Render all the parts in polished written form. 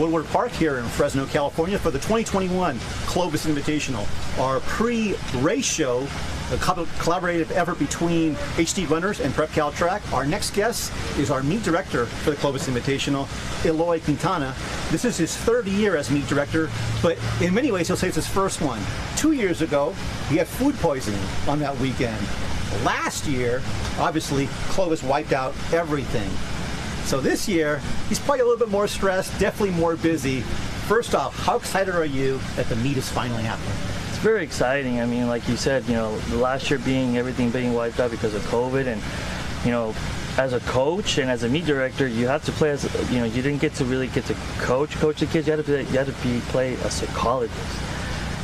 Woodward Park here in Fresno, California for the 2021 Clovis Invitational, our pre-race show, a collaborative effort between HD Runners and Prep Cal Track. Our next guest is our meet director for the Clovis Invitational, Eloy Quintana. This is his third year as meet director, but in many ways he'll say it's his first one. 2 years ago, he had food poisoning on that weekend. Last year, obviously, Clovis wiped out everything. So this year, he's probably a little bit more stressed, definitely more busy. First off, how excited are you that the meet is finally happening? It's very exciting. I mean, like you said, the last year everything being wiped out because of COVID, and as a coach and as a meet director, you have to play as you didn't get to really get to coach the kids. You had to play a psychologist.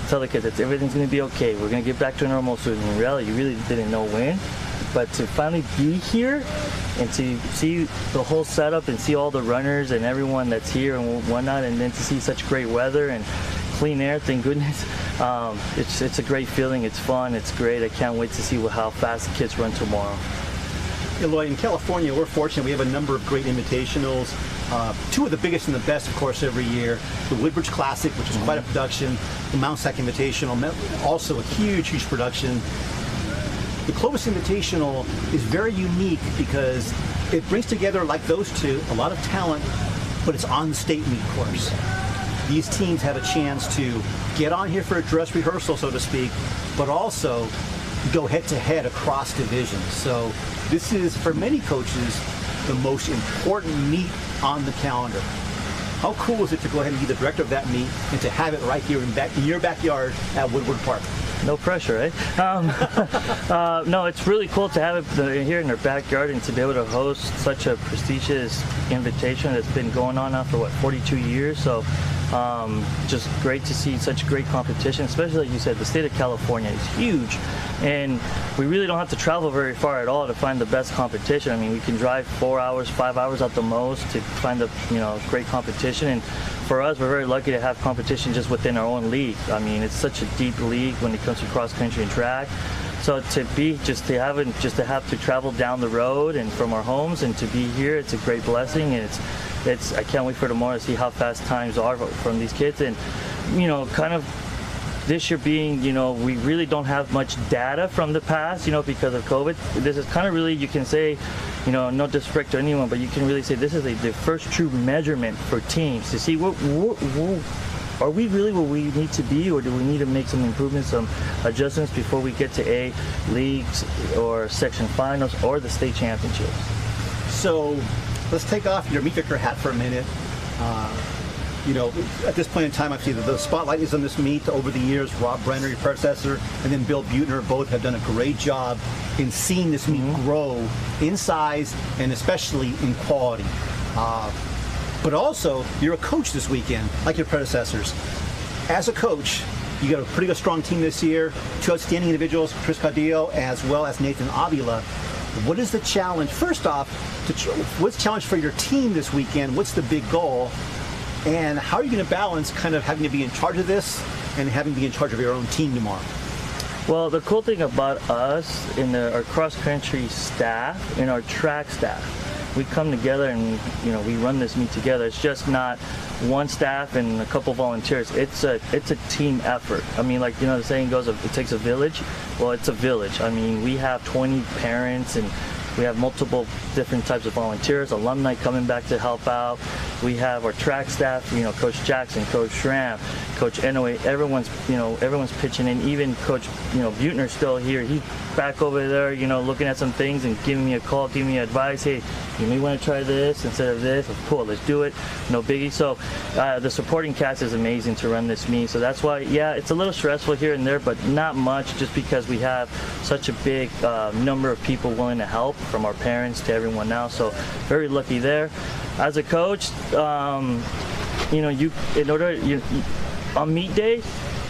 Tell the kids that everything's going to be okay. We're going to get back to normal. So in reality, you really didn't know when. But to finally be here and to see the whole setup and see all the runners and everyone that's here and whatnot, and then to see such great weather and clean air, thank goodness. It's a great feeling. It's fun. It's great. I can't wait to see how fast the kids run tomorrow. Eloy, in California, we're fortunate. We have a number of great invitationals. Two of the biggest and the best, of course, every year. The Woodbridge Classic, which is quite a production. The Mount Sac Invitational, also a huge, huge production. The Clovis Invitational is very unique because it brings together, like those two, a lot of talent, but it's on the state meet course. These teams have a chance to get on here for a dress rehearsal, so to speak, but also go head-to-head across divisions. So this is, for many coaches, the most important meet on the calendar. How cool is it to go ahead and be the director of that meet and to have it right here in your backyard at Woodward Park? No pressure, eh? No, it's really cool to have it here in their backyard and to be able to host such a prestigious invitation that's been going on now for 42 years. So just great to see such great competition, especially like you said, the state of California is huge, and we really don't have to travel very far at all to find the best competition. I mean, we can drive 4 hours, 5 hours at the most to find the great competition. And for us, we're very lucky to have competition just within our own league. I mean, it's such a deep league when it comes to cross country and track. So to have to travel down the road and from our homes and to be here, it's a great blessing, and I can't wait for tomorrow to see how fast times are from these kids. And kind of this year being, we really don't have much data from the past, because of COVID. This is kind of really, you can say, no disrespect to anyone, but you can really say this is the first true measurement for teams to see are we really where we need to be, or do we need to make some improvements, some adjustments before we get to A, leagues or section finals or the state championships? So let's take off your meet director hat for a minute. At this point in time, I've seen the spotlight is on this meet over the years. Rob Brenner, your predecessor, and then Bill Butner, both have done a great job in seeing this meet grow in size and especially in quality. But also, you're a coach this weekend, like your predecessors. As a coach, you got a pretty good, strong team this year. Two outstanding individuals, Chris Cadillo as well as Nathan Avila. What is the challenge? First off, what's the challenge for your team this weekend? What's the big goal? And how are you going to balance kind of having to be in charge of this and having to be in charge of your own team tomorrow? Well, the cool thing about us in our cross-country staff and our track staff, we come together and we run this meet together. It's just not one staff and a couple volunteers. It's a team effort. I mean, like the saying goes, it takes a village. Well, it's a village. I mean, we have 20 parents and we have multiple different types of volunteers, alumni coming back to help out. We have our track staff, Coach Jackson, Coach Schramm, Coach Enoe. Everyone's pitching in. Even Coach, Butner's still here. He's back over there, looking at some things and giving me a call, giving me advice. Hey, you may want to try this instead of this. Cool, let's do it. No biggie. So the supporting cast is amazing to run this meet. So that's why, it's a little stressful here and there, but not much, just because we have such a big number of people willing to help, from our parents to everyone now. So very lucky there. As a coach, on meet day,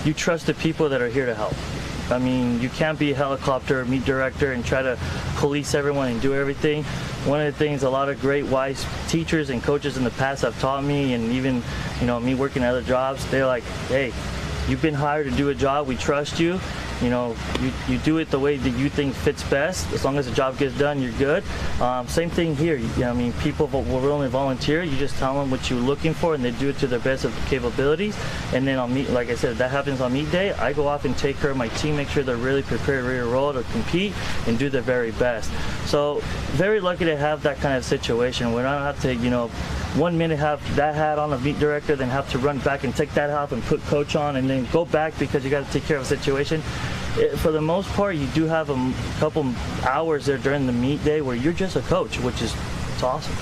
you trust the people that are here to help. I mean, you can't be a helicopter meet director and try to police everyone and do everything. One of the things a lot of great wise teachers and coaches in the past have taught me, and even me working at other jobs, they're like, hey, you've been hired to do a job, we trust you, you do it the way that you think fits best. As long as the job gets done, you're good. Same thing here. People will only volunteer. You just tell them what you're looking for, and they do it to their best of capabilities. And then on meet, like I said, that happens on meet day. I go off and take care of my team, make sure they're really prepared, ready to roll, to compete, and do their very best. So very lucky to have that kind of situation where I don't have to, 1 minute have that hat on, a meet director, then have to run back and take that off and put coach on, and then go back because you got to take care of a situation. For the most part, you do have a couple hours there during the meet day where you're just a coach, which is it's awesome.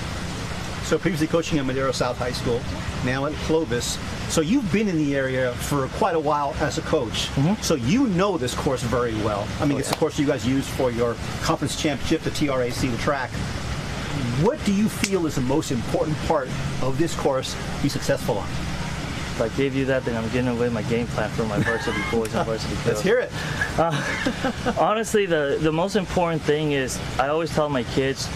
So previously coaching at Madero South High School, now at Clovis. So you've been in the area for quite a while as a coach. So you know this course very well. I mean, it's the course you guys use for your conference championship, the TRAC, the track. What do you feel is the most important part of this course to be successful on? If I gave you that, then I'm giving away my game plan for my varsity boys and varsity girls. Let's hear it. Honestly, the most important thing is I always tell my kids,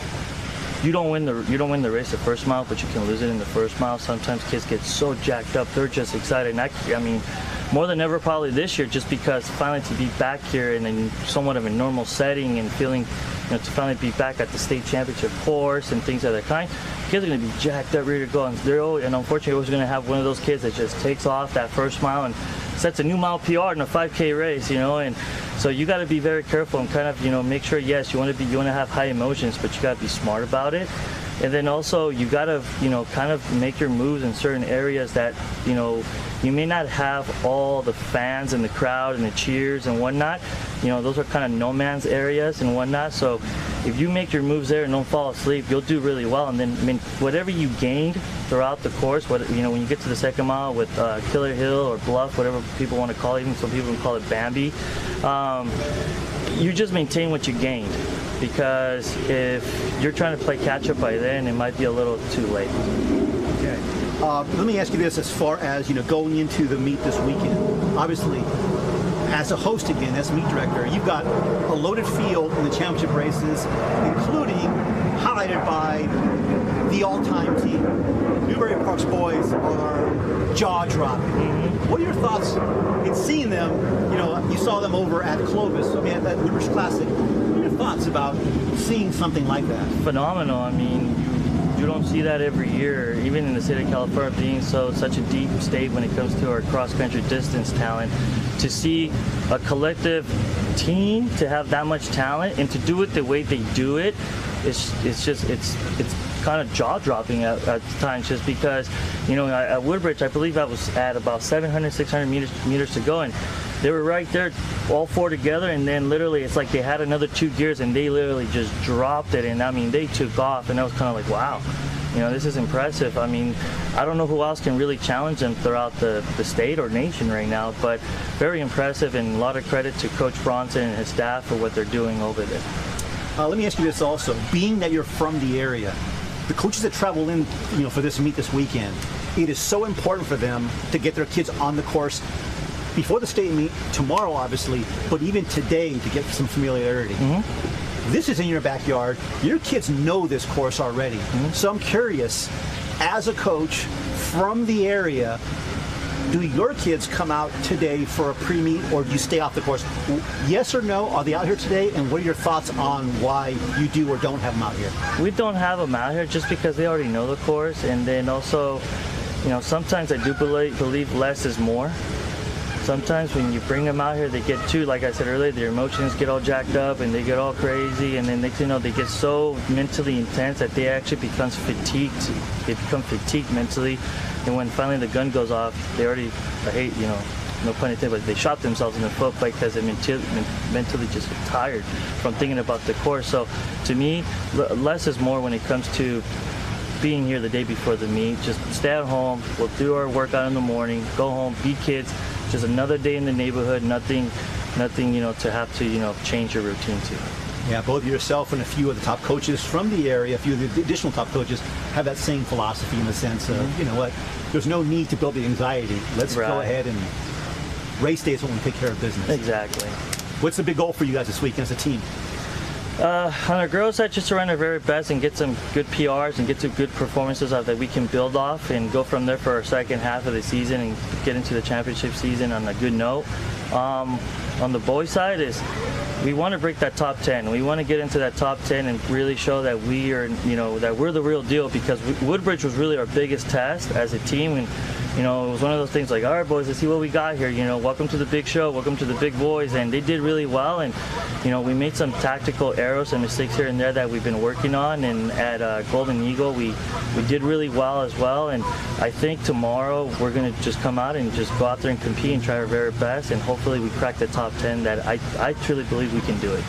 you don't win the race the first mile, but you can lose it in the first mile. Sometimes kids get so jacked up, they're just excited. And I mean, more than ever probably this year, just because finally to be back here in somewhat of a normal setting and feeling, to finally be back at the state championship course and things of that kind, kids are going to be jacked up, ready to go. And unfortunately, we're always going to have one of those kids that just takes off that first mile and sets a new mile PR in a 5K race, and so you got to be very careful and kind of, make sure, yes, you want to have high emotions, but you got to be smart about it. And then also you got to, kind of make your moves in certain areas that, you may not have all the fans and the crowd and the cheers and whatnot. Those are kind of no man's areas and whatnot. So if you make your moves there and don't fall asleep, you'll do really well. And then, whatever you gained throughout the course, when you get to the second mile with Killer Hill or Bluff, whatever people want to call it, even some people call it Bambi, you just maintain what you gained. Because if you're trying to play catch up by then, it might be a little too late. Okay. Let me ask you this: as far as going into the meet this weekend, obviously, as a host again, as meet director, you've got a loaded field in the championship races, including highlighted by the all-time team. Newbury Park's boys are jaw-dropping. What are your thoughts in seeing them? You saw them over at Clovis, at that Woodbridge Classic. What are your thoughts about seeing something like that? Phenomenal. I mean, you don't see that every year, even in the state of California being such a deep state when it comes to our cross-country distance talent. To see a collective team to have that much talent and to do it the way they do it, it's kind of jaw-dropping at times, just because, at Woodbridge, I believe I was at about 700, 600 meters to go, and they were right there, all four together, and then literally it's like they had another 2 gears, and they literally just dropped it, and they took off, and I was kind of like, wow, this is impressive. I mean, I don't know who else can really challenge them throughout the state or nation right now, but very impressive, and a lot of credit to Coach Bronson and his staff for what they're doing over there. Let me ask you this also. Being that you're from the area, the coaches that travel in, for this meet this weekend, it is so important for them to get their kids on the course before the state meet, tomorrow obviously, but even today to get some familiarity. This is in your backyard. Your kids know this course already. So I'm curious, as a coach from the area, do your kids come out today for a pre-meet, or do you stay off the course? Yes or no? Are they out here today? And what are your thoughts on why you do or don't have them out here? We don't have them out here just because they already know the course. And then also, sometimes I do believe less is more. Sometimes when you bring them out here, they get too, like I said earlier, their emotions get all jacked up and they get all crazy, and then next thing you know, they get so mentally intense that they actually become fatigued. They become fatigued mentally, and when finally the gun goes off, they already, no pun intended, but they shot themselves in the foot because they mentally just get tired from thinking about the course. So to me, less is more when it comes to being here the day before the meet. Just stay at home, we'll do our workout in the morning, go home, be kids. Just another day in the neighborhood, nothing, to have to, change your routine to. Yeah, both yourself and a few of the top coaches from the area, a few of the additional top coaches, have that same philosophy in the sense of, there's no need to build the anxiety. Let's go ahead and race day is when we take care of business. Exactly. What's the big goal for you guys this weekend as a team? On our girls' side, just to run our very best and get some good PRs and get some good performances that we can build off and go from there for our second half of the season and get into the championship season on a good note. On the boys' side is we want to break that top 10. We want to get into that top 10 and really show that we are, that we're the real deal, because Woodbridge was really our biggest test as a team. And it was one of those things like, all right, boys, let's see what we got here. Welcome to the big show. Welcome to the big boys. And they did really well. And, we made some tactical errors and mistakes here and there that we've been working on. And at Golden Eagle, we did really well as well. And I think tomorrow we're going to just come out and just go out there and compete and try our very best. And hopefully we crack the top 10 that I truly believe we can do it.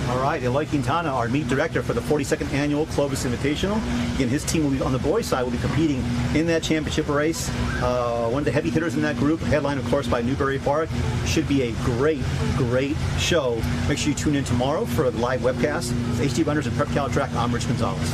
All right, Eloy Quintana, our meet director for the 42nd annual Clovis Invitational. Again, his team will be on the boys' side, will be competing in that championship race. One of the heavy hitters in that group, headlined, of course, by Newbury Park. Should be a great, great show. Make sure you tune in tomorrow for the live webcast. With HD Runners and Prep Cal Track, I'm Rich Gonzalez.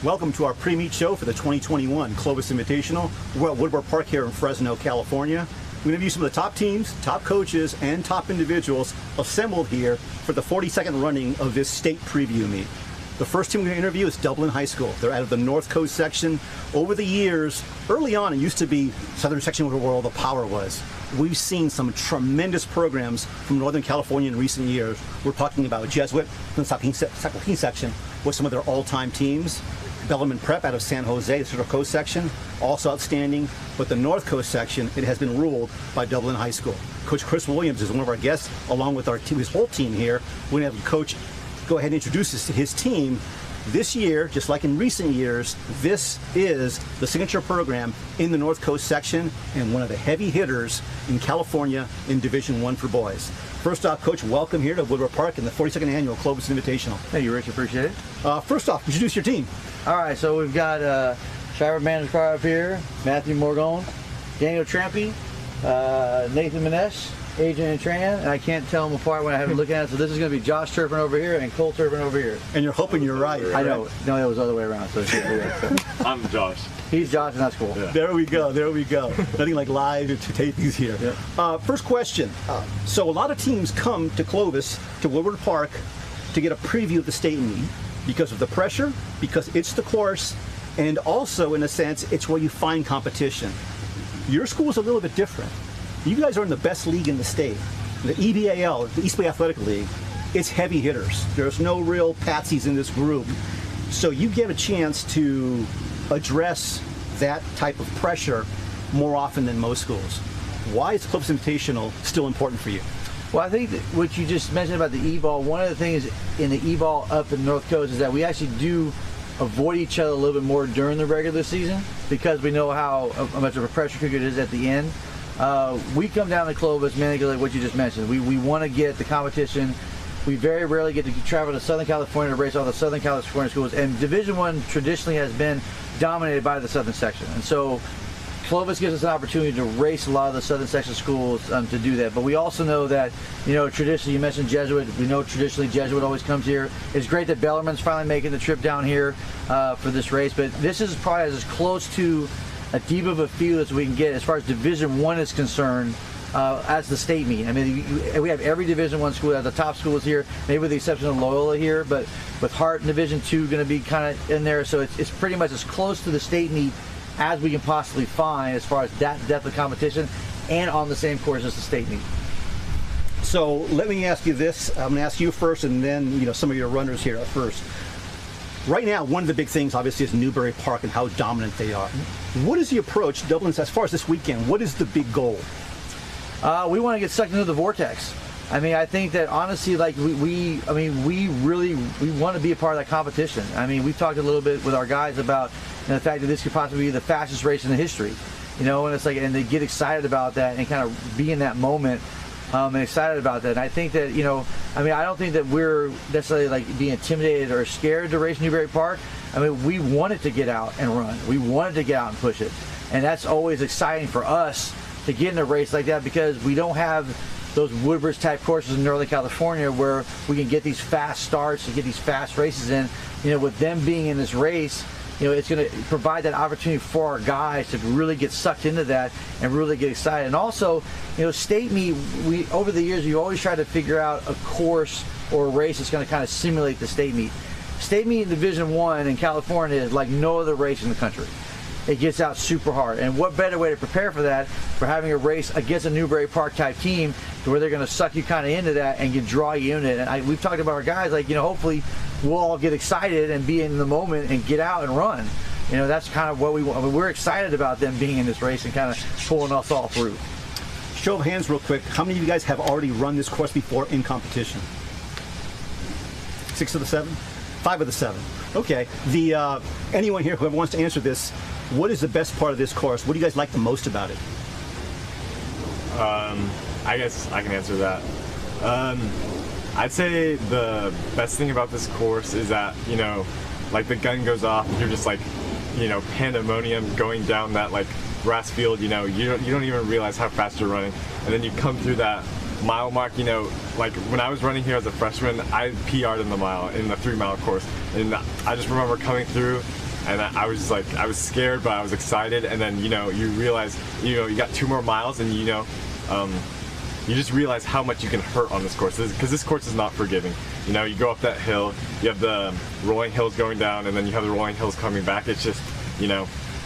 Welcome to our pre-meet show for the 2021 Clovis Invitational. We're at Woodward Park here in Fresno, California. We interview some of the top teams, top coaches, and top individuals assembled here for the 42nd running of this state preview meet. The first team we're going to interview is Dublin High School. They're out of the North Coast section. Over the years, early on, it used to be southern section where all the power was. We've seen some tremendous programs from Northern California in recent years. We're talking about Jesuit from the Sacramento section with some of their all-time teams. Bellarmine Prep out of San Jose, the Central Coast section, also outstanding. But the North Coast section, it has been ruled by Dublin High School. Coach Chris Williams is one of our guests, along with his whole team here. We're going to have the coach go ahead and introduce us to his team. This year, just like in recent years, this is the signature program in the North Coast section and one of the heavy hitters in California in Division I for boys. First off, Coach, welcome here to Woodward Park in the 42nd annual Clovis Invitational. Thank you, Rich. Appreciate it. First off, introduce your team. All right, so we've got Shira Mandeskar up here, Matthew Morgone, Daniel Trampy, Nathan Manesh, Adrian Tran, and I can't tell them apart when I have to look at it. So this is going to be Josh Turpin over here and Cole Turpin over here. And you're hoping you're right. I know. No, it was the other way around. So I'm Josh. He's Josh, and that's cool. Yeah. There we go. There we go. Nothing like live to tapings here. Yeah. First question. So a lot of teams come to Clovis, to Woodward Park, to get a preview of the state meet because of the pressure, because it's the course, and also, in a sense, it's where you find competition. Your school is a little bit different. You guys are in the best league in the state. The EBAL, the East Bay Athletic League, it's heavy hitters. There's no real patsies in this group. So you get a chance to address that type of pressure more often than most schools. Why is Clovis Invitational still important for you? Well, I think that what you just mentioned about the E-ball, one of the things in the E-ball up in the North Coast is that we actually do avoid each other a little bit more during the regular season because we know how much of a pressure cooker it is at the end. We come down to Clovis mainly like what you just mentioned. We want to get the competition. We very rarely get to travel to Southern California to race all the Southern California schools, and Division I traditionally has been dominated by the Southern section. And so Clovis gives us an opportunity to race a lot of the Southern section schools to do that. But we also know that, traditionally, you mentioned Jesuit. We know traditionally Jesuit always comes here. It's great that Bellarmine's finally making the trip down here for this race. But this is probably as close to a deep of a field as we can get as far as Division I is concerned as the state meet. I mean, we have every Division I school. The top schools here, maybe with the exception of Loyola here, but with Hart in Division II going to be kind of in there. So it's pretty much as close to the state meet as we can possibly find as far as that depth of competition and on the same course as the state meet. So let me ask you this. I'm going to ask you first and then some of your runners here at first. Right now, one of the big things obviously is Newbury Park and how dominant they are. What is the approach, Dublin, as far as this weekend? What is the big goal? We want to get sucked into the vortex. I mean, I think that honestly, like we want to be a part of that competition. I mean, we've talked a little bit with our guys about the fact that this could possibly be the fastest race in the history. And it's like, and they get excited about that and kind of be in that moment. and excited about that. And I think that, I don't think that we're necessarily like being intimidated or scared to race Newberry Park. I mean, we wanted to get out and run. We wanted to get out and push it. And that's always exciting for us to get in a race like that, because we don't have those Woodbridge type courses in Northern California where we can get these fast starts and get these fast races in. With them being in this race, it's going to provide that opportunity for our guys to really get sucked into that and really get excited. And also, state meet, we over the years, you always try to figure out a course or a race that's going to kind of simulate the state meet. State meet in Division I in California is like no other race in the country. It gets out super hard. And what better way to prepare for that, for having a race against a Newberry Park type team to where they're going to suck you kind of into that and draw you into it. And we've talked about our guys, like, hopefully we'll all get excited and be in the moment and get out and run. That's kind of what we want. I mean, we're excited about them being in this race and kind of pulling us all through. Show of hands real quick. How many of you guys have already run this course before in competition? 6 of the 7? 5 of the 7. Okay. Anyone here who wants to answer this, what is the best part of this course? What do you guys like the most about it? I guess I can answer that. I'd say the best thing about this course is that, like the gun goes off and you're just like, pandemonium going down that like grass field, you don't even realize how fast you're running. And then you come through that mile mark, like when I was running here as a freshman, I PR'd in the mile, in the 3-mile course. And I just remember coming through and I was like, I was scared, but I was excited. And then, you realize, you got 2 more miles and, you just realize how much you can hurt on this course, because this course is not forgiving. You go up that hill, you have the rolling hills going down, and then you have the rolling hills coming back. It's just, you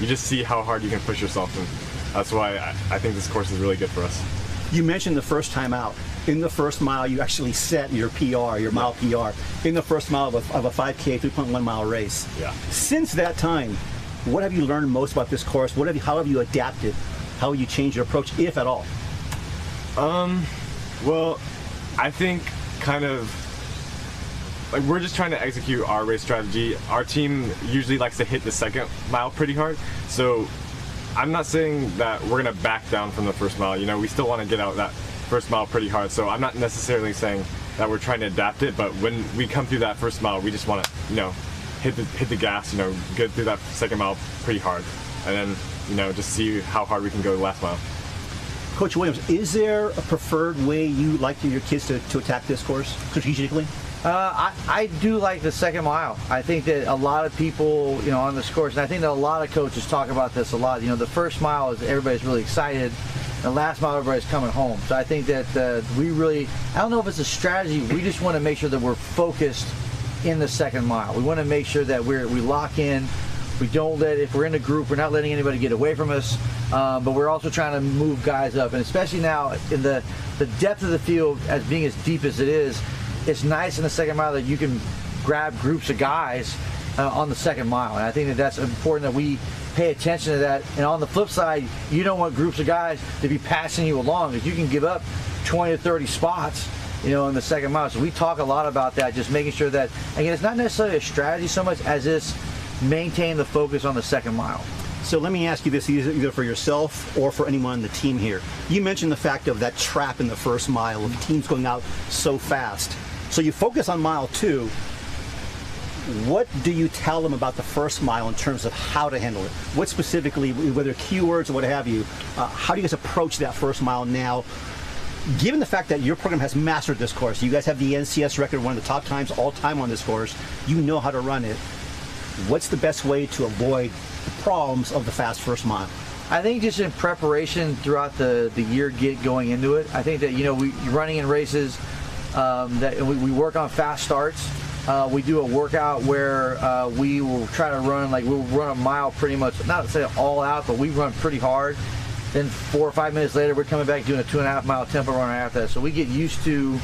just see how hard you can push yourself, and that's why I think this course is really good for us. You mentioned the first time out. In the first mile, you actually set your PR, your mile PR, in the first mile of a 5K, 3.1 mile race. Yeah. Since that time, what have you learned most about this course? How have you adapted? How have you changed your approach, if at all? Well, I think kind of like we're just trying to execute our race strategy. Our team usually likes to hit the 2nd mile pretty hard, so I'm not saying that we're gonna back down from the first mile. We still want to get out that first mile pretty hard, so I'm not necessarily saying that we're trying to adapt it, but when we come through that first mile, we just want to hit the gas, get through that 2nd mile pretty hard, and then just see how hard we can go the last mile. Coach Williams, is there a preferred way you like your kids to attack this course strategically? I do like the 2nd mile. I think that a lot of people, on this course, and I think that a lot of coaches talk about this a lot. The first mile is everybody's really excited. The last mile, everybody's coming home. So I think that we really, I don't know if it's a strategy. We just want to make sure that we're focused in the 2nd mile. We want to make sure that we lock in. We don't if we're in a group, we're not letting anybody get away from us, but we're also trying to move guys up. And especially now in the depth of the field, as being as deep as it is, it's nice in the 2nd mile that you can grab groups of guys on the 2nd mile. And I think that that's important that we pay attention to that. And on the flip side, you don't want groups of guys to be passing you along, because you can give up 20 to 30 spots in the 2nd mile. So we talk a lot about that, just making sure that, again, it's not necessarily a strategy so much as it's maintain the focus on the 2nd mile. So let me ask you this, either for yourself or for anyone on the team here. You mentioned the fact of that trap in the first mile of teams going out so fast. So you focus on mile 2. What do you tell them about the first mile in terms of how to handle it? What specifically, whether keywords or what have you, how do you guys approach that first mile now? Given the fact that your program has mastered this course, you guys have the NCS record, one of the top times all time on this course, you know how to run it. What's the best way to avoid the problems of the fast first mile? I think just in preparation throughout the year going into it, I think that, we running in races, that we work on fast starts. We do a workout where we will try to run, we'll run a mile pretty much, not to say all out, but we run pretty hard. Then 4 or 5 minutes later, we're coming back doing a 2.5 mile tempo run after that. So we get used to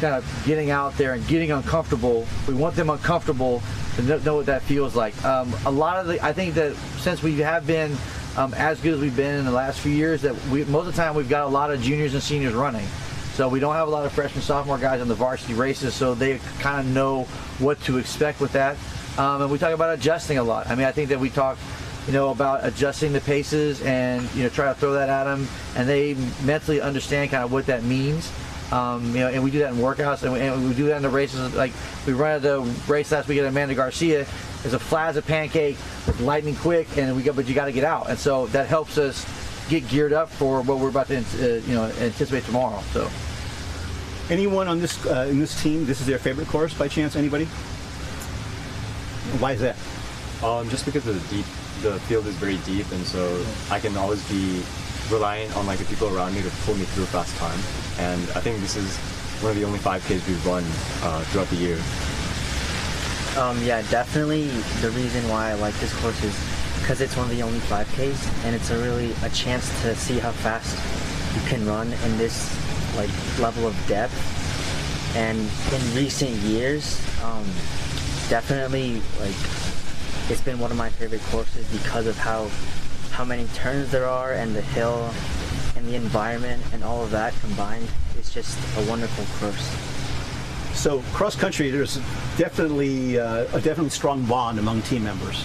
kind of getting out there and getting uncomfortable. We want them uncomfortable to know what that feels like. I think that since we have been as good as we've been in the last few years, that most of the time we've got a lot of juniors and seniors running. So we don't have a lot of freshman, sophomore guys in the varsity races, so they kind of know what to expect with that. And we talk about adjusting a lot. I mean, I think that we talk about adjusting the paces and try to throw that at them, and they mentally understand kind of what that means. And we do that in workouts, and we do that in the races. Like we ran the race last week at Amanda Garcia. It's a flat as a pancake, it's lightning quick, but you got to get out, and so that helps us get geared up for what we're about to anticipate tomorrow. So, anyone on this in this team, this is their favorite course by chance? Anybody? Why is that? Just because the field is very deep, and so I can always be reliant on like the people around me to pull me through a fast time. And I think this is one of the only 5Ks we've run throughout the year. Yeah, definitely the reason why I like this course is because it's one of the only 5Ks, and it's a chance to see how fast you can run in this like level of depth. And in recent years, definitely like it's been one of my favorite courses because of how many turns there are, and the hill and the environment and all of that combined. It's just a wonderful course. So cross country, there's definitely a definitely strong bond among team members.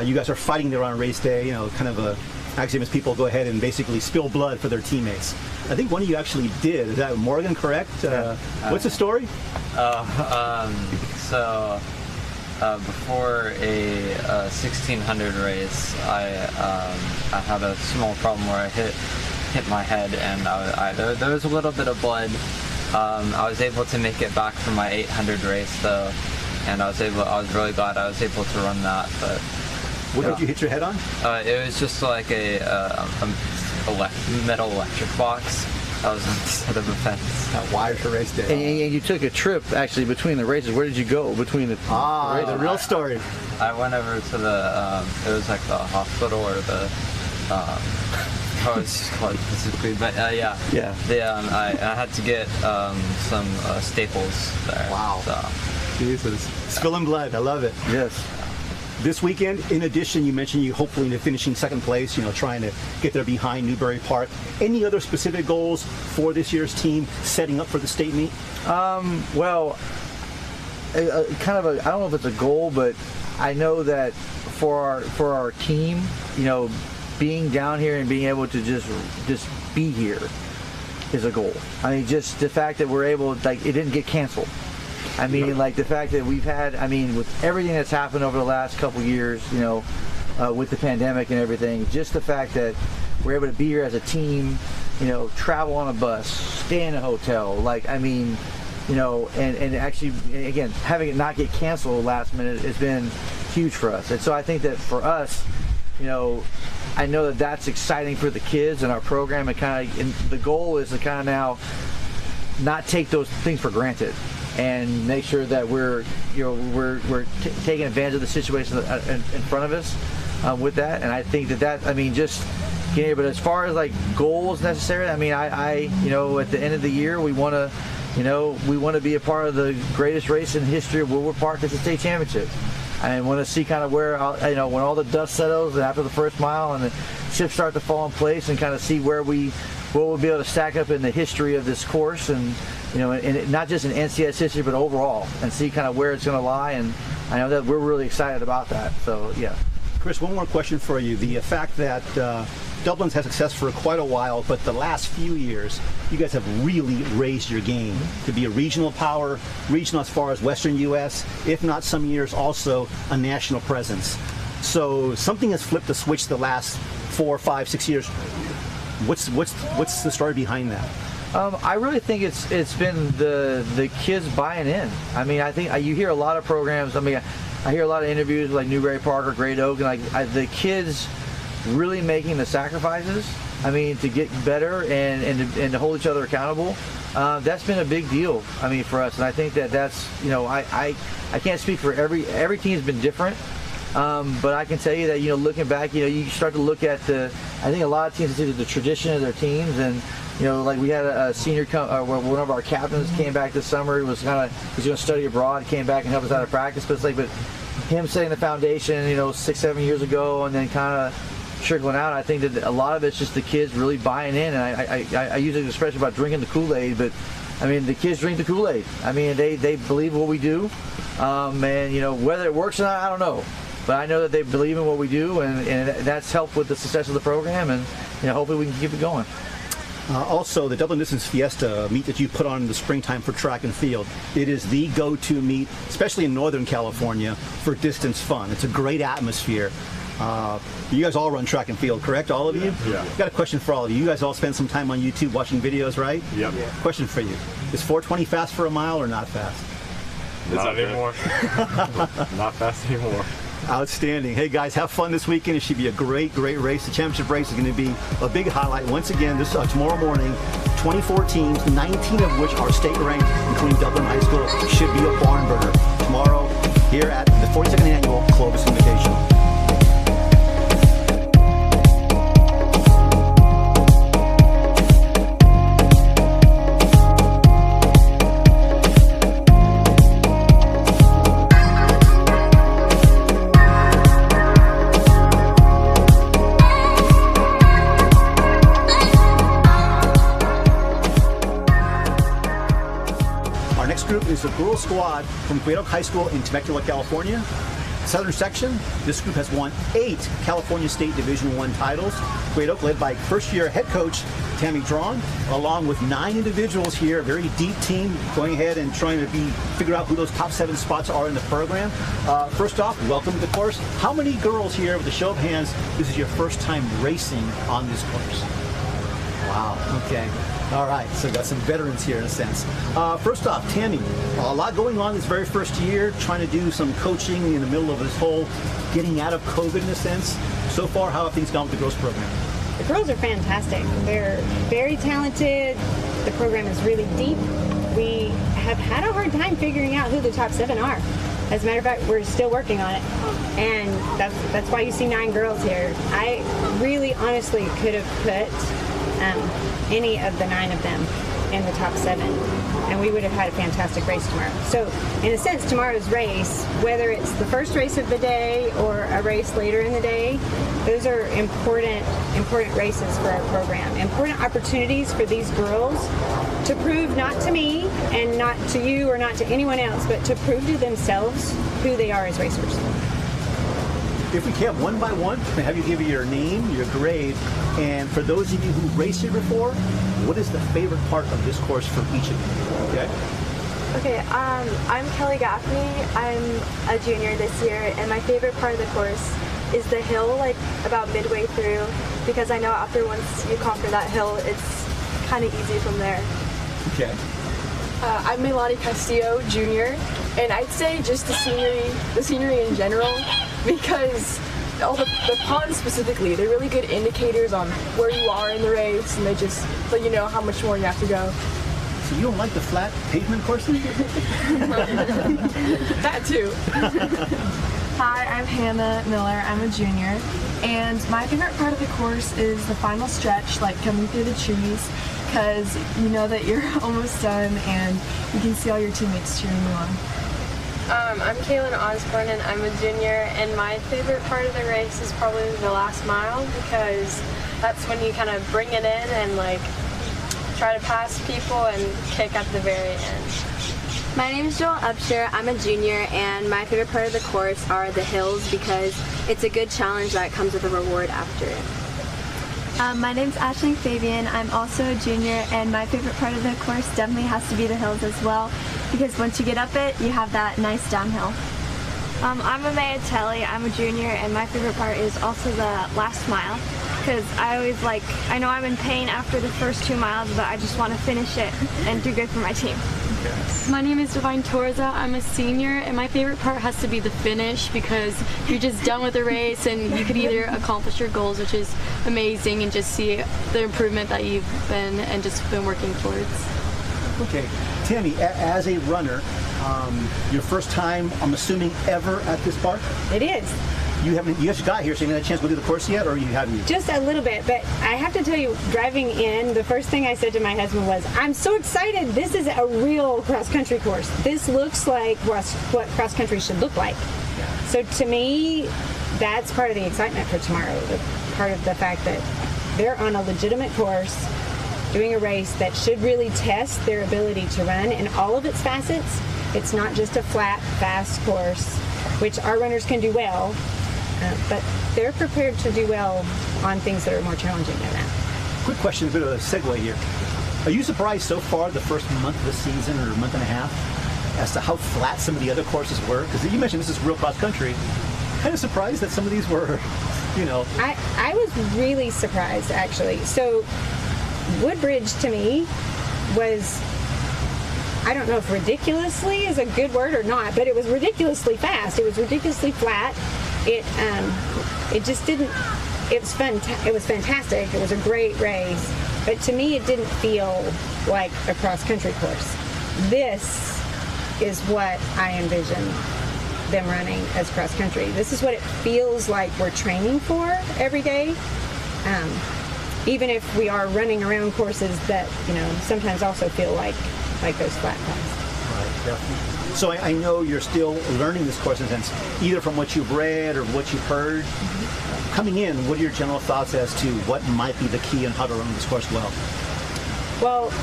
You guys are fighting there on race day, kind of a axiom is people go ahead and basically spill blood for their teammates. I think one of you actually did. Is that Morgan correct? What's the story? Before a 1600 race, I had a small problem where I hit my head, and there was a little bit of blood. I was able to make it back for my 800 race though, and I was really glad I was able to run that. But what did you hit your head on? It was just like a metal electric box. I was on the side of a fence. Wired for race day. And you took a trip actually between the races. Where did you go between the races? The real story. I went over to the it was like the hospital or the how it's called specifically, but yeah. I had to get some staples there. Wow. So. Jesus. Spilling blood. I love it. Yes. This weekend, in addition, you mentioned you hopefully finishing second place, trying to get there behind Newbury Park. Any other specific goals for this year's team setting up for the state meet? Well, kind of I don't know if it's a goal, but I know that for our team, being down here and being able to just be here is a goal. I mean, just the fact that we're able, like, it didn't get canceled. I mean, like the fact that we've had, with everything that's happened over the last couple years, with the pandemic and everything, just the fact that we're able to be here as a team, travel on a bus, stay in a hotel, and actually, again, having it not get canceled last minute has been huge for us. And so I think that for us, I know that that's exciting for the kids and our program, and the goal is to kind of now not take those things for granted, and make sure that we're taking advantage of the situation in front of us with that. And I think that just getting here. But as far as like goals necessary, I at the end of the year we want to be a part of the greatest race in the history of Woodward Park as the state championship. I want to see kind of where when all the dust settles and after the first mile and the chips start to fall in place, and kind of see what we'll be able to stack up in the history of this course, and and not just in NCS history, but overall, and see kind of where it's going to lie. And I know that we're really excited about that. So, yeah. Chris, one more question for you. The fact that Dublin's had success for quite a while, but the last few years, you guys have really raised your game to be a regional power, regional as far as Western U.S., if not some years also a national presence. So something has flipped the switch the last 4, 5, 6 years. What's the story behind that? I really think it's been the kids buying in. I think you hear a lot of programs. I hear a lot of interviews like Newbury Park or Great Oak, and the kids really making the sacrifices. To get better and to hold each other accountable. That's been a big deal. For us, and I think that's I can't speak for every team's been different. But I can tell you that looking back, you start to look at I think a lot of teams see the tradition of their teams, and like we had a senior one of our captains came back this summer. He was going to study abroad, came back and help us out of practice. But it's but him setting the foundation, 6-7 years ago, and then kind of trickling out. I think that a lot of it's just the kids really buying in, and I use the expression about drinking the Kool-Aid, but the kids drink the Kool-Aid. They believe what we do, and whether it works or not, I don't know. but I know that they believe in what we do, and that's helped with the success of the program, and hopefully we can keep it going. Also, the Dublin Distance Fiesta meet that you put on in the springtime for track and field, it is the go-to meet, especially in Northern California, for distance fun. It's a great atmosphere. You guys all run track and field, correct? All of you? Yeah. Got a question for all of you. You guys all spend some time on YouTube watching videos, right? Yep. Question for you. Is 4:20 fast for a mile or not fast? Not anymore. Not fast anymore. Outstanding. Hey guys, have fun this weekend. It should be a great race. The championship race is going to be a big highlight. Once again, this tomorrow morning, 24 teams, 19 of which are state ranked, including Dublin High School. It should be a barn burner tomorrow here at the 42nd annual Clovis Invitational. Is the girls squad from Great Oak High School in Temecula, California. Southern section, this group has won 8 California State Division I titles. Great Oak led by first-year head coach Tammy Drawn, along with 9 individuals here, a very deep team going ahead and trying to figure out who those top 7 spots are in the program. First off, welcome to the course. How many girls here, with a show of hands, this is your first time racing on this course? Wow, okay. All right, so we've got some veterans here in a sense. First off, Tammy, a lot going on this very first year, trying to do some coaching in the middle of this whole getting out of COVID in a sense. So far, how have things gone with the girls program? The girls are fantastic. They're very talented. The program is really deep. We have had a hard time figuring out who the top 7 are. As a matter of fact, we're still working on it. And that's why you see 9 girls here. I really honestly could have put any of the 9 of them in the top 7, and we would have had a fantastic race tomorrow. So in a sense, tomorrow's race, whether it's the first race of the day or a race later in the day, those are important races for our program, important opportunities for these girls to prove, not to me and not to you or not to anyone else, but to prove to themselves who they are as racers. If we can, one by one, I have you give your name, your grade, and for those of you who raced here before, what is the favorite part of this course for each of you? Okay. Okay, I'm Kelly Gaffney. I'm a junior this year, and my favorite part of the course is the hill, like about midway through, because I know after once you conquer that hill, it's kind of easy from there. Okay. I'm Milani Castillo, junior, and I'd say just the scenery in general, because all the ponds specifically, they're really good indicators on where you are in the race, and they just let you know how much more you have to go. So you don't like the flat pavement courses? That too. Hi, I'm Hannah Miller. I'm a junior, and my favorite part of the course is the final stretch, like coming through the trees, because you know that you're almost done and you can see all your teammates cheering you on. I'm Kaylin Osborne, and I'm a junior, and my favorite part of the race is probably the last mile, because that's when you kind of bring it in and like try to pass people and kick at the very end. My name is Joel Upshur. I'm a junior, and my favorite part of the course are the hills, because it's a good challenge that comes with a reward after it. My name's Aisling Fabian. I'm also a junior, and my favorite part of the course definitely has to be the hills as well, because once you get up it, you have that nice downhill. I'm Amaya Telly. I'm a junior, and my favorite part is also the last mile, because I know I'm in pain after the first 2 miles, but I just want to finish it and do good for my team. My name is Divine Torza. I'm a senior, and my favorite part has to be the finish, because you're just done with the race and you could either accomplish your goals, which is amazing, and just see the improvement that you've been working towards. Okay, Tammy, as a runner, your first time, I'm assuming, ever at this park? It is. You just got here, so you haven't had a chance to go do the course yet, or have you? Just a little bit, but I have to tell you, driving in, the first thing I said to my husband was, I'm so excited. This is a real cross-country course. This looks like what cross-country should look like. So to me, that's part of the excitement for tomorrow, part of the fact that they're on a legitimate course, doing a race that should really test their ability to run in all of its facets. It's not just a flat, fast course, which our runners can do well, but they're prepared to do well on things that are more challenging than that. Quick question, a bit of a segue here. Are you surprised so far the first month of the season or month and a half as to how flat some of the other courses were? Because you mentioned this is real cross country. Kind of surprised that some of these were, you know. I was really surprised, actually. So Woodbridge to me was, I don't know if ridiculously is a good word or not, but it was ridiculously fast. It was ridiculously flat. It just didn't. It was fun. It was fantastic. It was a great race, but to me, it didn't feel like a cross country course. This is what I envision them running as cross country. This is what it feels like we're training for every day. Even if we are running around courses that, you know, sometimes also feel like those flat paths. Right, definitely. So I know you're still learning this course in a sense, either from what you've read or what you've heard. Coming in, what are your general thoughts as to what might be the key on how to run this course well? Well,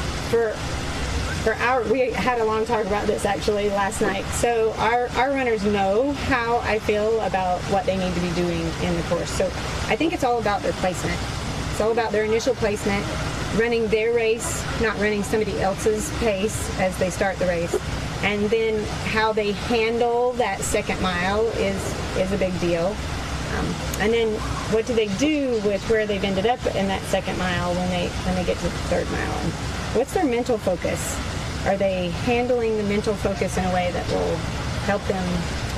we had a long talk about this actually last night. So our runners know how I feel about what they need to be doing in the course. So I think it's all about their placement. It's all about their initial placement, running their race, not running somebody else's pace as they start the race. And then how they handle that second mile is a big deal. And then what do they do with where they've ended up in that second mile when they get to the third mile? And what's their mental focus? Are they handling the mental focus in a way that will help them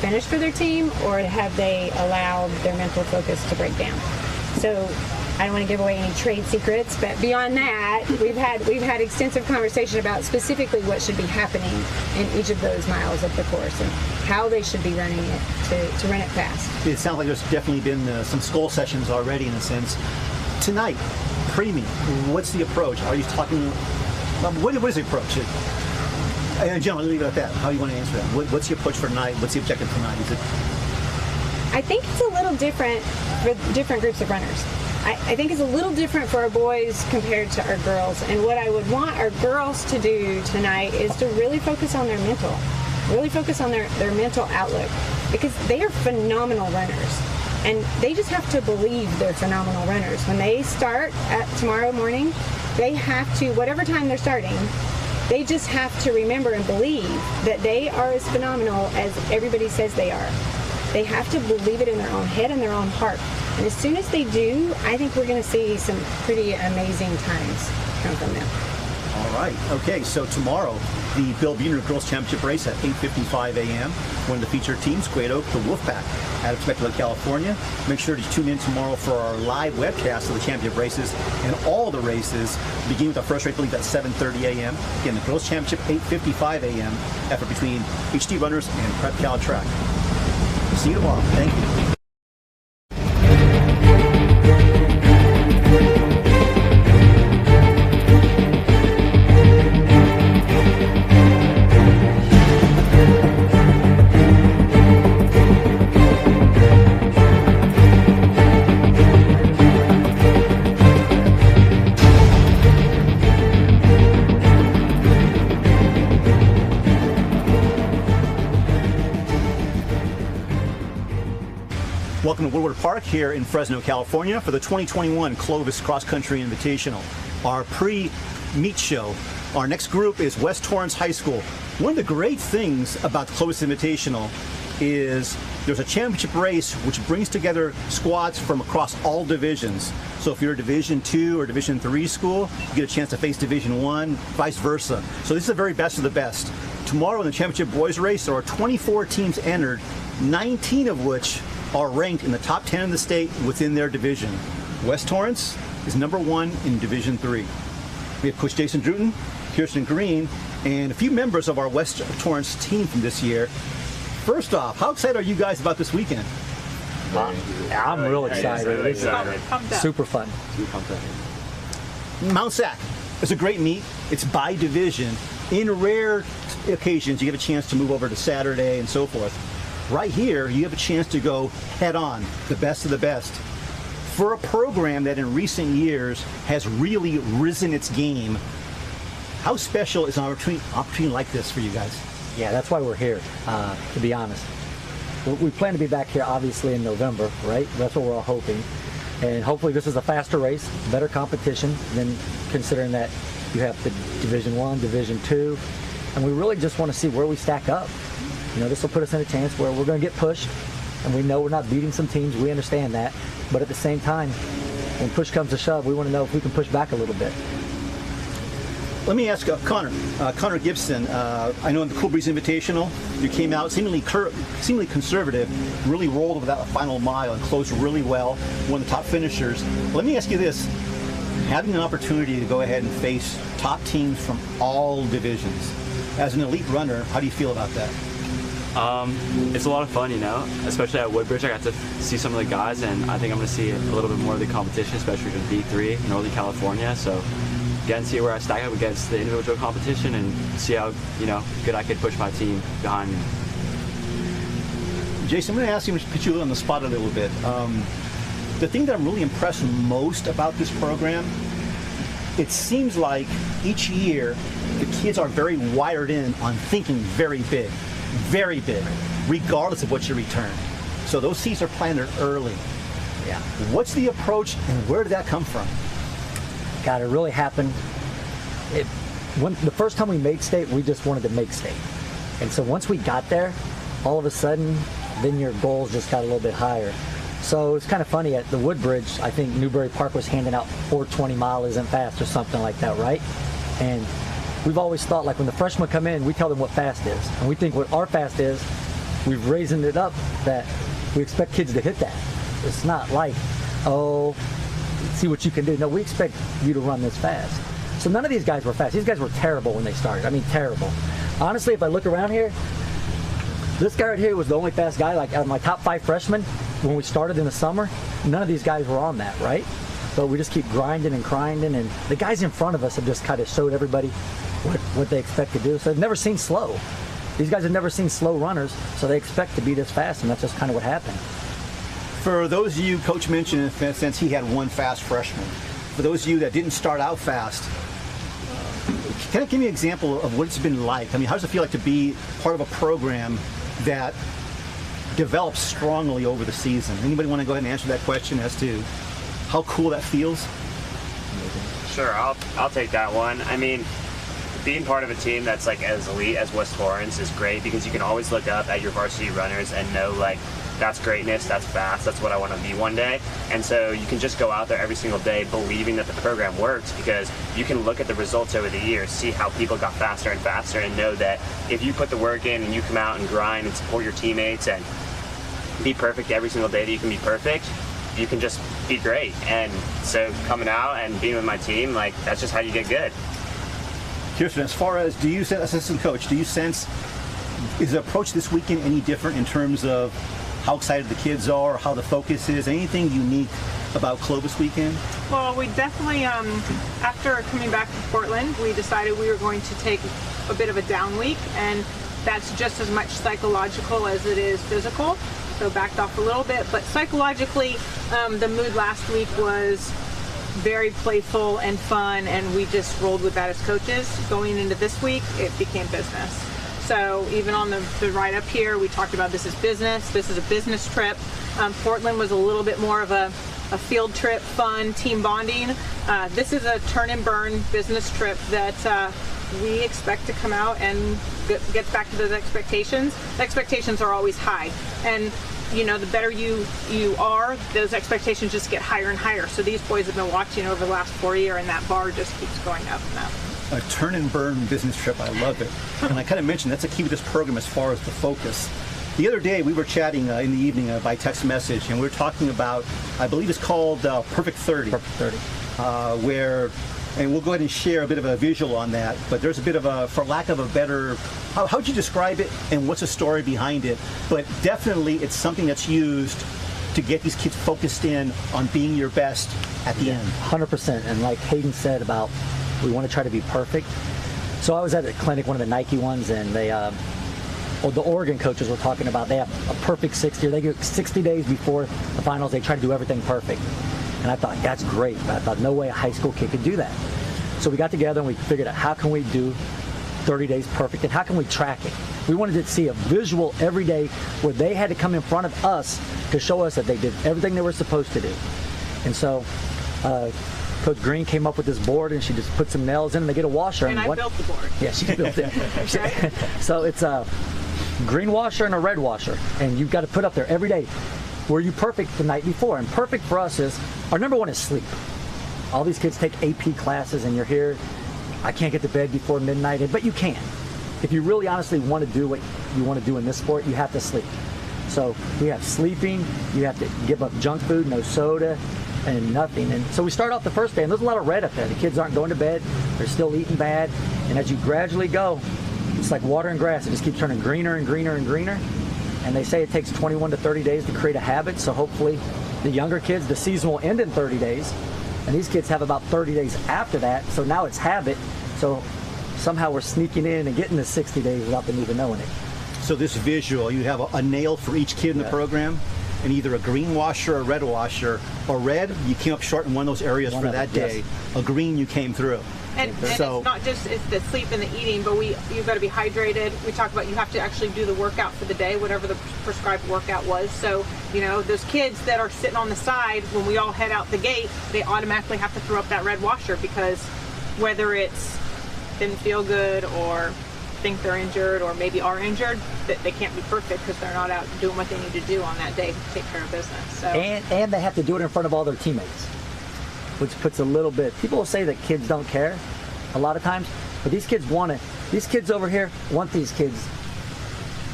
finish for their team, or have they allowed their mental focus to break down? So I don't want to give away any trade secrets, but beyond that, we've had extensive conversation about specifically what should be happening in each of those miles of the course and how they should be running it to run it fast. It sounds like there's definitely been some skull sessions already in a sense. Tonight, pre-meet, what's the approach? Are you talking, what is the approach? And John, leave it at that. How do you want to answer that? What's the approach for tonight? What's the objective tonight? I think it's a little different for different groups of runners. I think it's a little different for our boys compared to our girls. And what I would want our girls to do tonight is to really focus on their mental. Really focus on their mental outlook, because they are phenomenal runners. And they just have to believe they're phenomenal runners. When they start tomorrow morning, they have to, whatever time they're starting, they just have to remember and believe that they are as phenomenal as everybody says they are. They have to believe it in their own head and their own heart. And as soon as they do, I think we're going to see some pretty amazing times come from them. All right. Okay, so tomorrow, the Bill Buhner Girls Championship race at 8:55 a.m. One of the featured teams, Great Oak, the Wolfpack, out of Temecula, California. Make sure to tune in tomorrow for our live webcast of the championship races and all the races, beginning with our first race, I believe, at 7:30 a.m. Again, the Girls Championship, 8:55 a.m. Effort between HD Runners and Prep Cal Track. See you tomorrow. Thank you. Welcome to Woodward Park here in Fresno, California for the 2021 Clovis Cross Country Invitational. Our pre-meet show. Our next group is West Torrance High School. One of the great things about the Clovis Invitational is there's a championship race which brings together squads from across all divisions. So if you're a Division II or Division III school, you get a chance to face Division I, vice versa. So this is the very best of the best. Tomorrow in the championship boys race, there are 24 teams entered, 19 of which are ranked in the top 10 in the state within their division. West Torrance is #1 in Division III. We have Coach Jason Druten, Kirsten Green, and a few members of our West Torrance team from this year. First off, how excited are you guys about this weekend? I'm real excited. It's super fun. Mount Sac is a great meet. It's by division. In rare occasions, you have a chance to move over to Saturday and so forth. Right here, you have a chance to go head on, the best of the best. For a program that in recent years has really risen its game, how special is an opportunity like this for you guys? Yeah, that's why we're here, to be honest. we plan to be back here obviously in November, right? That's what we're all hoping. And hopefully this is a faster race, better competition than considering that you have the Division I, Division II, and we really just want to see where we stack up. You know, this will put us in a chance where we're going to get pushed, and we know we're not beating some teams. We understand that, but at the same time, when push comes to shove, we want to know if we can push back a little bit. Let me ask Connor Gibson. I know in the Cool Breeze Invitational, you came out seemingly conservative, really rolled over that final mile and closed really well, one of the top finishers. Let me ask you this. Having an opportunity to go ahead and face top teams from all divisions, as an elite runner, how do you feel about that? It's a lot of fun, you know, especially at Woodbridge. I got to see some of the guys, and I think I'm going to see a little bit more of the competition, especially from D3 in Northern California. So get and see where I stack up against the individual competition and see how, you know, good I could push my team behind me. Jason, I'm going to ask you to put you on the spot a little bit. The thing that I'm really impressed most about this program, it seems like each year the kids are very wired in on thinking very big, regardless of what you return. So those seeds are planted early. Yeah. What's the approach and where did that come from? God, it really happened. When the first time we made state, we just wanted to make state. And so once we got there, all of a sudden, then your goals just got a little bit higher. So it's kind of funny, at the Woodbridge, I think Newbury Park was handing out 4:20 mile isn't fast or something like that, right? And we've always thought, like, when the freshmen come in, we tell them what fast is. And we think what our fast is, we've raised it up that we expect kids to hit that. It's not like, oh, see what you can do. No, we expect you to run this fast. So none of these guys were fast. These guys were terrible when they started. I mean, terrible. Honestly, if I look around here, this guy right here was the only fast guy. Like, out of my top 5 freshmen, when we started in the summer, none of these guys were on that, right? But we just keep grinding and grinding, and the guys in front of us have just kind of showed everybody what they expect to do. So they've never seen slow. These guys have never seen slow runners, so they expect to be this fast, and that's just kind of what happened. For those of you, Coach mentioned, since he had one fast freshman, for those of you that didn't start out fast, can you give me an example of what it's been like? I mean, how does it feel like to be part of a program that develops strongly over the season? Anybody want to go ahead and answer that question as to how cool that feels? Sure, I'll take that one. I mean, being part of a team that's like as elite as West Torrance is great because you can always look up at your varsity runners and know, like, that's greatness, that's fast, that's what I want to be one day. And so you can just go out there every single day believing that the program works because you can look at the results over the years, see how people got faster and faster, and know that if you put the work in and you come out and grind and support your teammates and be perfect every single day that you can be perfect, you can just be great. And so coming out and being with my team, like, that's just how you get good. Kirsten, as far as, do you, assistant coach, do you sense, is the approach this weekend any different in terms of how excited the kids are, how the focus is, anything unique about Clovis weekend? Well, we definitely, after coming back to Portland, we decided we were going to take a bit of a down week, and that's just as much psychological as it is physical. So backed off a little bit, but psychologically, the mood last week was very playful and fun, and we just rolled with that as coaches. Going into this week, it became business. So even on the ride up here, we talked about this is business. This is a business trip. Portland was a little bit more of a field trip, fun, team bonding. This is a turn and burn business trip that we expect to come out and get back to those expectations. The expectations are always high. And you know, the better you are, those expectations just get higher and higher. So these boys have been watching over the last 4 years, and that bar just keeps going up and up. A turn and burn business trip, I love it. And I kind of mentioned that's a key to this program as far as the focus. The other day we were chatting in the evening by text message, and we were talking about, I believe it's called Perfect 30. Perfect 30. Where, and we'll go ahead and share a bit of a visual on that, but there's a bit of a, for lack of a better, how would you describe it and what's the story behind it? But definitely it's something that's used to get these kids focused in on being your best at the end. 100%, and like Hayden said about, we want to try to be perfect. So I was at a clinic, one of the Nike ones, and they, the Oregon coaches were talking about they have a perfect 60, or they get 60 days before the finals, they try to do everything perfect. And I thought, that's great, but I thought, no way a high school kid could do that. So we got together and we figured out how can we do 30 days perfect, and how can we track it? We wanted to see a visual every day where they had to come in front of us to show us that they did everything they were supposed to do. And so Coach Green came up with this board, and she just put some nails in, and they get a washer. And I built the board. Yeah, she built it. Okay. So it's a green washer and a red washer, and you've got to put up there every day. Were you perfect the night before? And perfect for us is, our number one is sleep. All these kids take AP classes, and you're here, I can't get to bed before midnight, but you can. If you really honestly want to do what you want to do in this sport, you have to sleep. So we have sleeping, you have to give up junk food, no soda, and nothing. And so we start off the first day, and there's a lot of red up there. The kids aren't going to bed, they're still eating bad, and as you gradually go, it's like water and grass. It just keeps turning greener and greener and greener. And they say it takes 21 to 30 days to create a habit, so hopefully the younger kids, the season will end in 30 days, and these kids have about 30 days after that, so now it's habit. So somehow we're sneaking in and getting the 60 days without them even knowing it. So this visual, you have a nail for each kid in the program, and either a green washer or a red washer. Or red, you came up short in one of those areas for that day. A green, you came through. And so, it's not just it's the sleep and the eating, but you've got to be hydrated. We talk about you have to actually do the workout for the day, whatever the prescribed workout was. So, those kids that are sitting on the side, when we all head out the gate, they automatically have to throw up that red washer, because whether it's didn't feel good or think they're injured or maybe are injured, that they can't be perfect because they're not out doing what they need to do on that day to take care of business. So and they have to do it in front of all their teammates, which puts a little bit. People will say that kids don't care a lot of times, but these kids want it. These kids over here want these kids.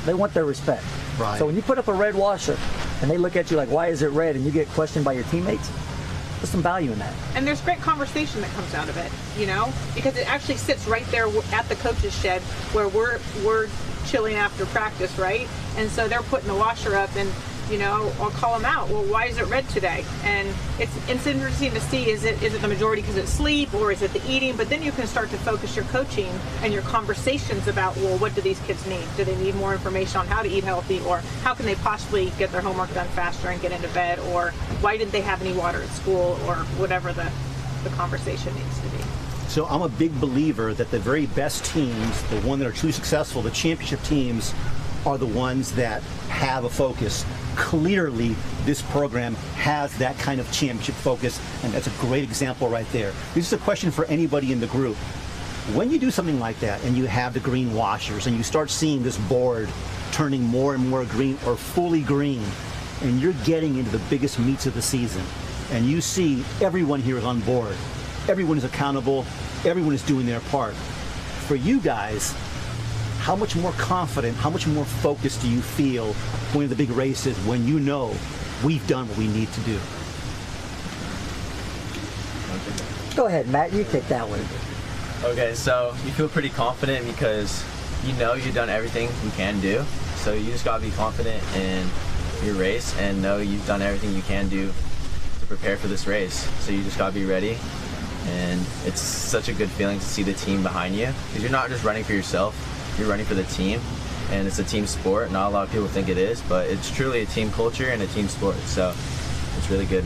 They want their respect. Right. So when you put up a red washer and they look at you like, why is it red? And you get questioned by your teammates, there's some value in that. And there's great conversation that comes out of it, because it actually sits right there at the coach's shed where we're chilling after practice, right? And so they're putting the washer up, and I'll call them out. Well, why is it red today? And it's interesting to see, is it the majority because it's sleep, or is it the eating? But then you can start to focus your coaching and your conversations about, well, what do these kids need? Do they need more information on how to eat healthy, or how can they possibly get their homework done faster and get into bed, or why didn't they have any water at school, or whatever the conversation needs to be. So I'm a big believer that the very best teams, the ones that are truly successful, the championship teams, are the ones that have a focus. Clearly, this program has that kind of championship focus, and that's a great example right there. This is a question for anybody in the group. When you do something like that, and you have the green washers, and you start seeing this board turning more and more green or fully green, and you're getting into the biggest meets of the season, and you see everyone here is on board, everyone is accountable, everyone is doing their part. For you guys, how much more confident, how much more focused do you feel going to the big races when you know we've done what we need to do? Go ahead, Matt, you take that one. Okay, so you feel pretty confident because you've done everything you can do. So you just gotta be confident in your race and know you've done everything you can do to prepare for this race. So you just gotta be ready. And it's such a good feeling to see the team behind you, because you're not just running for yourself, you're running for the team, and it's a team sport. Not a lot of people think it is, but it's truly a team culture and a team sport, so it's really good.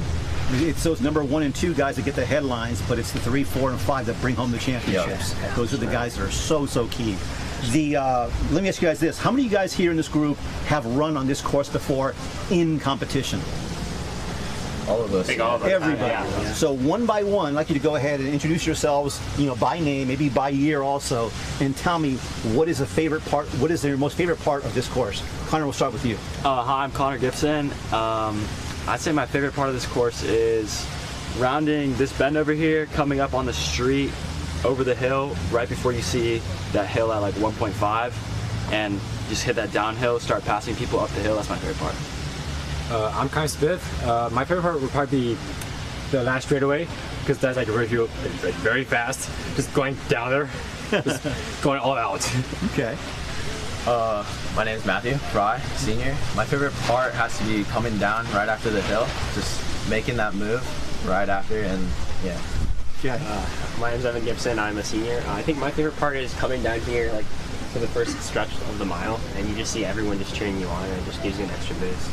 It's those number 1 and 2 guys that get the headlines, but it's the 3, 4, and 5 that bring home the championships. Yep. Those are the guys that are so key. Let me ask you guys this. How many of you guys here in this group have run on this course before in competition? All of us. I think all of us. Everybody. Yeah. So one by one, I'd like you to go ahead and introduce yourselves, by name, maybe by year also, and tell me what is your most favorite part of this course. Connor, we'll start with you. Hi, I'm Connor Gibson. I'd say my favorite part of this course is rounding this bend over here, coming up on the street, over the hill, right before you see that hill at like 1.5, and just hit that downhill, start passing people up the hill. That's my favorite part. I'm Kyle Smith. My favorite part would probably be the last straightaway, because that's like very fast, just going down there, just going all out. Okay. My name is Matthew Fry, senior. My favorite part has to be coming down right after the hill, just making that move right after, and yeah. My name's Evan Gibson. I'm a senior. I think my favorite part is coming down here like for the first stretch of the mile, and you just see everyone just cheering you on, and it just gives you an extra boost.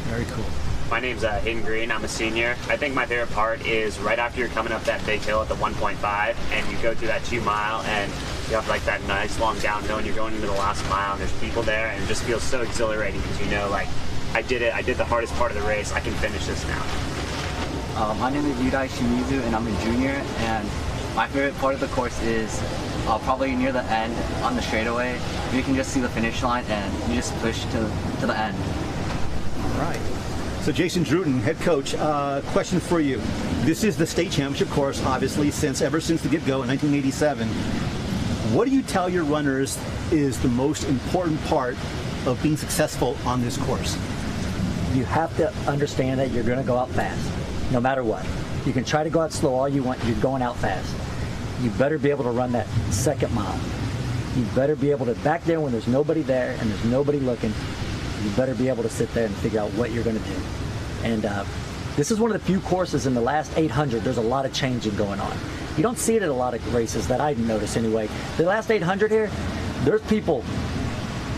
Very cool. My name's Hayden Green. I'm a senior. I think my favorite part is right after you're coming up that big hill at the 1.5, and you go through that 2 mile, and you have like that nice long downhill and you're going into the last mile and there's people there and it just feels so exhilarating because you know, like, I did the hardest part of the race, I can finish this now. My name is Yudai Shimizu and I'm a junior, and my favorite part of the course is probably near the end on the straightaway. You can just see the finish line and you just push to the end. All right. So Jason Druten, head coach, question for you. This is the state championship course, obviously, ever since the get-go in 1987. What do you tell your runners is the most important part of being successful on this course? You have to understand that you're going to go out fast, no matter what. You can try to go out slow all you want, you're going out fast. You better be able to run that second mile. You better be able to, back there when there's nobody there and there's nobody looking, you better be able to sit there and figure out what you're going to do. And this is one of the few courses in the last 800, there's a lot of changing going on. You don't see it at a lot of races that I've noticed anyway. The last 800 here, there's people,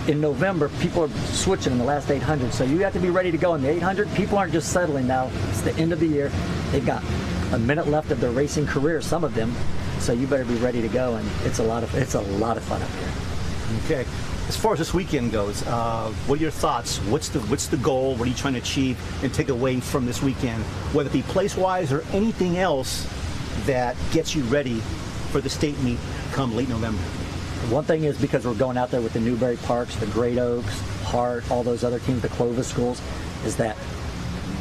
in November, people are switching in the last 800, so you have to be ready to go in the 800. People aren't just settling now. It's the end of the year. They've got a minute left of their racing career, some of them, so you better be ready to go, and it's a lot of fun up here. Okay. As far as this weekend goes, what are your thoughts? What's the goal? What are you trying to achieve and take away from this weekend, whether it be place-wise or anything else that gets you ready for the state meet come late November? One thing is, because we're going out there with the Newberry Parks, the Great Oaks, Hart, all those other teams, the Clovis schools, is that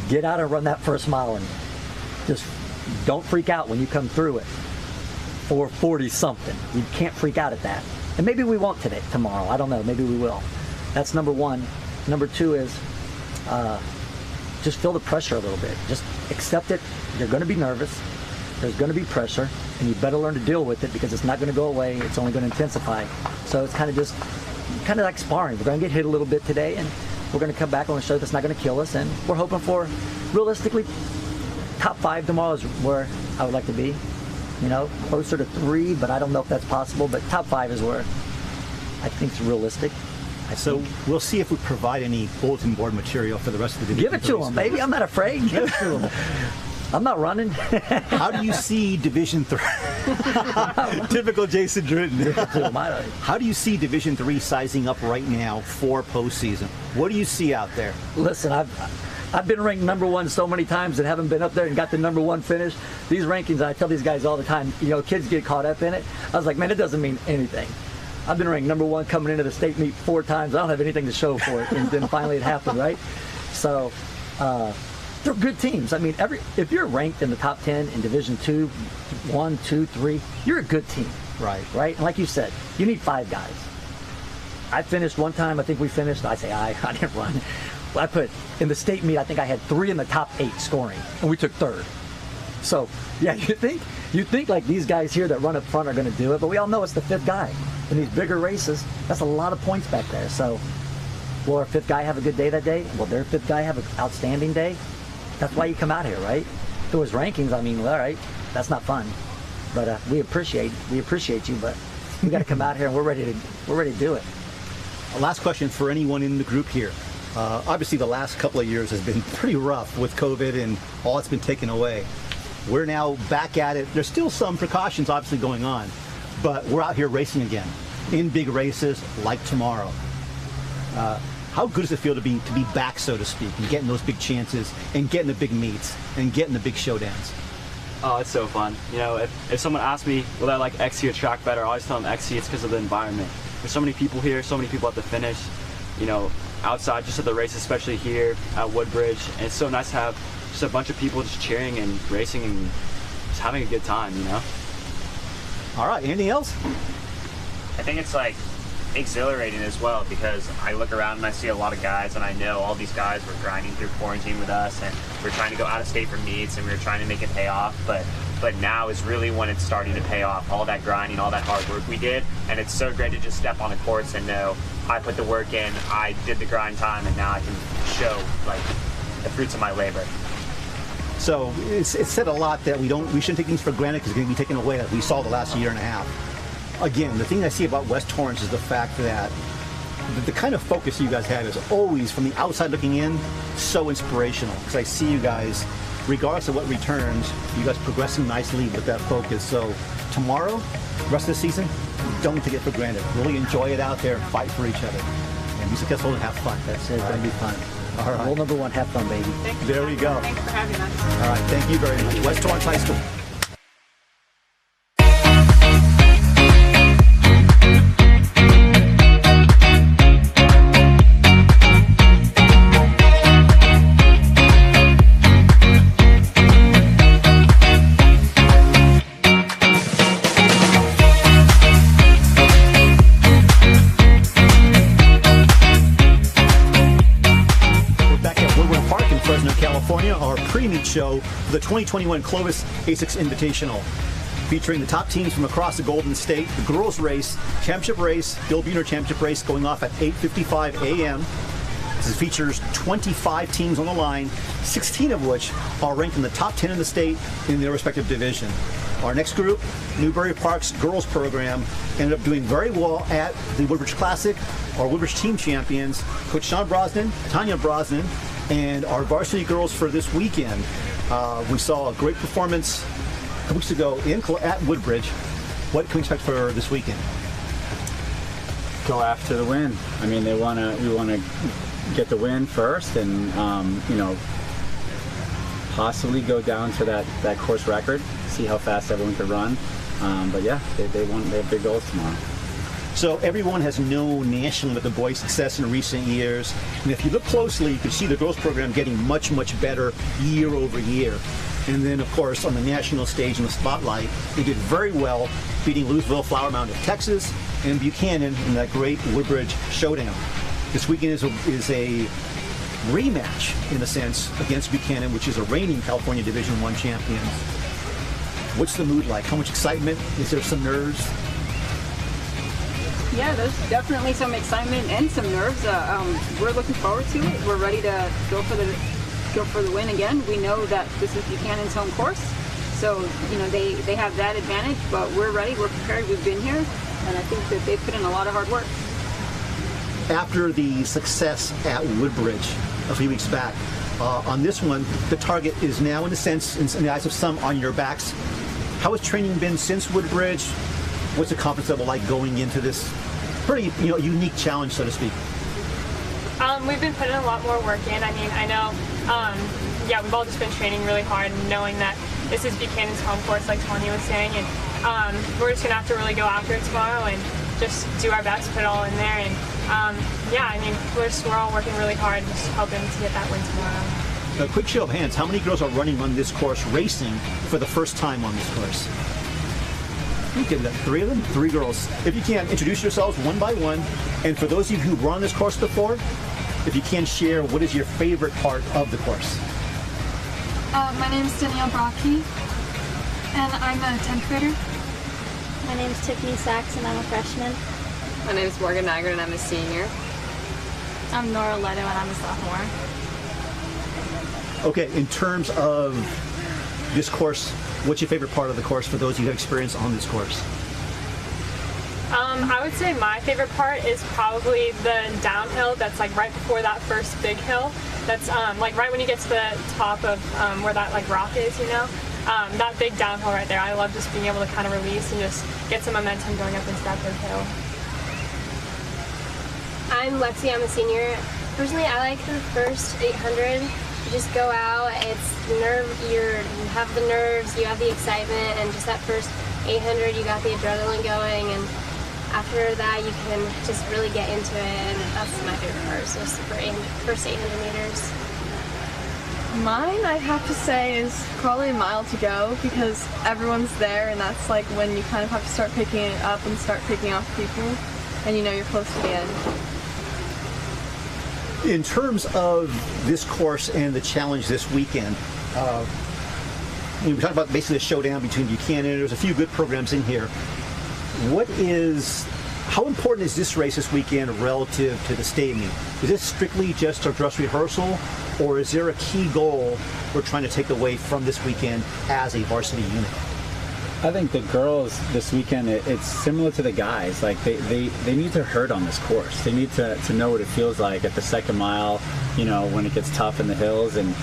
get out and run that first mile and just don't freak out when you come through it. 440 something. You can't freak out at that. And maybe we won't tomorrow. I don't know. Maybe we will. That's number one. Number two is just feel the pressure a little bit. Just accept it. You're going to be nervous. There's going to be pressure, and you better learn to deal with it because it's not going to go away. It's only going to intensify. So it's kind of like sparring. We're going to get hit a little bit today, and we're going to come back on a show that's not going to kill us. And we're hoping for, realistically, top 5 tomorrow is where I would like to be. You know, closer to 3, but I don't know if that's possible. But top 5 is where I think it's realistic. So we'll see if we provide any bulletin board material for the rest of the Division. Give it to them, baby. I'm not afraid. Give it to them. I'm not running. How do you see Division 3? Typical Jason Druten. How do you see Division 3 sizing up right now for postseason? What do you see out there? Listen, I've been ranked number 1 so many times and haven't been up there and got the number 1 finish. These rankings, I tell these guys all the time, you know, kids get caught up in it. I was like, man, it doesn't mean anything. I've been ranked number 1 coming into the state meet 4 times. I don't have anything to show for it. And then finally it happened, right? So they're good teams. I mean, if you're ranked in the top 10 in Division 2, 1, 2, 3, you're a good team. Right. Right? And like you said, you need 5 guys. I finished one time. I think we finished. I didn't run. I put in the state meet, I think I had 3 in the top 8 scoring, and we took 3rd. So yeah, you think like these guys here that run up front are going to do it, but we all know it's the 5th guy in these bigger races. That's a lot of points back there. So will our 5th guy have a good day that day? Will their 5th guy have an outstanding day? That's why you come out here, right? If it was rankings, I mean, all right, that's not fun. But we appreciate you, but we got to come out here and we're ready to do it. Last question for anyone in the group here. Obviously, the last couple of years has been pretty rough with COVID and all it's been taken away. We're now back at it. There's still some precautions obviously going on, but we're out here racing again in big races like tomorrow. How good does it feel to be back, so to speak, and getting those big chances and getting the big meets and getting the big showdowns? Oh, it's so fun. You know, if someone asks me, will I like XC or track better, I always tell them XC. It's because of the environment. There's so many people here, so many people at the finish, you know, outside just at the race, especially here at Woodbridge. And it's so nice to have just a bunch of people just cheering and racing and just having a good time, you know? All right, anything else? I think it's like exhilarating as well because I look around and I see a lot of guys and I know all these guys were grinding through quarantine with us and we're trying to go out of state for meets and we're trying to make it pay off, but now is really when it's starting to pay off, all that grinding, all that hard work we did, and it's so great to just step on a course and know I put the work in, I did the grind time, and now I can show like the fruits of my labor. So it's said a lot that we shouldn't take things for granted because it's going to be taken away, as we saw the last year and a half. Again, the thing I see about West Torrance is the fact that the kind of focus you guys have is always, from the outside looking in, so inspirational. Because I see you guys, regardless of what returns, you guys progressing nicely with that focus. So tomorrow, rest of the season, don't take it for granted. Really enjoy it out there and fight for each other. And be successful and have fun. That's it. It's going to be fun. All right. Rule number one, have fun, baby. There we go. Thanks for having us. All right. Thank you very much. West Torrance High School. California, our pre-meet show for the 2021 Clovis ASICS Invitational, featuring the top teams from across the Golden State. The girls race, championship race, Bill Buhner championship race going off at 8:55 a.m. This features 25 teams on the line, 16 of which are ranked in the top 10 in the state in their respective division. Our next group, Newbury Park's girls program, ended up doing very well at the Woodbridge Classic. Our Woodbridge team champions, Coach Sean Brosnan, Tanya Brosnan, and our varsity girls for this weekend. We saw a great performance a couple weeks ago at Woodbridge. What can we expect for this weekend? Go after the win. I mean, we want to get the win first, and you know, possibly go down to that course record, see how fast everyone could run. But yeah, they have big goals tomorrow. So everyone has known nationally about the boys' success in recent years, and if you look closely, you can see the girls program getting much, much better year over year. And then, of course, on the national stage in the spotlight, they did very well, beating Louisville, Flower Mound of Texas, and Buchanan in that great Woodbridge showdown. This weekend is a rematch, in a sense, against Buchanan, which is a reigning California Division I champion. What's the mood like? How much excitement? Is there some nerves? Yeah, there's definitely some excitement and some nerves. We're looking forward to it. We're ready to go for the win again. We know that this is Buchanan's home course, so you know they have that advantage. But we're ready. We're prepared. We've been here, and I think that they've put in a lot of hard work. After the success at Woodbridge a few weeks back, on this one, the target is now, in a sense, in the eyes of some, on your backs. How has training been since Woodbridge? What's the confidence level like going into this pretty, unique challenge, so to speak? We've been putting a lot more work in. I mean, I know, we've all just been training really hard, and knowing that this is Buchanan's home course, like Tanya was saying, and we're just gonna have to really go after it tomorrow and just do our best, put it all in there, and we're all working really hard, just hoping to get that win tomorrow. A quick show of hands, how many girls are running on this course, racing for the first time on this course? You did that. 3 of them? 3 girls. If you can, introduce yourselves one by one. And for those of you who've run this course before, if you can share, what is your favorite part of the course? My name is Danielle Brocky, and I'm a 10th grader. My name is Tiffany Sachs, and I'm a freshman. My name is Morgan Niger, and I'm a senior. I'm Nora Leto, and I'm a sophomore. Okay, in terms of this course, what's your favorite part of the course for those who have experience on this course? I would say my favorite part is probably the downhill that's like right before that first big hill. That's like right when you get to the top of where that like rock is, that big downhill right there. I love just being able to kind of release and just get some momentum going up into that big hill. I'm Lexi, I'm a senior. Personally, I like the first 800. You just go out, you have the nerves, you have the excitement, and just that first 800, you got the adrenaline going, and after that, you can just really get into it, and that's my favorite part, so first 800 meters. Mine, I have to say, is probably a mile to go, because everyone's there, and that's like when you kind of have to start picking it up and start picking off people, and you're close to the end. In terms of this course and the challenge this weekend, we talked about basically a showdown between Buchanan. There's a few good programs in here. How important is this race this weekend relative to the state meet? Is this strictly just a dress rehearsal, or is there a key goal we're trying to take away from this weekend as a varsity unit? I think the girls this weekend, it's similar to the guys. Like they need to hurt on this course. They need to know what it feels like at the second mile, you know, when it gets tough in the hills, and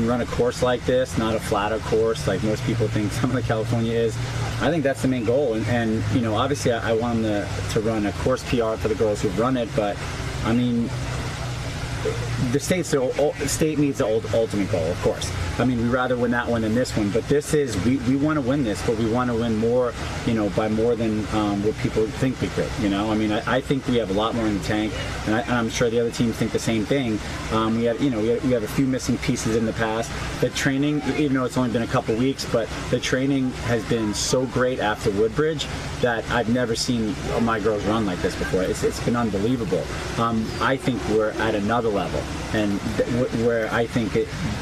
run a course like this, not a flatter course like most people think Southern California is. I think that's the main goal. And you know, obviously I want them to run a course PR for the girls who've run it, but I mean, the state needs the ultimate goal, of course. I mean, we'd rather win that one than this one, but this is, we want to win this, but we want to win more, you know, by more than what people think we could, you know. I mean, I think we have a lot more in the tank, and I'm sure the other teams think the same thing. We have a few missing pieces in the past. The training, even though it's only been a couple weeks, but the training has been so great after Woodbridge that I've never seen my girls run like this before. It's been unbelievable. I think we're at another level, and where I think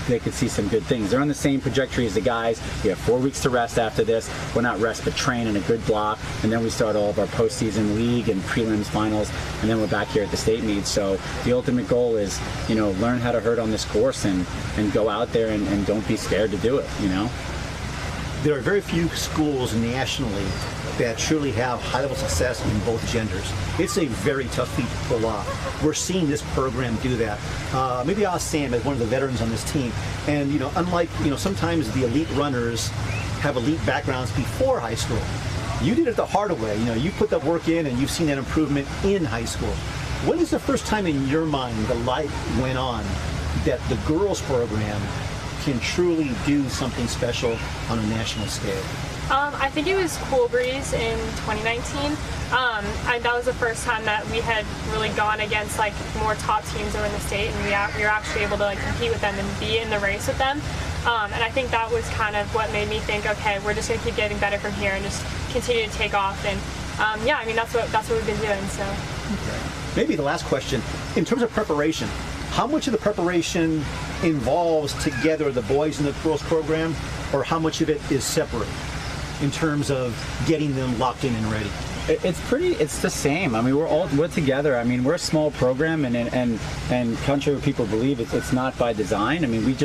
they could see some good things. They're on the same trajectory as the guys. We have 4 weeks to rest after this. Well, not rest, but train in a good block, and then we start all of our postseason league and prelims, finals, and then we're back here at the state meet. So the ultimate goal is, you know, learn how to hurt on this course and go out there and don't be scared to do it, you know. There are very few schools nationally that truly have high-level success in both genders. It's a very tough feat to pull off. We're seeing this program do that. Maybe I'll ask Sam as one of the veterans on this team. And, you know, unlike, you know, sometimes the elite runners have elite backgrounds before high school. You did it the hard way. You know, you put that work in and you've seen that improvement in high school. When is the first time in your mind the light went on that the girls program can truly do something special on a national scale? I think it was Cool Breeze in 2019. That was the first time that we had really gone against like more top teams over in the state, and we were actually able to like compete with them and be in the race with them. And I think that was kind of what made me think, okay, we're just gonna keep getting better from here and just continue to take off. And yeah, I mean that's what we've been doing. So. Okay. Maybe the last question, in terms of preparation, how much of the preparation involves together the boys and the girls program, or how much of it is separate in terms of getting them locked in and ready? It's the same. I mean, we're together. I mean, we're a small program, and contrary to what people believe, it's not by design. I mean,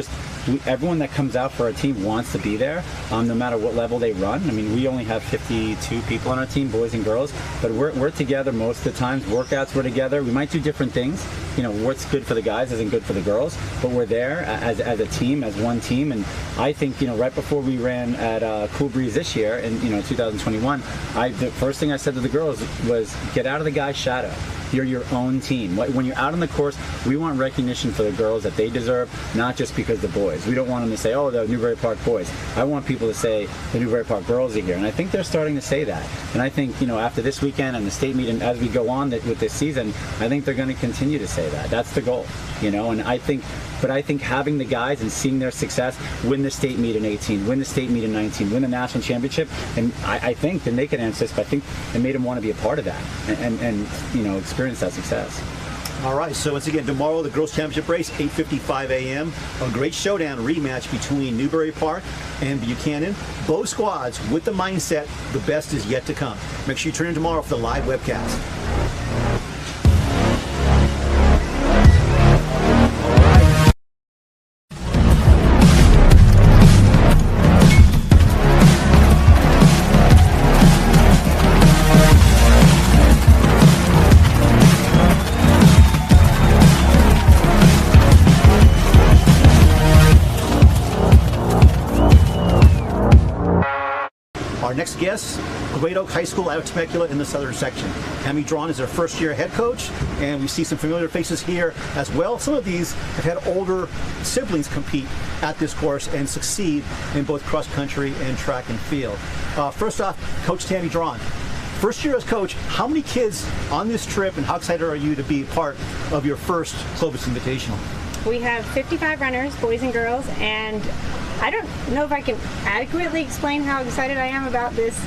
everyone that comes out for our team wants to be there, no matter what level they run. I mean, we only have 52 people on our team, boys and girls, but we're together most of the times. Workouts, we're together. We might do different things. You know, what's good for the guys isn't good for the girls, but we're there as a team, as one team. And I think, you know, right before we ran at Cool Breeze this year, in 2021, the first thing I said to the girls was, get out of the guy's shadow. You're your own team. When you're out on the course, we want recognition for the girls that they deserve, not just because the boys. We don't want them to say, oh, the Newbury Park boys. I want people to say the Newbury Park girls are here. And I think they're starting to say that. And I think, you know, after this weekend and the state meet, and as we go on with this season, I think they're going to continue to say that. That's the goal, you know. And I think having the guys and seeing their success, win the state meet in 18, win the state meet in 19, win the national championship, and I think, and they can answer this, but I think it made them want to be a part of that and you know, experience that success. All right, so once again, tomorrow, the girls' championship race, 8:55 a.m. A great showdown rematch between Newbury Park and Buchanan. Both squads with the mindset, the best is yet to come. Make sure you tune in tomorrow for the live webcast. Our next guest, Great Oak High School out of Temecula in the southern section. Tammy Drawn is our first-year head coach, and we see some familiar faces here as well. Some of these have had older siblings compete at this course and succeed in both cross-country and track and field. First off, Coach Tammy Drawn. First year as coach, how many kids on this trip, and how excited are you to be part of your first Clovis Invitational? We have 55 runners, boys and girls, and I don't know if I can adequately explain how excited I am about this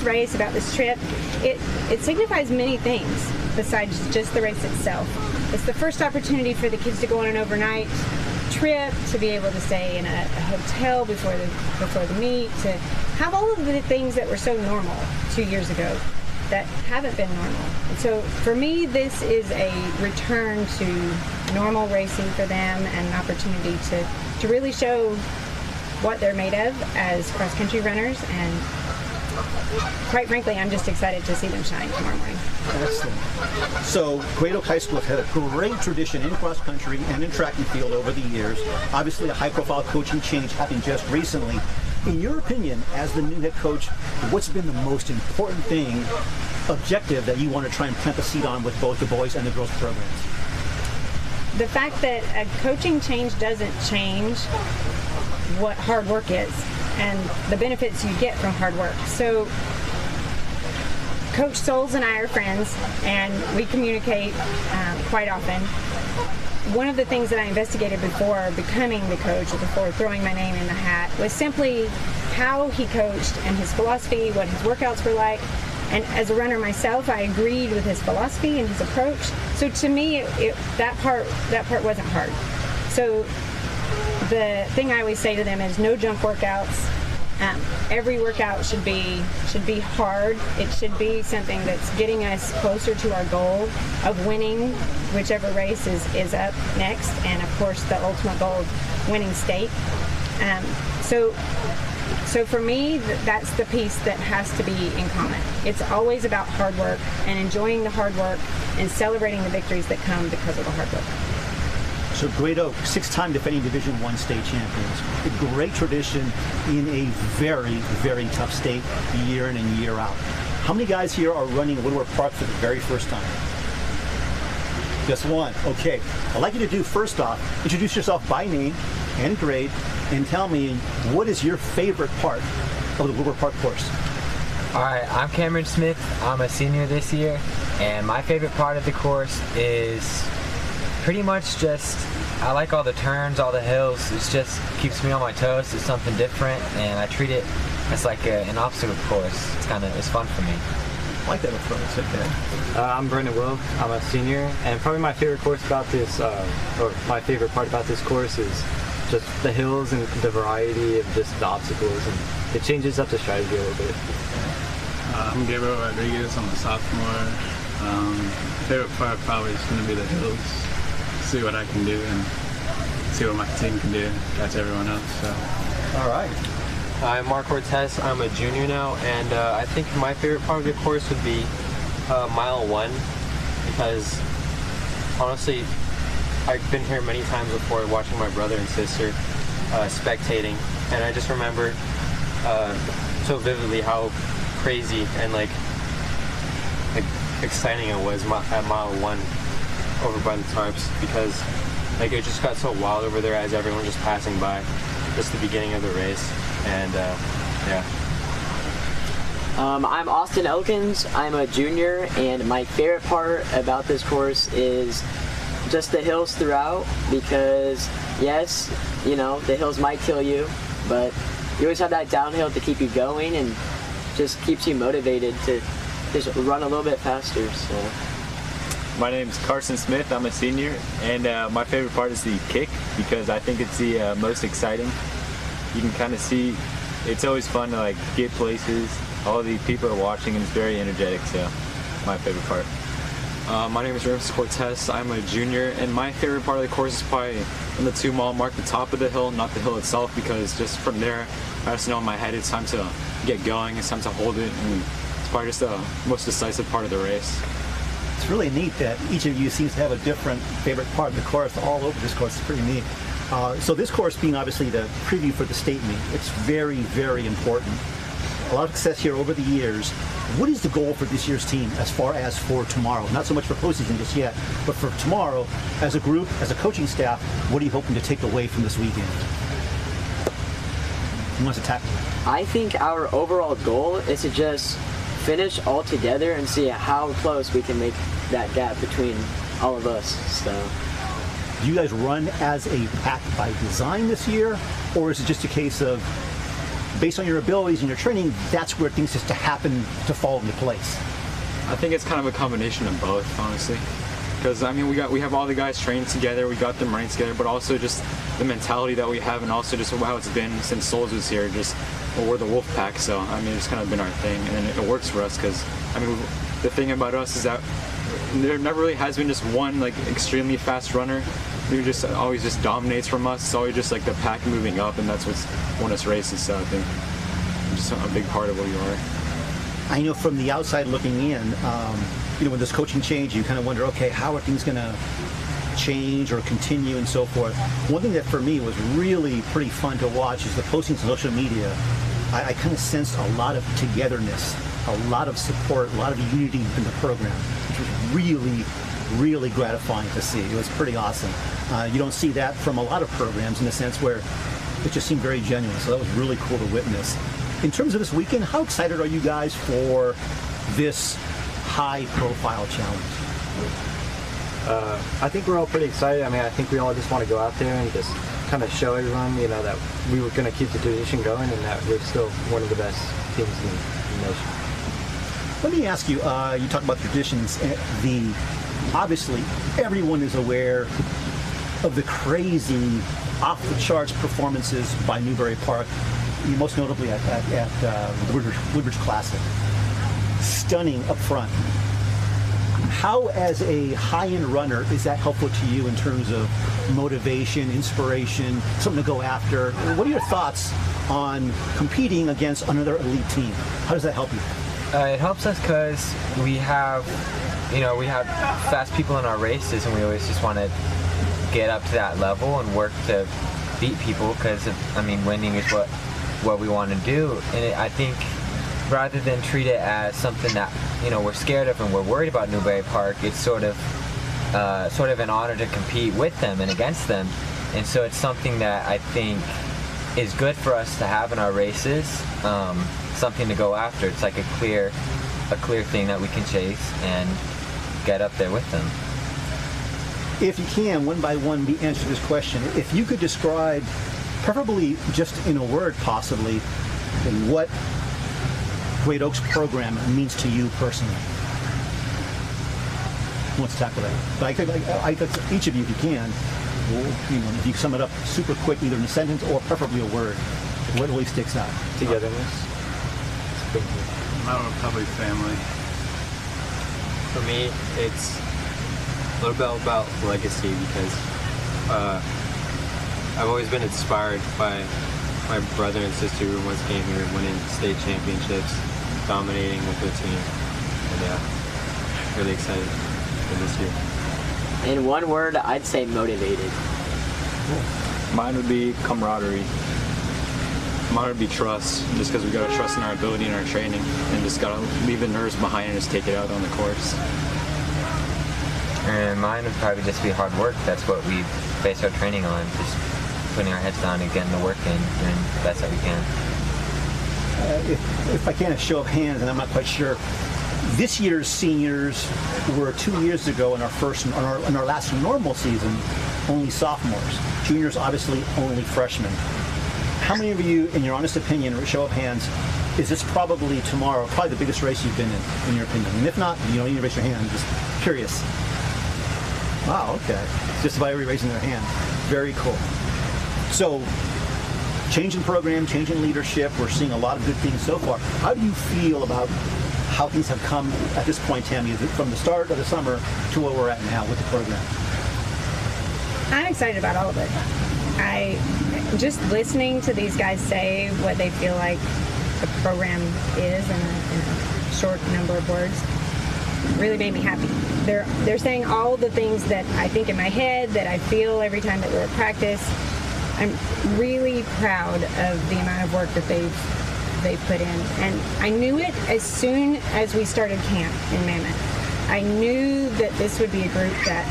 race, about this trip. It signifies many things besides just the race itself. It's the first opportunity for the kids to go on an overnight trip, to be able to stay in a hotel before the meet, to have all of the things that were so normal 2 years ago that haven't been normal. And so for me, this is a return to normal racing for them and an opportunity to really show what they're made of as cross-country runners and quite frankly, I'm just excited to see them shine tomorrow morning. Excellent. So, Great Oak High School has had a great tradition in cross country and in track and field over the years. Obviously, a high-profile coaching change happened just recently. In your opinion, as the new head coach, what's been the most important thing, objective, that you want to try and plant the seed on with both the boys and the girls programs? The fact that a coaching change doesn't change what hard work is and the benefits you get from hard work. So Coach Souls and I are friends, and we communicate quite often. One of the things that I investigated before becoming the coach, or before throwing my name in the hat, was simply how he coached and his philosophy, what his workouts were like. And as a runner myself, I agreed with his philosophy and his approach. So to me, that part wasn't hard. So the thing I always say to them is no junk workouts. Every workout should be hard. It should be something that's getting us closer to our goal of winning whichever race is up next, and of course the ultimate goal of winning state. So for me, that's the piece that has to be in common. It's always about hard work and enjoying the hard work and celebrating the victories that come because of the hard work. So Great Oak, 6-time defending Division I state champions. A great tradition in a very, very tough state, year in and year out. How many guys here are running Woodward Park for the very first time? Just one. Okay. I'd like you to do, first off, introduce yourself by name and grade, and tell me, what is your favorite part of the Woodward Park course? All right, I'm Cameron Smith. I'm a senior this year, and my favorite part of the course is pretty much just, I like all the turns, all the hills. It just keeps me on my toes. It's something different, and I treat it as like an obstacle course. It's fun for me. I like that approach. Okay. I'm Brendan Will. I'm a senior, and probably my favorite course about this, or my favorite part about this course is just the hills and the variety of just the obstacles, and it changes up the strategy a little bit. I'm Gabriel Rodriguez. I'm a sophomore. Favorite part probably is going to be the hills. See what I can do and see what my team can do. Catch everyone else. So. All right. I'm Mark Cortez. I'm a junior now, and I think my favorite part of the course would be mile 1, because honestly, I've been here many times before watching my brother and sister spectating, and I just remember so vividly how crazy and like exciting it was at mile 1 over by the tarps, because like it just got so wild over there as everyone was just passing by, just the beginning of the race, and yeah. I'm Austin Elkins. I'm a junior, and my favorite part about this course is just the hills throughout, because yes, you know, the hills might kill you, but you always have that downhill to keep you going and just keeps you motivated to just run a little bit faster. So. My name is Carson Smith. I'm a senior, and my favorite part is the kick, because I think it's the most exciting. You can kind of see, it's always fun to like get places. All the people are watching, and it's very energetic. So, my favorite part. My name is Ramses Cortez. I'm a junior, and my favorite part of the course is probably in the 2-mile mark, the top of the hill, not the hill itself, because just from there, I just know in my head it's time to get going, it's time to hold it, and it's probably just the most decisive part of the race. It's really neat that each of you seems to have a different favorite part of the course all over this course. It's pretty neat. So this course being obviously the preview for the state meet, it's very, very important. A lot of success here over the years. What is the goal for this year's team as far as for tomorrow? Not so much for postseason just yet, but for tomorrow, as a group, as a coaching staff, what are you hoping to take away from this weekend? Who wants to tackle it? I think our overall goal is to just finish all together and see how close we can make that gap between all of us. So. Do you guys run as a pack by design this year, or is it just a case of, based on your abilities and your training, that's where things just to happen to fall into place? I think it's kind of a combination of both, honestly. Because I mean, we have all the guys trained together, we got them running together, but also just the mentality that we have, and also just how it's been since Souls was here. Just we're the Wolf Pack, so I mean, it's kind of been our thing, and it works for us. Because I mean, the thing about us is that there never really has been just one like extremely fast runner who just always just dominates from us. It's always just like the pack moving up, and that's what's won us races. So I think it's just a big part of what you are. I know from the outside looking in, when this coaching change, you kind of wonder, okay, how are things going to change or continue and so forth. One thing that for me was really pretty fun to watch is the postings on social media. I kind of sensed a lot of togetherness, a lot of support, a lot of unity in the program, which was really, really gratifying to see. It was pretty awesome. You don't see that from a lot of programs in the sense where it just seemed very genuine, so that was really cool to witness. In terms of this weekend, how excited are you guys for this high-profile challenge? I think we're all pretty excited. I mean, I think we all just want to go out there and just kind of show everyone, that we were going to keep the tradition going and that we're still one of the best teams in the nation. Let me ask you, you talk about traditions. Obviously, everyone is aware of the crazy, off-the-charts performances by Newbury Park, most notably at the Woodbridge Classic. Stunning up front. How, as a high-end runner, is that helpful to you in terms of motivation, inspiration, something to go after? What are your thoughts on competing against another elite team? How does that help you? It helps us because we have fast people in our races, and we always just want to get up to that level and work to beat people because, winning is what we want to do. And I think rather than treat it as something that we're scared of and we're worried about Newbury Park, it's sort of an honor to compete with them and against them. And so it's something that I think is good for us to have in our races, something to go after. It's like a clear thing that we can chase and get up there with them. If you can, one by one, answer this question. If you could describe, preferably just in a word possibly, what Great Oaks program means to you personally. Who wants to tackle that? But I could, each of you, if you can, if you sum it up super quick, either in a sentence or preferably a word, what really sticks out? Togetherness. Probably family. For me, it's a little bit about legacy because I've always been inspired by my brother and sister who once came here winning state championships, dominating with their team, and really excited for this year. In one word, I'd say motivated. Mine would be camaraderie. Mine would be trust, just because we got to trust in our ability and our training, and just got to leave the nerves behind and just take it out on the course. And mine would probably just be hard work. That's what we base our training on, just putting our heads down and getting the work in, doing the best that we can. If I can, a show of hands, and I'm not quite sure. This year's seniors were 2 years ago in our last normal season, only sophomores. Juniors, obviously, only freshmen. How many of you, in your honest opinion, or show of hands, is this probably tomorrow, probably the biggest race you've been in your opinion? And if not, you don't need to raise your hand. I'm just curious. Wow, okay. Just about everybody raising their hand. Very cool. So, change in program, change in leadership. We're seeing a lot of good things so far. How do you feel about how things have come at this point, Tammy, from the start of the summer to where we're at now with the program? I'm excited about all of it. Just listening to these guys say what they feel like the program is in a short number of words really made me happy. They're saying all the things that I think in my head, that I feel every time that we're at practice. I'm really proud of the amount of work that they've put in. And I knew it as soon as we started camp in Mammoth. I knew that this would be a group that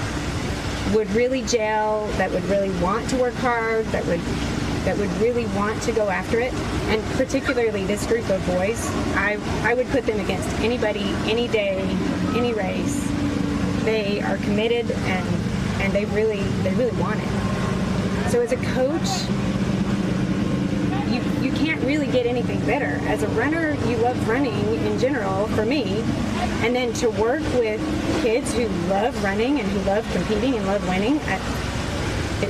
would really gel, that would really want to work hard, that would really want to go after it. And particularly this group of boys, I would put them against anybody, any day, any race. They are committed and they really want it. So as a coach, you can't really get anything better. As a runner, you love running in general, for me, and then to work with kids who love running and who love competing and love winning,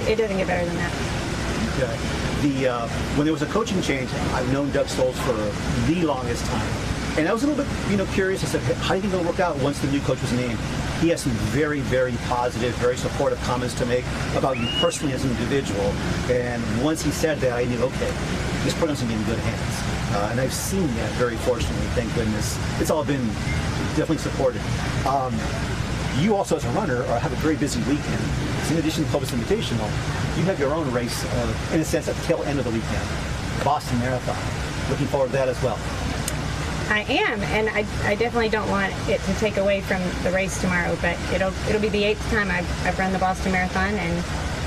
it doesn't get better than that. Okay. When there was a coaching change, I've known Doug Stolz for the longest time, and I was a little bit, curious. I said, how do you think it'll work out once the new coach was named? He has some very, very positive, very supportive comments to make about you personally as an individual. And once he said that, I knew, okay, this program's going to be in good hands. and I've seen that very fortunately, thank goodness. It's all been definitely supported. You also, as a runner, have a very busy weekend. So in addition to the Clovis Invitational, you have your own race, in a sense, at the tail end of the weekend, Boston Marathon. Looking forward to that as well. I am, and I definitely don't want it to take away from the race tomorrow, but it'll be the 8th time I've run the Boston Marathon, and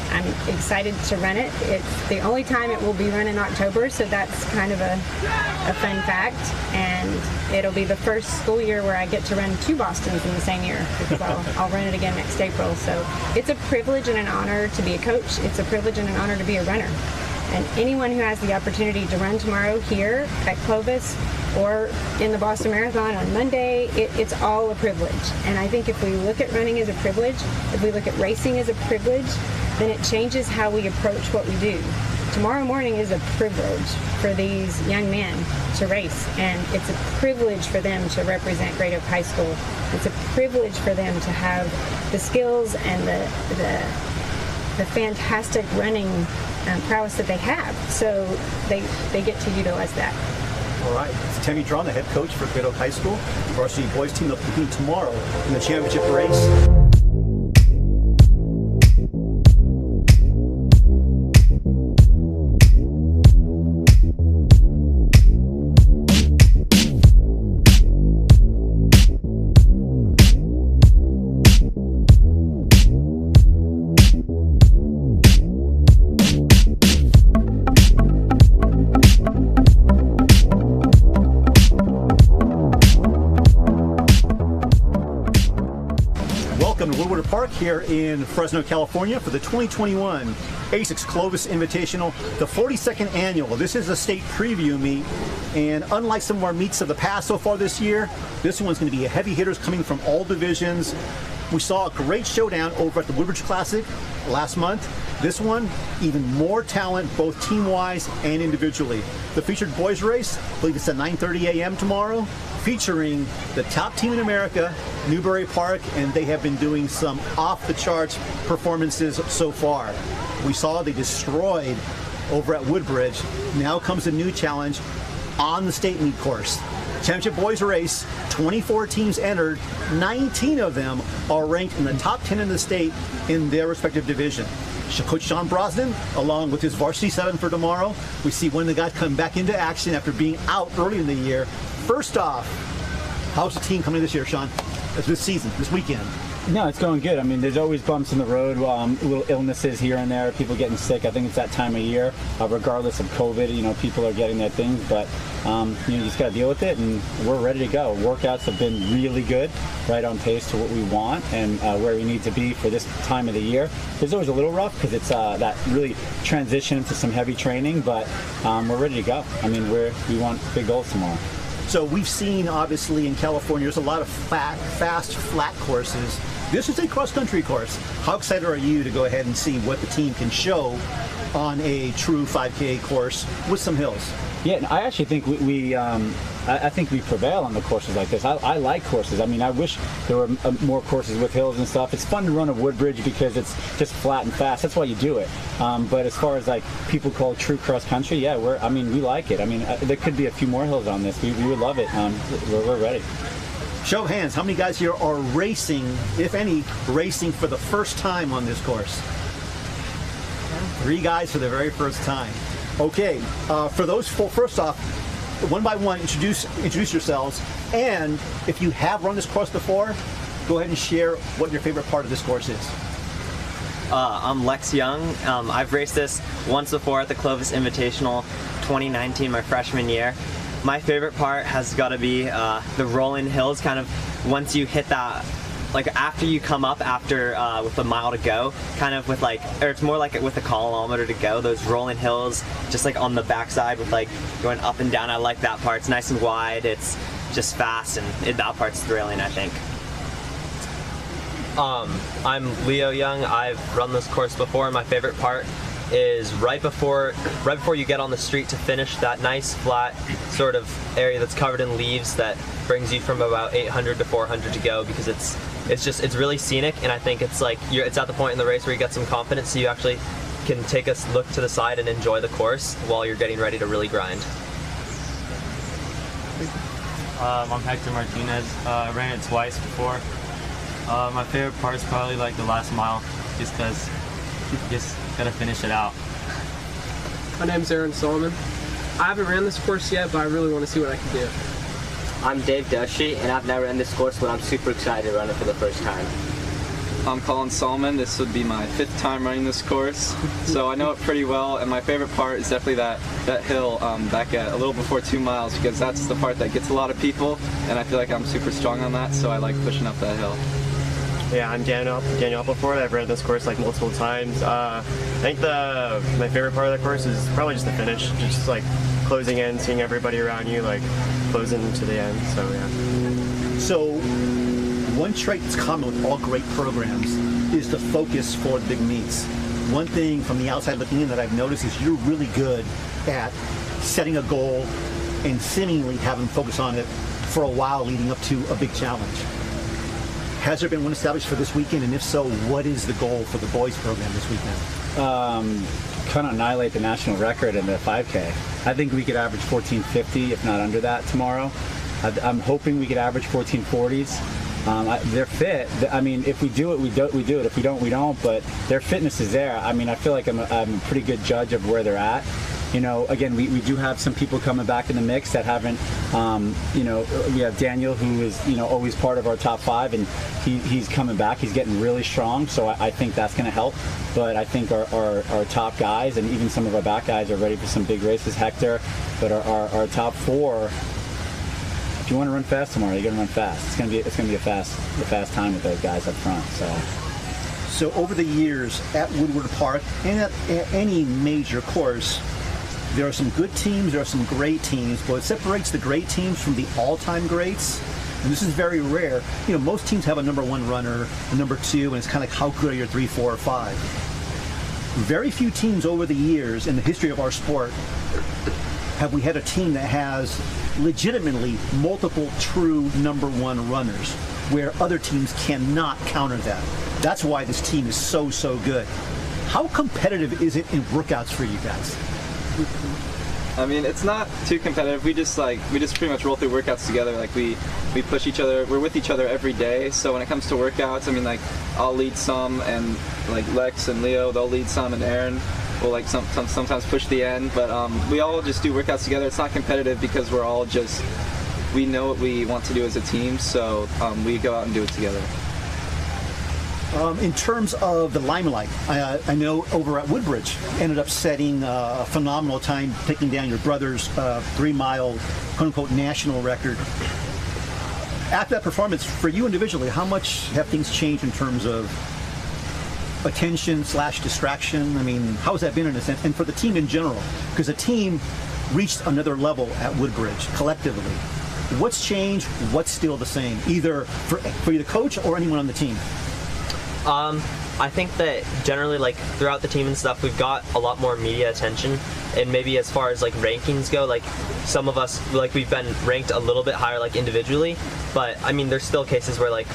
I'm excited to run it. It's the only time it will be run in October, so that's kind of a fun fact. And it'll be the first school year where I get to run 2 Bostons in the same year, because I'll run it again next April. So it's a privilege and an honor to be a coach. It's a privilege and an honor to be a runner. And anyone who has the opportunity to run tomorrow here at Clovis or in the Boston Marathon on Monday, it's all a privilege. And I think if we look at running as a privilege, if we look at racing as a privilege, then it changes how we approach what we do. Tomorrow morning is a privilege for these young men to race, and it's a privilege for them to represent Great Oak High School. It's a privilege for them to have the skills and the fantastic running prowess that they have. So they get to utilize that. All right, it's Tammy Drawn, the head coach for Great Oak High School. Varsity Boys team will compete tomorrow in the championship race. Park here in Fresno, California for the 2021 ASICS Clovis Invitational, the 42nd annual. This is a state preview meet, and unlike some of our meets of the past so far this year, this one's going to be heavy hitters coming from all divisions. We saw a great showdown over at the Woodbridge Classic last month. This one, even more talent, both team-wise and individually. The featured boys race, I believe it's at 9:30 a.m. tomorrow, featuring the top team in America, Newbury Park, and they have been doing some off-the-charts performances so far. We saw they destroyed over at Woodbridge. Now comes a new challenge on the state meet course. Championship boys race, 24 teams entered, 19 of them are ranked in the top 10 in the state in their respective division. Coach Sean Brosnan, along with his varsity 7 for tomorrow. We see one of the guys come back into action after being out early in the year. First off, how's the team coming this year, Sean? This season, this weekend? No, it's going good. I mean, there's always bumps in the road, little illnesses here and there, people getting sick. I think it's that time of year. Regardless of COVID, people are getting their things, but you just got to deal with it, and we're ready to go. Workouts have been really good, right on pace to what we want and where we need to be for this time of the year. It's always a little rough because it's that really transition to some heavy training, but we're ready to go. I mean, we want big goals tomorrow. So we've seen, obviously, in California, there's a lot of fast, flat courses. This is a cross-country course. How excited are you to go ahead and see what the team can show on a true 5K course with some hills? Yeah, I actually think I think we prevail on the courses like this. I like courses. I mean, I wish there were more courses with hills and stuff. It's fun to run a Woodbridge because it's just flat and fast. That's why you do it. But as far as like people call true cross country, yeah, we like it. I mean, there could be a few more hills on this. We would love it. We're ready. Show of hands, how many guys here are racing, if any, racing for the first time on this course? 3 guys for the very first time. Okay, for those four, first off, one by one, introduce yourselves, and if you have run this course before, go ahead and share what your favorite part of this course is. I'm Lex Young. I've raced this once before at the Clovis Invitational 2019, my freshman year. My favorite part has got to be the rolling hills, kind of once you hit that, like after you come up with a mile to go, kind of with or it's more like with a kilometer to go, those rolling hills just like on the backside with like going up and down. I like that part. It's nice and wide, it's just fast, and that part's thrilling, I think. I'm Leo Young. I've run this course before, and my favorite part is right before you get on the street to finish, that nice flat sort of area that's covered in leaves that brings you from about 800 to 400 to go, because it's really scenic, and I think it's like it's at the point in the race where you get some confidence, so you actually can take a look to the side and enjoy the course while you're getting ready to really grind. I'm Hector Martinez. I ran it twice before. My favorite part is probably like the last mile, just because you just gotta finish it out. My name's Aaron Solomon. I haven't ran this course yet, but I really want to see what I can do. I'm Dave Dushy, and I've never run this course, but I'm super excited to run it for the first time. I'm Colin Solomon. This would be my 5th time running this course, so I know it pretty well. And my favorite part is definitely that hill back at a little before 2 miles, because that's the part that gets a lot of people, and I feel like I'm super strong on that, so I like pushing up that hill. Yeah, I'm Daniel Appleford. I've ran this course like multiple times. I think my favorite part of the course is probably just the finish, just like closing in, seeing everybody around you, like closing to the end. So yeah. So one trait that's common with all great programs is the focus for the big meets. One thing from the outside looking in that I've noticed is you're really good at setting a goal and seemingly having focus on it for a while leading up to a big challenge. Has there been one established for this weekend, and if so, what is the goal for the boys program this weekend? Kind of annihilate the national record in the 5K. I think we could average 1450, if not under that, tomorrow. I'm hoping we could average 1440s. They're fit. I mean, if we do it, we do it. If we don't, we don't. But their fitness is there. I mean, I feel like I'm a pretty good judge of where they're at. You know, again, we do have some people coming back in the mix that haven't, you know, we have Daniel, who is, you know, always part of our top 5, and he's coming back. He's getting really strong, so I think that's going to help. But I think our top guys and even some of our back guys are ready for some big races. Hector, but our top 4, if you want to run fast tomorrow, you're going to run fast. It's going to be a fast time with those guys up front. So over the years at Woodward Park and at any major course, there are some good teams, there are some great teams, but what separates the great teams from the all-time greats, and this is very rare, you know, most teams have a number 1 runner, a number 2, and it's kind of like how good are your 3, 4, or 5. Very few teams over the years in the history of our sport have we had a team that has legitimately multiple true number 1 runners, where other teams cannot counter that. That's why this team is so good. How competitive is it in workouts for you guys? I mean, it's not too competitive. We just pretty much roll through workouts together. Like we push each other. We're with each other every day. So when it comes to workouts, I mean, like I'll lead some, and like Lex and Leo, they'll lead some, and Aaron will like sometimes push the end. But we all just do workouts together. It's not competitive because we're all just, we know what we want to do as a team. So we go out and do it together. In terms of the limelight, I know over at Woodbridge ended up setting a phenomenal time, taking down your brother's 3-mile quote-unquote national record. After that performance, for you individually, how much have things changed in terms of attention/distraction? I mean, how has that been in a sense? And for the team in general, because the team reached another level at Woodbridge collectively. What's changed? What's still the same, either for you, the coach, or anyone on the team? I think that generally, like, throughout the team and stuff, we've got a lot more media attention, and maybe as far as like rankings go, like some of us, like, we've been ranked a little bit higher, like individually, but I mean, there's still cases where like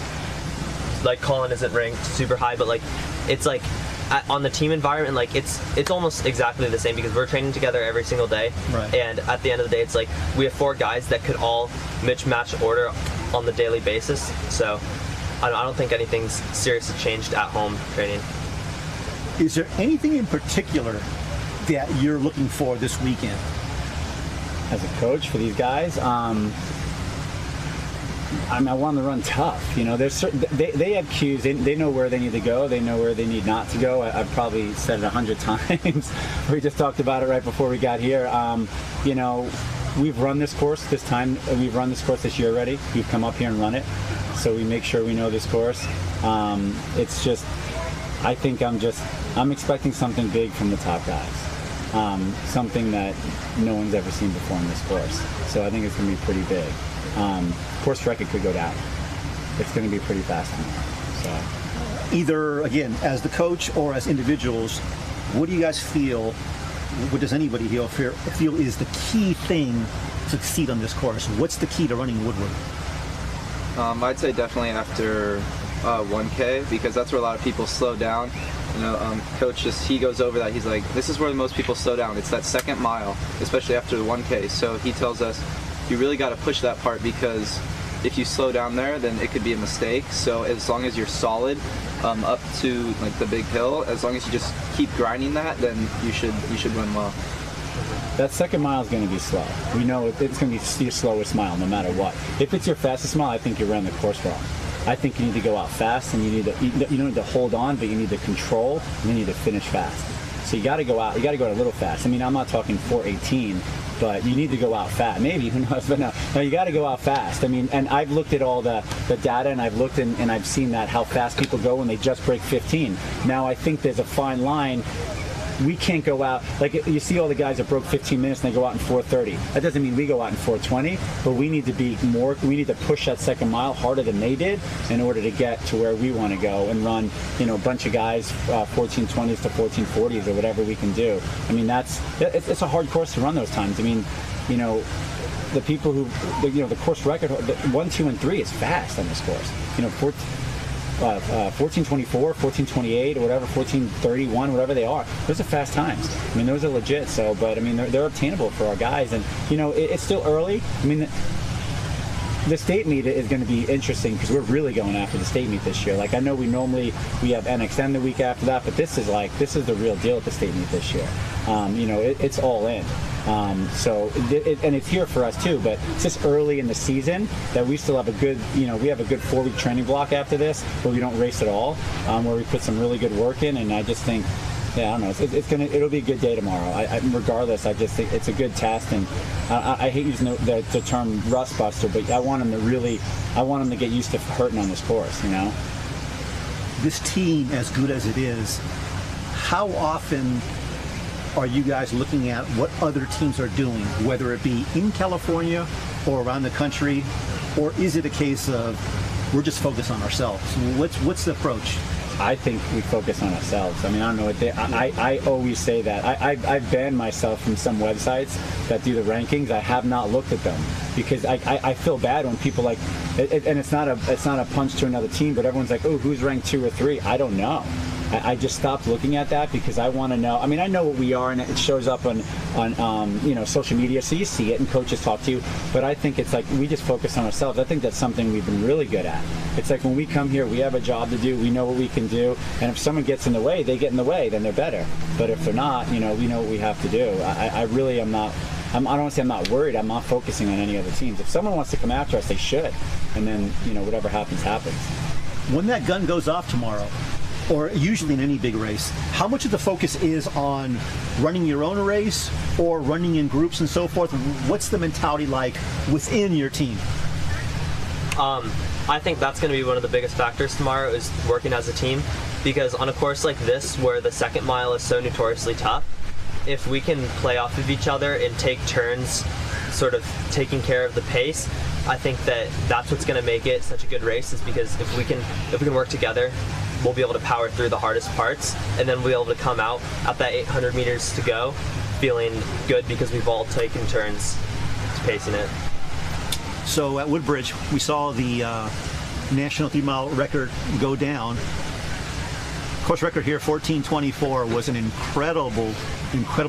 Colin isn't ranked super high, but like it's like on the team environment, like it's almost exactly the same because we're training together every single day, right. And at the end of the day, it's like we have 4 guys that could all match order on the daily basis, so I don't think anything's seriously changed at home training. Is there anything in particular that you're looking for this weekend? As a coach for these guys, I want them to run tough. You know, there's certain, they have cues. They know where they need to go. They know where they need not to go. I've probably said it 100 times. We just talked about it right before we got here. You know, we've run this course this time. We've run this course this year already. We've come up here and run it. So we make sure we know this course. It's just, I think I'm expecting something big from the top guys. Something that no one's ever seen before in this course. So I think it's going to be pretty big. Course record could go down. It's going to be pretty fast tomorrow. So. Either, again, as the coach or as individuals, what do you guys feel, what does anybody feel is the key thing to succeed on this course? What's the key to running Woodward? I'd say definitely after 1K, because that's where a lot of people slow down. You know, coach he goes over that. He's like, this is where most people slow down. It's that second mile, especially after the 1K. So he tells us, you really got to push that part, because if you slow down there, then it could be a mistake. So as long as you're solid up to like the big hill, as long as you just keep grinding that, then you should run well. That second mile is going to be slow. We know it's going to be your slowest mile no matter what. If it's your fastest mile, I think you ran the course wrong. I think you need to go out fast, and you don't need to hold on, but you need to control, and you need to finish fast. So you got to go out. You got to go out a little fast. I mean, I'm not talking 4:18, but you need to go out fast. Maybe, who knows? But no, you got to go out fast. I mean, and I've looked at all the data, and I've looked and I've seen that how fast people go when they just break 15. Now, I think there's a fine line. We can't go out, like you see all the guys that broke 15 minutes and they go out in 4:30. That doesn't mean we go out in 4:20, but we need to be more, we need to push that second mile harder than they did in order to get to where we want to go and run, a bunch of guys 14:20s to 14:40s or whatever we can do. I mean, it's a hard course to run those times. I mean, the people who, the course record, 1, 2, and 3 is fast on this course. 14:24, 14:28, or whatever, 14:31, whatever they are. Those are fast times. I mean, those are legit. So, but I mean, they're obtainable for our guys, and it's still early. I mean, the state meet is going to be interesting because we're really going after the state meet this year. Like, I know we have NXN the week after that, but this is the real deal at the state meet this year. It's all in. And it's here for us too, but it's just early in the season that we still have a good, we have a good 4-week training block after this where we don't race at all, where we put some really good work in, and I just think, I don't know, it'll be a good day tomorrow. Regardless, I just think it's a good test, and I hate using the term rust buster, but I want them to get used to hurting on this course, This team, as good as it is, how often are you guys looking at what other teams are doing, whether it be in California or around the country, or is it a case of we're just focused on ourselves? What's the approach? I think we focus on ourselves. I mean, I don't know. I always say that. I've banned myself from some websites that do the rankings. I have not looked at them because I feel bad when people and it's not a punch to another team, but everyone's like, oh, who's ranked 2 or 3? I don't know. I just stopped looking at that because I want to know. I mean, I know what we are, and it shows up on social media, so you see it, and coaches talk to you. But I think it's like we just focus on ourselves. I think that's something we've been really good at. It's like when we come here, we have a job to do. We know what we can do, and if someone gets in the way, they get in the way. Then they're better. But if they're not, we know what we have to do. I really am not. I don't want to say I'm not worried. I'm not focusing on any other teams. If someone wants to come after us, they should, and then whatever happens, happens. When that gun goes off tomorrow, or usually in any big race, how much of the focus is on running your own race or running in groups and so forth? What's the mentality like within your team? I think that's going to be one of the biggest factors tomorrow is working as a team, because on a course like this where the second mile is so notoriously tough, if we can play off of each other and take turns sort of taking care of the pace, I think that's what's going to make it such a good race, is because if we can work together, we'll be able to power through the hardest parts, and then we'll be able to come out at that 800 meters to go feeling good because we've all taken turns pacing it. So at Woodbridge, we saw the national 3-mile record go down. Course record here, 14:24, was an incredible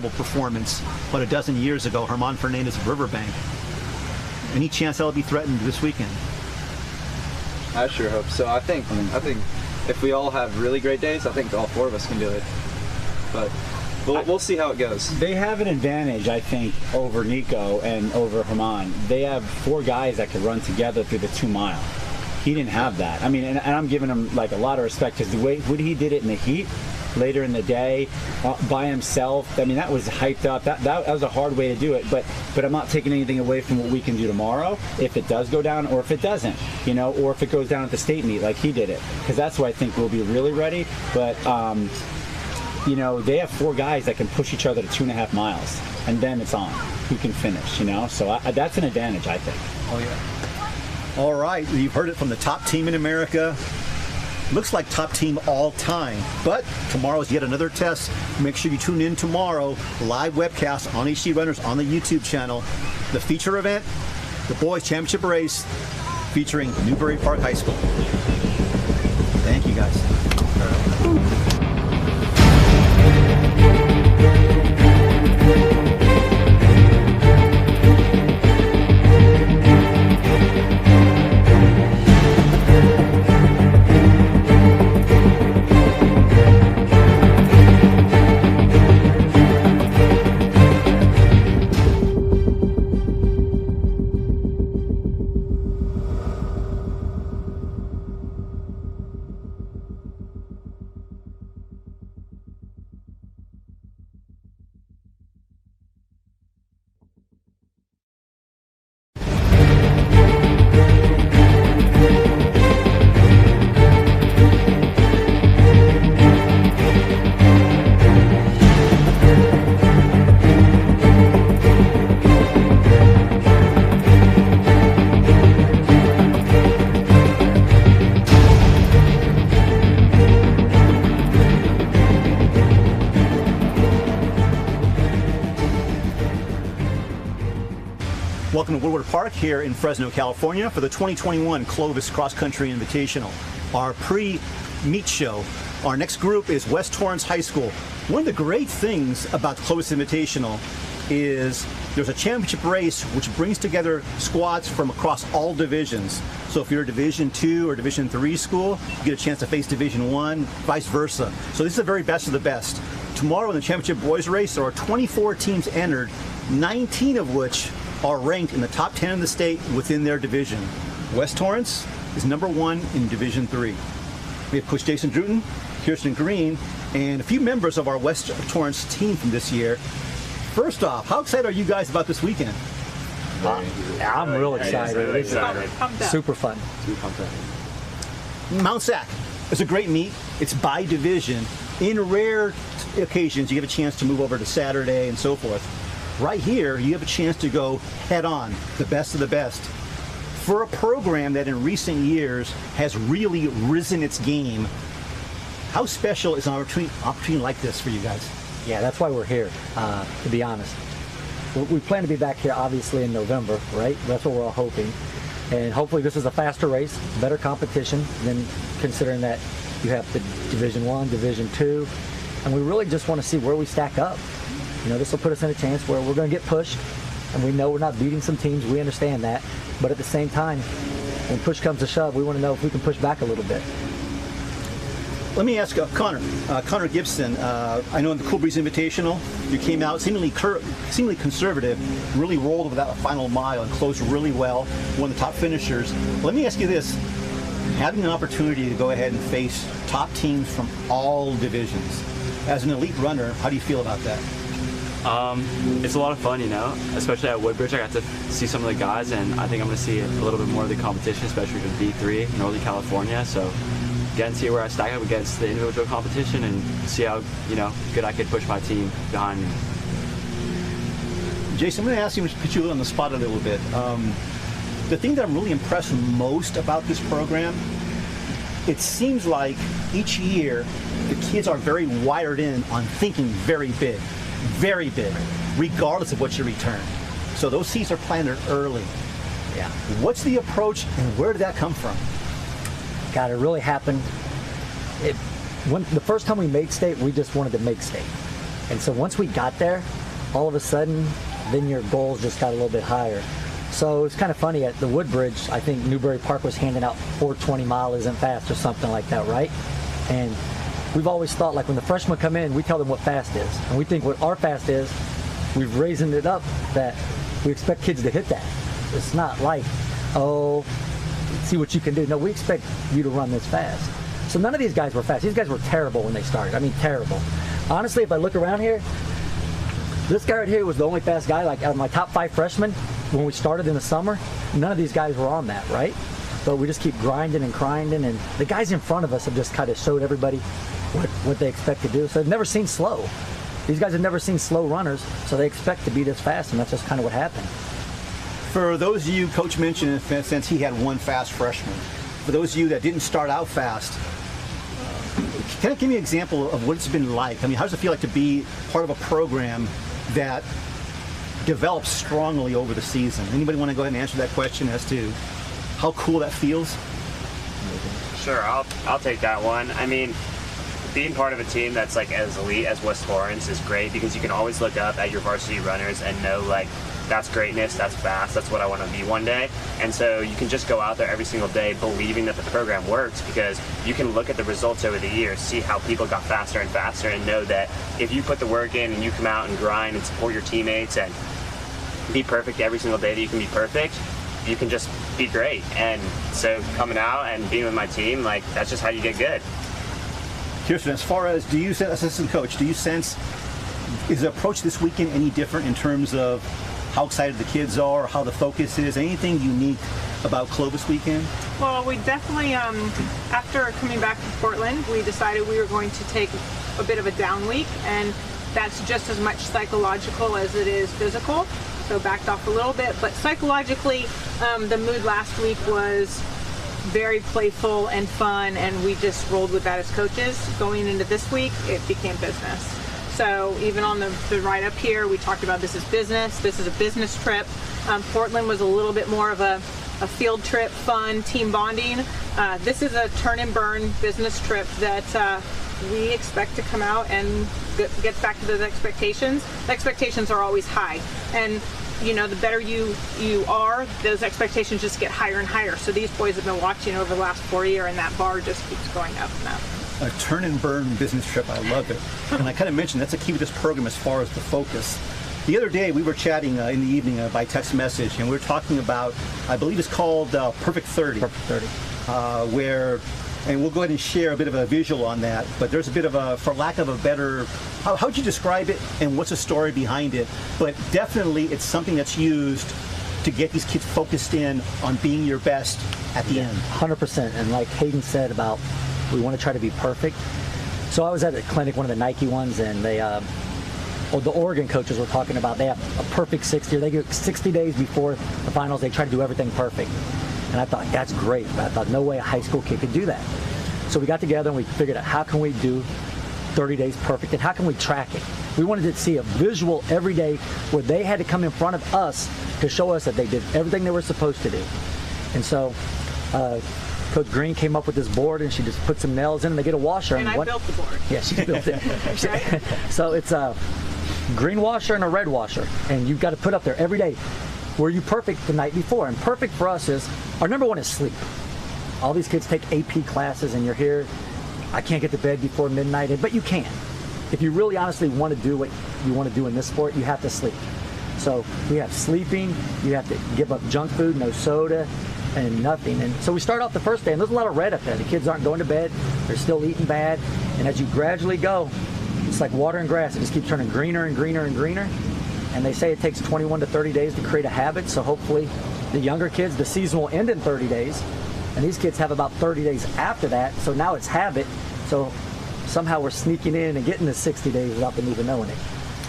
performance. But a dozen years ago, Herman Fernandez of Riverbank. Any chance that'll be threatened this weekend? I sure hope so. I think if we all have really great days, I think all 4 of us can do it. But we'll see how it goes. They have an advantage, I think, over Nico and over Herman. They have 4 guys that can run together through the 2-mile. He didn't have that. I mean, and I'm giving him like a lot of respect because the way he did it in the heat later in the day by himself, I mean, that was hyped up. That was a hard way to do it, but I'm not taking anything away from what we can do tomorrow if it does go down or if it doesn't, or if it goes down at the state meet like he did it, because that's why I think we'll be really ready. But they have 4 guys that can push each other to 2.5 miles, and then it's on who can finish, so that's an advantage, I think. Oh yeah. All right, you've heard it from the top team in America. Looks like top team all time. But tomorrow's yet another test. Make sure you tune in tomorrow. Live webcast on HD Runners on the YouTube channel. The feature event, the Boys Championship Race, featuring Newbury Park High School. Thank you, guys. welcome to Woodward Park here in Fresno, California for the 2021 Clovis Cross Country Invitational, our pre-meet show. Our next group is West Torrance High School. One of the great things about the Clovis Invitational is there's a championship race which brings together squads from across all divisions. So if you're a Division II or Division III school, you get a chance to face Division I, vice versa. So this is the very best of the best. Tomorrow in the championship boys race, there are 24 teams entered, 19 of which are ranked in the top 10 of the state within their division. West Torrance is number 1 in Division III. We have Coach Jason Druten, Kirsten Green, and a few members of our West Torrance team from this year. First off, how excited are you guys about this weekend? I'm real excited. It's super fun. Mount Sac is a great meet. It's by division. In rare occasions, you have a chance to move over to Saturday and so forth. Right here, you have a chance to go head on, the best of the best. For a program that in recent years has really risen its game, how special is an opportunity like this for you guys? Yeah, that's why we're here, to be honest. We plan to be back here obviously in November, right? That's what we're all hoping. And hopefully this is a faster race, better competition than considering that you have the Division I, Division II, and we really just want to see where we stack up. You know, this will put us in a chance where we're going to get pushed, and we know we're not beating some teams, we understand that, but at the same time, when push comes to shove, we want to know if we can push back a little bit. Let me ask Connor Gibson. I know in the Cool Breeze Invitational, you came out seemingly conservative, really rolled over that final mile and closed really well, one of the top finishers. Let me ask you this. Having an opportunity to go ahead and face top teams from all divisions, as an elite runner, how do you feel about that? It's a lot of fun, you know, especially at Woodbridge. I got to see some of the guys, and I think I'm going to see a little bit more of the competition, especially with V3 in Northern California. So get and see where I stack up against the individual competition and see how, you know, good I could push my team behind me. Jason, I'm going to ask you to put you on the spot a little bit. The thing that I'm really impressed most about this program, it seems like each year the kids are very wired in on thinking very big, regardless of what you return. So those seeds are planted early. Yeah. What's the approach and where did that come from? God, it really happened. When the first time we made state, we just wanted to make state. And so once we got there, all of a sudden, then your goals just got a little bit higher. So it's kind of funny, at the Woodbridge, I think Newberry Park was handing out 4:20 mile isn't fast or something like that, right? And we've always thought, like, when the freshmen come in, we tell them what fast is. And we think what our fast is, we've raised it up that we expect kids to hit that. It's not like, oh, see what you can do. No, we expect you to run this fast. So none of these guys were fast. These guys were terrible when they started. I mean, terrible. Honestly, if I look around here, this guy right here was the only fast guy. Like, out of my top 5 freshmen, when we started in the summer, none of these guys were on that, right? But we just keep grinding and grinding, and the guys in front of us have just kind of showed everybody what they expect to do. So they've never seen slow. These guys have never seen slow runners, so they expect to be this fast, and that's just kind of what happened. For those of you, Coach mentioned, since he had one fast freshman, for those of you that didn't start out fast, can you give me an example of what it's been like? I mean, how does it feel like to be part of a program that develops strongly over the season? Anybody want to go ahead and answer that question as to how cool that feels? Sure, I'll take that one. I mean, being part of a team that's like as elite as West Torrance is great because you can always look up at your varsity runners and know, like, that's greatness, that's fast, that's what I want to be one day. And so you can just go out there every single day believing that the program works because you can look at the results over the years, see how people got faster and faster, and know that if you put the work in and you come out and grind and support your teammates and be perfect every single day that you can be perfect, you can just be great. And so coming out and being with my team, like, that's just how you get good. Kirsten, as far as, do you, assistant coach, do you sense, is the approach this weekend any different in terms of how excited the kids are, how the focus is, anything unique about Clovis weekend? Well, we definitely, after coming back to Portland, we decided we were going to take a bit of a down week, and that's just as much psychological as it is physical. So backed off a little bit, but psychologically, the mood last week was very playful and fun, and we just rolled with that as coaches. Going into this week, it became business. So even on the ride up here, we talked about this is business. This is a business trip. Portland was a little bit more of a field trip, fun, team bonding. This is a turn and burn business trip that we expect to come out and get back to those expectations. The expectations are always high, and the better you are, those expectations just get higher and higher. So these boys have been watching over the last 4 years, and that bar just keeps going up and up. A turn and burn business trip, I love it. And I kind of mentioned that's a key with this program as far as the focus. The other day we were chatting in the evening by text message, and we were talking about, I believe it's called Perfect 30. Perfect 30. And we'll go ahead and share a bit of a visual on that, but there's a bit of a, for lack of a better, how would you describe it and what's the story behind it? But definitely it's something that's used to get these kids focused in on being your best at the end. 100%. And like Hayden said about, we want to try to be perfect. So I was at a clinic, one of the Nike ones, and they, the Oregon coaches were talking about they have a perfect 60, or they get 60 days before the finals, they try to do everything perfect. And I thought, that's great. But I thought, no way a high school kid could do that. So we got together and we figured out, how can we do 30 days perfect, and how can we track it? We wanted to see a visual every day where they had to come in front of us to show us that they did everything they were supposed to do. And so Coach Green came up with this board, and she just put some nails in, and they get a washer. And I built the board. Yeah, she built it. Right? So it's a green washer and a red washer, and you've got to put up there every day. Were you perfect the night before? And perfect for us is, our number one is sleep. All these kids take AP classes, and you're here, I can't get to bed before midnight, but you can. If you really honestly want to do what you want to do in this sport, you have to sleep. So we have sleeping, you have to give up junk food, no soda, and nothing. And so we start off the first day, and there's a lot of red up there. The kids aren't going to bed, they're still eating bad, and as you gradually go, it's like water and grass. It just keeps turning greener and greener and greener. And they say it takes 21 to 30 days to create a habit, so hopefully the younger kids, the season will end in 30 days, and these kids have about 30 days after that, so now it's habit, so somehow we're sneaking in and getting to 60 days without them even knowing it.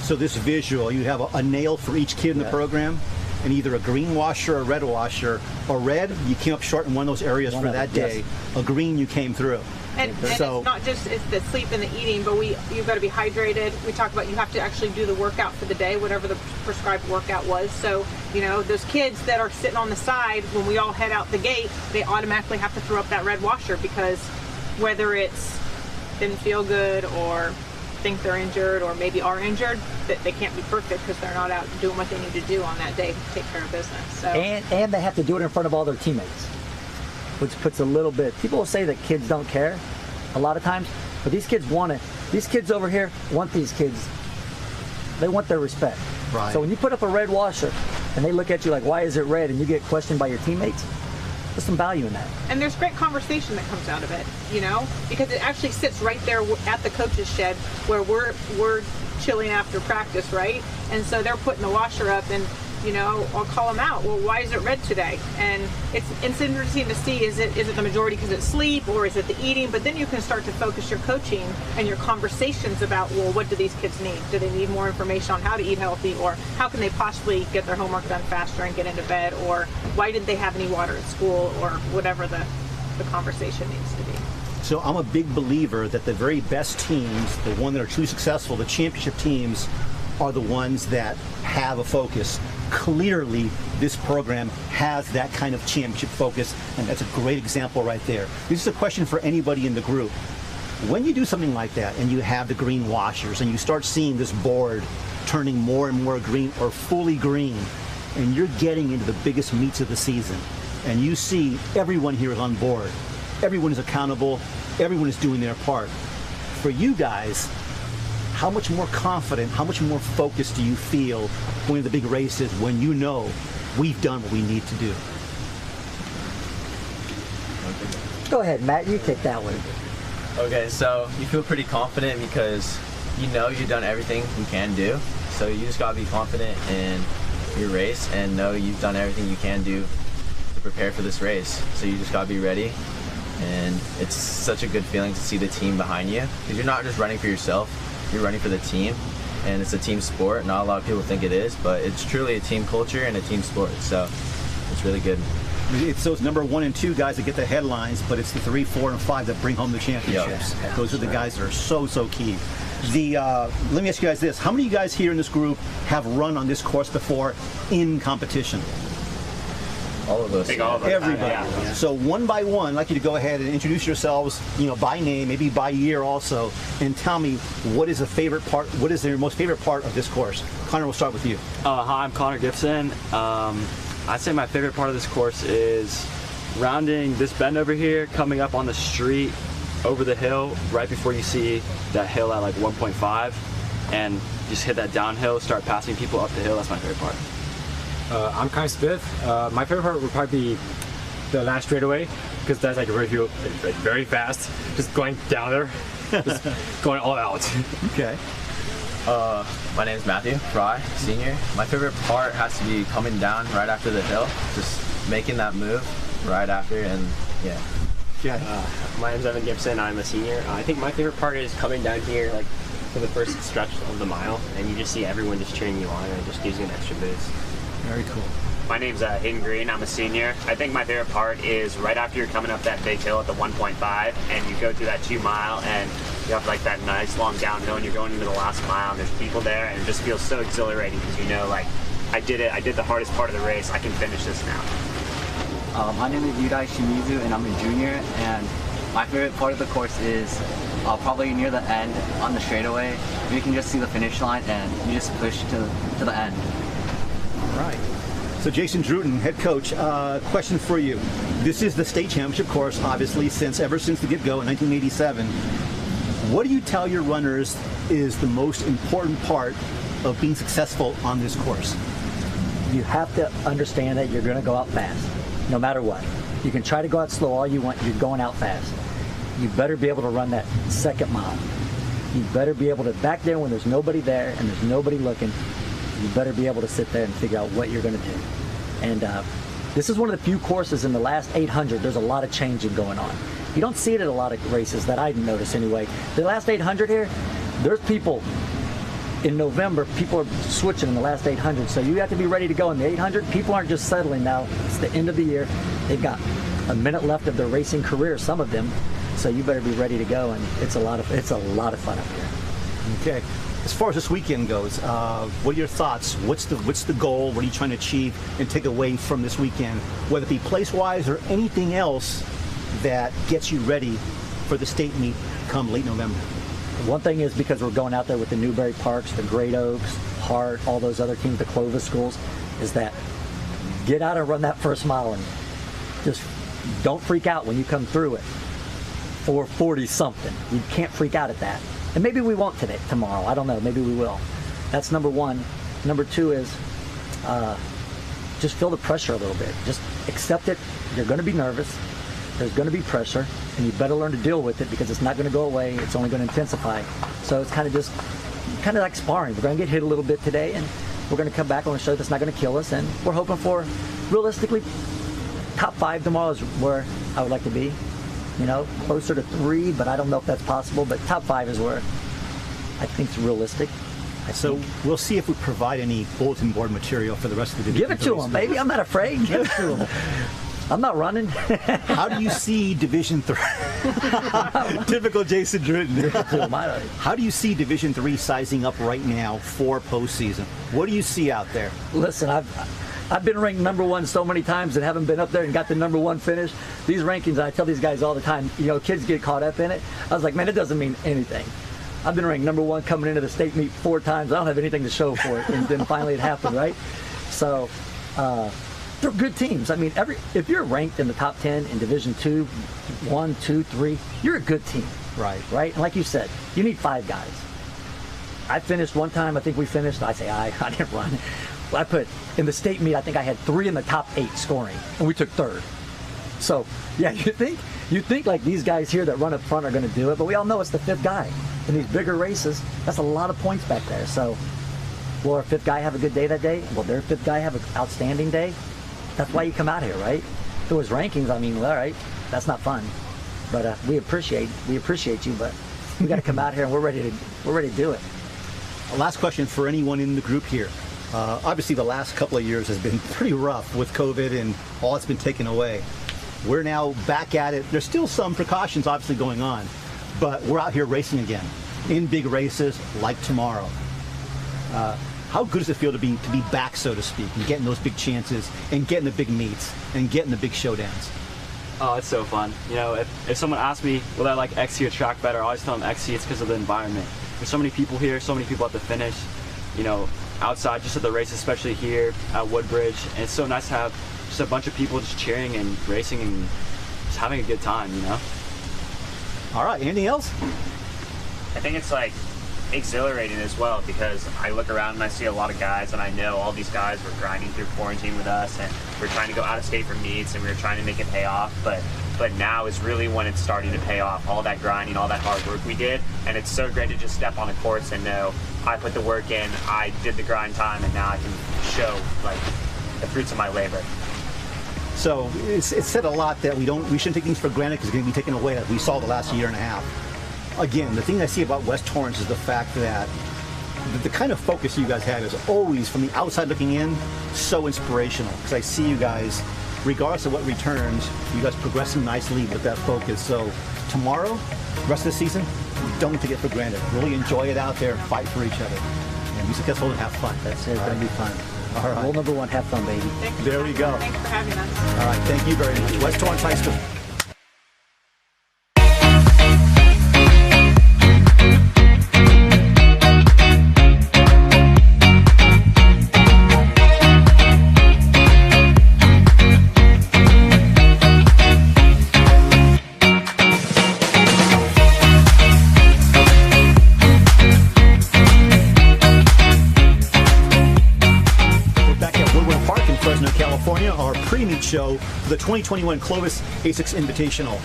So this visual, you have a nail for each kid in the program, and either a green washer or a red washer. A red, you came up short in one of those areas for that day. Yes. A green, you came through. And it's not just it's the sleep and the eating, but you've got to be hydrated. We talk about you have to actually do the workout for the day, whatever the prescribed workout was. So, those kids that are sitting on the side, when we all head out the gate, they automatically have to throw up that red washer, because whether it's didn't feel good or think they're injured or maybe are injured, that they can't be perfect because they're not out doing what they need to do on that day to take care of business. So. And they have to do it in front of all their teammates, which puts a little bit, people will say that kids don't care a lot of times, but these kids want it. These kids over here want these kids, they want their respect. Right. So when you put up a red washer and they look at you like, why is it red? And you get questioned by your teammates, there's some value in that. And there's great conversation that comes out of it, because it actually sits right there at the coach's shed where we're chilling after practice, right? And so they're putting the washer up, and I'll call them out. Well, why is it red today? And it's interesting to see, is it the majority because it's sleep, or is it the eating? But then you can start to focus your coaching and your conversations about, well, what do these kids need? Do they need more information on how to eat healthy, or how can they possibly get their homework done faster and get into bed, or why didn't they have any water at school, or whatever the conversation needs to be. So I'm a big believer that the very best teams, the ones that are truly successful, the championship teams, are the ones that have a focus. Clearly, this program has that kind of championship focus, and that's a great example right there. This is a question for anybody in the group. When you do something like that, and you have the green washers, and you start seeing this board turning more and more green or fully green, and you're getting into the biggest meets of the season, and you see everyone here is on board, everyone is accountable, everyone is doing their part. For you guys, how much more confident, how much more focused do you feel going to the big races when you know we've done what we need to do? Go ahead, Matt, you take that one. Okay, so you feel pretty confident because you've done everything you can do. So you just gotta be confident in your race and know you've done everything you can do to prepare for this race. So you just gotta be ready. And it's such a good feeling to see the team behind you, because you're not just running for yourself, you're running for the team, and it's a team sport. Not a lot of people think it is, but it's truly a team culture and a team sport, so it's really good. It's those number 1 and 2 guys that get the headlines, but it's the 3, 4, and 5 that bring home the championships. Yep. Those are the guys that are so key. Let me ask you guys this: how many of you guys here in this group have run on this course before in competition? All of us. Everybody. Yeah. So one by one, I'd like you to go ahead and introduce yourselves, by name, maybe by year also, and tell me what is your most favorite part of this course. Connor, we'll start with you. Hi, I'm Connor Gibson. I'd say my favorite part of this course is rounding this bend over here, coming up on the street, over the hill, right before you see that hill at like 1.5, and just hit that downhill, start passing people up the hill. That's my favorite part. I'm Kai Smith. My favorite part would probably be the last straightaway, because that's like very fast, just going down there, just going all out. Okay. My name is Matthew Fry, senior. My favorite part has to be coming down right after the hill, just making that move right after, and yeah. My name's Evan Gibson. I'm a senior. I think my favorite part is coming down here, like for the first stretch of the mile, and you just see everyone just cheering you on, and it just gives you an extra boost. Very cool. My name's Hayden Green. I'm a senior. I think my favorite part is right after you're coming up that big hill at the 1.5, and you go through that 2 mile, and you have like that nice long downhill, and you're going into the last mile, and there's people there, and it just feels so exhilarating because like, I did it. I did the hardest part of the race. I can finish this now. My name is Yudai Shimizu, and I'm a junior, and my favorite part of the course is probably near the end on the straightaway. You can just see the finish line, and you just push to the end. Right. So Jason Druten, head coach, question for you. This is the state championship course, obviously, ever since the get-go in 1987. What do you tell your runners is the most important part of being successful on this course? You have to understand that you're going to go out fast, no matter what. You can try to go out slow all you want, you're going out fast. You better be able to run that second mile. You better be able to, back there when there's nobody there and there's nobody looking, you better be able to sit there and figure out what you're going to do. And this is one of the few courses in the last 800, there's a lot of changing going on. You don't see it at a lot of races that I notice anyway. The last 800 here, there's people in November, people are switching in the last 800, so you have to be ready to go in the 800. People aren't just settling now. It's the end of the year. They've got a minute left of their racing career, some of them, so you better be ready to go, and it's a lot of fun up here. Okay. As far as this weekend goes, what are your thoughts? What's the goal? What are you trying to achieve and take away from this weekend, whether it be place-wise or anything else that gets you ready for the state meet come late November? One thing is, because we're going out there with the Newberry Parks, the Great Oaks, Hart, all those other teams, the Clovis schools, is that get out and run that first mile, and just don't freak out when you come through it. 4:40 something. You can't freak out at that. And maybe we won't tomorrow. I don't know. Maybe we will. That's number one. Number two is just feel the pressure a little bit. Just accept it. You're going to be nervous. There's going to be pressure, and you better learn to deal with it, because it's not going to go away. It's only going to intensify. So it's kind of like sparring. We're going to get hit a little bit today, and we're going to come back on a show that's not going to kill us. And we're hoping for, realistically, top 5 tomorrow is where I would like to be. Closer to 3, but I don't know if that's possible. But top 5 is where I think it's realistic. So we'll see if we provide any bulletin board material for the rest of the division. Give it to them, baby. I'm not afraid. Give it to them. I'm not running. How do you see Division 3? Typical Jason Druten. How do you see Division 3 sizing up right now for postseason? What do you see out there? Listen, I've been ranked number 1 so many times and haven't been up there and got the number 1 finish. These rankings, I tell these guys all the time, kids get caught up in it. I was like, man, it doesn't mean anything. I've been ranked number 1 coming into the state meet 4 times. I don't have anything to show for it. And then finally it happened, right? So they're good teams. I mean, if you're ranked in the top 10 in Division 2, 1, 2, 3, you're a good team. Right. And like you said, you need 5 guys. I finished one time. I think we finished. I didn't run. I put in the state meet, I think I had 3 in the top 8 scoring, and we took 3rd. So yeah, you think like these guys here that run up front are going to do it, but we all know it's the 5th guy in these bigger races. That's a lot of points back there. So will our 5th guy have a good day that day? Will their 5th guy have an outstanding day? That's why you come out here, right? If it was rankings, I mean, all right, that's not fun. But we appreciate you, but we got to come out here and we're ready to do it. Last question for anyone in the group here. Obviously, the last couple of years has been pretty rough with COVID and all that's been taken away. We're now back at it. There's still some precautions obviously going on, but we're out here racing again. in big races like tomorrow. How good does it feel to be back, so to speak, and getting those big chances, and getting the big meets, and getting the big showdowns? Oh, it's so fun. You know, if someone asks me, will I like XC or track better, I always tell them XC. It's because of the environment. There's so many people here, so many people at the finish, you know, outside just at the race, especially here at Woodbridge. And it's so nice to have just a bunch of people just cheering and racing and just having a good time, you know? All right, anything else? I think it's like exhilarating as well, because I look around and I see a lot of guys, and I know all these guys were grinding through quarantine with us, and we're trying to go out of state for meets, and we were trying to make it pay off, but now is really when it's starting to pay off, all that grinding, all that hard work we did. And it's so great to just step on a course and know I put the work in, I did the grind time, and now I can show like the fruits of my labor. So it's said a lot that we shouldn't take things for granted because it's going to be taken away, like we saw the last year and a half. Again, the thing I see about West Torrance is the fact that the kind of focus you guys have is always, from the outside looking in, so inspirational. Because I see you guys, regardless of what returns, you guys progressing nicely with that focus. So tomorrow, the rest of the season, don't take it for granted. Really enjoy it out there and fight for each other. And be successful and have fun. That's it. It's going to be fun. All right. Rule number one, have fun, baby. There we go. Thanks for having us. All right. Thank you very much. West Torrance High School. Our pre-meet show for the 2021 Clovis A6 Invitational,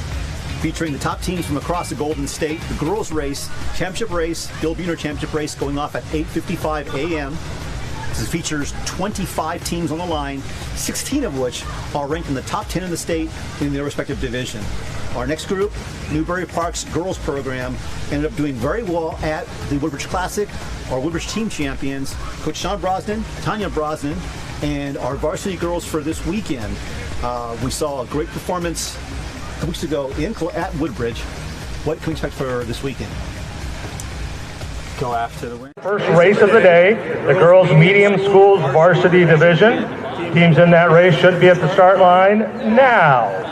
featuring the top teams from across the Golden State. The girls race, championship race, Bill Buhner championship race, going off at 8:55 a.m. This features 25 teams on the line, 16 of which are ranked in the top 10 in the state in their respective division. Our next group, Newbury Park's girls program, ended up doing very well at the Woodbridge Classic. Our Woodbridge team champions, Coach Sean Brosnan, Tanya Brosnan, and our varsity girls for this weekend. We saw a great performance a couple weeks ago at Woodbridge. What can we expect for this weekend? Go after the win. First race of the day, the girls medium schools varsity division. Teams in that race should be at the start line now.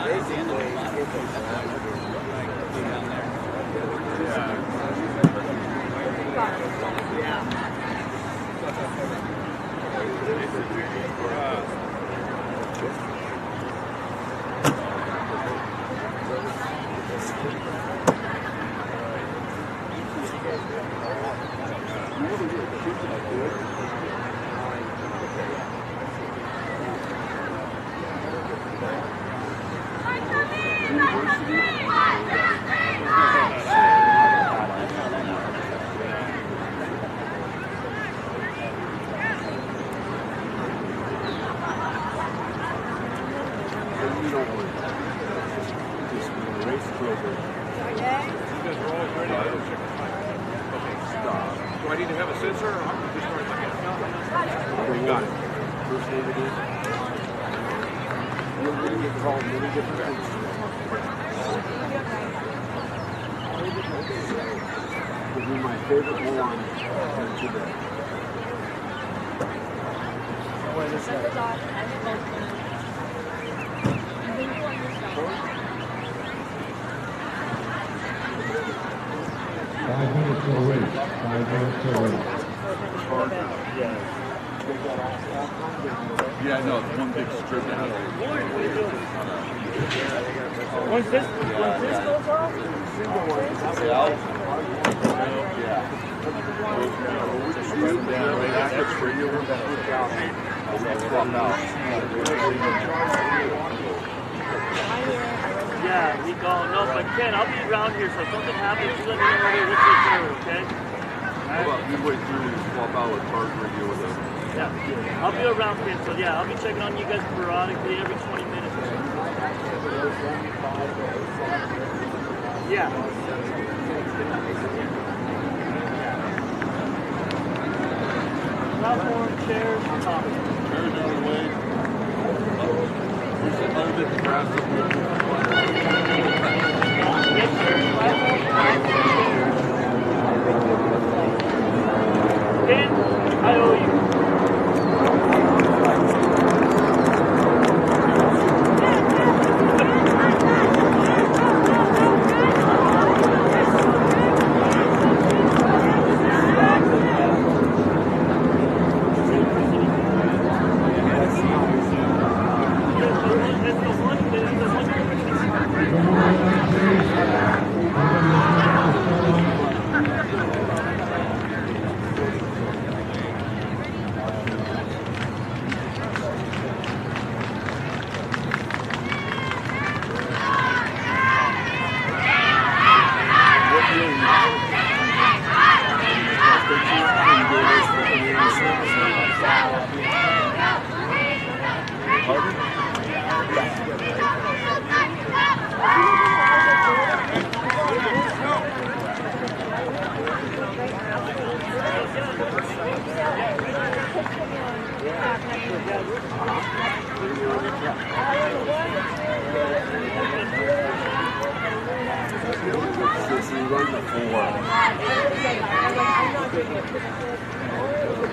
Do I need to have a sensor, or I'm just starting like it? Got it. First name it is. You're going to get called many different things. This is my favorite one today. Yeah, no, it's one big strip out. Once this goes off? Yeah, we go. No, but Ken, I'll be around here, so if something happens, you let me know what's your turn, okay? How about midway through, swap out with Park Radio with us? Yeah, I'll be around, Ken, so yeah, I'll be checking on you guys periodically every 20 minutes. Yeah. Platform, chairs, top. Chairs out of the way. We're sitting on the grass up here. Yes, sir. Platform, chairs.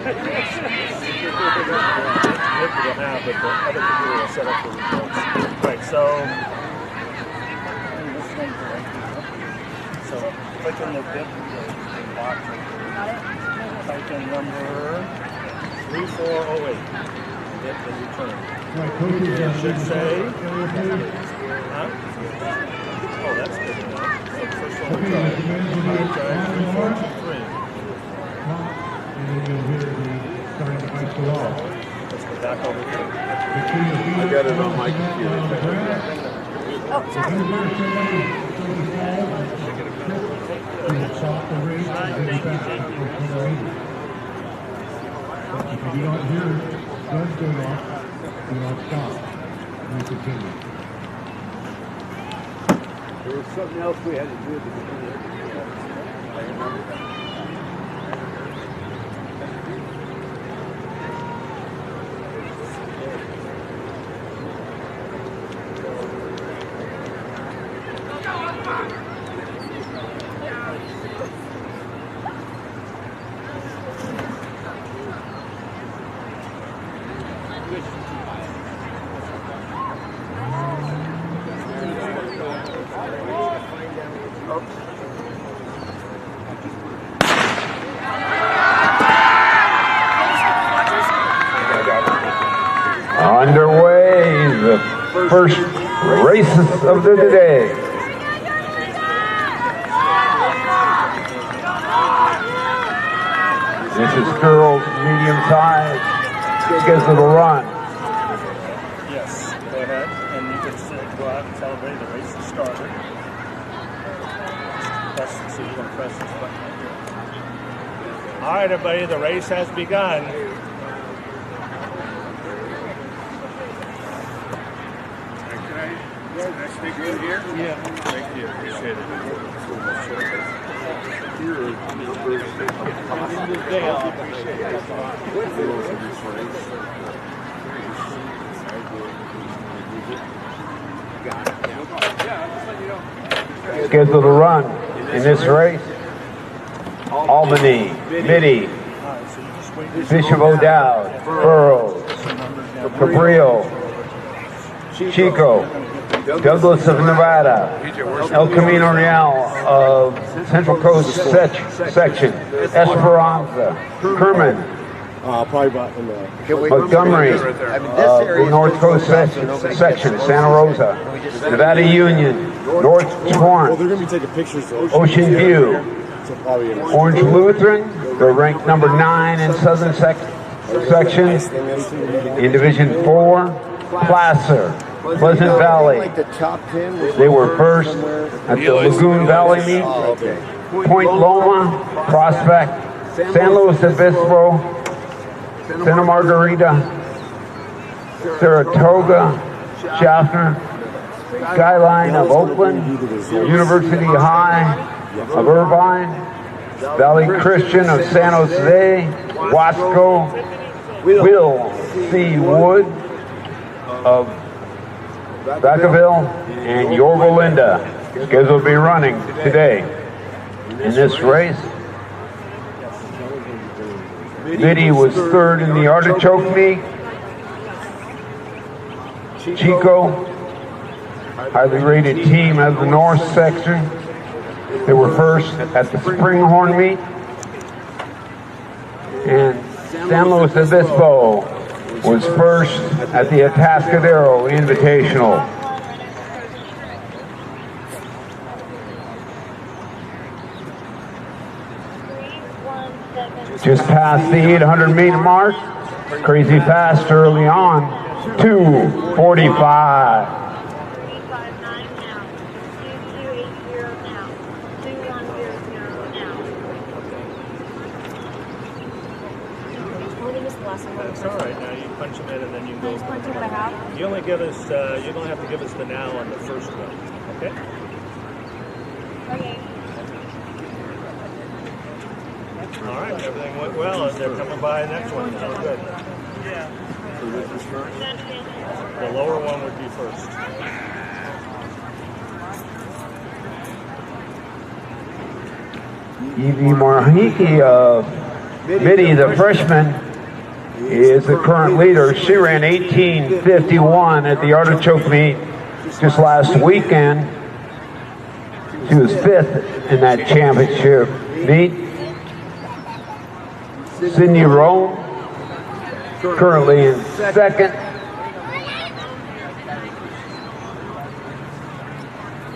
But the other computer will set up the results. Right, so click in the bit box. Type in number 3408. Hit the return. It should say, huh? Oh, that's good enough. First one we tried. 3423. Let's go back over here. I got it on my computer. Oh, sorry. If you don't hear guns going off, do not stop. We continue. There was something else we had to do at the beginning. I remember that. Underway, the first races of the day. This is girls medium size, scheduled to run. Yes, go ahead, and you can go out and celebrate the race has started. So you're going to press this button right here. All right, everybody, the race has begun. Can I stick in here? Yeah. Thank you. Appreciate it. Scheduled to run in this race, Albany, Mitty, Bishop O'Dowd, Burroughs, Cabrillo, Chico, Douglas of Nevada, El Camino Real of Central Coast Section, Esperanza, Kerman, probably about in the Montgomery, the North Coast Section, Santa Rosa, Nevada Union, North Swan, they're going to be taking pictures of Ocean View, Orange Lutheran, they're ranked number 9 in Southern Section, in Division 4, Placer, Pleasant Valley. They were first at the Lagoon Valley meet. Point Loma, Prospect, San Luis Obispo, Santa Margarita, Saratoga, Schaffner, Skyline of Oakland, University High of Irvine, Valley Christian of San Jose, Wasco, Will C. Wood of Vacaville, and Yorba Linda, scheduled to be running today. In this race, Mitty was third in the artichoke meet. Chico, highly rated team out of the North section. They were first at the Springhorn meet. And San Luis Obispo was first at the Atascadero Invitational. Just past the 800 meter mark, crazy fast early on, 2:45. That's all right. Now you punch them in, and then you go. You only give us. You don't have to give us the now on the first one. Okay. Okay. All right. Everything went well, and they're coming by the next one. So good. Yeah. So this is first. The lower one would be first. Evie Marhiki of Mitty, the freshman, is the current leader. She ran 18:51 at the Artichoke meet just last weekend. She was 5th in that championship meet. Sydney Rome, currently in 2nd.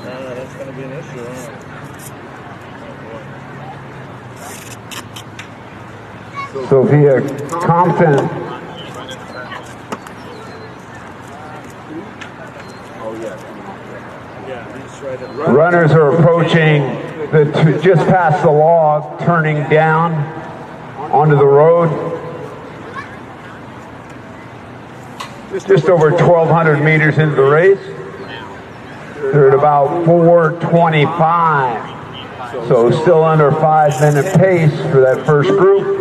That's going to be an issue, huh? Sophia Compton. Runners are approaching just past the log, turning down onto the road. Just over 1,200 meters into the race. They're at about 4:25. So still under 5-minute pace for that first group.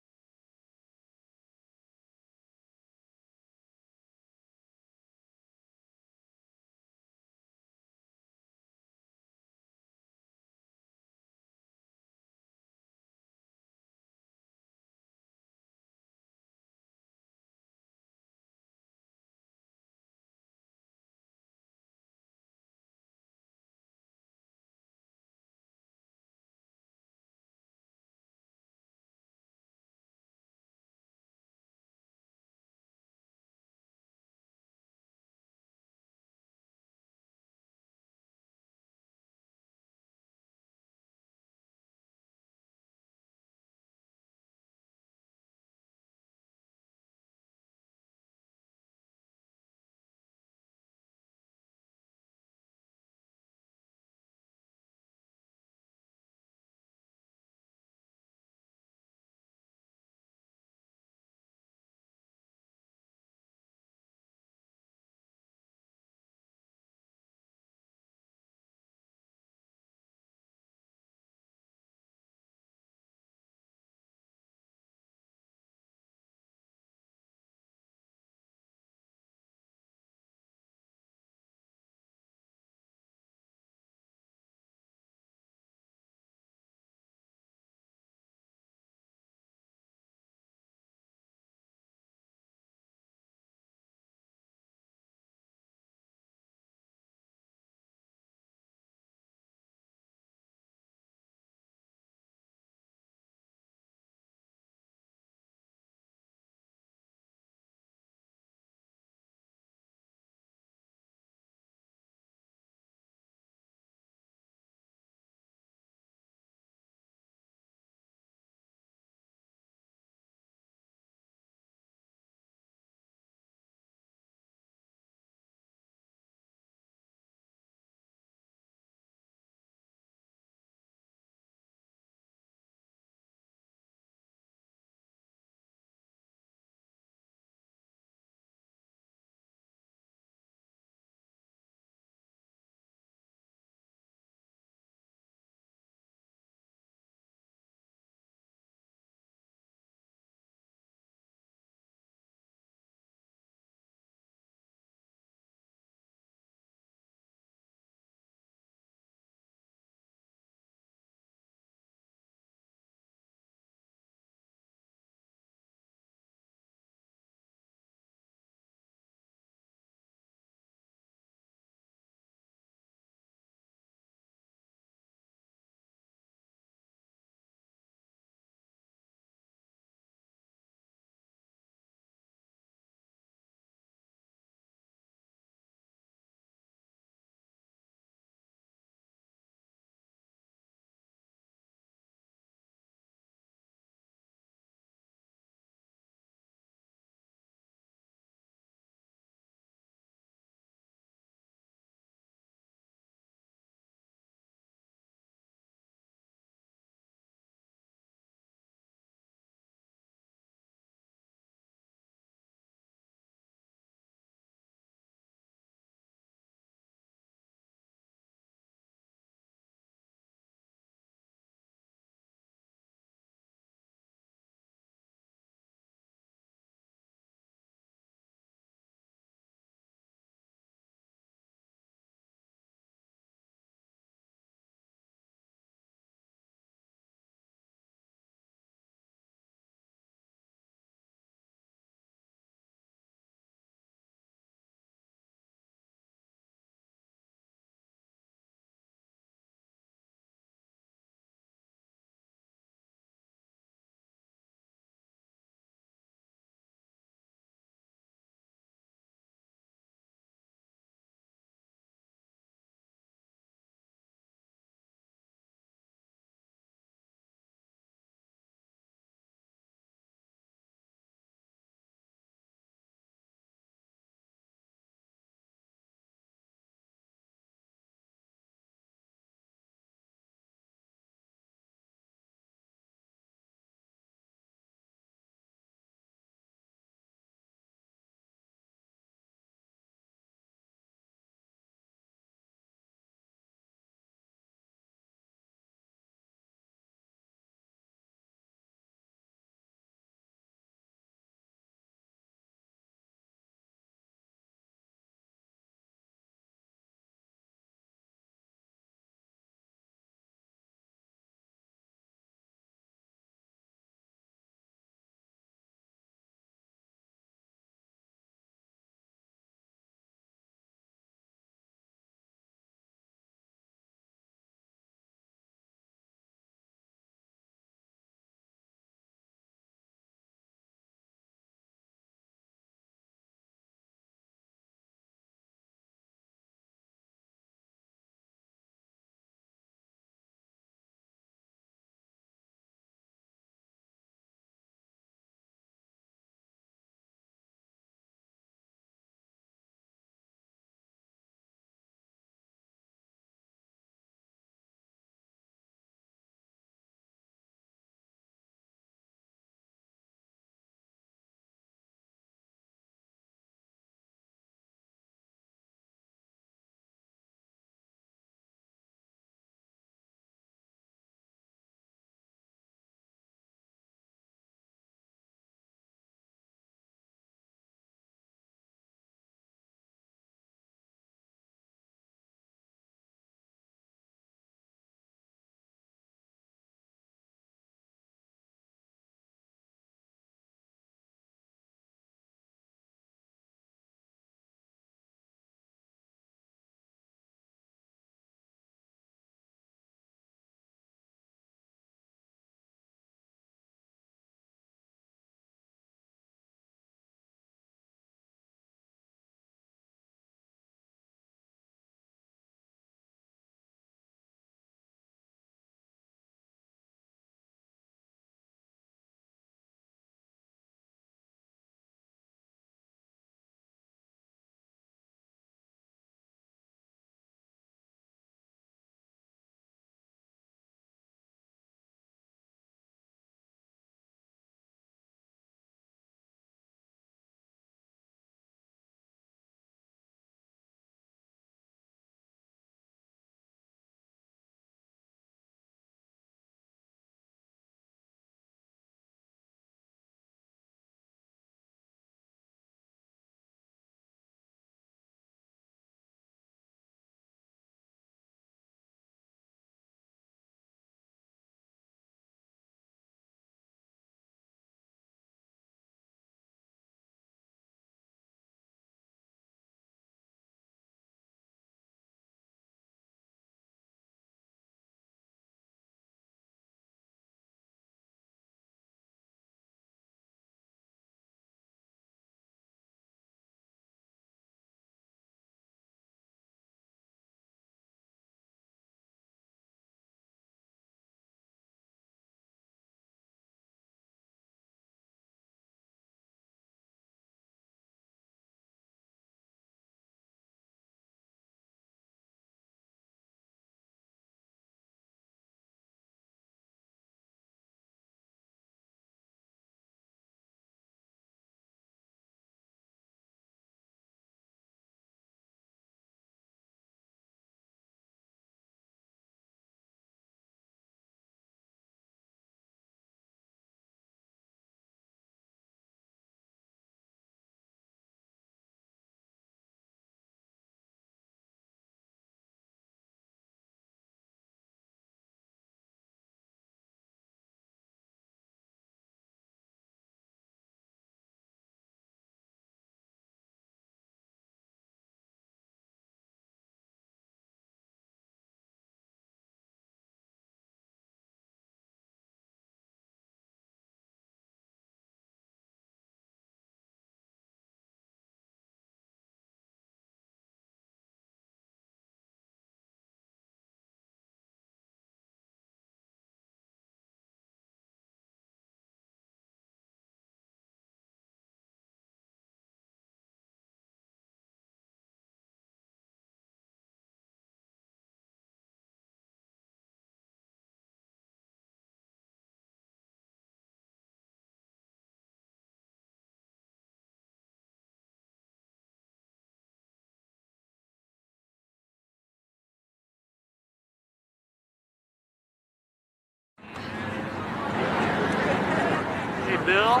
Bill.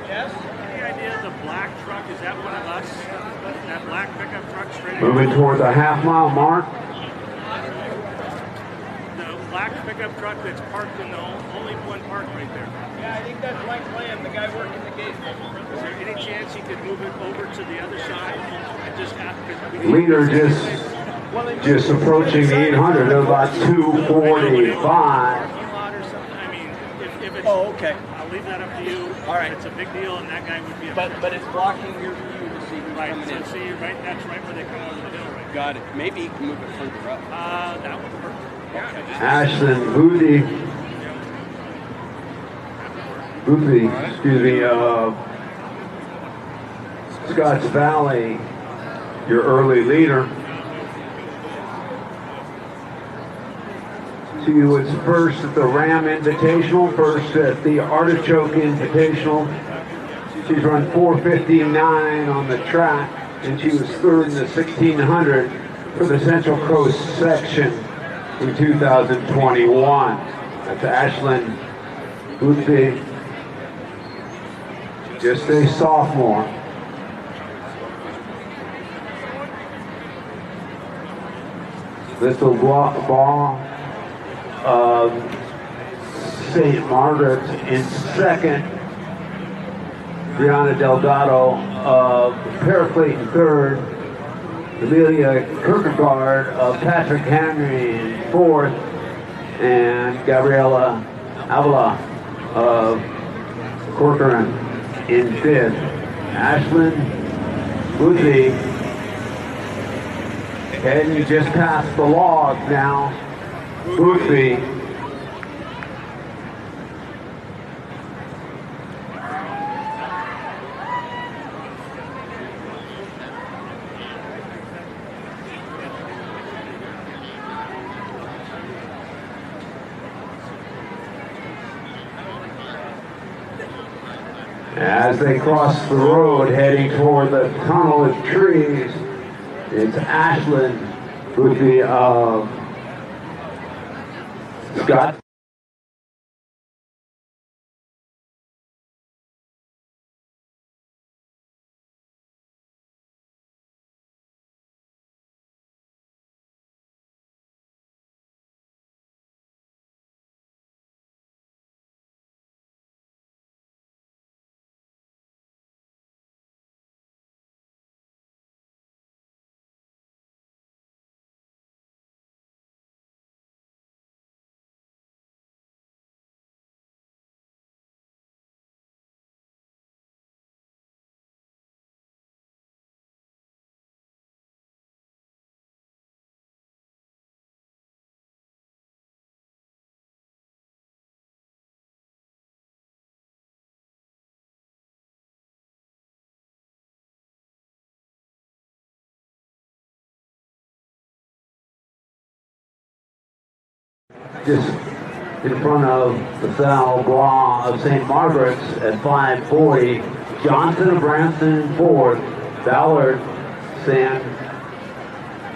Yes? Any idea the black truck, is that one of us? That black pickup truck straight Moving toward the half-mile mark. The black pickup truck that's parked in the only one park right there. Yeah, I think that's Mike Lamb, the guy working the gate. Is there any chance he could move it over to the other side and just ask? Leader just approaching the 800, they're about 245. Oh, okay. I'll leave that up to you. All right. It's a big deal, and that guy would be. But it's blocking your view to see who's right. coming So in. see, right. That's right where they come over the hill, right? Got it. Maybe you can move it further up. That would work. Yeah. Ashland Boothby, excuse me, Scotts Valley, your early leader. She was first at the Ram Invitational, first at the Artichoke Invitational. She's run 4:59 on the track, and she was third in the 1600 for the Central Coast section in 2021. That's Ashland Boothby, just a sophomore. Little ball. St. Margaret's in second. Brianna Delgado of Paraclete in third. Amelia Kierkegaard of Patrick Henry in fourth. And Gabriela Avila of Corcoran in fifth. Ashland Boothby heading just past the log now. Boothby. As they cross the road heading toward the tunnel of trees, it's Ashland Boothby of Scott. Just in front of the Salle Blanc of St. Margaret's at 5:40. Johnson of Branston in fourth. Ballard San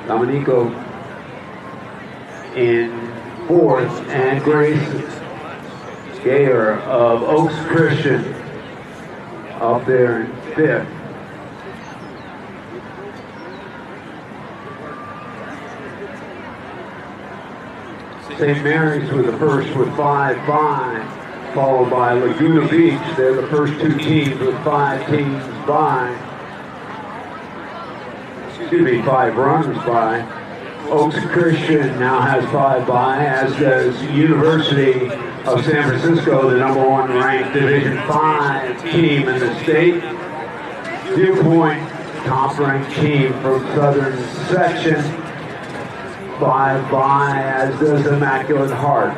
Domenico in fourth. And Grace Gayer of Oaks Christian up there in fifth. St. Mary's were the first with 5-5, followed by Laguna Beach. They're the first two teams with 5 teams by. Excuse me, 5 runners by. Oaks Christian now has 5 by, as does University of San Francisco, the #1 ranked Division 5 team in the state. Viewpoint, top ranked team from Southern Section. 5 by, as does Immaculate Heart.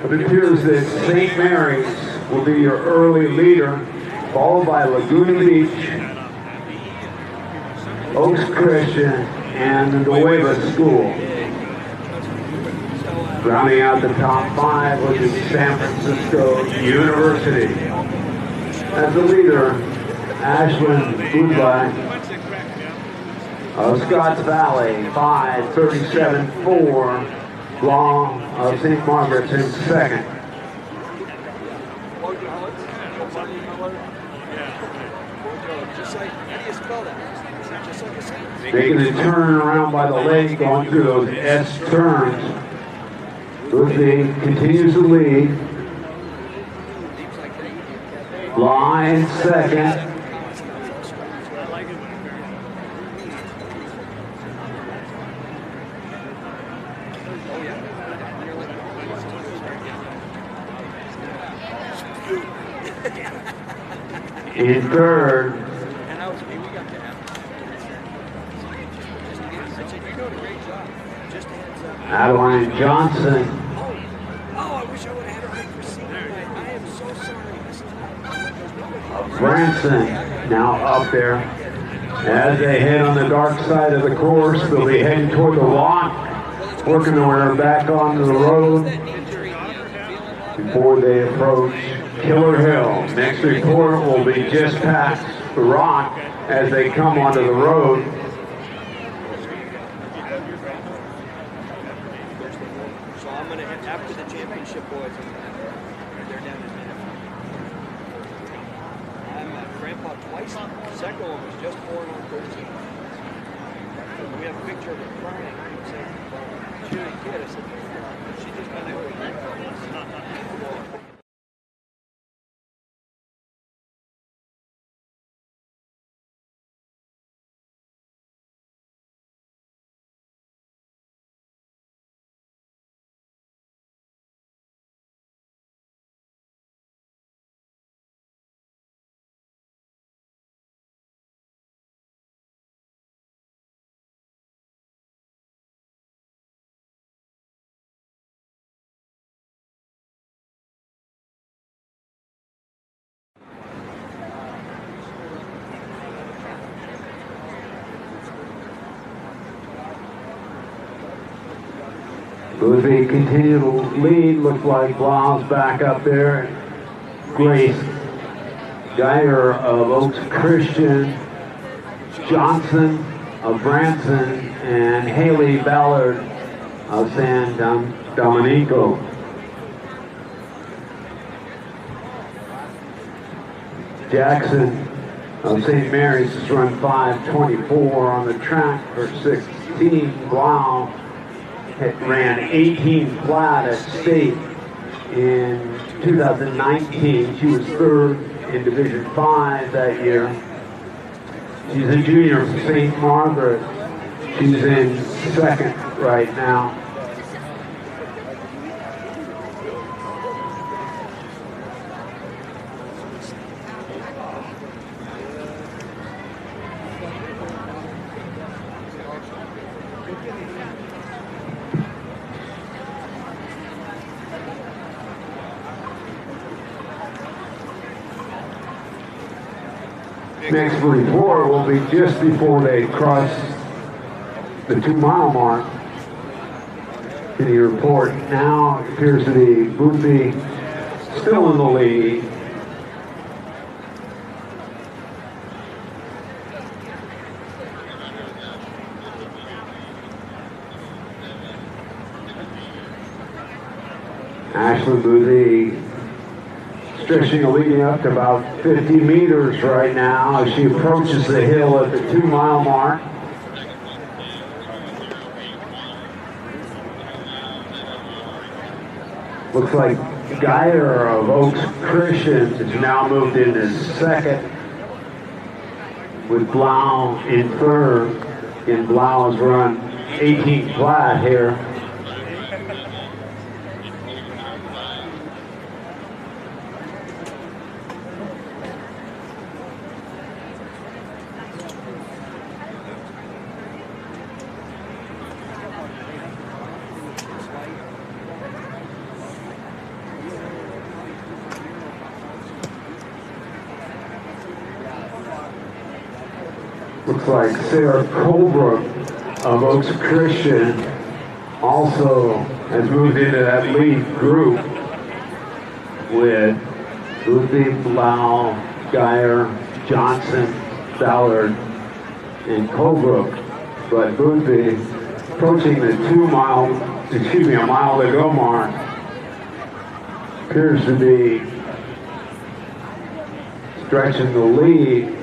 It appears that St. Mary's will be your early leader, followed by Laguna Beach, Oaks Christian, and the Nueva School. Rounding out the top 5 will be San Francisco University. As the leader, Ashland Boothby of Scotts Valley, 5:37.4. Long of St. Margaret's in second. Just like, how do you spell that? Is that just like a sentence? Making a turn around by the lake, going through those S turns. Boothby continues to lead. Line second. In third, Adeline Johnson. Oh, I wish I would have had her right for senior night. I am so sorry. Branson now up there. As they head on the dark side of the course, they'll be heading toward the rock, working their way back onto the road before they approach Killer Hill. Next report will be just past the rock as they come onto the road. So I'm going to head after the championship boys. They're down in I'm grandpa twice. Second one was just born on 13. We have a picture of her crying. She was a kid. I said, she just got out. Boothby continue to lead. Looks like Blau's back up there. Grace Geyer of Oaks Christian, Johnson of Branson, and Haley Ballard of San Domenico. Jackson of St. Mary's has run 5:24 on the track for 16. Blau ran 18 flat at state in 2019. She was third in Division 5 that year. She's a junior from St. Margaret. She's in second right now. Next report will be just before they cross the 2-mile mark. The report now appears to be Boothby still in the lead. Ashley Boothby stretching leading up to about 50 meters right now as she approaches the hill at the 2-mile mark. Looks like Geyer of Oaks Christian has now moved into second with Blau in third. And Blau has run 18 flat here. Looks like Sarah Colebrook of Oaks Christian also has moved into that lead group with Boothby, Blau, Geyer, Johnson, Ballard, and Colebrook. But Boothby approaching the a mile to go mark appears to be stretching the lead.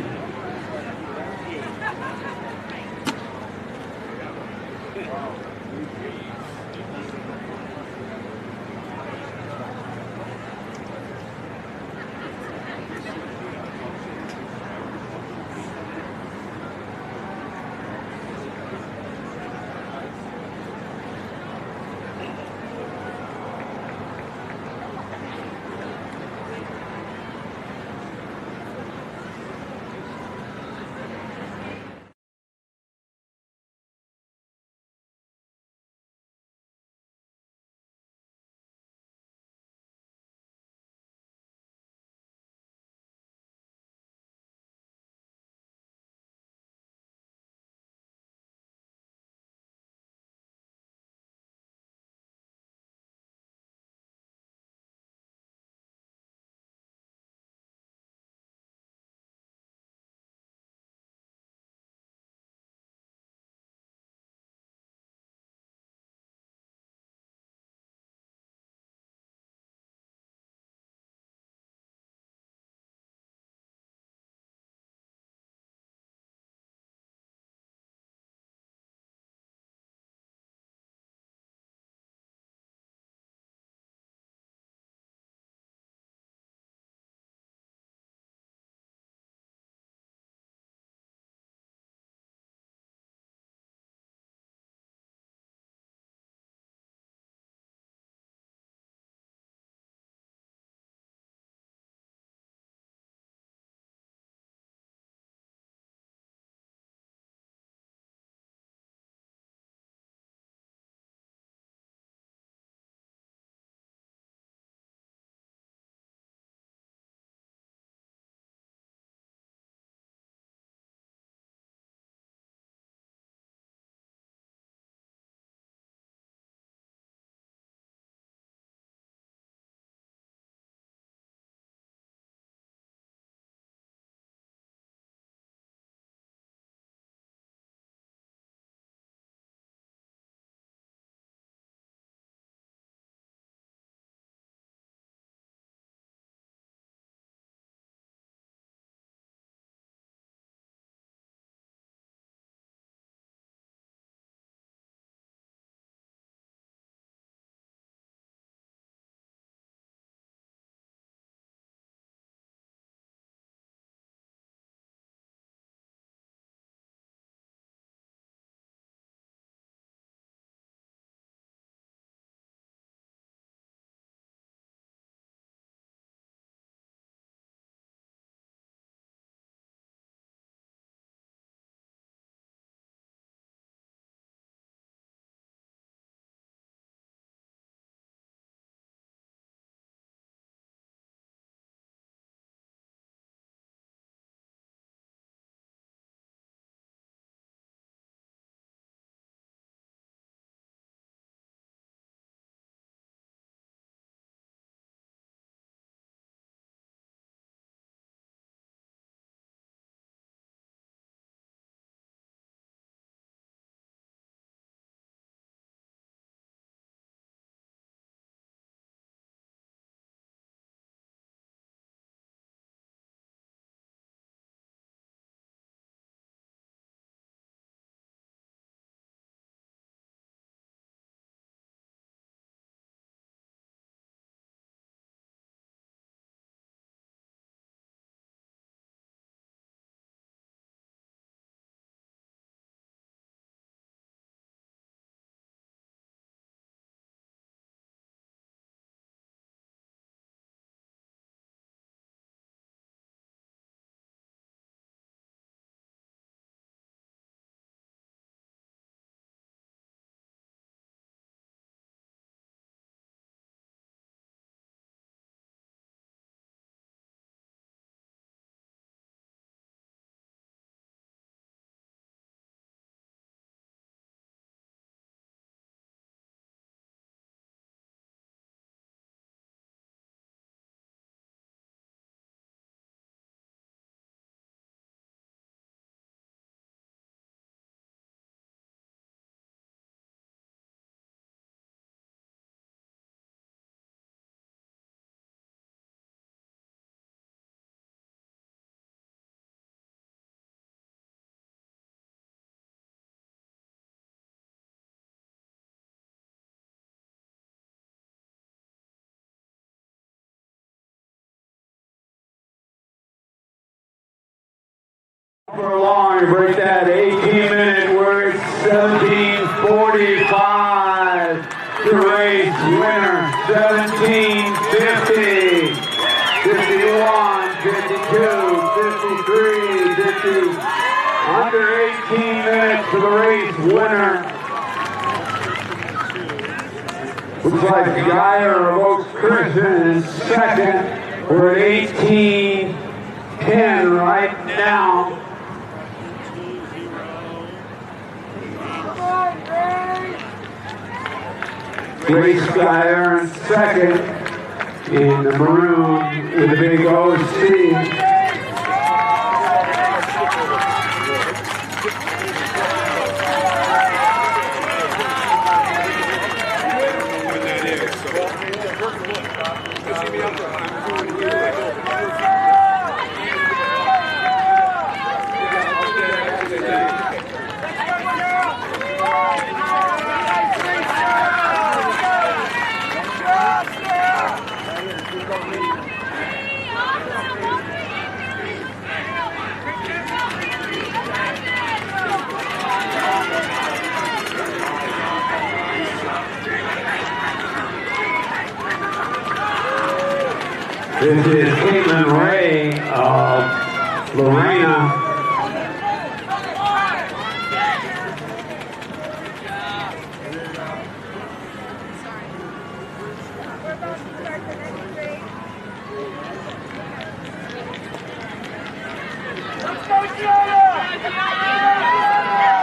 For long, you break that 18-minute, we're at 17:45. The race winner, 17:50, 51, 52, 53, 50. Under 18 minutes for the race winner. Looks like Geyer of Oaks Christian in second. We're at 18:10 right now. Grace Geyer in second. In the maroon with the big OC. This is Caitlin Ray of Lorena.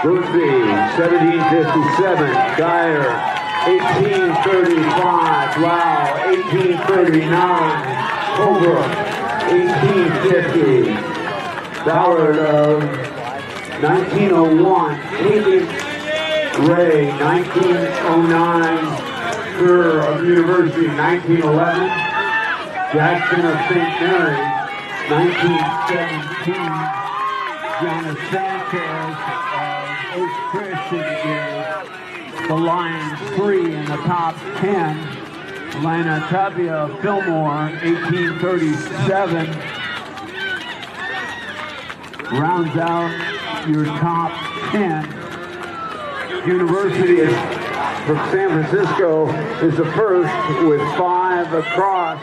Boothby, 17:57. Geyer, 18:35. Wow, 18:39. Holbrook, 18:50. Ballard of 19:01. Caitlin Ray, 19:09. Kerr of University, 19:11. Jackson of St. Mary's, 19:17. Gianna Sanchez of Oak Christian is the Lions 3 in the top 10. Elena Tavia of Fillmore, 18:37. Rounds out your top 10. University from San Francisco is the first with 5 across.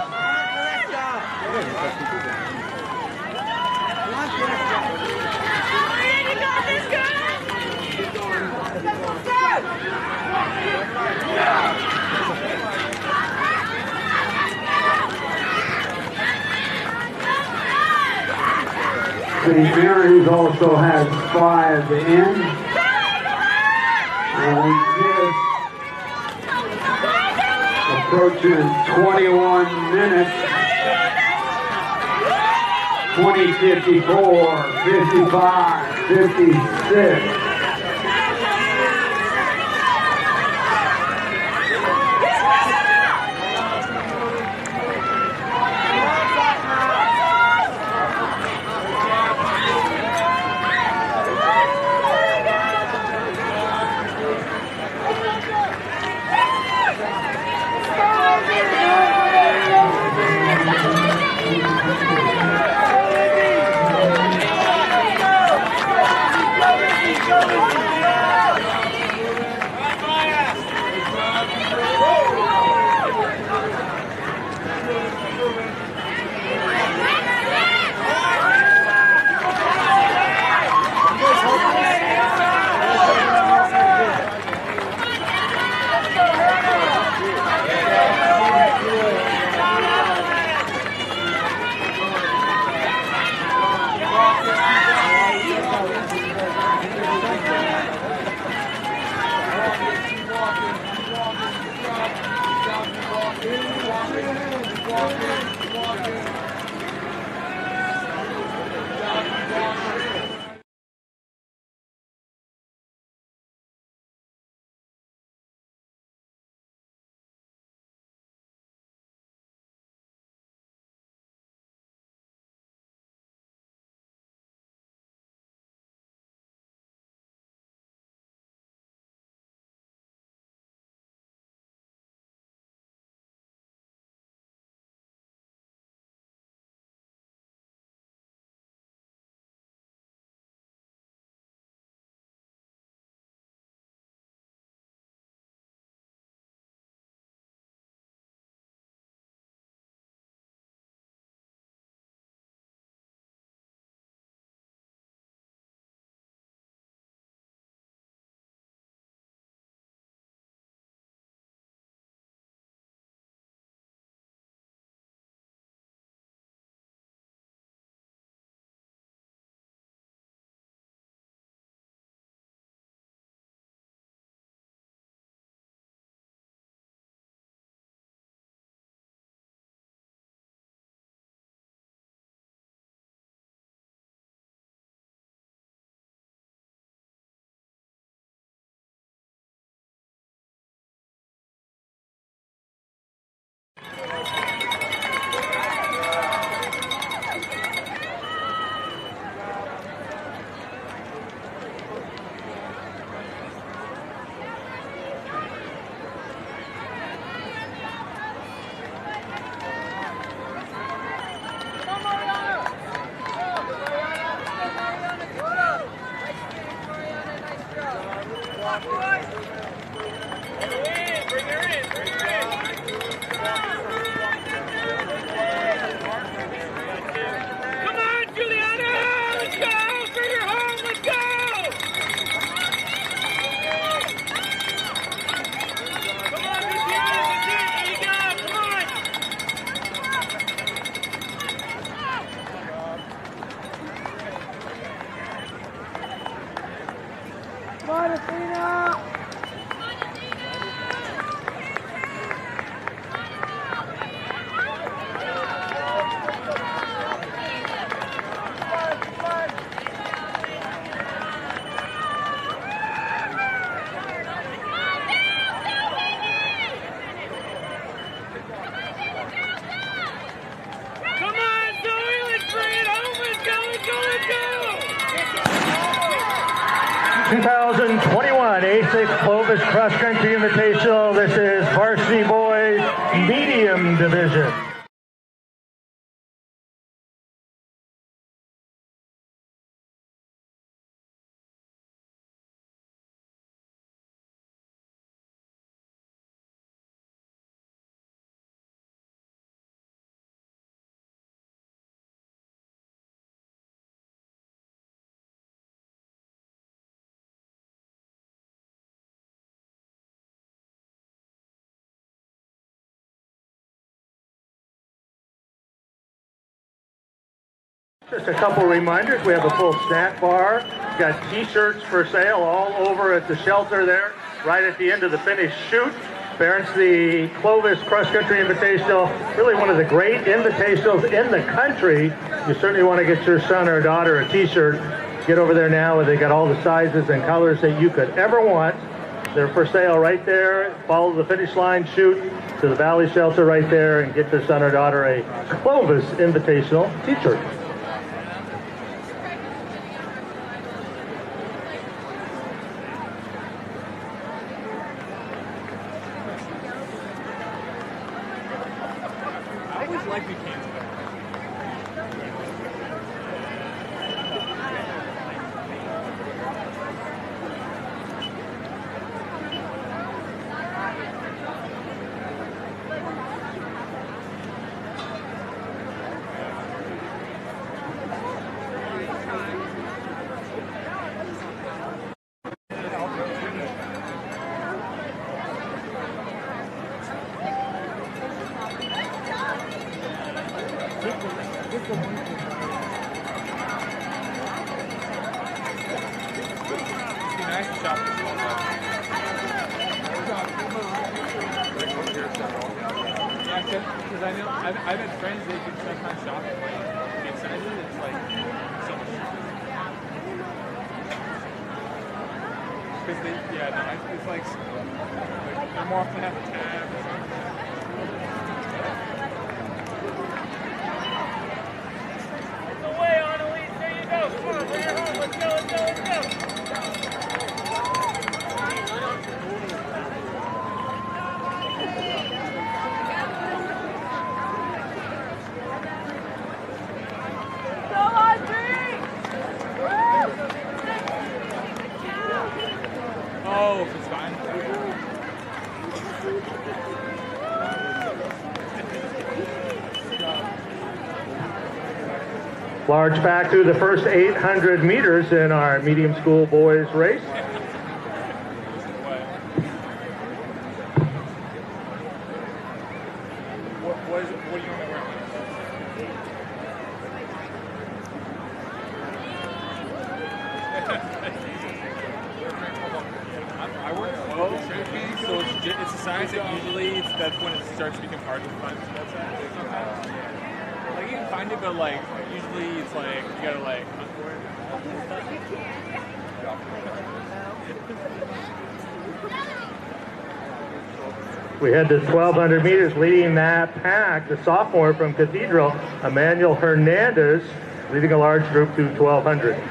St. Mary's also has 5 in. And just approaching 21 minutes. 20:54, 55, 56. Go! on, Athena! 2021 A6 Clovis Cross Country Invitational. This is Varsity Boys Medium Division. Just a couple reminders. We have a full snack bar. We've got t-shirts for sale all over at the shelter there, right at the end of the finished chute. Parents, the Clovis Cross Country Invitational, really one of the great invitationals in the country. You certainly want to get your son or daughter a t-shirt. Get over there now, they got all the sizes and colors that you could ever want. They're for sale right there. Follow the finish line, shoot to the Valley Shelter right there, and get your son or daughter a Clovis Invitational t-shirt. Because I know I've had friends that can sometimes shop at like big sizes. It's like so much cheaper. Because it's like they're more often have a tab or something. Away on Elise, there you go. Come on, bring her home. Let's go, let's go, let's go. Oh, if it's fine. Large back through the first 800 meters in our medium school boys race. What do you want to wear? I work 12 strength meetings, so it's a size that usually that's when it starts to become hard to find that size. Like you can find it, but like usually it's like you gotta like hunt for it. We head to 1,200 meters, leading that pack, the sophomore from Cathedral, Emmanuel Hernandez, leading a large group to 1,200.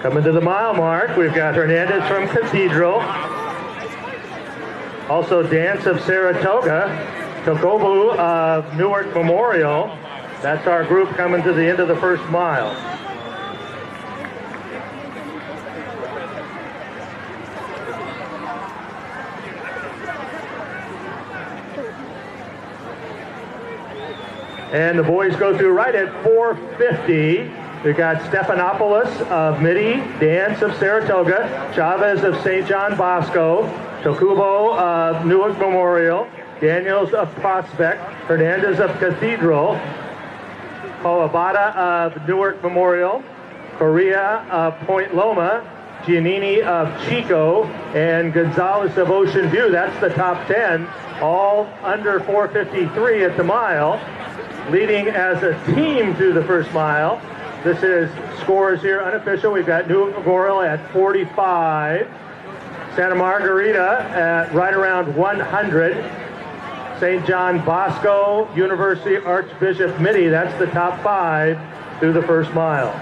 Coming to the mile mark, we've got Hernandez from Cathedral. Also Dance of Saratoga, Tokobu of Newark Memorial. That's our group coming to the end of the first mile. And the boys go through right at 4:50. We've got Stephanopoulos of Midi, Dance of Saratoga, Chavez of St. John Bosco, Tokubo of Newark Memorial, Daniels of Prospect, Hernandez of Cathedral, Kawabata of Newark Memorial, Correa of Point Loma, Giannini of Chico, and Gonzalez of Ocean View. That's the top 10, all under 4:53 at the mile. Leading as a team through the first mile. This is scores here, unofficial. We've got Newark Memorial at 45. Santa Margarita at right around 100. St. John Bosco, University Archbishop Midi, that's the top 5 through the first mile.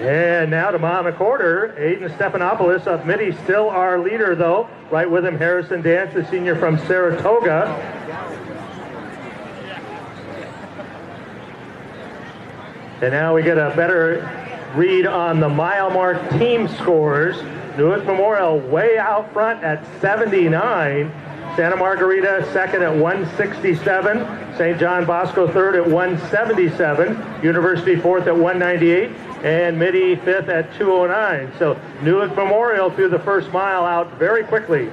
And now to mile and a quarter, Aiden Stephanopoulos of Midi, still our leader though. Right with him, Harrison Dance, the senior from Saratoga. And now we get a better read on the mile mark team scores. Newark Memorial way out front at 79. Santa Margarita second at 167. St. John Bosco third at 177. University fourth at 198. And Midi fifth at 209. So Newark Memorial through the first mile out very quickly.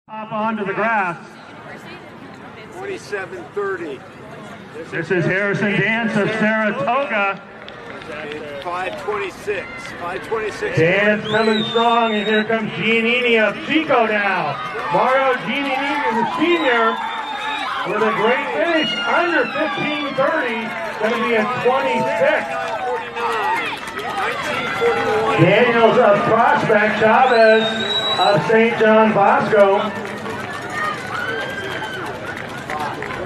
Hop onto the grass. 27:30. This is Harrison Dance of Saratoga. 5:26. 5:26. Dance coming strong, and here comes Giannini of Chico now. Mario Giannini is a senior with a great finish under 15:30. Going to be a 26. 19:41. Daniels of Prospect, Chavez of St. John Bosco.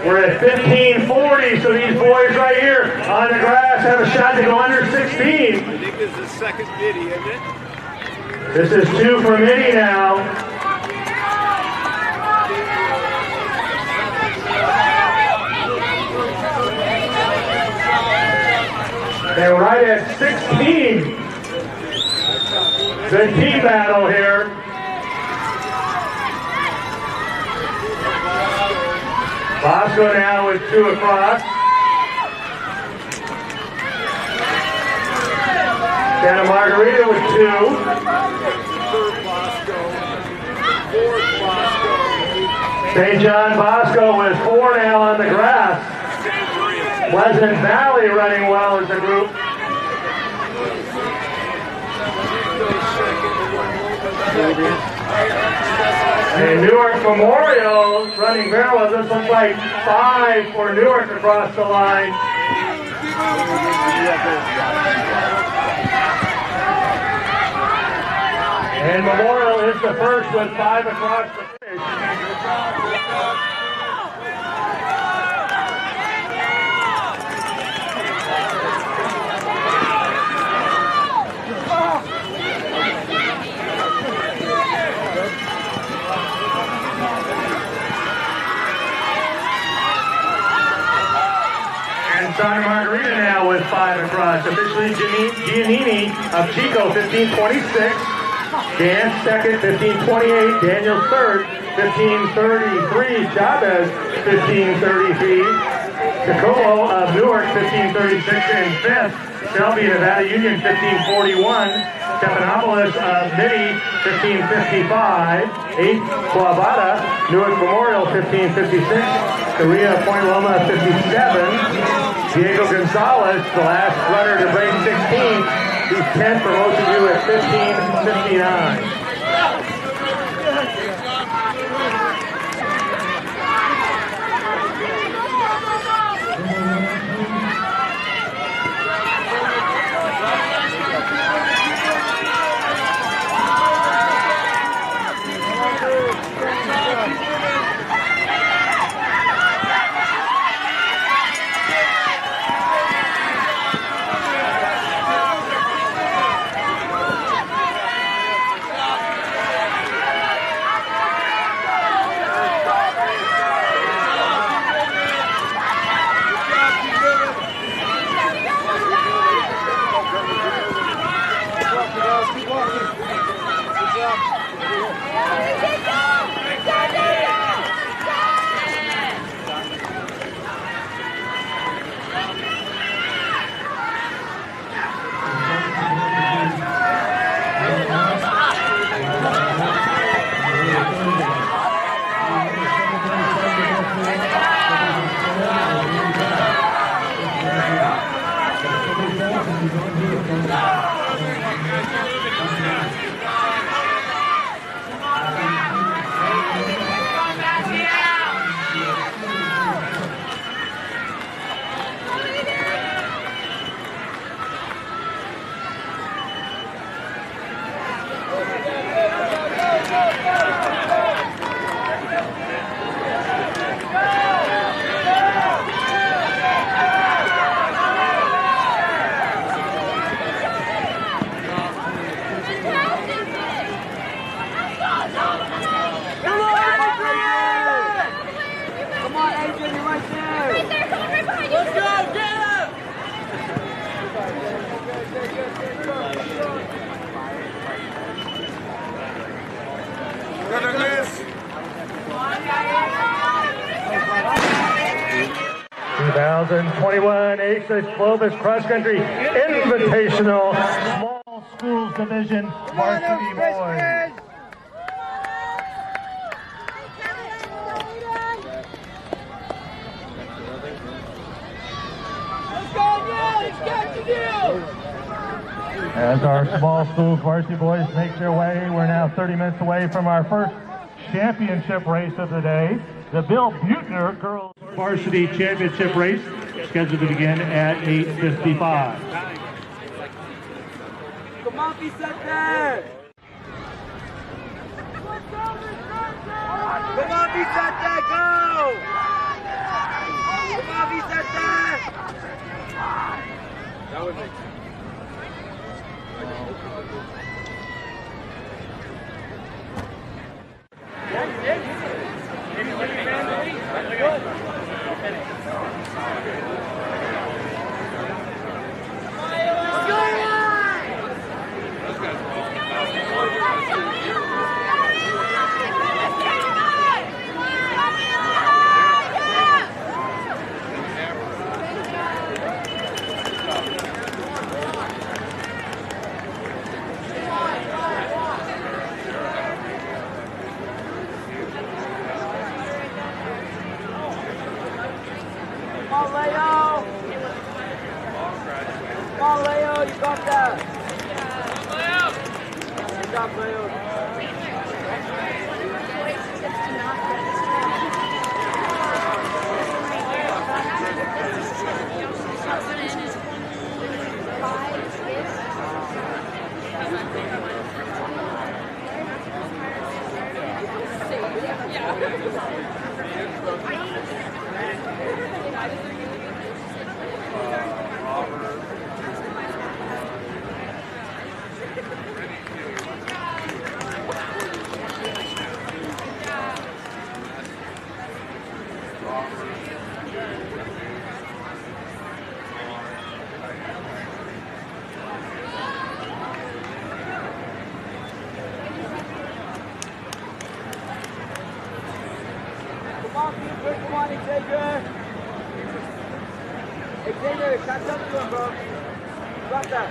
We're at 15:40, so these boys right here on the grass have a shot to go under 16. I think this is the second midi, isn't it? This is 2 for Midi now. They're right at 16. Good team battle here. Bosco now with 2 across. Santa Margarita with 2. Third Bosco. Fourth Bosco. St. John Bosco with 4 now on the grass. Pleasant Valley running well as a group. And Newark Memorial running very well. This looks like 5 for Newark across the line. And Memorial is the first with 5 across the finish. And Santa Margarita now with 5 across. Officially Giannini of Chico, 15:26. Dan second, 15:28. Daniel third, 15:33. Chavez, 15:33. Tacolo of Newark, 15:36 in fifth. Shelby, Nevada Union, 15:41. Stephanopoulos of Midi, 15:55. 8th, Clavata, Newark Memorial, 15:56. Korea, Point Loma, 57. Diego Gonzalez, the last runner to break 16. He's 10th for most of you at 15:59. Another miss. 2021 ACES Clovis Cross Country Invitational Small Schools Division Varsity Boys. As our small school varsity boys make their way, we're now 30 minutes away from our first championship race of the day. The Bill Butner Girls Varsity Championship race scheduled to begin at 8:55. Come on, be set there! Come on, be set there, go! Come on, be set there! That would make catch up to him, bro. Drop that.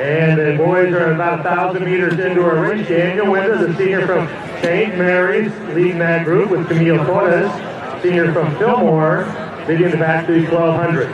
And the boys are about 1,000 meters into a race. Daniel Winters, a senior from St. Mary's, leading that group with Camille Torres, senior from Fillmore, leading the back to the 1,200.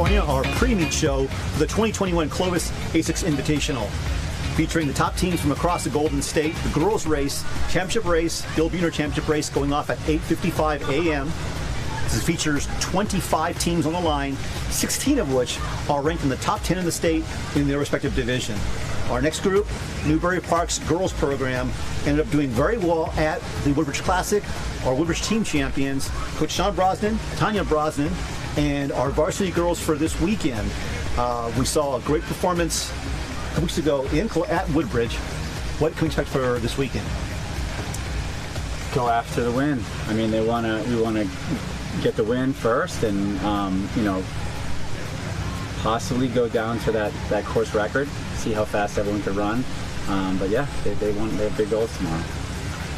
Our pre-meet show for the 2021 Clovis A6 Invitational, featuring the top teams from across the Golden State. The girls race, championship race, Bill Butner championship race going off at 8:55 a.m. This features 25 teams on the line, 16 of which are ranked in the top 10 in the state in their respective division. Our next group, Newbury Park's girls program, ended up doing very well at the Woodbridge Classic. Our Woodbridge team champions, Coach Sean Brosnan, Tanya Brosnan, and our varsity girls for this weekend. We saw a great performance a couple weeks ago at Woodbridge. What can we expect for this weekend? Go after the win. I mean, we want to get the win first, and you know, possibly go down to that course record, see how fast everyone could run. But yeah, they have big goals tomorrow.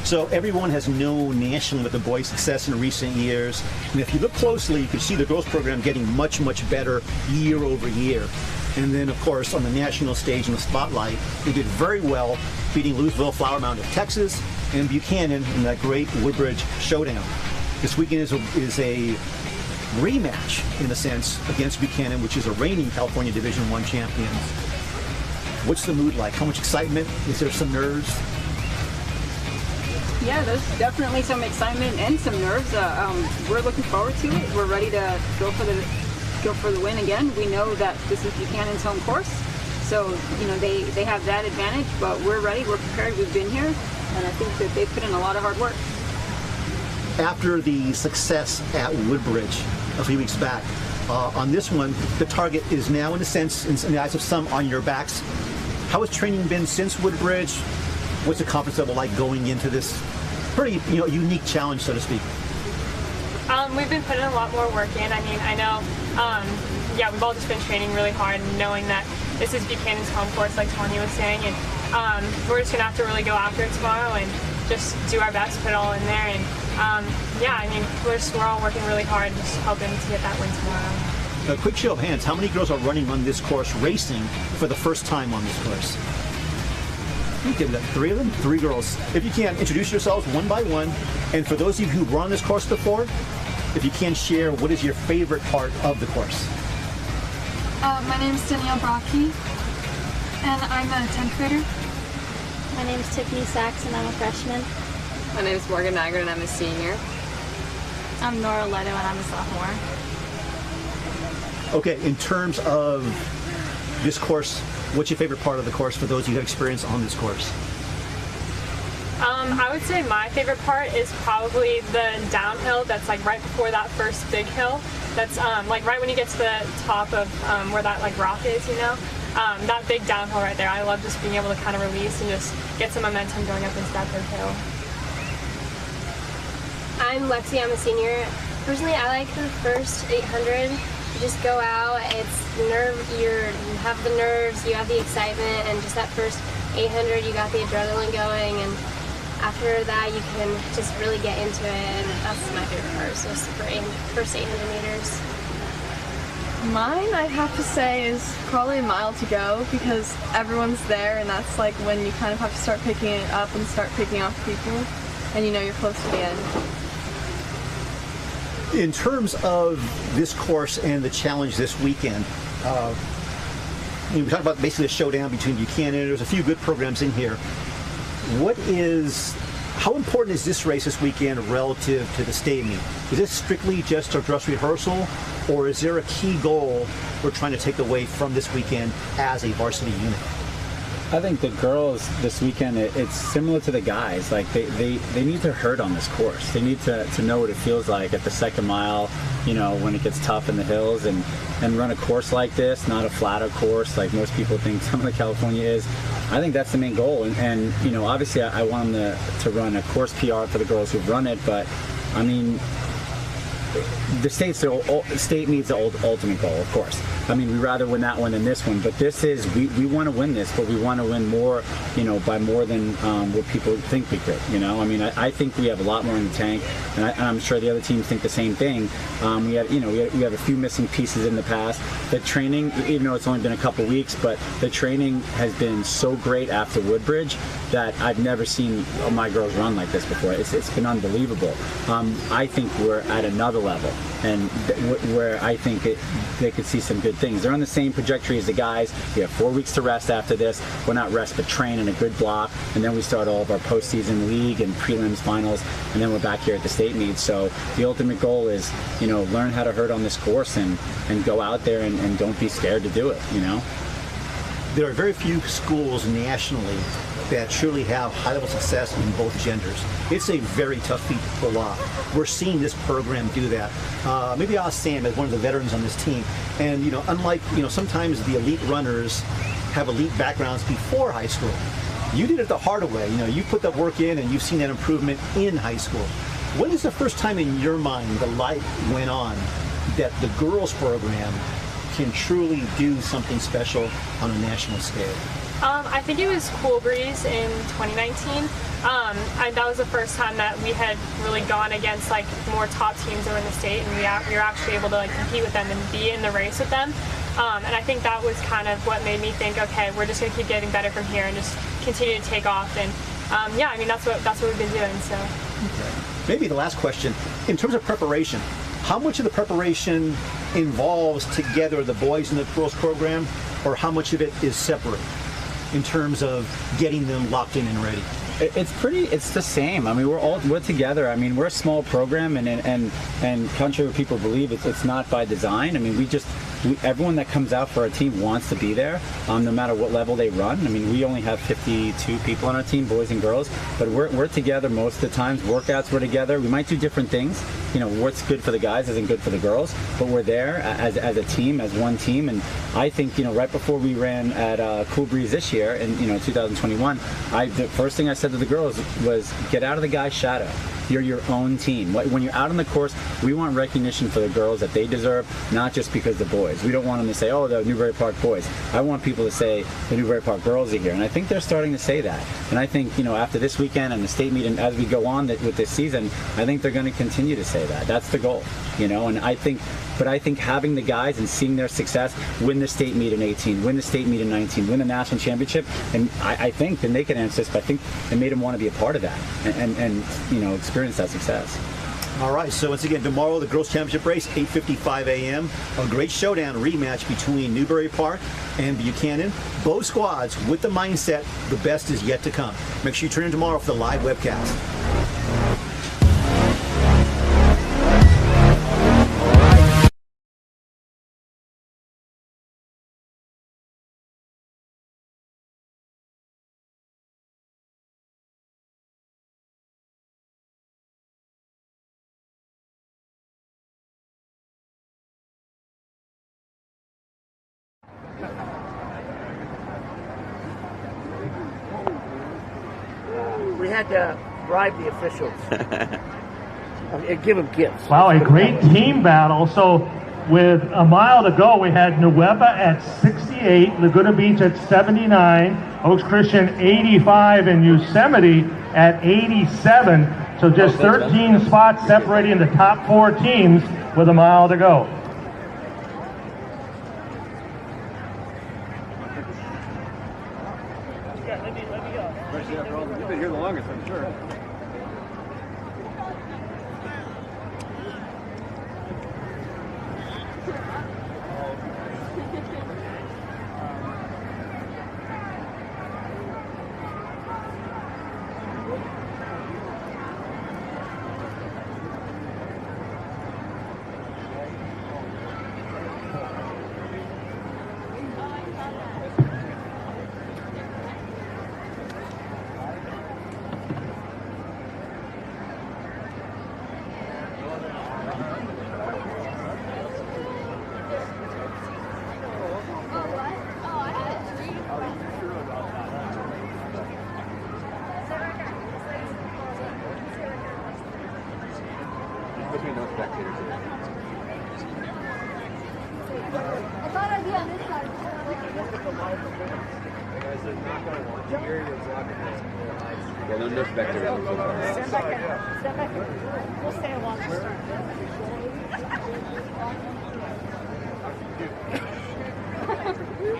So everyone has known nationally with the boys' success in recent years. And if you look closely, you can see the girls program getting much, much better year over year. And then, of course, on the national stage in the spotlight, they did very well, beating Louisville, Flower Mound of Texas, and Buchanan in that great Woodbridge showdown. This weekend is a rematch, in a sense, against Buchanan, which is a reigning California Division I champions. What's the mood like? How much excitement? Is there some nerves? Yeah, there's definitely some excitement and some nerves. We're looking forward to it. We're ready to go for the win again. We know that this is Buchanan's home course, so they have that advantage. But we're ready. We're prepared. We've been here, and I think that they've put in a lot of hard work. After the success at Woodbridge a few weeks back, on this one, the target is now, in a sense, in the eyes of some, on your backs. How has training been since Woodbridge? What's the confidence level like going into this pretty, unique challenge, so to speak? We've been putting a lot more work in. I mean, I know, we've all just been training really hard and knowing that this is Buchanan's home course, like Tanya was saying, and we're just gonna have to really go after it tomorrow and just do our best, put it all in there, and we're all working really hard, just hoping to get that win tomorrow. A quick show of hands, how many girls are running on this course, racing for the first time on this course? You did that. 3 of them? 3 girls. If you can, introduce yourselves one by one. And for those of you who've run this course before, if you can share, what is your favorite part of the course? My name is Danielle Brocky, and I'm a 10th grader. My name is Tiffany Sachs, and I'm a freshman. My name is Morgan Nygaard, and I'm a senior. I'm Nora Leto, and I'm a sophomore. Okay, in terms of this course, what's your favorite part of the course for those who have experience on this course? I would say my favorite part is probably the downhill that's like right before that first big hill. That's like right when you get to the top of where that like rock is, that big downhill right there. I love just being able to kind of release and just get some momentum going up into that big hill. I'm Lexi, I'm a senior. Personally, I like the first 800. You just go out, you have the nerves, you have the excitement, and just that first 800, you got the adrenaline going, and after that, you can just really get into it, and that's my favorite part, so first 800 meters. Mine, I'd have to say, is probably a mile to go, because everyone's there, and that's like when you kind of have to start picking it up and start picking off people, and you're close to the end. In terms of this course and the challenge this weekend, we talked about basically a showdown between Buchanan. There's a few good programs in here. How important is this race this weekend relative to the state meet? Is this strictly just a dress rehearsal, or is there a key goal we're trying to take away from this weekend as a varsity unit? I think the girls this weekend, it's similar to the guys. Like they need to hurt on this course. They need to know what it feels like at the second mile, when it gets tough in the hills, and run a course like this, not a flatter course like most people think Southern California is. I think that's the main goal. And obviously I want them to run a course PR for the girls who've run it, but I mean, the state needs the ultimate goal, of course. I mean, we'd rather win that one than this one, but this is, we want to win this, but we want to win more, by more than what people think we could, I mean, I think we have a lot more in the tank, and I'm sure the other teams think the same thing. We have a few missing pieces in the past. The training, even though it's only been a couple weeks, but the training has been so great after Woodbridge that I've never seen my girls run like this before. It's been unbelievable. I think we're at another level, and where I think they could see some good things. They're on the same trajectory as the guys. We have 4 weeks to rest after this. Well, not rest, but train in a good block, and then we start all of our postseason league and prelims, finals, and then we're back here at the state meet. So the ultimate goal is, learn how to hurt on this course and go out there and don't be scared to do it, There are very few schools nationally that truly have high-level success in both genders. It's a very tough feat to pull off. We're seeing this program do that. Maybe I'll ask Sam as one of the veterans on this team. And unlike sometimes the elite runners have elite backgrounds before high school. You did it the harder way. You put that work in, and you've seen that improvement in high school. When is the first time in your mind the light went on that the girls program can truly do something special on a national scale? I think it was Cool Breeze in 2019. That was the first time that we had really gone against like more top teams over in the state, and we were actually able to like compete with them and be in the race with them. And I think that was kind of what made me think, okay, we're just going to keep getting better from here and just continue to take off. And yeah, I mean that's what we've been doing. So maybe the last question, in terms of preparation, how much of the preparation involves together the boys and the girls program, or how much of it is separate in terms of getting them locked in and ready? It's the same. I mean, we're together. I mean, we're a small program, and contrary to what people believe, it's not by design. I mean, everyone that comes out for our team wants to be there, no matter what level they run. I mean, we only have 52 people on our team, boys and girls, but we're together most of the times. Workouts, we're together. We might do different things. You know, what's good for the guys isn't good for the girls, but we're there as a team, as one team. And I think, you know, right before we ran at Cool Breeze this year, in 2021, the first thing I said to the girls was, get out of the guy's shadow. You're your own team. When you're out on the course, we want recognition for the girls that they deserve, not just because the boys. We don't want them to say, oh, the Newbury Park boys. I want people to say the Newbury Park girls are here. And I think they're starting to say that. And I think, you know, after this weekend and the state meet, and as we go on with this season, I think they're going to continue to say that. That's the goal, you know. And I think having the guys and seeing their success, win the state meet in 18, win the state meet in 19, win the national championship, and I think, and they can answer this, but I think it made them want to be a part of that and you know, experience that success. All right, so once again, tomorrow, the girls' championship race, 8:55 a.m. A great showdown rematch between Newbury Park and Buchanan. Both squads with the mindset, the best is yet to come. Make sure you tune in tomorrow for the live webcast. We had to bribe the officials and give them gifts. Wow, a great team battle. So with a mile to go, we had Nueva at 68, Laguna Beach at 79, Oaks Christian 85, and Yosemite at 87. So just 13 spots separating the top 4 teams with a mile to go. You've been here the longest, I'm sure.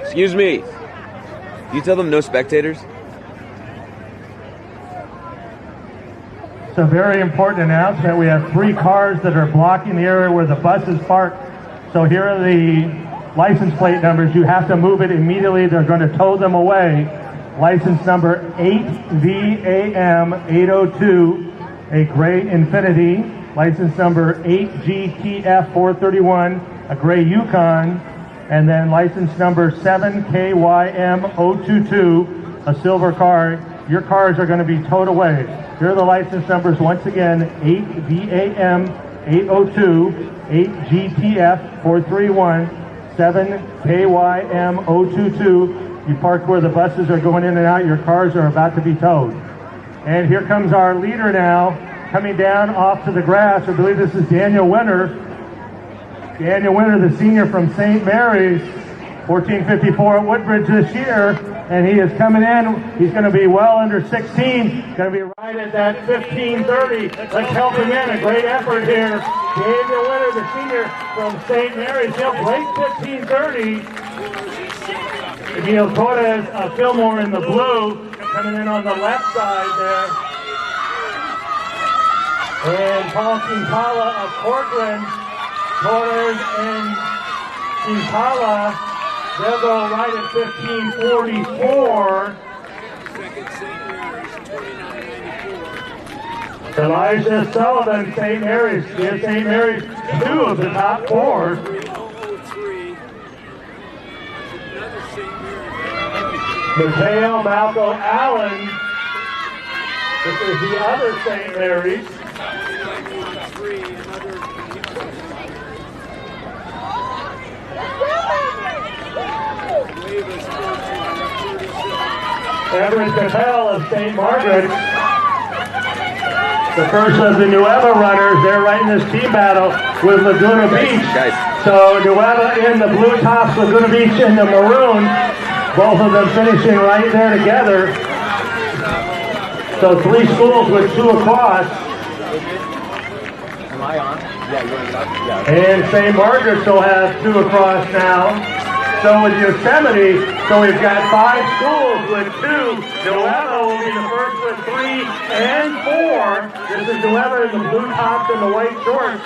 Excuse me. You tell them no spectators? It's a very important announcement. We have 3 cars that are blocking the area where the bus is parked. So here are the license plate numbers. You have to move it immediately. They're going to tow them away. License number 8VAM802, a gray Infiniti. License number 8GTF431, a gray Yukon. And then license number 7KYM022, a silver car. Your cars are going to be towed away. Here are the license numbers once again: 8VAM802, 8GTF431, 7KYM022. You parked where the buses are going in and out. Your cars are about to be towed. And here comes our leader now, coming down off to the grass. I believe this is Daniel Winter. Daniel Winter, the senior from St. Mary's, 1454 at Woodbridge this year, and he is coming in. He's going to be well under 16. Going to be right at that 15:30. Let's help him in. A great effort here. Daniel Winter, the senior from St. Mary's. He'll break 15:30. Emil Torres of Fillmore in the blue, coming in on the left side there. And Paul Impala of Corcoran, Torres and Impala, they'll go right at 15:44. Elijah Sullivan, St. Mary's, gives St. Mary's 2 of the top 4. Mateo Malco Allen, this is the other St. Mary's. Everett Capel of St. Margaret's, the first of the Nueva runners. They're right in this team battle with Laguna Beach. So Nueva in the blue tops, Laguna Beach in the maroon. Both of them finishing right there together. So 3 schools with 2 across. Am I on? Yeah, you're on. Yeah. And St. Margaret's will have 2 across now. So with Yosemite, so we've got 5 schools with 2. Nueva will be the first with 3 and 4. This is Nueva in the blue tops and the white shorts.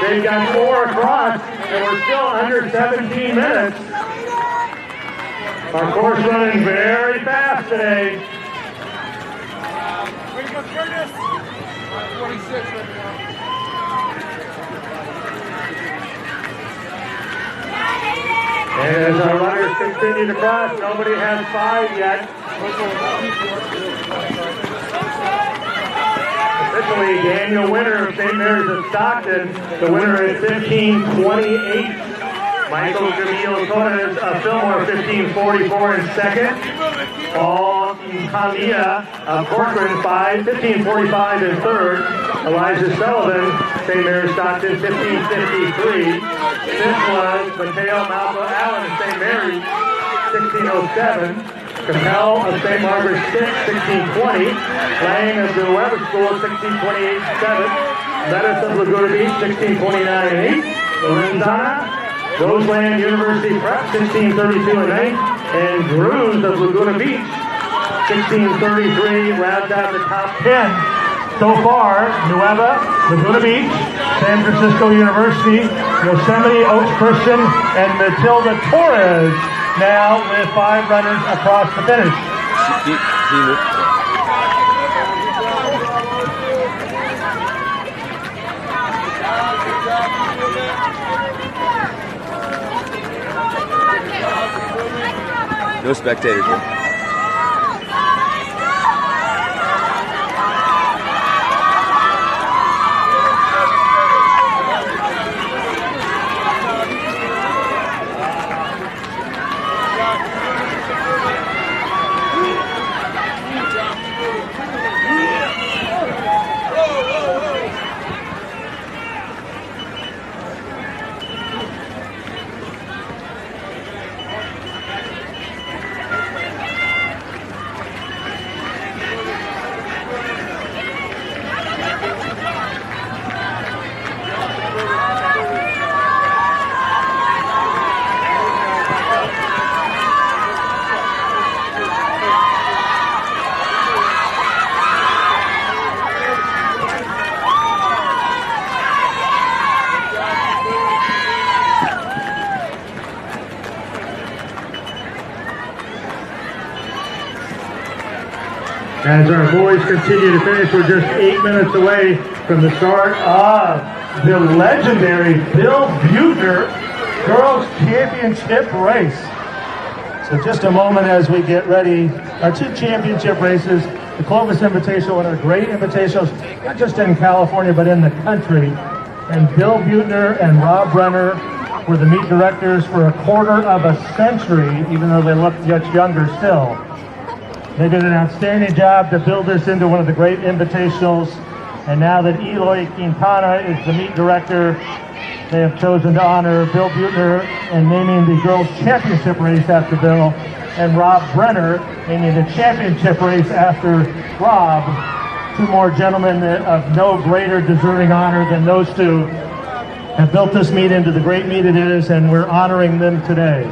They've got 4 across, and we're still under 17 minutes. Our course running very fast today. Way to go, Curtis! 26 right now. And as our runners continue to cross, nobody has 5 yet. Officially, Daniel Winter of St. Mary's of Stockton. The winner is 15:28. Michael Camilo Torres of Fillmore, 15:44 in second. Paul Camilla of Corcoran, 15:45 in third. Elijah Sullivan, St. Mary's Stockton, 15:53. Fifth was Mateo Malco Allen of St. Mary's, 16:07. Capel of St. Margaret's 16:20. Lang of the Weber School, 16:28 7. Bettis of Laguna Beach, 16:29 8. Lorenzana, Roseland University Prep, 16:32 and 8. And Drews of Laguna Beach, 16:33, rounds out the top 10. So far, Nueva, Laguna Beach, San Francisco University, Yosemite, Oaks Christian, and Matilda Torres now with 5 runners across the finish. No spectators here. As our boys continue to finish, we're just 8 minutes away from the start of the legendary Bill Buechner Girls Championship race. So just a moment as we get ready, our 2 championship races, the Clovis Invitational, one of the great invitationals, not just in California, but in the country. And Bill Buechner and Rob Brenner were the meet directors for a quarter of a century, even though they look much younger still. They did an outstanding job to build this into one of the great invitationals. And now that Eloy Quintana is the meet director, They have chosen to honor Bill Butner and naming the girls' championship race after Bill, and Rob Brenner naming the championship race after Rob. Two more gentlemen of no greater deserving honor than those two have built this meet into the great meet it is, and we're honoring them today.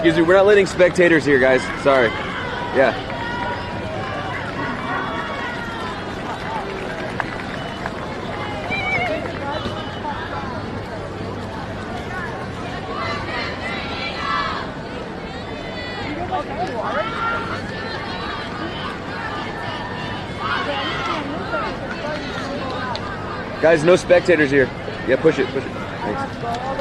Excuse me, we're not letting spectators here, guys. Sorry. Yeah. Guys, no spectators here. Yeah, push it, push it. Thanks.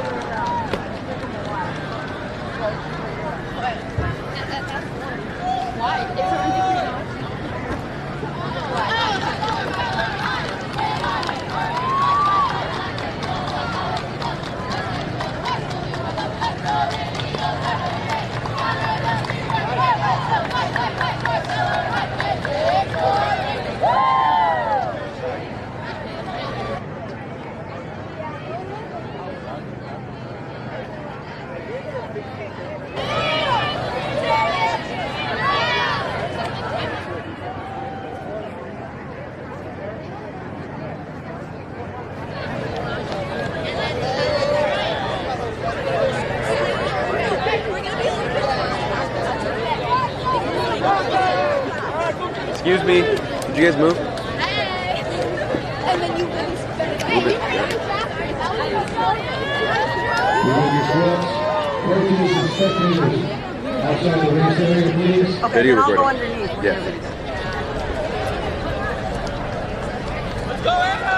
me? Did you guys move? And then you Okay, video then I'll go underneath. Yeah. Let's go, Emma!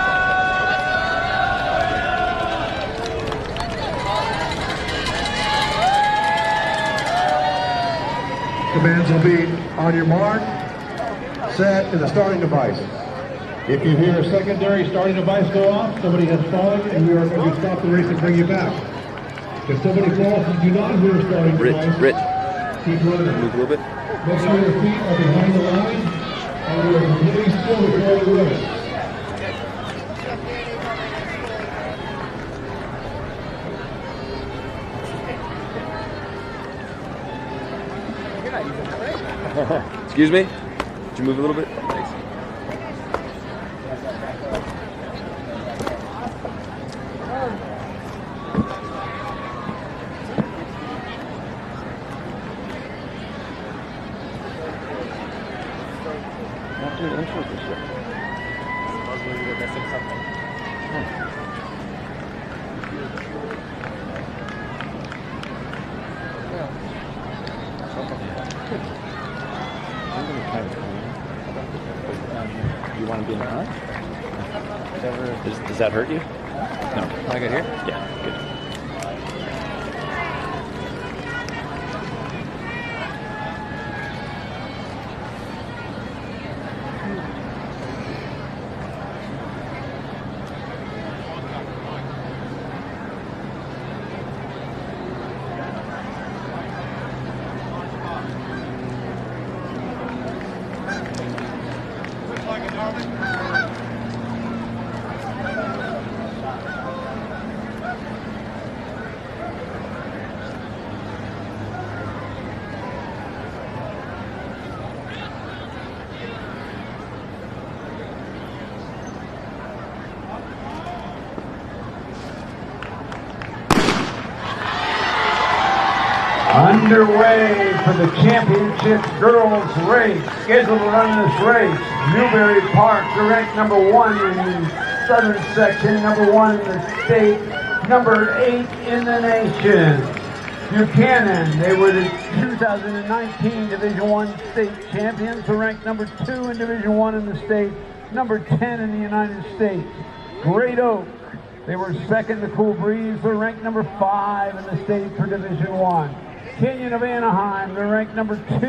Commands will be on your mark, set, to the starting device. If you hear a secondary starting device go off, somebody has fallen, and we are going to stop the race and bring you back. If somebody falls and you do not hear a starting device, keep running. Move a little bit. Make sure your feet are behind the line, and we are completely still before the race. Excuse me? Could you move a little bit? Thanks. Not doing intros this year. Supposedly they're missing something. You want to be in the front? Does that hurt you? No. Can I get here? Yeah, good. Underway for the championship girls race. Scheduled to run this race. Newberry Park, direct number 1 in the southern section, number 1 in the state, number 8 in the nation. Buchanan, they were the 2019 Division I state champions, who ranked number 2 in Division I in the state, number 10 in the United States. Great Oak, they were second to Cool Breeze, they're ranked number 5 in the state for Division I. Canyon of Anaheim, they're ranked number 2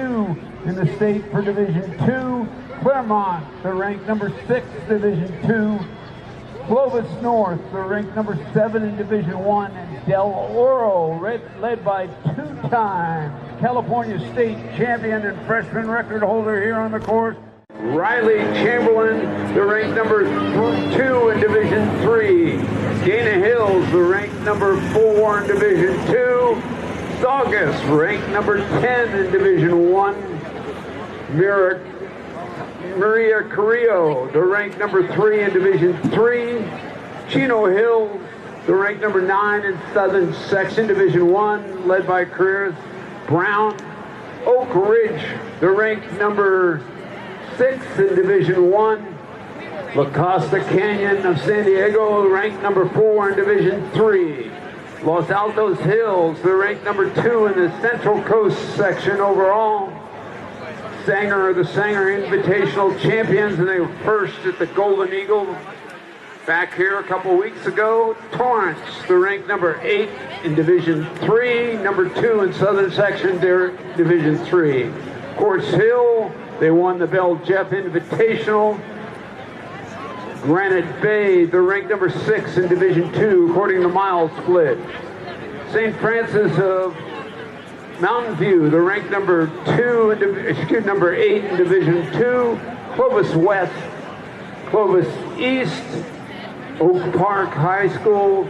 in the state for Division II. Claremont, they're ranked number 6 Division II. Clovis North, they're ranked number 7 in Division I. And Del Oro, led by 2-time California State champion and freshman record holder here on the course, Riley Chamberlain, they're ranked number 2 in Division III. Dana Hills, they're ranked number 4 in Division II. Saugus, ranked number 10 in Division I. Maria Carrillo, they're ranked number 3 in Division III. Chino Hills, they're ranked number 9 in Southern Section, Division I, led by Chris Brown. Oak Ridge, they're ranked number 6 in Division I. La Costa Canyon of San Diego, ranked number 4 in Division III. Los Altos Hills, they're ranked number 2 in the Central Coast section overall. Sanger, the Sanger Invitational champions, and they were first at the Golden Eagle back here a couple weeks ago. Torrance, they're ranked number 8 in Division III, number 2 in Southern Section, Division III. Quartz Hill, they won the Bell Jeff Invitational. Granite Bay, they're ranked number 6 in Division II, according to Mile Split. St. Francis of Mountain View, they're ranked number 8 in Division II. Clovis West, Clovis East, Oak Park High School,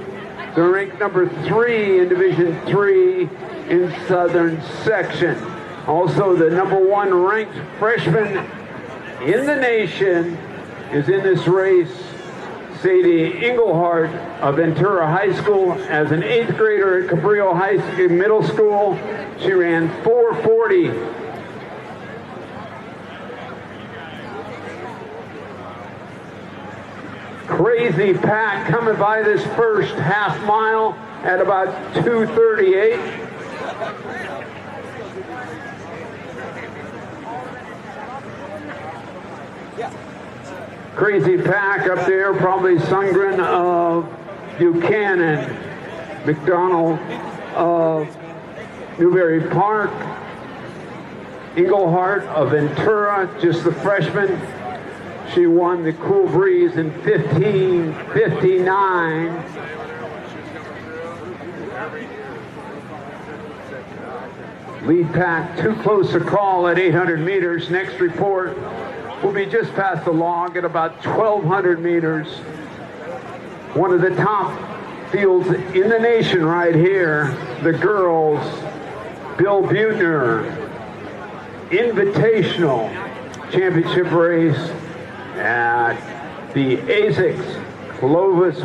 they're ranked number 3 in Division III in Southern Section. Also, the number 1 ranked freshman in the nation is in this race. Sadie Engelhardt of Ventura High School, as an 8th grader at Cabrillo Middle School. She ran 4:40. Crazy Pack coming by this first half mile at about 2:38. Crazy Pack up there, probably Sundgren of Buchanan, McDonald of Newberry Park, Englehart of Ventura, just the freshman. She won the Cool Breeze in 15:59. Lead pack too close to call at 800 meters. Next report will be just past the log at about 1,200 meters. One of the top fields in the nation right here, the girls, Bill Buettner, Invitational Championship race at the ASICS Clovis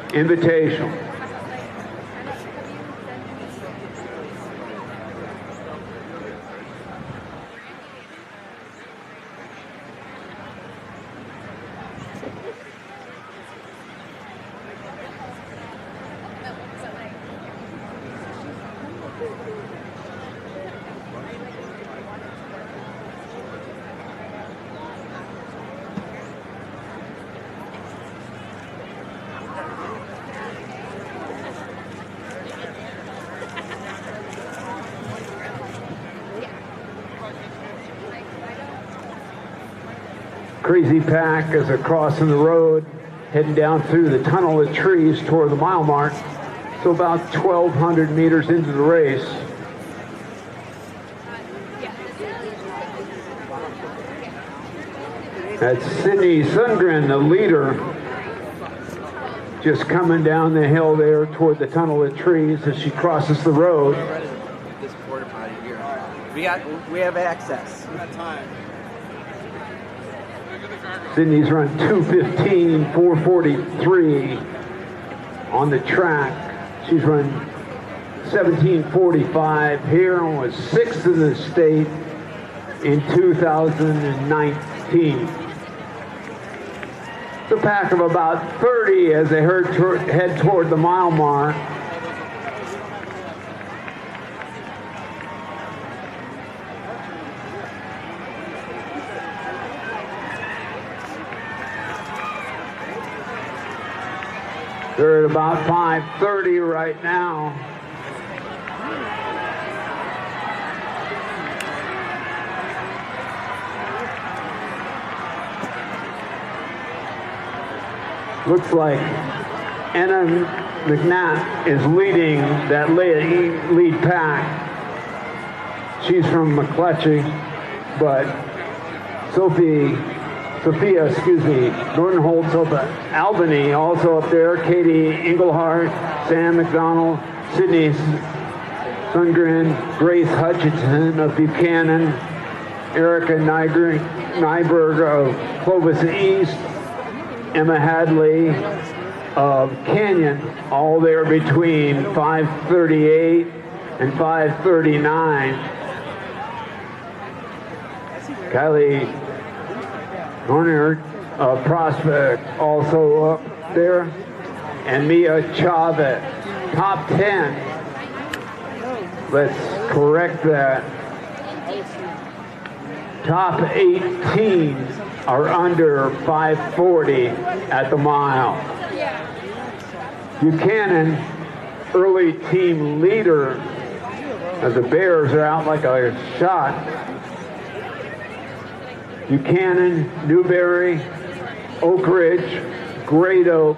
Invitational. Crazy Pack is crossing the road, heading down through the tunnel of trees toward the mile mark. So about 1,200 meters into the race. That's Sydney Sundgren, the leader, just coming down the hill there toward the tunnel of trees as she crosses the road. This porta potty here. We have access. We got time. Sydney's run 2:15, 4:43 on the track. She's run 17:45 here and was 6th in the state in 2019. It's a pack of about 30 as they head toward the mile mark. They're at about 5:30 right now. Looks like Anna McNatt is leading that lead pack. She's from McCletchy, but Sophia, Nordenholtz of Albany also up there. Katie Englehart, Sam McDonald, Sydney Sundgren, Grace Hutchinson of Buchanan, Erica Nyberg of Clovis East, Emma Hadley of Canyon, all there between 5:38 and 5:39. Kylie Horner of Prospect also up there, and Mia Chavez, top 10. Let's correct that. Top 18 are under 5:40 at the mile. Buchanan, early team leader, as the Bears are out like a shot. Buchanan, Newberry, Oak Ridge, Great Oak,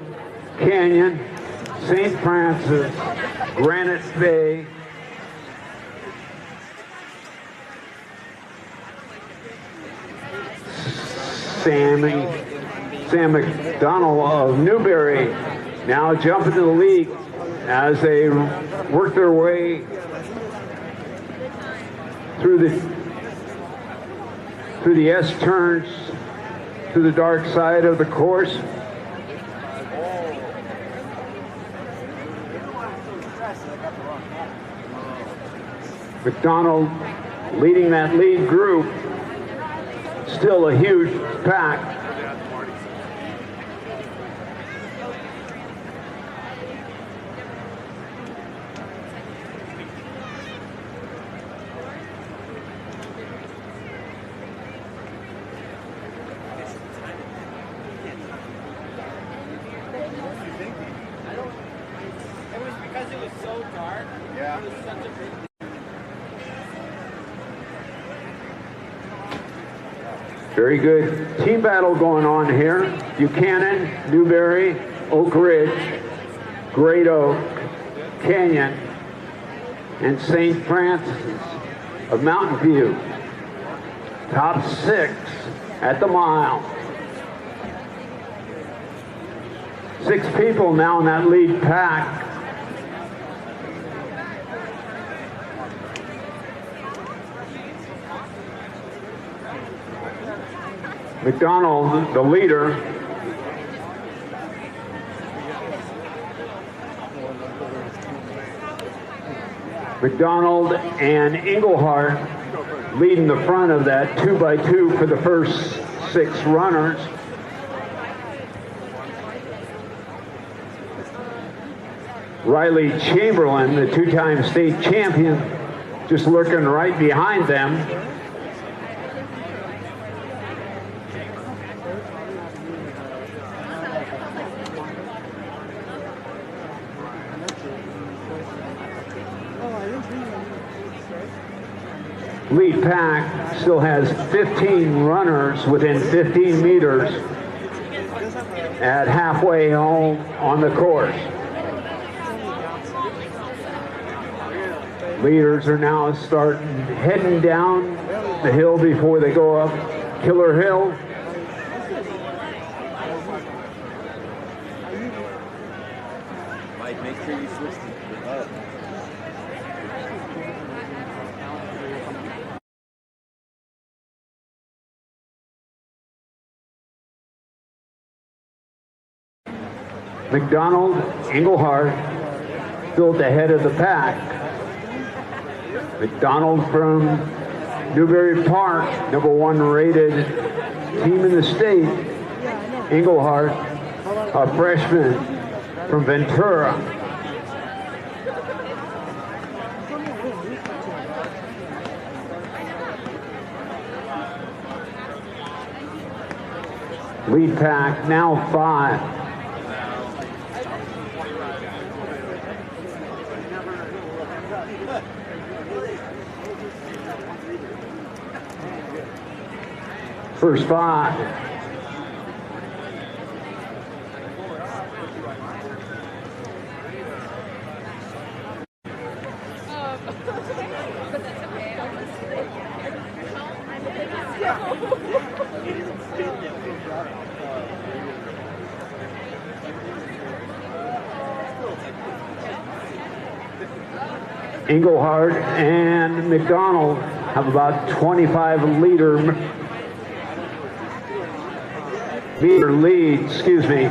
Canyon, St. Francis, Granite Bay, Sam McDonald of Newberry now jumping to the lead as they work their way through the S-turns to the dark side of the course. McDonald leading that lead group. Still a huge pack. so dark. Yeah. It was such a big. Very good team battle going on here. Buchanan, Newberry, Oak Ridge, Great Oak, Canyon, and St. Francis of Mountain View. Top 6 at the mile. 6 people now in that lead pack. McDonald, the leader. McDonald and Englehart leading the front of that 2x2 for the first 6 runners. Riley Chamberlain, the 2-time state champion, just lurking right behind them. Lead pack still has 15 runners within 15 meters at halfway home on the course. Leaders are now heading down the hill before they go up Killer Hill. Mike, make sure you switch up. McDonald, Englehart, still at the head of the pack. McDonald from Newberry Park, #1 rated team in the state. Englehart, a freshman from Ventura. Lead pack now 5. First 5. Englehart and McDonald have about 25 meter lead, excuse me.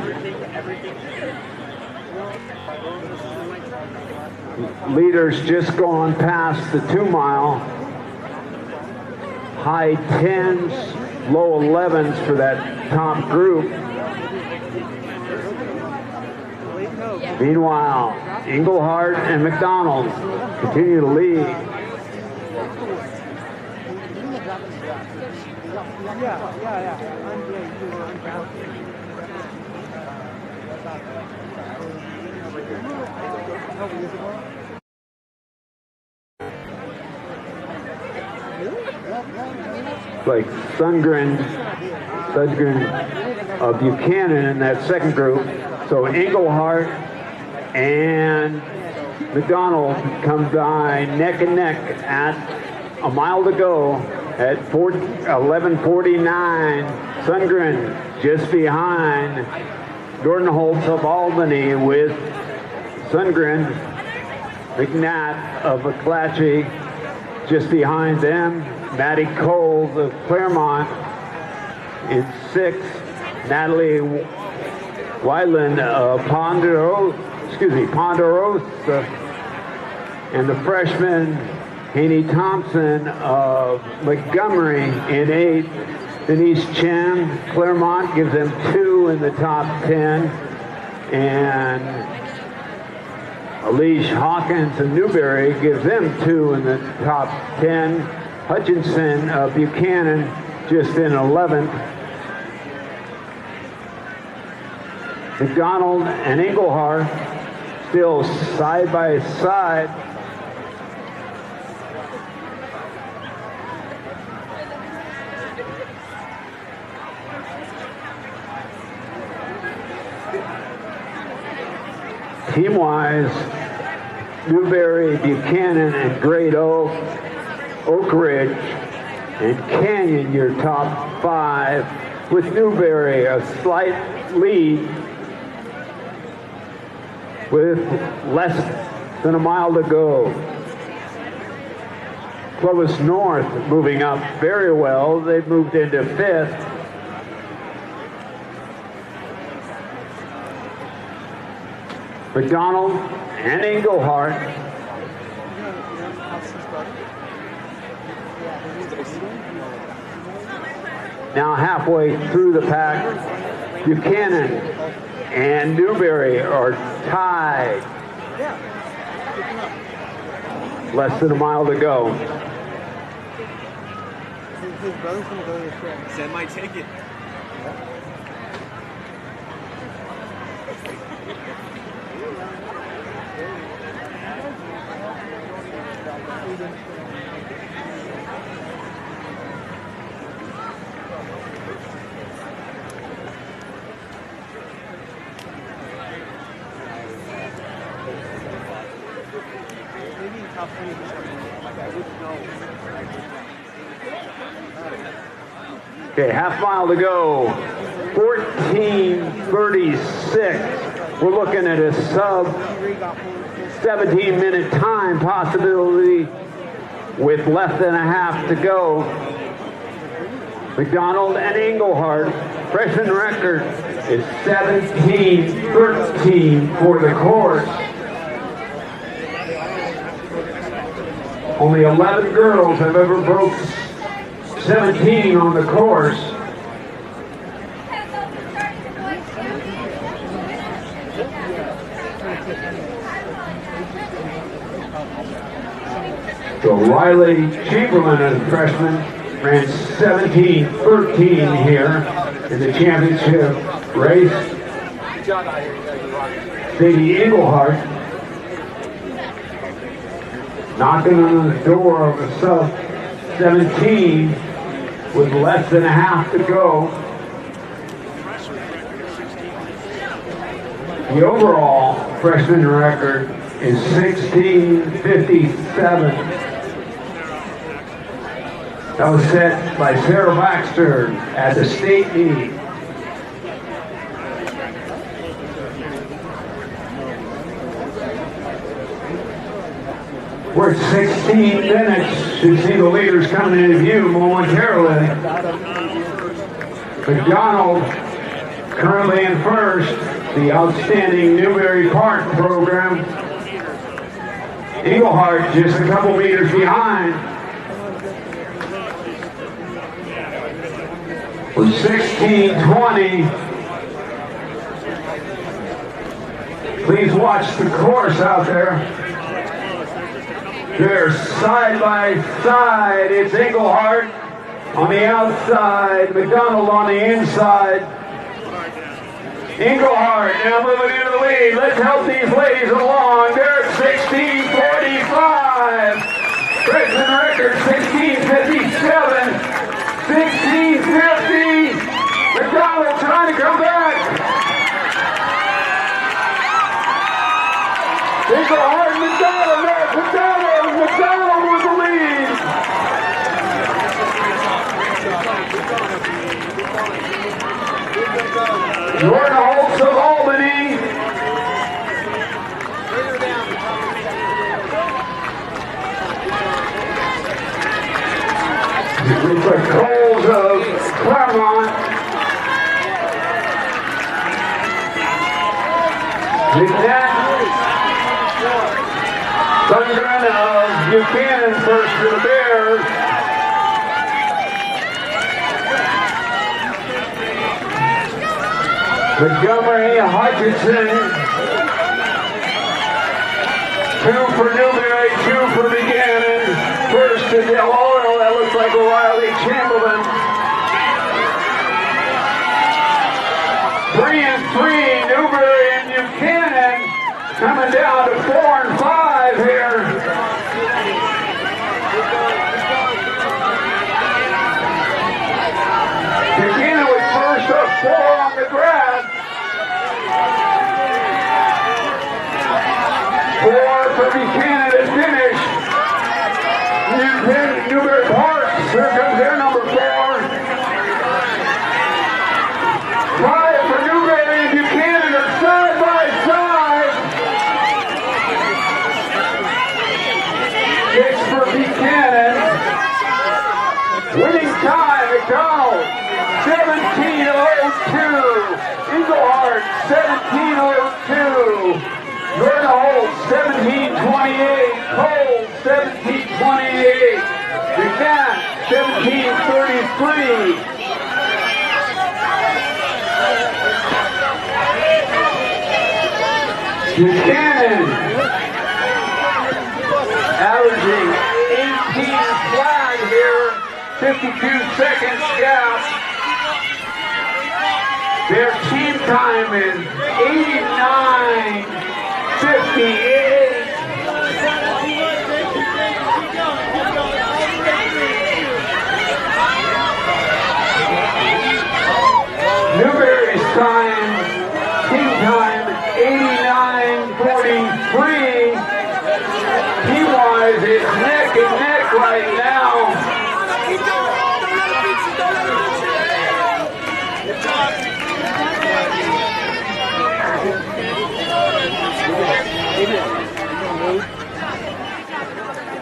Leaders just gone past the 2 mile. High 10s, low 11s for that top group. Meanwhile, Englehart and McDonald continue to lead. Like Sundgren Buchanan in that second group. So Englehart and McDonald come by neck and neck at a mile to go at 11:49. Sundgren just behind. Gordon Holtz of Albany with Sundgren. McNatt of McClatchy just behind them. Maddie Coles of Claremont in 6th. Natalie Wyland of Ponderosa, and the freshman Haney Thompson of Montgomery in 8th. Denise Chen, Claremont gives them 2 in the top 10, and Alicia Hawkins of Newberry gives them 2 in the top 10. Hutchinson of Buchanan just in 11th. McDonald and Englehart still side by side. Team-wise, Newberry, Buchanan, and Great Oak, Oak Ridge, and Canyon, your top 5, with Newberry a slight lead with less than a mile to go. Clovis North moving up very well. They've moved into 5th. McDonald and Englehart. Now halfway through the pack, Buchanan and Newberry are tied. Less than a mile to go. His brother's gonna go to the trail. Send my ticket. Okay, half mile to go. 14:36. We're looking at a sub 17-minute time possibility with less than a half to go. McDonald and Englehart, freshman record is 17:13 for the course. Only 11 girls have ever broke 17 on the course. So Riley Chamberlain, as a freshman, ran 17:13 here in the championship race. Sadie Englehart knocking on the door of a sub 17 with less than a half to go. The overall freshman record is 16:57. That was set by Sarah Baxter at the state meet. We're at 16 minutes. Should see the leaders coming into view momentarily. McDonald currently in first, the outstanding Newberry Park program. Englehart just a couple meters behind. We're 16:20. Please watch the course out there. They're side by side. It's Englehart on the outside, McDonald on the inside. Englehart now moving into the lead. Let's help these ladies along. They're at 16:45. Freshman record 16:57. 16:50. McDonald trying to come back. Englehart, McDonald, McDonald with the lead. Jordan Holtz of Albany. The Coles of Claremont. Sundgren of Buchanan first for the Bears. Montgomery, Hutchinson. 2 for Newberry, 2 for Buchanan. First to Del Oro, that looks like Riley Chamberlain. 3 and 3, Newberry and Buchanan. Coming down to 4 and 5 here. Buchanan with first up 4 on the grab. 4 for Buchanan to finish. Newberry Park, here comes their number 4. 5 for Newberry and Buchanan are side by side. 6 for Buchanan. Winning time, McDonald, 17:02. Engelhardt, 17:02. Jordan Holt, 17:28. Cole, 17:28. Buchanan, 17:33. Buchanan averaging 18 flag here, 52 seconds gap. Their team time is 89:58. Newberry's time, team time, 89:43. Team-wise, it's neck and neck right now.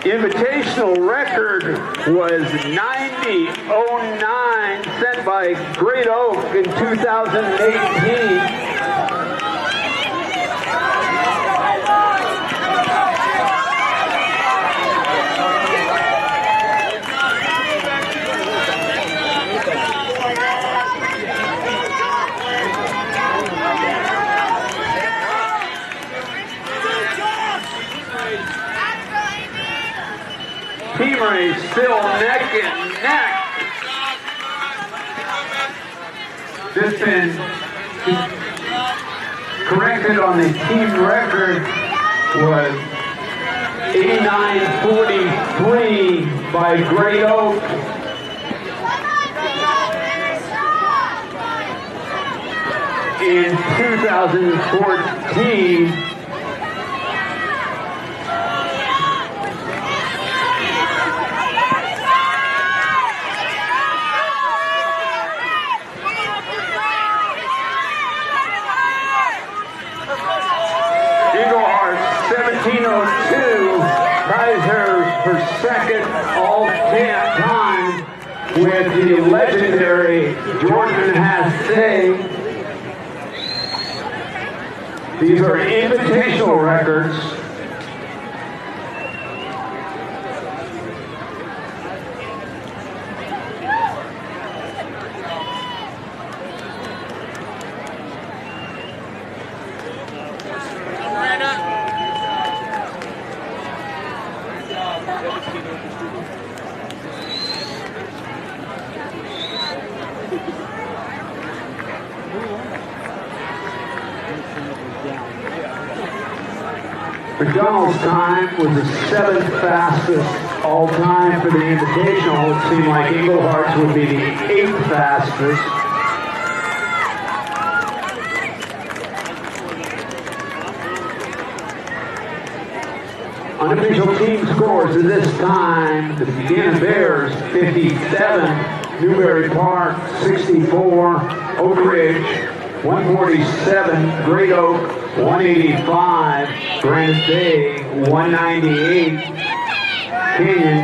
Invitational record was 90:09, set by Great Oak in 2018. Team race still neck and neck. This been corrected on the team record was 89:43 by Great Oak. In 2014. Engelhardt, 17:02, ties her second all-time with the legendary Jordan Hasse. These are invitational records. McDonald's time was the 7th fastest all-time for the Invitational. It seemed like Engelhardt's would be the 8th fastest. Unofficial team scores at this time: the Buchanan Bears 57, Newberry Park 64, Oak Ridge 147, Great Oak 185, Granite Bay 198, Canyon.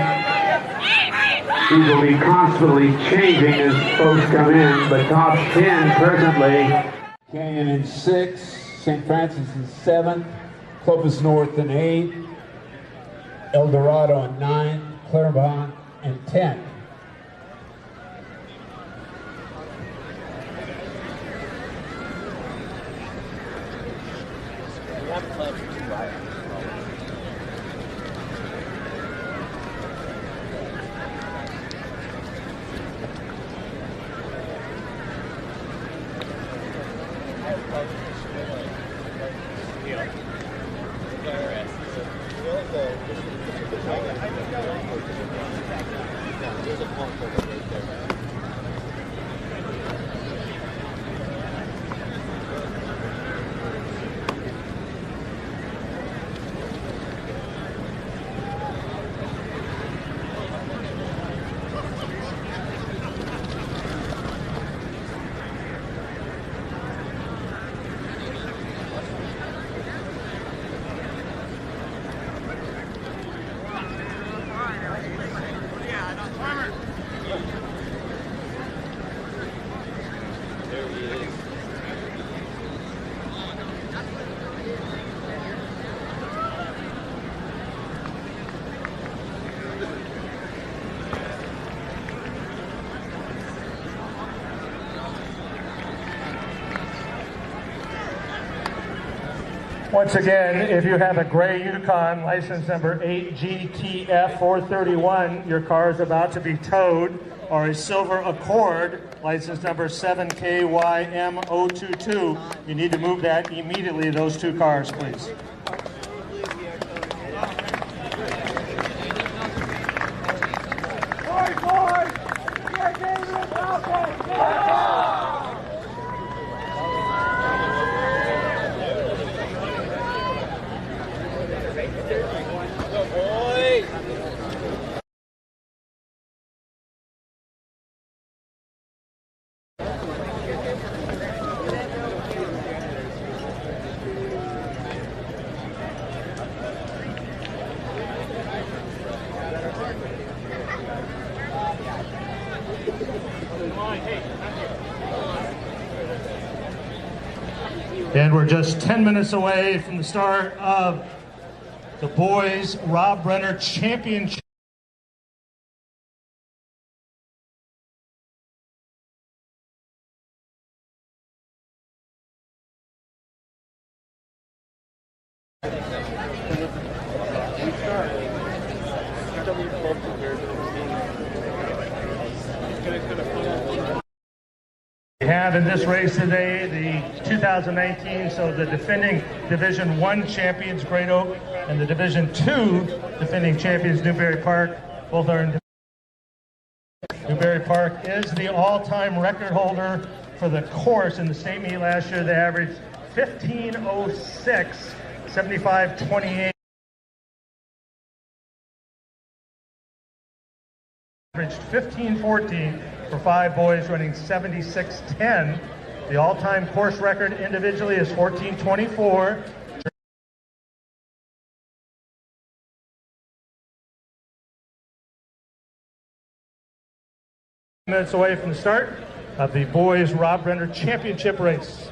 These will be constantly changing as folks come in, but top 10 presently. Canyon in 6, St. Francis in 7th, Clovis North in 8, El Dorado in 9, Claremont in 10. Once again, if you have a gray Yukon, license number 8GTF431, your car is about to be towed, or a silver Accord, license number 7KYM022, you need to move that immediately, those two cars, please. And we're just 10 minutes away from the start of the boys' Rob Brenner Championship. We have in this race today the 2019, so the defending Division I champions Great Oak and the Division II defending champions Newberry Park. Both are in Newberry Park is the all-time record holder for the course in the state meet last year. They averaged 15:06, 75:28. Averaged 15:14 for 5 boys, running 76:10. The all-time course record individually is 14:24. Minutes away from the start of the boys' Rob Brenner Championship race.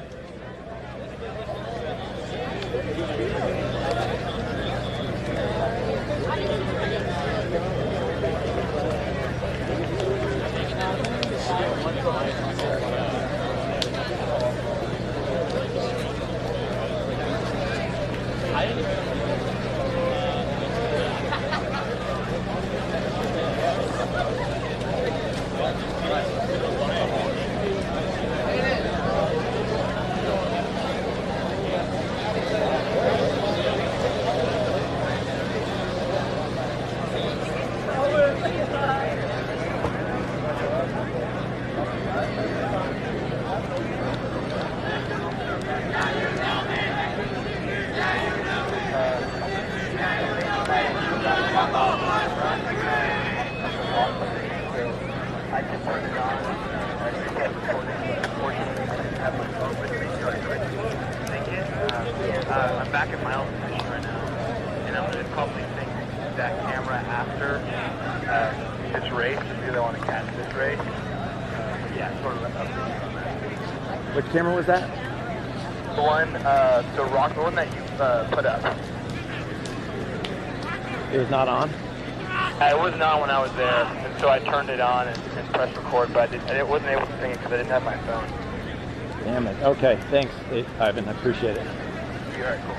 I'm back at my own position right now, and I'm going to probably take that camera after this race, just because I want to catch this race. Yeah, sort of an update on that. Which camera was that? The one, the one that you put up. It was not on? It wasn't on when I was there, and so I turned it on and pressed record, but I wasn't able to sing it because I didn't have my phone. Damn it. Okay, thanks, Ivan. I appreciate it. You're all right, cool.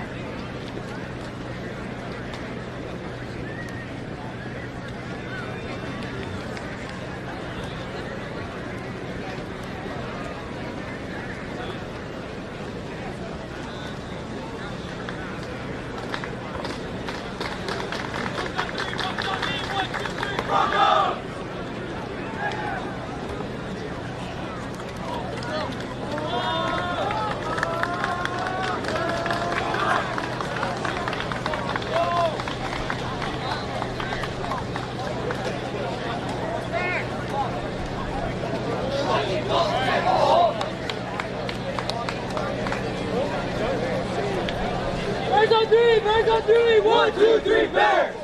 Bears on three! Bears on three! 1, 2, 3, Bears!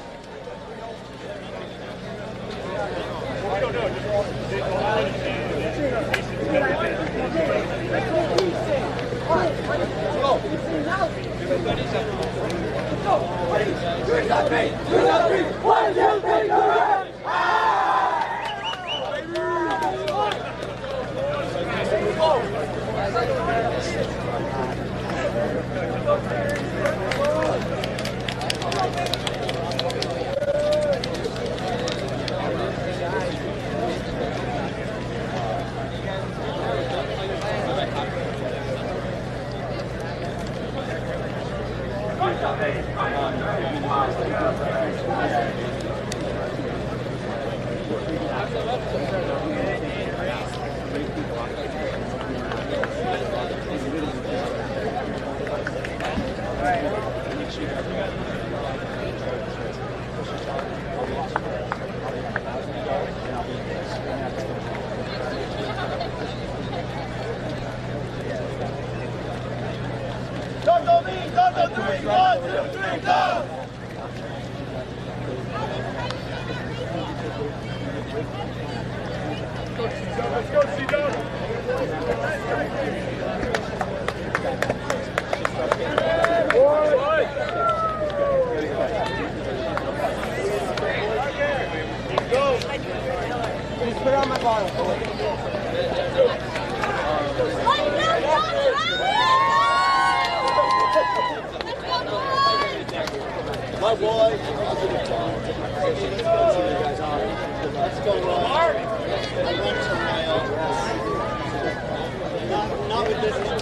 My boy. Let's go, Mark. I run some my own. Not with this one.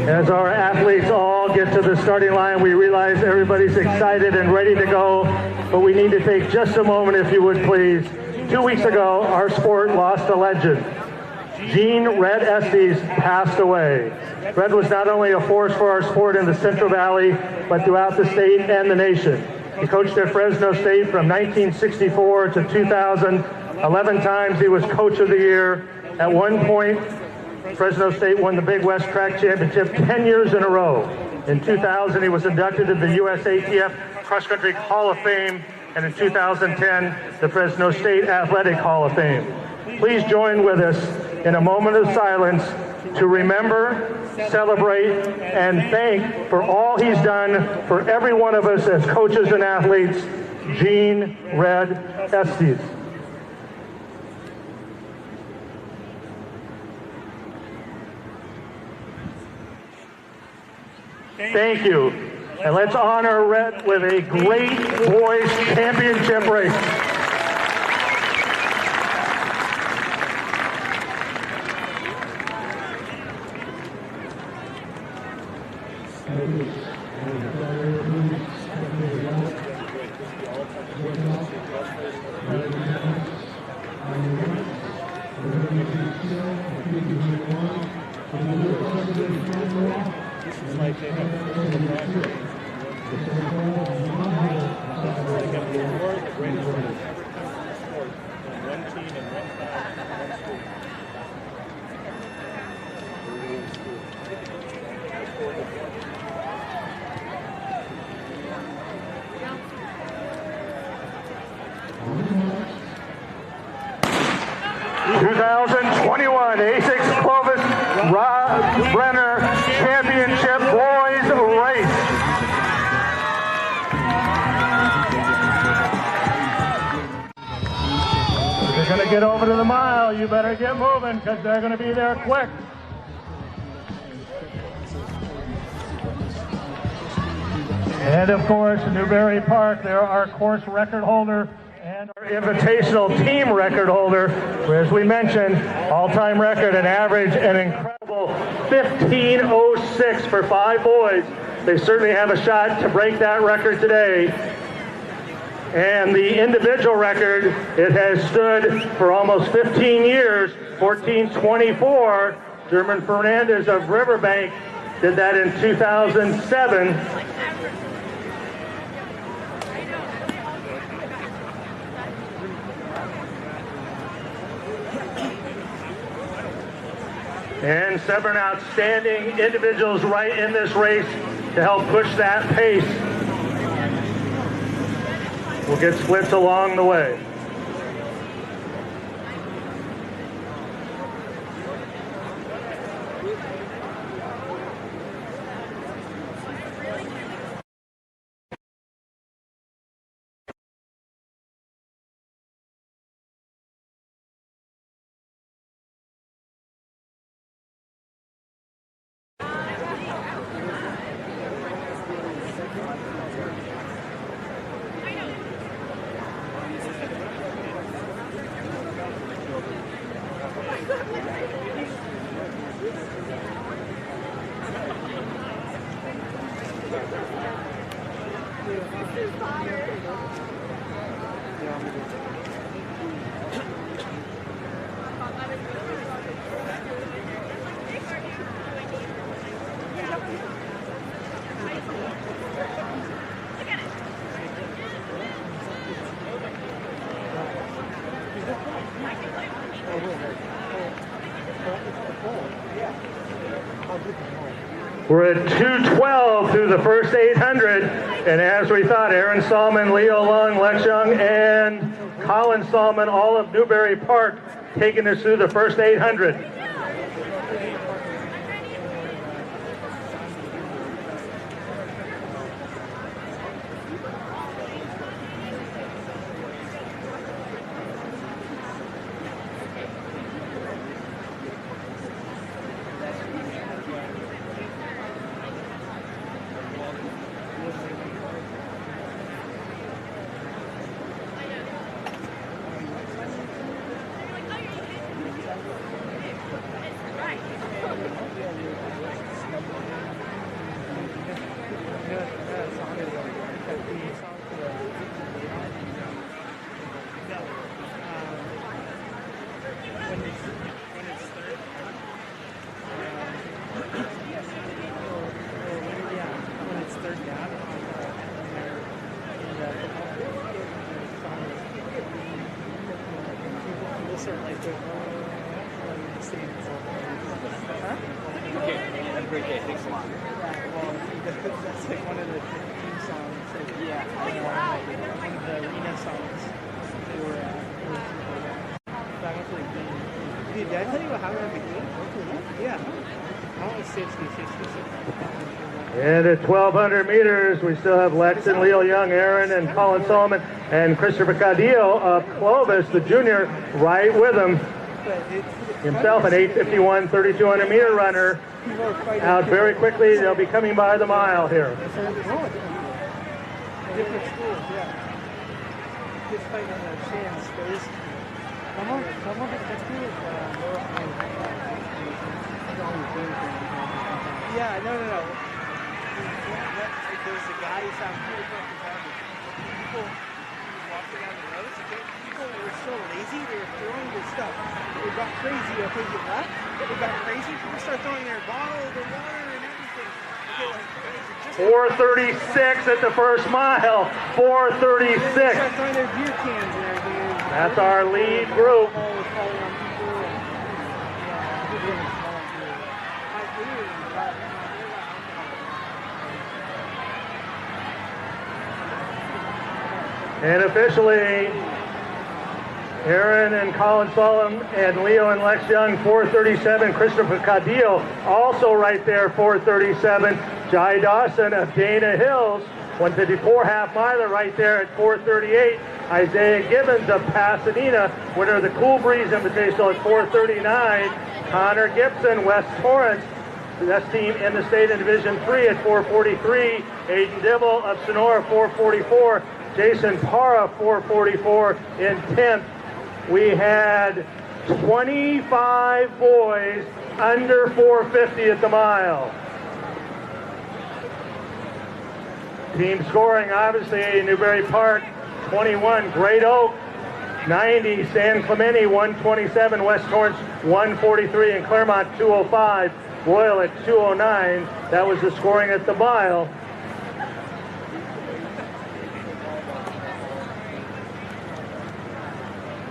As our athletes all get to the starting line, we realize everybody's excited and ready to go, but we need to take just a moment, if you would please. 2 weeks ago, our sport lost a legend. Gene Red Estes passed away. Red was not only a force for our sport in the Central Valley, but throughout the state and the nation. He coached at Fresno State from 1964 to 2000. 11 times he was Coach of the Year. At one point, Fresno State won the Big West Track Championship 10 years in a row. In 2000, he was inducted into the USATF Cross Country Hall of Fame, and in 2010, the Fresno State Athletic Hall of Fame. Please join with us in a moment of silence to remember, celebrate, and thank for all he's done for every one of us as coaches and athletes, Gene Red Estes. Thank you. And let's honor Red with a great boys championship race. A6 Clovis Brenner Championship Boys Race. If you're going to get over to the mile, you better get moving because they're going to be there quick. And of course, Newberry Park, they're our course record holder and our invitational team record holder, where, as we mentioned, all-time record, an average, an incredible 15:06 for 5 boys. They certainly have a shot to break that record today. And the individual record, it has stood for almost 15 years, 14:24. German Fernandez of Riverbank did that in 2007. And 7 outstanding individuals right in this race to help push that pace. We'll get splits along the way. We're at 2:12 through the first 800, and as we thought, Aaron Salmon, Leo Lung, Lex Young, and Colin Salmon, all of Newberry Park, taking us through the first 800. great day. Thanks a lot. Well, that's like one of the theme songs. Like, yeah. One of the arena songs for Dude, did I tell you how I became? Yeah. I want 60. And at 1,200 meters, we still have Lex and Leo Young, Aaron and Colin Solomon, and Christopher Cadillo of Clovis, the junior, right with him. Himself an 8:51, 3,200 meter runner. Out very quickly. They'll be coming by the mile here. Different schools, yeah. Just fighting on the sand space. Some of it, that's cool. Yeah, no. There's a guy who sounds really fucking happy. People walking down the road, people were so lazy, they were throwing their stuff. It got crazy, okay, you left. It got crazy, people start throwing their bottles, their water, and everything. Okay, 4:36 at the first mile. 4:36. Start throwing their beer cans and everything. That's our lead group. And officially, Aaron and Colin Solomon and Leo and Lex Young, 4:37. Christopher Cadillo, also right there, 4:37. Jai Dawson of Dana Hills, 154 half miler right there at 4:38. Isaiah Gibbons of Pasadena, winner of the Cool Breeze Invitational at 4:39. Connor Gibson, West Torrance, the best team in the state in Division 3 at 4:43. Aiden Dibble of Sonora, 4:44. Jason Parra, 4:44 in 10th. We had 25 boys under 450 at the mile. Team scoring, obviously, Newberry Park, 21, Great Oak, 90, San Clemente, 127, West Torrance, 143, and Claremont, 205, Royal at 209. That was the scoring at the mile.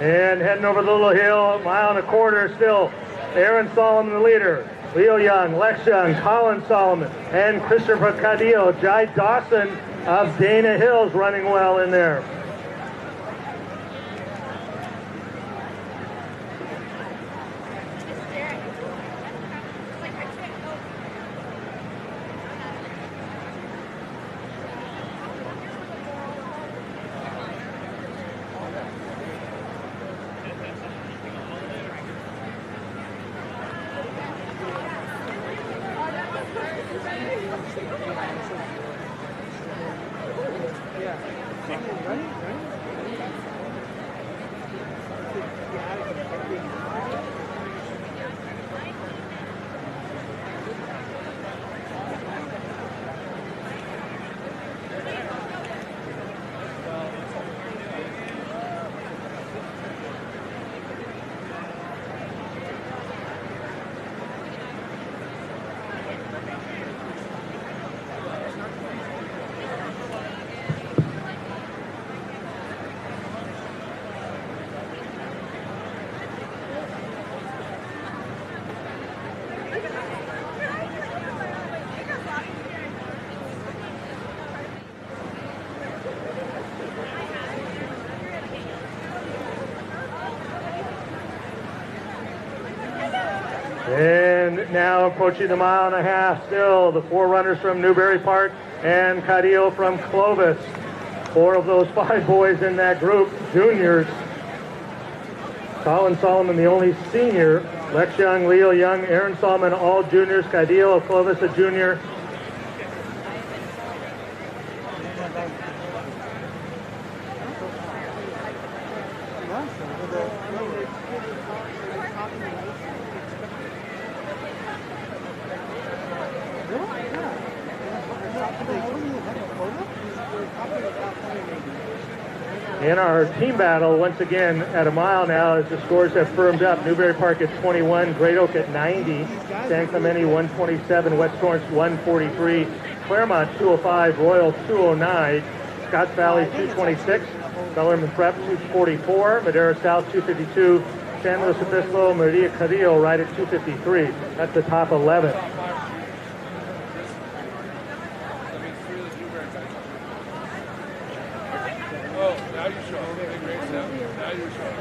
And heading over the little hill, mile and a quarter still. Aaron Solomon, the leader. Leo Young, Lex Young, Colin Solomon, and Christopher Cadillo. Jai Dawson of Dana Hills running well in there. And now approaching the mile and a half still, the four runners from Newberry Park and Cadillo from Clovis. Four of those five boys in that group, juniors. Colin Solomon, the only senior. Lex Young, Leo Young, Aaron Solomon, all juniors. Cadillo of Clovis, a junior. In our team battle, once again, at a mile now, as the scores have firmed up. Newberry Park at 21, Great Oak at 90, San Clemente 127, West Torrance 143, Claremont 205, Royal 209, Scotts Valley 226, Bellarmine Prep 244, Madera South 252, San Luis Obispo, Maria Carrillo right at 253. That's the top 11. Now you're sharp. Great step. Now you're sharp.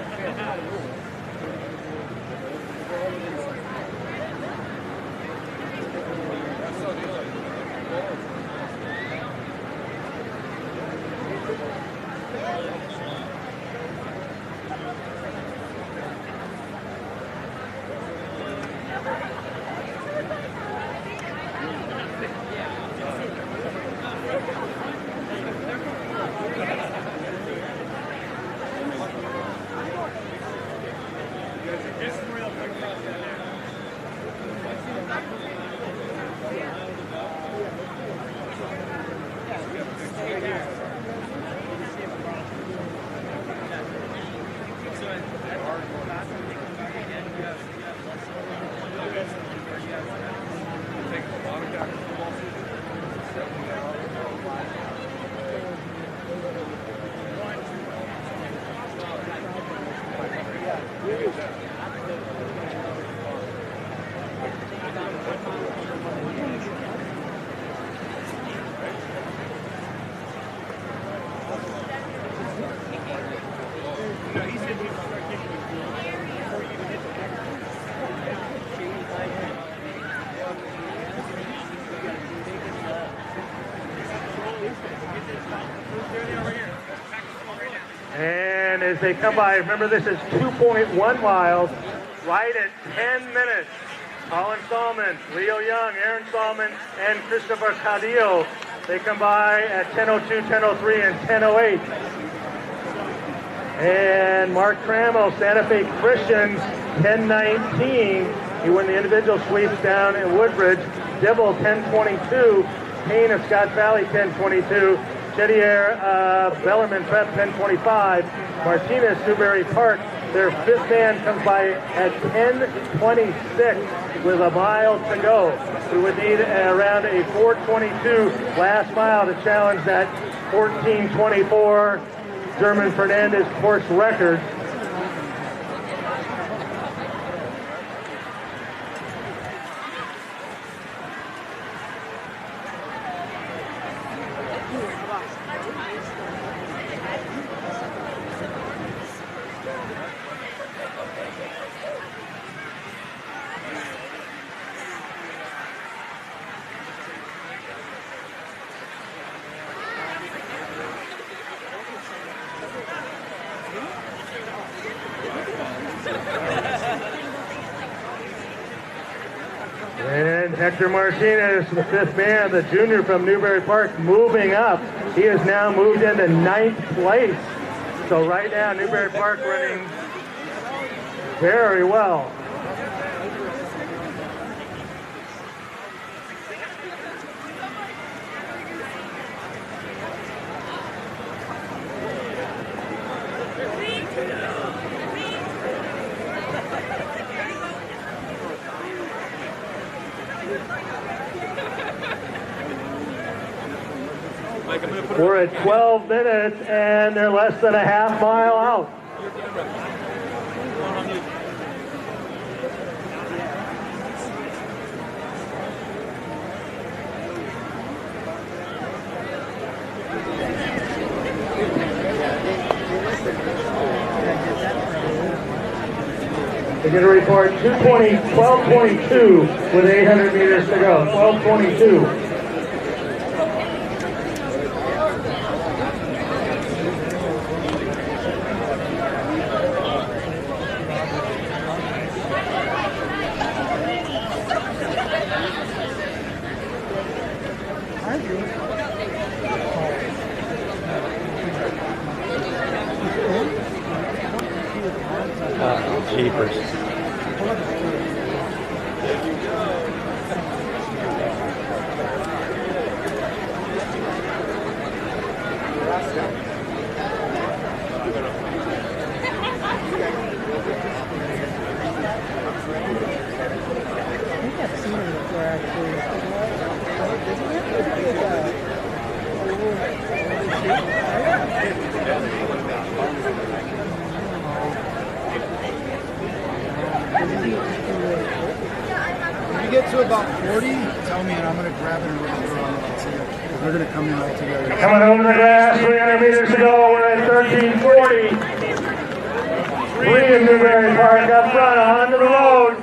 And as they come by, remember this is 2.1 miles, right at 10 minutes. Colin Stallman, Leo Young, Aaron Stallman, and Christopher Cadillo. They come by at 10:02, 10:03, and 10:08. And Mark Trammell, Santa Fe Christians, 10:19. He won the individual sweeps down in Woodbridge. Dibble, 10:22. Payne of Scotts Valley, 10:22. Chedier Bellarmine Prep, 10:25. Martinez, Newberry Park, their fifth man comes by at 10:26 with a mile to go. We would need around a 4:22 last mile to challenge that 14:24 German Fernandez course record. And Hector Martinez, the fifth man, the junior from Newberry Park, moving up. He has now moved into 9th place. So right now, Newberry Park running very well. We're at 12 minutes, and they're less than a half mile out. They're going to report 12:22 with 800 meters to go. 12:22. Jeepers. When you get to about 40, tell me and I'm going to grab it and we're going to come in all together. Coming over the grass, 300 meters to go. We're at 13 1440. Lee in Newberry Park up front, onto the road.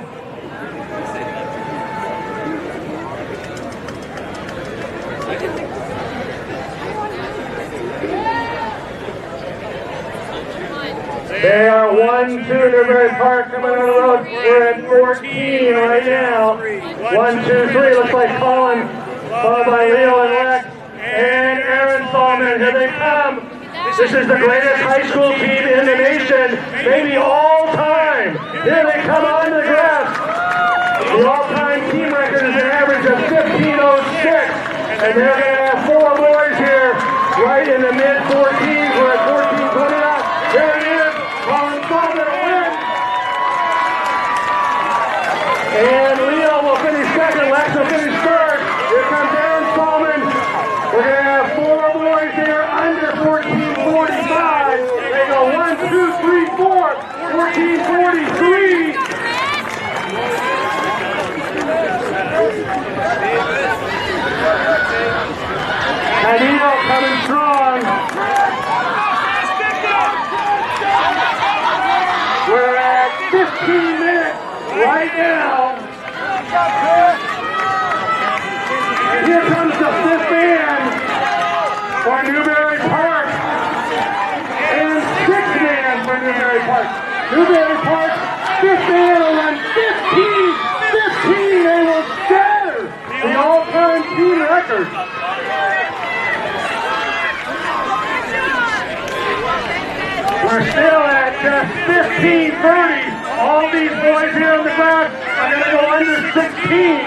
They are 1-2 Newberry Park coming on the road. We're at 14 right now. 1-2-3. Looks like Colin, followed by Leo and Lex, and Aaron Solomon. Here they come. This is the greatest high school team in the nation, maybe all time. Here they come on the grass. The all-time team record is an average of 15:06, and they're going to have 4 boys here right in the mid-14s. We're at 14:29. Here it is. Colin Solomon wins. And Leo will finish second. Lex will finish third. Here comes Aaron Solomon. We're going to have 4 boys here under 14:45. They go 1, 2, 3, 4. 14:43. Cadillo coming strong. We're at 15 minutes right now. And here comes the 5th man for Newberry Park. And 6th man for Newberry Park. Newberry Park, 5th man will run 15. 15, they will shatter the all-time team record. We're still at just 15:30. All these boys here on the grass are going to go under 16.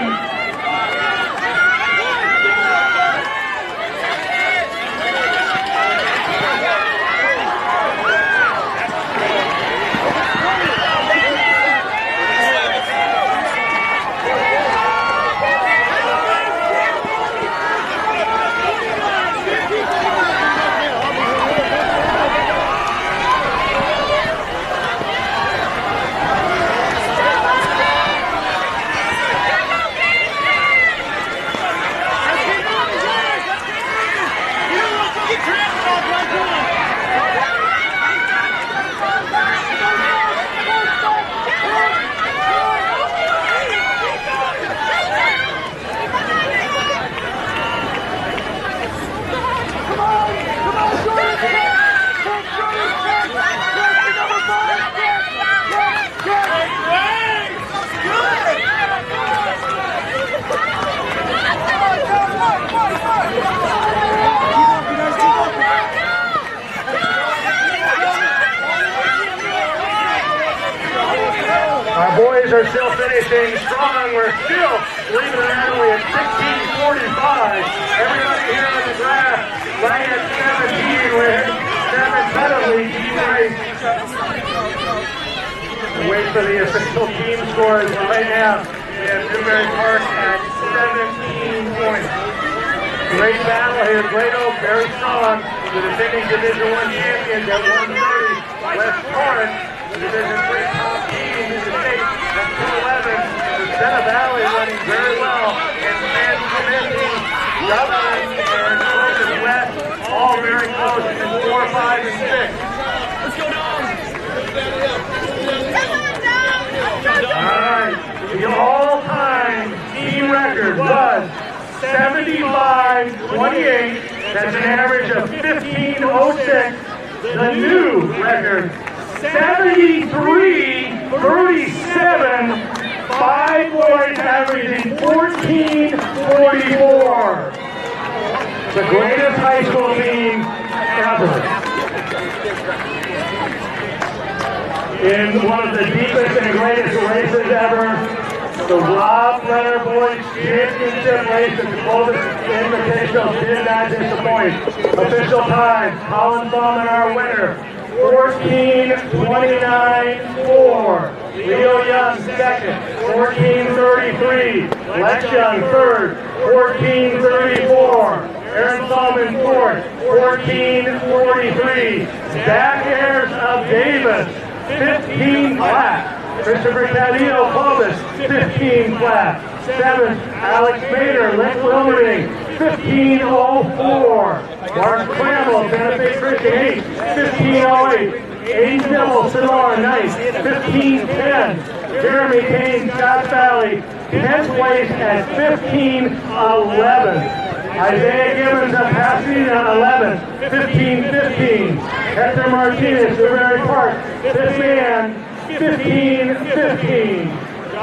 Our boys are still finishing strong. We're still, believe it or not, only at 16:45. Everybody here on the grass, right at 17. We're hitting 7 penalty team race. Wait for the official team scores. Right now, we have Newberry Park at 17 points. Great battle here. Great Oak, very strong. The defending Division I champions at 130. West Torrance, the Division III top team in the state at 211. The Santa Valley running very well. And San Clemente, Dublin, and Clovis West, all very close in 4, 5, and 6. Let's go down. All right. The all-time team record was 75-28. That's an average of 15:06. The new record, 73-37. 5 boys averaging 14:44. The greatest high school team ever. In one of the deepest and greatest races ever, the Rob Leonard Boys Championship race at the Clovis Invitational did not disappoint. Official time, Colin Bowman, our winner, 14:29.4. Leo Young, second, 14:33. Lex Young, third, 14:34. Aaron Solomon, fourth, 14:43. Zach Ayers of Davis, 15 flat. Christopher Cadillo, Clovis, 15 flat. 7th, Alex Bader, Lake Wilmerding, 15:04. Mark Cramble, Santa Fe Christian 8, 15:08. Aiden Dibble, Sonora, nice, 15:10. Jeremy Kane, Scotts Valley, 10th place at 15:11. Isaiah Gibbons of Pasadena, 11th, 15:15. Hector Martinez, Newberry Park, 5th man, 15:15.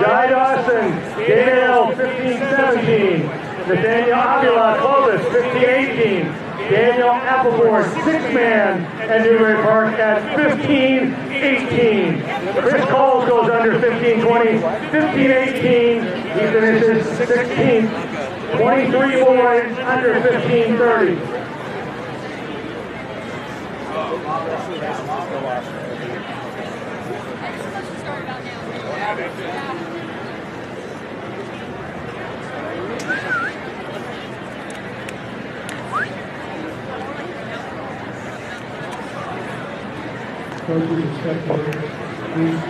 Guy Dawson, Dale, 15:17. Nathaniel Avila, Clovis, 15:18. Daniel Appleborn, 6th man at Newberry Park at 15:18. Chris Coles goes under 15:20, 15:18. He finishes 16th. 23 boys under 15:30. Coaches and spectators, please.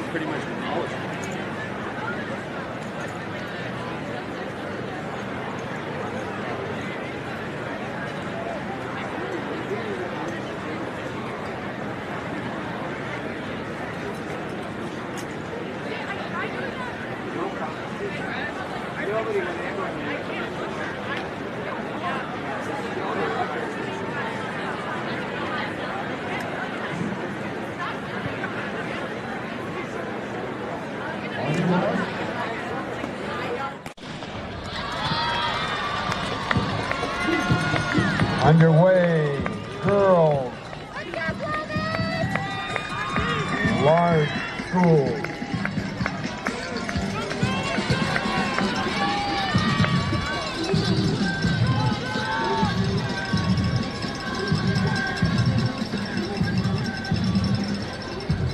Pretty much demolished. Underway, girls, large school.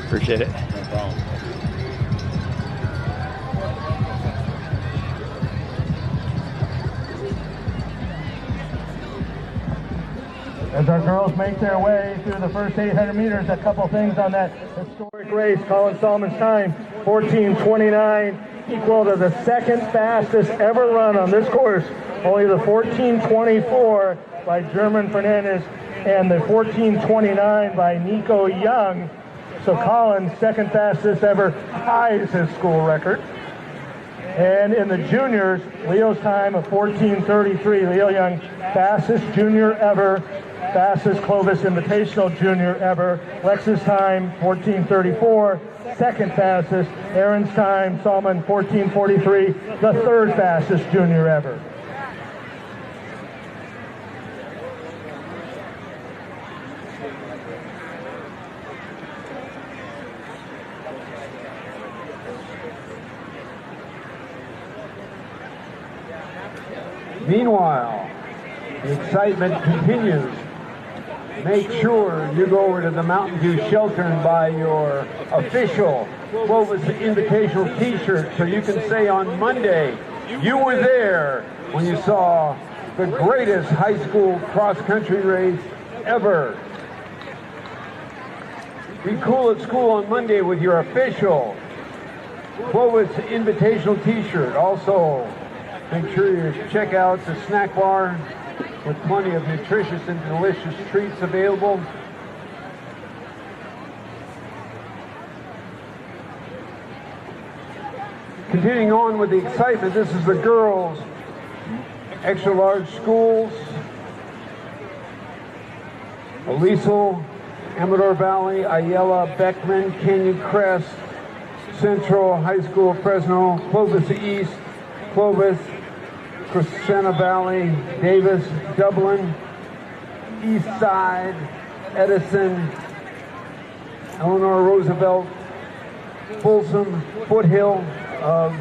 Appreciate it. No problem. As our girls make their way through the first 800 meters, a couple things on that historic race. Colin Solomon's time, 14:29, equal to the second fastest ever run on this course. Only the 14:24 by German Fernandez and the 14:29 by Nico Young. So Colin, second fastest ever, ties his school record. And in the juniors, Leo's time of 14:33. Leo Young, fastest junior ever, fastest Clovis Invitational junior ever. Lex's time, 14:34, second fastest. Aaron's time, Salmon, 14:43, the third fastest junior ever. Meanwhile, the excitement continues. Make sure you go over to the Mountain Dew shelter and buy your official Clovis Invitational t-shirt so you can say on Monday you were there when you saw the greatest high school cross-country race ever. Be cool at school on Monday with your official Clovis Invitational t-shirt. Also, Make sure you check out the snack bar with plenty of nutritious and delicious treats available. Continuing on with the excitement, this is the girls' extra large schools. Aliso, Amador Valley, Ayala, Beckman, Canyon Crest, Central, High School of Fresno, Clovis East, Clovis, Crescenta Valley, Davis, Dublin, East Side, Edison, Eleanor Roosevelt, Folsom, Foothill of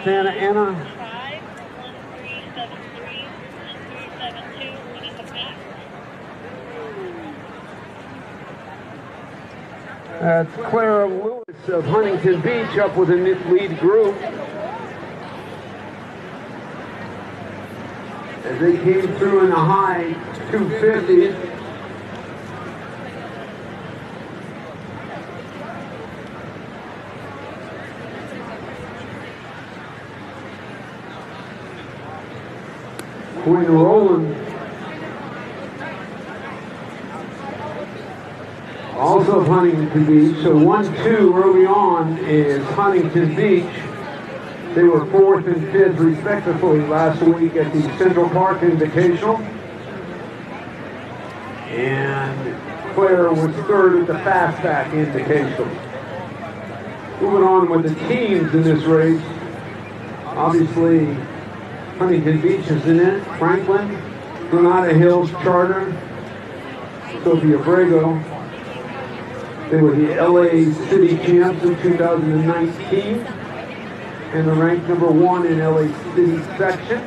Santa Ana. That's Clara Lewis of Huntington Beach up with a lead group. As they came through in the high 250s. Queen Roland also of Huntington Beach. So 1-2 early on is Huntington Beach. They were 4th and 5th respectively last week at the Central Park Invitational. And Claire was 3rd at the Fastback Invitational. Moving on with the teams in this race. Obviously, Huntington Beach is in it. Franklin, Granada Hills Charter, Sophia Abrego. They were the LA City Champs in 2019. And the ranked number 1 in LA City section.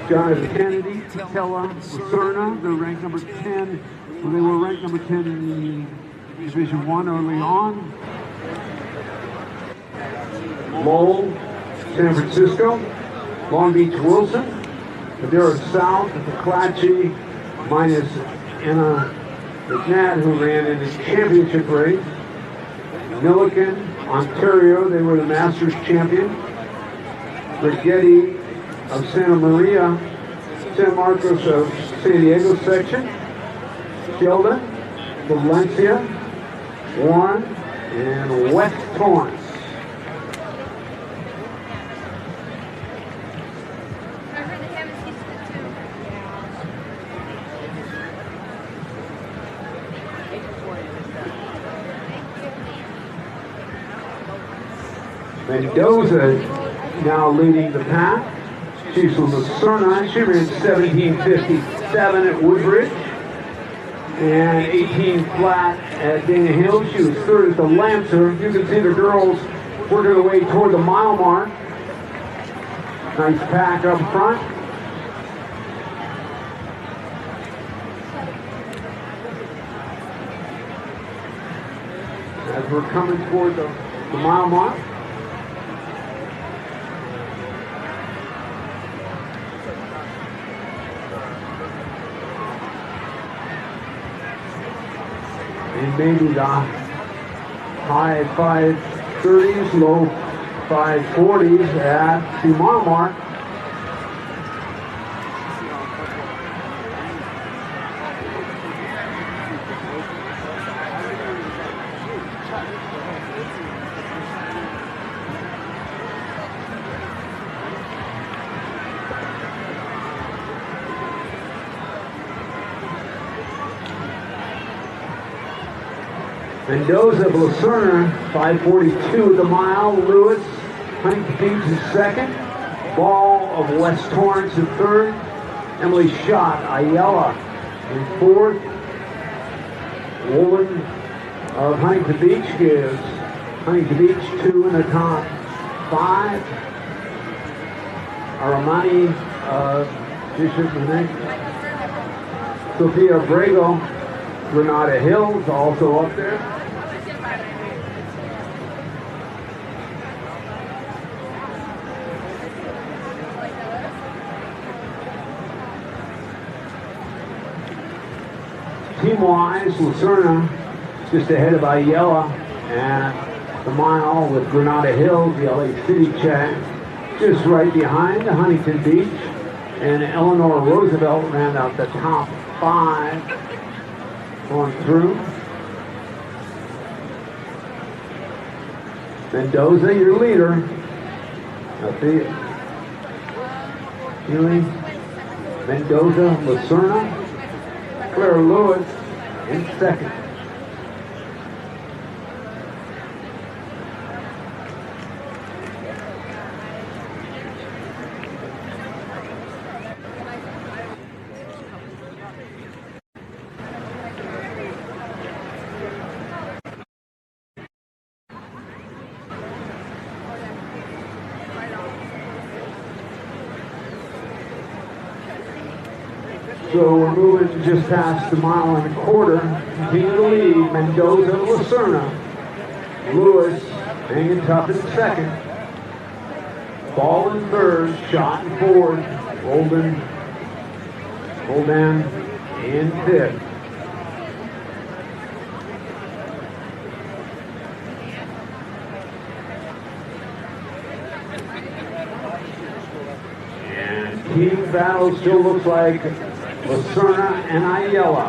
John F. Kennedy, Tella, Lucerna, they're ranked number 10. Well, they were ranked number 10 in the Division 1 early on. Lowell, San Francisco, Long Beach Wilson, Madera South, McClatchy, minus Anna McNatt, who ran in the championship race. Milliken, Ontario, they were the Masters champion. Rigetti of Santa Maria, San Marcos of San Diego section. Sheldon, Valencia, Warren, and West Torrance. Mendoza now leading the pack. She's from Lucerna. She ran 17:57 at Woodbridge and 18 flat at Dana Hill. She was 3rd at the Lancer. You can see the girls working their way toward the mile mark. Nice pack up front. As we're coming toward the mile mark. And maybe the high 530s, low 540s at the mile mark. Mendoza of Lucerna, 5:42 at the mile. Lewis, Huntington Beach is 2nd. Ball of West Torrance in 3rd. Emily Schott, Ayala in 4th. Woolen of Huntington Beach gives Huntington Beach 2 in the top 5. Aramani of Bishop Monet. Sophia Abrego, Granada Hills, also up there. Team-wise, Lucerna just ahead of Ayala at the mile with Granada Hills, the LA City just right behind Huntington Beach. And Eleanor Roosevelt ran out the top 5 going through. Mendoza, your leader. Healy, Mendoza, Lacerna, Claire Lewis in second. So we're moving just past the 1.25 miles. Continue to lead. Mendoza, Lacerna. Lewis hanging tough in second. Ball in third. Shot in fourth. Roldan in fifth. And team battle still looks like Lacerna and Ayala.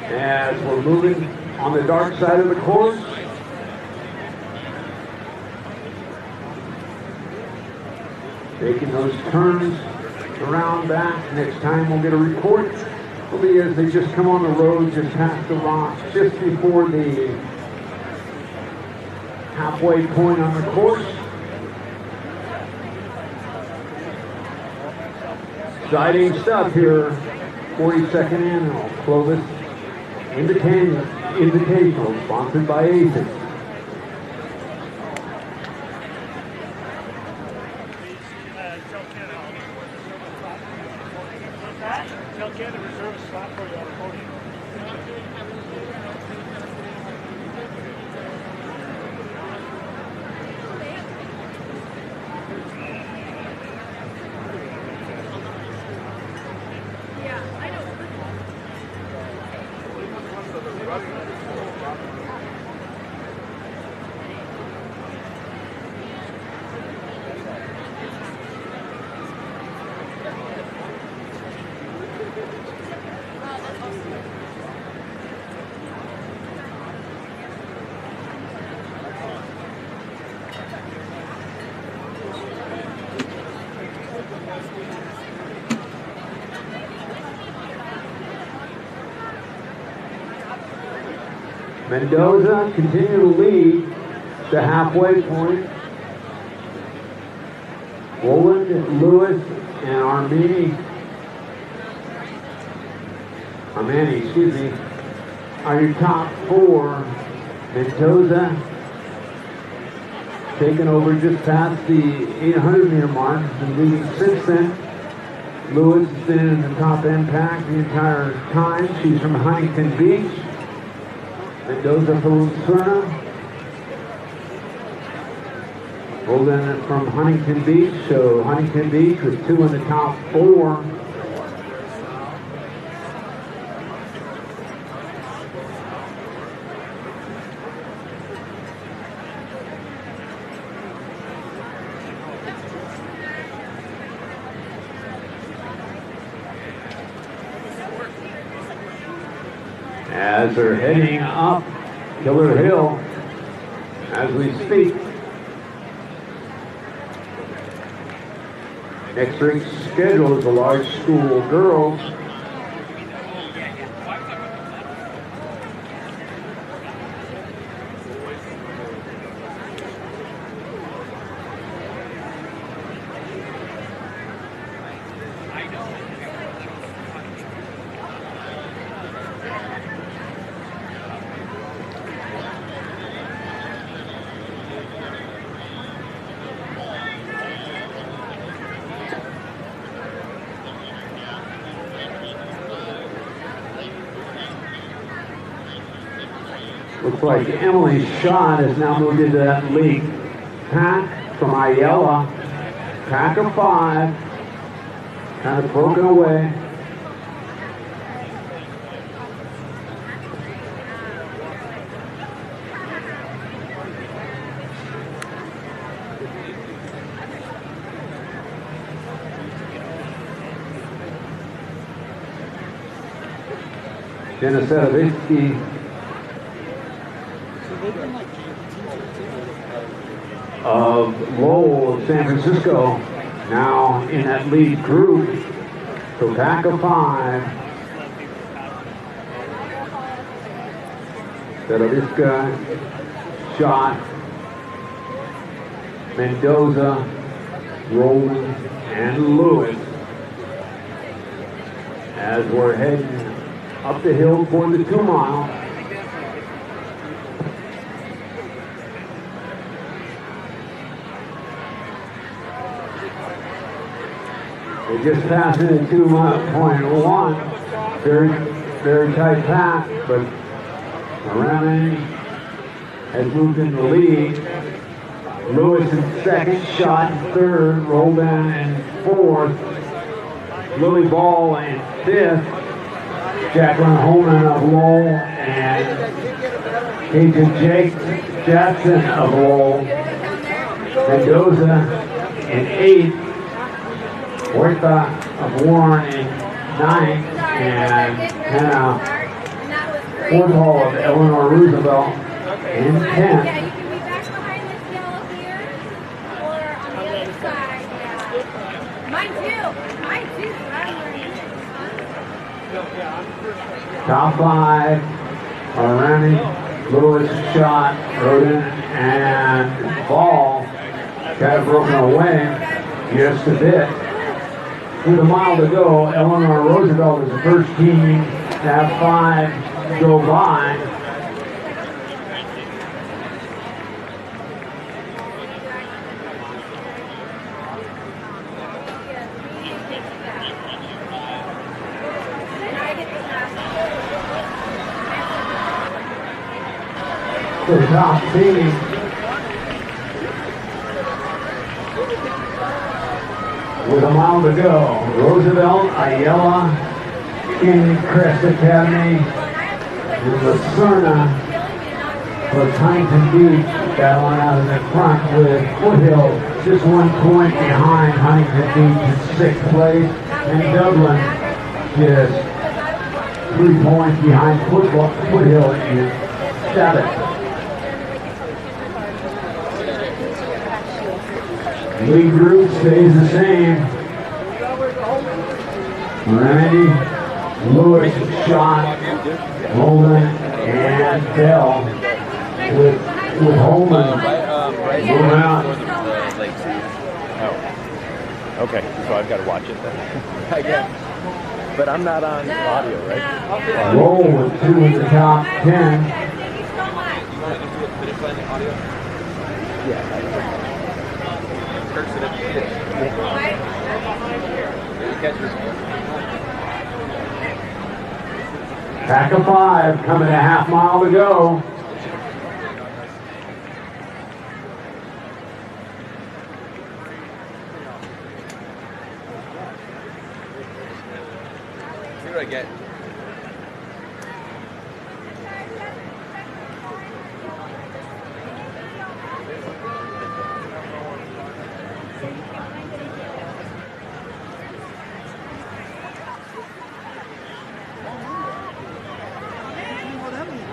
As we're moving on the dark side of the course. Taking those turns around back. Next time we'll get a report. It'll be as they just come on the road, just past the rocks, just before the halfway point on the course. Exciting stuff here. 42nd Annual Clovis Invitational, sponsored by ASIC. Tell Ken to reserve a spot for you on the podium. Mendoza continue to lead the halfway point. Roland, Lewis, and Armani, are your top 4. Mendoza taking over just past the 800-meter mark and leading since then. Lewis has been in the top end pack the entire time. She's from Huntington Beach. Mendoza from Lacerna. Roldan from Huntington Beach. So Huntington Beach with 2 in the top 4. As they're heading up Killer Hill as we speak. Next race scheduled is the large school girls. Looks like Emily Schott has now moved into that lead pack from Ayala. Pack of 5. Kind of broken away. Denisevich of Lowell of San Francisco now in that lead group. So pack of 5. Stanoviska, Shot, Mendoza, Rowland, and Lewis as we're heading up the hill for the 2 mile. They just passed in at 2.1. Very tight pass, but Aramani has moved in the lead. Lewis in second, Shot in third, Roldan in fourth, Lily Ball in fifth, Jacqueline Holman of Lowell, and Agent Jake Jackson of Lowell, Mendoza in eighth, Huerta of Warren in ninth, and Hannah Woodhall of Eleanor Roosevelt in 10th. Top 5 are Remy, Lewis, Shot, Rodin, and Ball. Kind of broken away just a bit. With a mile to go, Eleanor Roosevelt is the first team to have 5 go by. The top team with a mile to go. Roosevelt, Ayala, Crest Academy, Lucerna, plus Huntington Beach battling out in the front with Foothill just 1 point behind Huntington Beach in 6th place, and Dublin just 3 points behind Foothill in 7th. Lead group stays the same. Randy, Lewis, Shot, Holman, and Bell with Holman moving out. Oh, okay. So I've got to watch it then. I guess. But I'm not on audio, right? Roll with 2 in the top 10. Yeah. Pack of 5 coming a half mile to go. What do I get?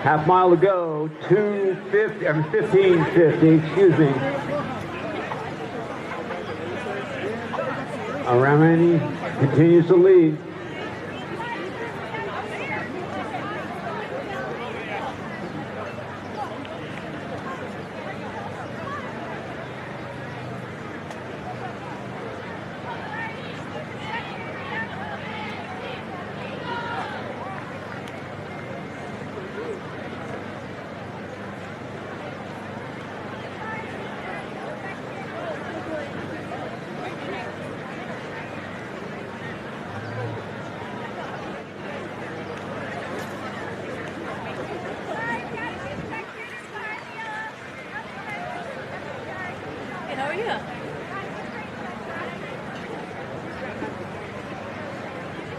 Half mile to go, 15:50, excuse me. Aramani continues to lead. How are you?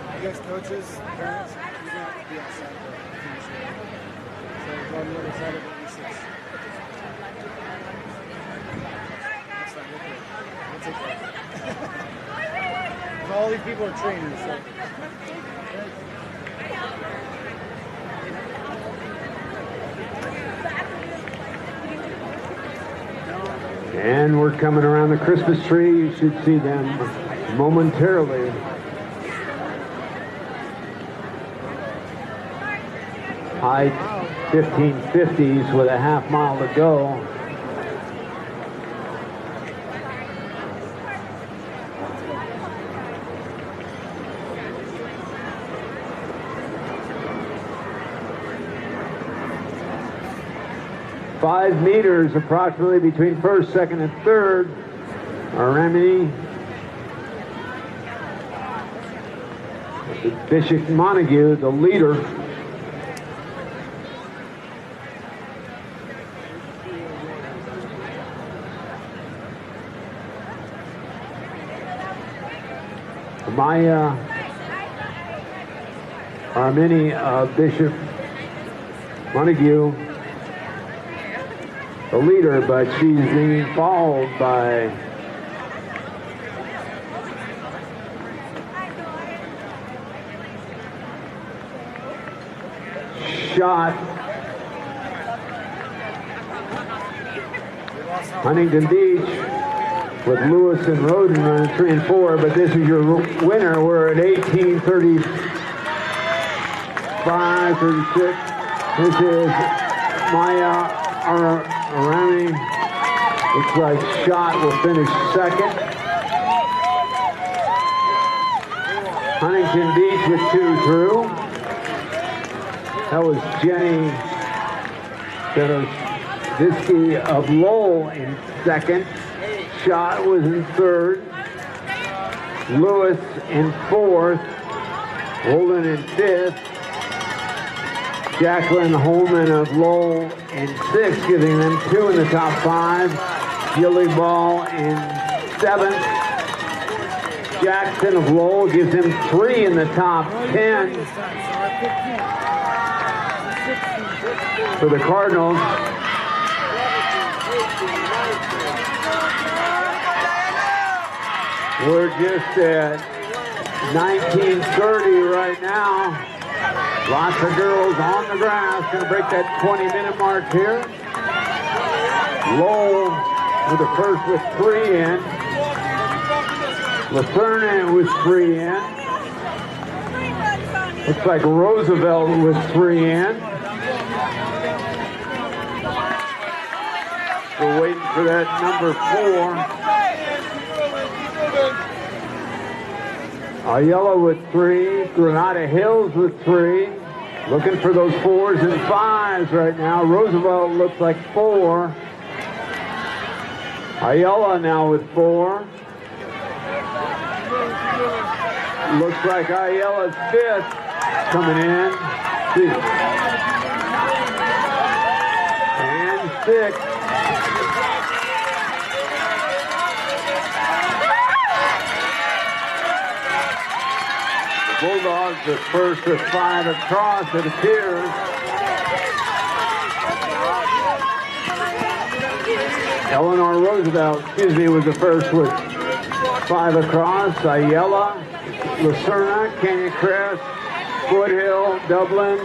I guess coaches, parents, you're going to have to be outside the finish line. So go on the other side of the E6. That's not good. That's okay. Because all these people are trainers, so. And we're coming around the Christmas tree. You should see them momentarily. High 1550s with a half mile to go. Five meters approximately between first, second, and third. Arami, Bishop Montague, the leader. Maya Armini, Bishop Montague, the leader, but she's being followed by Shot, Huntington Beach, with Lewis and Roden running 3 and 4, but this is your winner. We're at 18:35, 36. This is Maya Arami. Looks like Shot will finish second. Huntington Beach with 2 through. That was Jenny Berezinski of Lowell in second. Shot was in third. Lewis in fourth. Holden in fifth. Jacqueline Holman of Lowell in sixth, giving them 2 in the top 5. Gilly Ball in seventh. Jackson of Lowell gives him 3 in the top 10. For the Cardinals. We're just at 19:30 right now. Lots of girls on the grass. Going to break that 20-minute mark here. Lowell with the first with 3 in. Laferna with 3 in. Looks like Roosevelt with 3 in. We're waiting for that number 4. Ayala with 3, Granada Hills with 3. Looking for those 4s and 5s right now. Roosevelt looks like 4. Ayala now with 4. Looks like Ayala's 5th coming in. And 6th. Bulldogs are first with 5 across, it appears. Eleanor Roosevelt, was the first with 5 across. Ayala, Lucerna, Canyon Crest, Foothill, Dublin.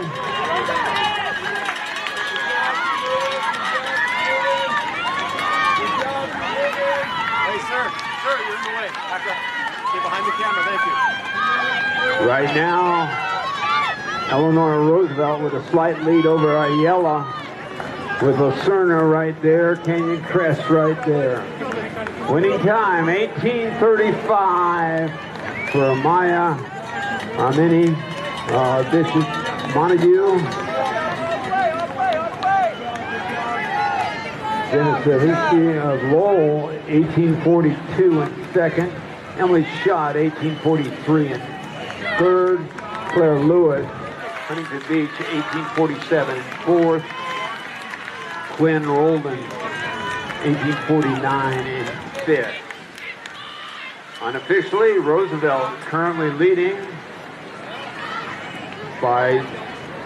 Hey, sir, you're in the way. Back up. Get behind the camera, thank you. Right now, Eleanor Roosevelt with a slight lead over Ayala, with Lucerna right there, Canyon Crest right there. Winning time, 18:35 for Maya Armini, Bishop Montague. Dennis Zahiski of Lowell, 1842 in second. Emily Schott, 1843 in third. Claire Lewis, Huntington Beach, 1847 in fourth. Quinn Roldan, 1849 in fifth. Unofficially, Roosevelt currently leading by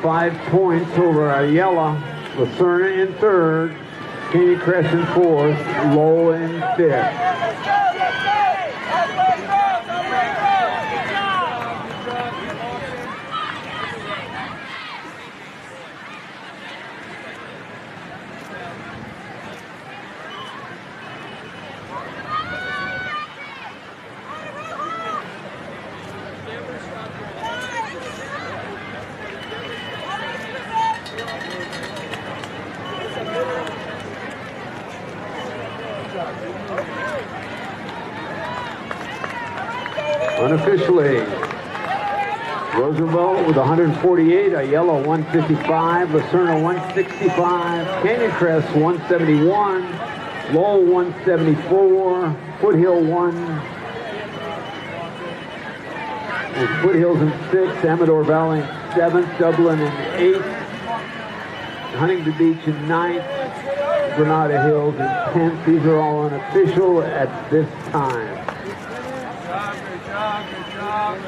5 points over Ayala. Lucerna in third. Canyon Crest in fourth. Lowell in fifth. Unofficially, Roosevelt with 148, Ayala 155, Lucerna 165, Canyon Crest 171, Lowell 174, Foothill 1, and Foothills in 6, Amador Valley in 7th, Dublin in 8th, Huntington Beach in 9th, Granada Hills in 10th. These are all unofficial at this time. Good job, good job.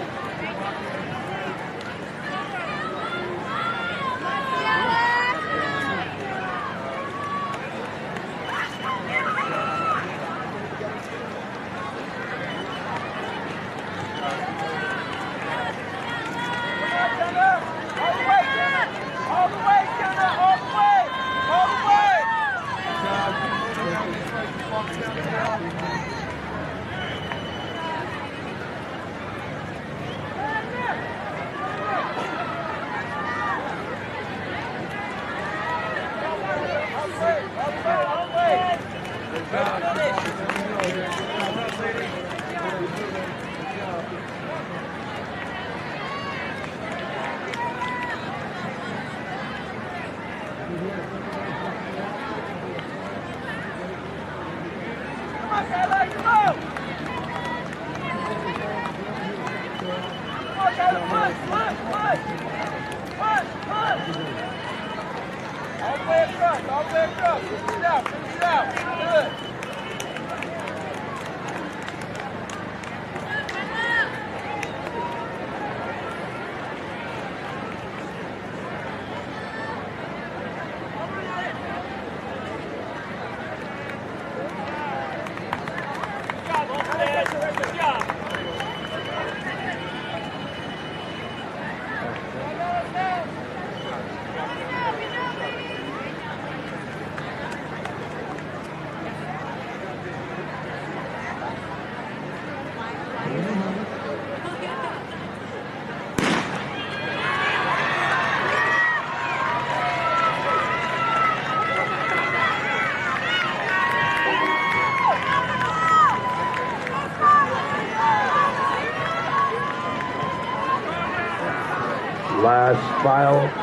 Last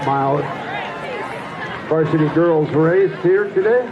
mile varsity girls race here today.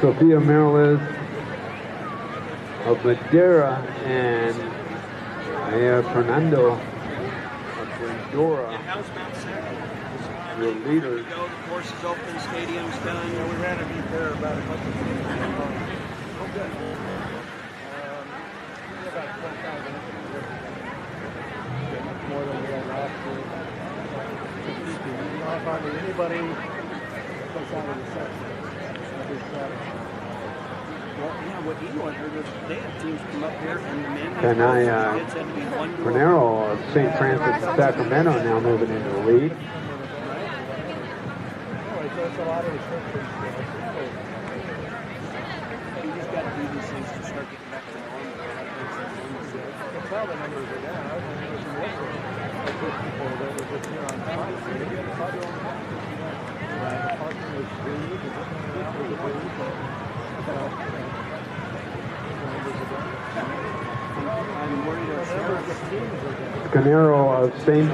Sophia Miralez of Madeira and Fernando of Glendora, your leaders. The course is open, stadium's done. Yeah, we ran a meet there about a month ago. Oh, good. About 20,000. More than we had last year. Not hardly anybody comes out of the set. Well, yeah, what Elon heard was they had teams come up here and the men kids had to be one to Cornero of St. Francis Sacramento now moving into the lead. So it's a lot of restrictions. You just got to do these things to start getting back to normal. That's how the numbers are down. I was looking yesterday. Like those people that were just here on time. They get the putter on the parking was free. The numbers are down. Canero of St.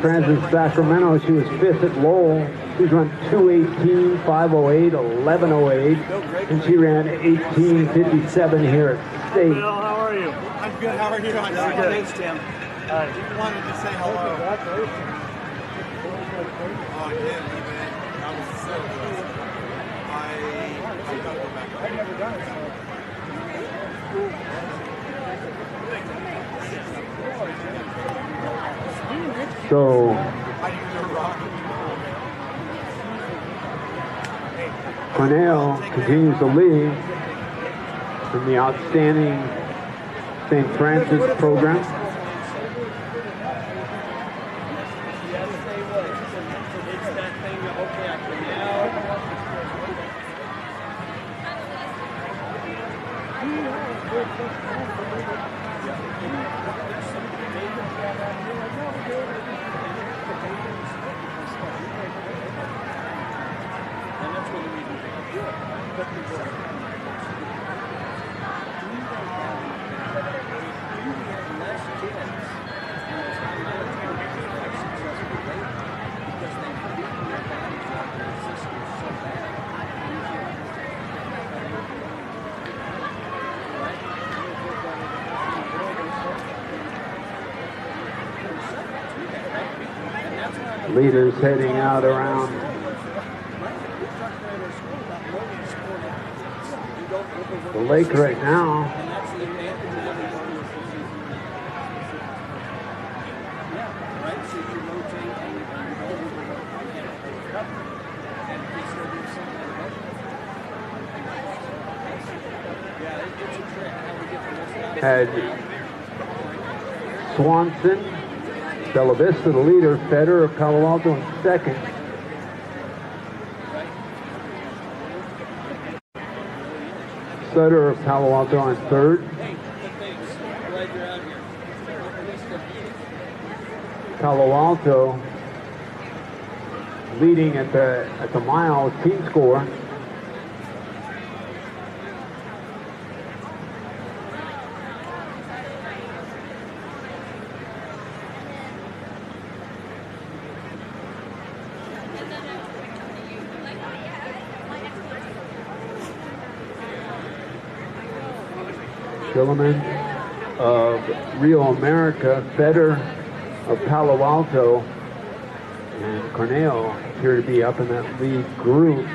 Francis Sacramento. She was 5th at Lowell. She's run 2:18, 5:08, 11:08, and she ran 18:57 here at State. Bill, how are you? I'm good. How are you? I'm good. Thanks, Tim. Just wanted to say hello. Congratulations. Oh, yeah, I was so close. I gotta go back. I've never done it. So Cornell continues to lead from the outstanding St. Francis program. Leaders heading out around the lake right now. Had Swanson, Bella Vista, the leader, Feder of Palo Alto in 2nd. Sutter of Palo Alto in 3rd. Palo Alto leading at the mile team score. Silliman of Rio America, Feder of Palo Alto, and Cornell appear to be up in that lead group.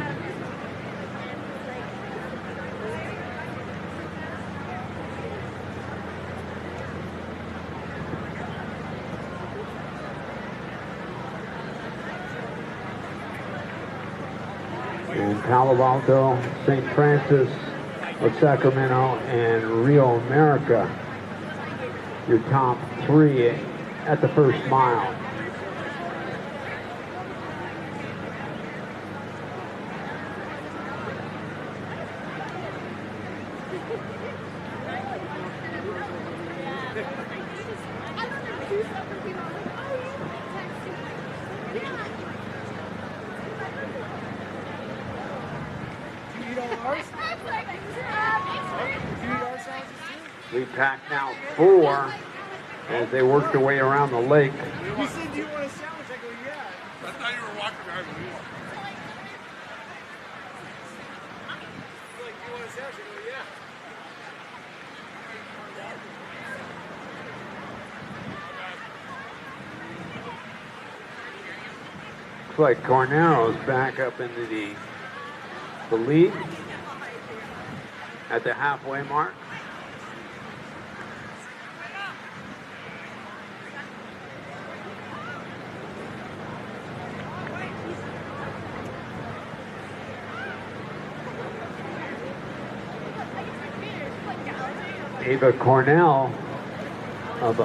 And Palo Alto, St. Francis of Sacramento, and Rio America, your top 3 at the first mile. Lead pack now 4 as they work their way around the lake. You said, do you want a sandwich? I go, yeah. I thought you were walking behind me. Looks like Cornero's back up into the lead at the halfway mark. Ava Cornell of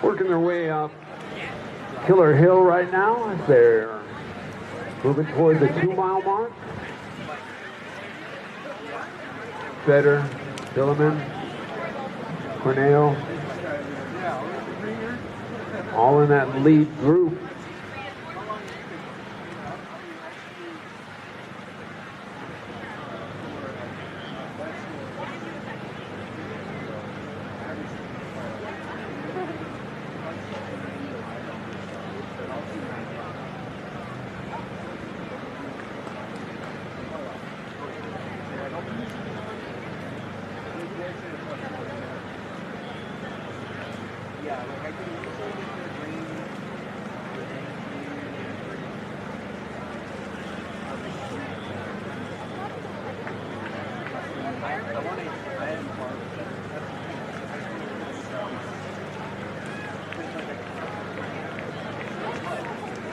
working their way up Killer Hill right now as they're moving toward the 2-mile mark. Vetter, Dillerman, Cornell, all in that lead group.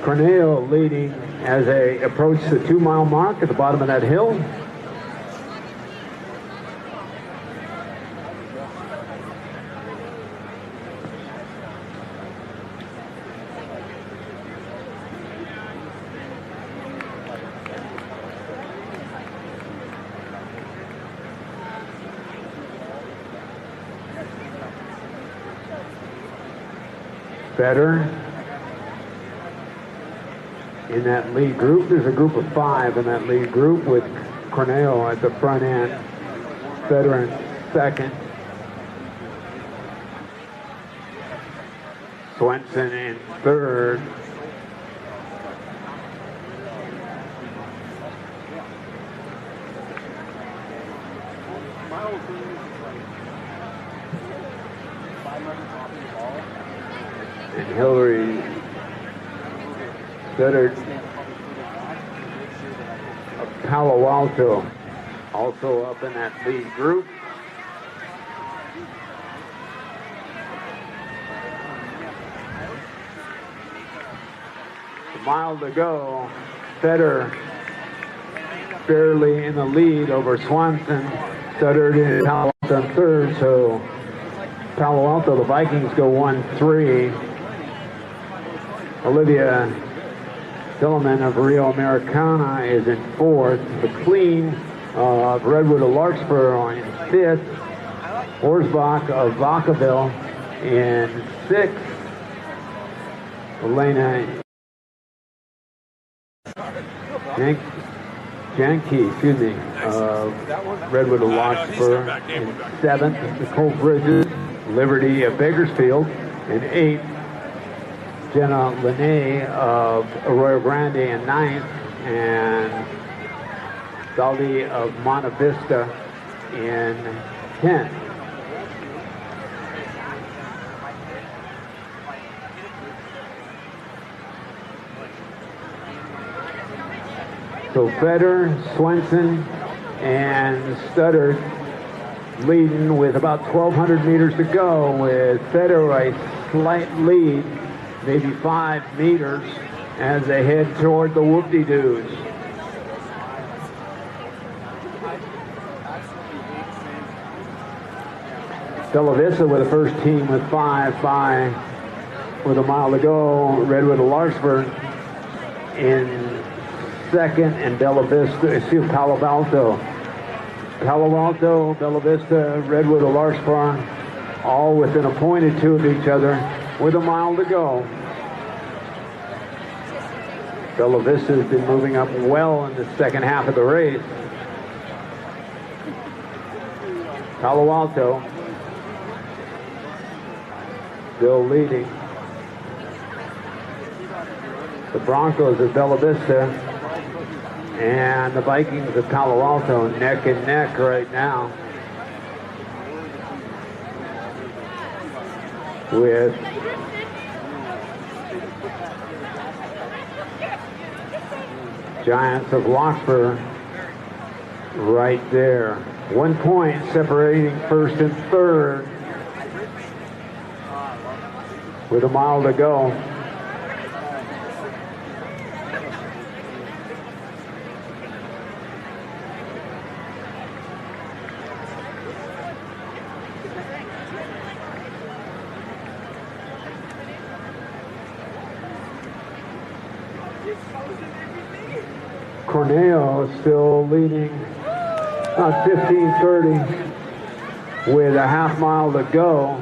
Cornell leading as they approach the 2-mile mark at the bottom of that hill. Better in that lead group. There's a group of 5 in that lead group with Cornell at the front end, Veteran second, Swenson in third, and Hillary Sutter of Palo Alto also up in that lead group. A mile to go. Fetter barely in the lead over Swanson. Sutter in Palo Alto in third, so Palo Alto, the Vikings go 1-3. Olivia Tillman of Rio Americana is in fourth. McLean of Redwood of Larkspur in fifth. Horsbach of Vacaville in sixth. Elena Janke, of Redwood of Larkspur in seventh. Nicole Bridges, Liberty of Bakersfield in eighth. Jenna Lene of Arroyo Grande in ninth, and Saldi of Monte Vista in 10th. So Fetter, Swenson, and Studdard leading with about 1,200 meters to go, with Fetter a slight lead, maybe 5 meters, as they head toward the whoop-de-doos. Bella Vista with the first team with 5 with a mile to go. Redwood of Larkspur in second, and Bella Vista, Palo Alto. Palo Alto, Bella Vista, Redwood of Larkspur, all within a point or two of each other with a mile to go. Bella Vista has been moving up well in the second half of the race. Palo Alto still leading. The Broncos of Bella Vista and the Vikings of Palo Alto neck and neck right now, with Giants of Larkspur right there. 1 point separating first and third with a mile to go. Corneo is still leading on 15:30 with a half mile to go.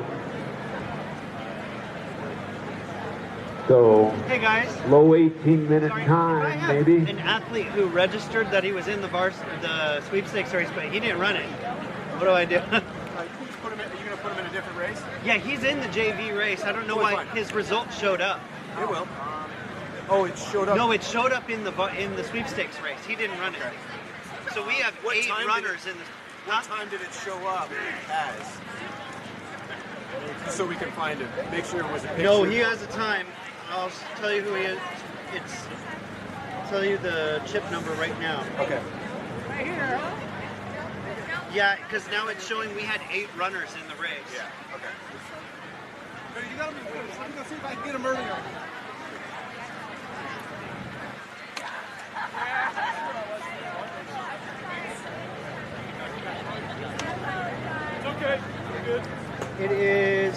So hey guys, low 18-minute time, maybe. An athlete who registered that he was in the sweepstakes race, but he didn't run it. What do I do? Are you going to put him in a different race? Yeah, he's in the JV race. I don't know why his results showed up. It will. Oh, it showed up. No, it showed up in the sweepstakes race. He didn't run it. So we have 8 runners in the. What time did it show up as? So we can find it. Make sure it was a picture. No, he has a time. I'll tell you who he is. I'll tell you the chip number right now. Okay. Right here, huh? Yeah, because now it's showing we had 8 runners in the race. Yeah. Okay. You gotta be good. Let me go see if I can get him earlier. It's okay. You're good. It is.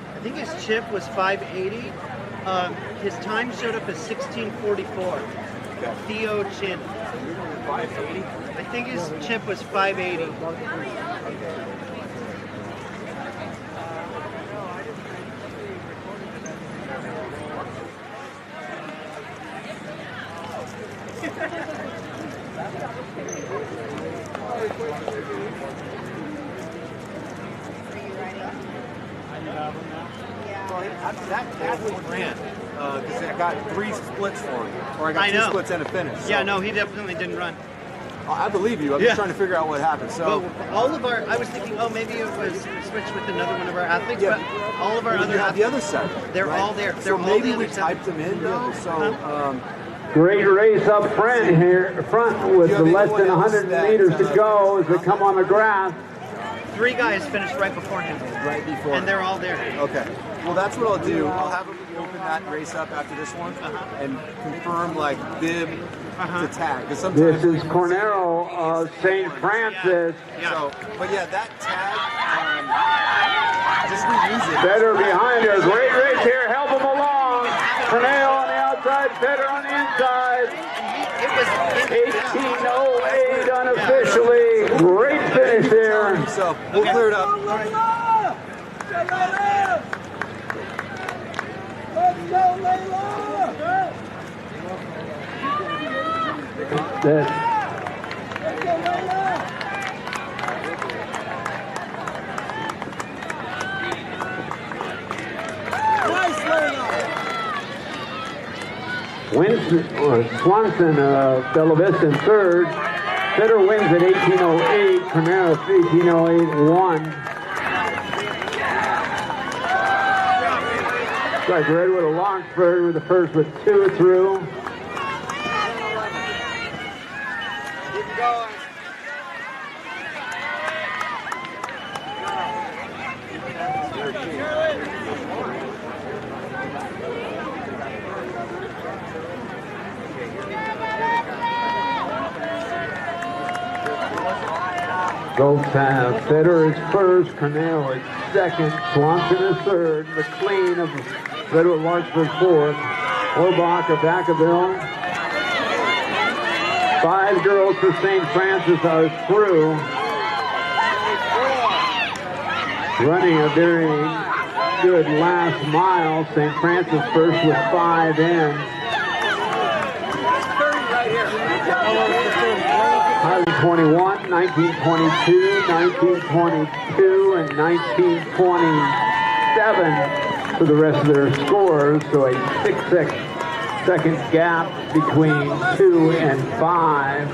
I think his chip was 580. His time showed up as 1644. Theo Chin. 580? I think his chip was 580. That athlete ran because I got 3 splits for him, or I got 2 splits and a finish. So. Yeah, no, he definitely didn't run. I believe you. I'm just trying to figure out what happened. So all of our, I was thinking, oh, maybe it was switched with another one of our athletes, but all of our other athletes, the other side. They're all there. They're So all maybe the we other typed them in though. So. Great race up front here, with less than 100 meters to go as they come on the grass. 3 guys finished right before him. Right before. And they're all there. Okay. Well, that's what I'll do. I'll have them open that race up after this one and confirm like bib to tag. Because sometimes This is Cornero of St. Francis. So, but yeah, that tag. Just reuse it. Better behind her. Great race here. Help him along. Corneo on the outside. Better on the inside. 18:08 unofficially. Great finish there. So we'll clear it up. Let's go, Layla! That Nice, Layla! Swanson of Bella Vista in third. Fitter wins at 18:08. Cornero 18:08.1. Like Redwood of Longford with the first with 2 through. Keep going. Both have Federer is first, Cornell is second, Swanson is third, McLean of Federer Larkspur fourth, Orbach of Vacaville. 5 girls for St. Francis are through. Running a very good last mile. St. Francis first with 5 in. 1921, 1922, 1922, and 1927 for the rest of their scores. So a 6-second gap between 2 and 5.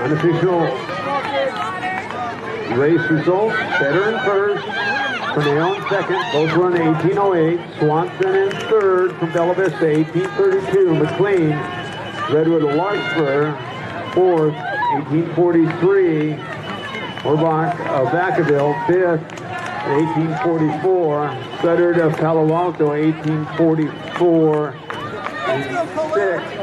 Unofficial race results. Federer in first, Cornell in second. Both run 18:08. Swanson in third from Bella Vista, 18:32. McLean, Redwood Larkspur, fourth, 18:43. Orbach of Vacaville, fifth, 18:44. Sutter of Palo Alto, 18:44. Sixth.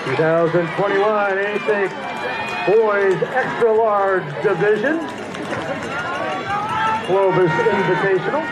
2021 A6 Boys Extra Large Division, Clovis Invitational.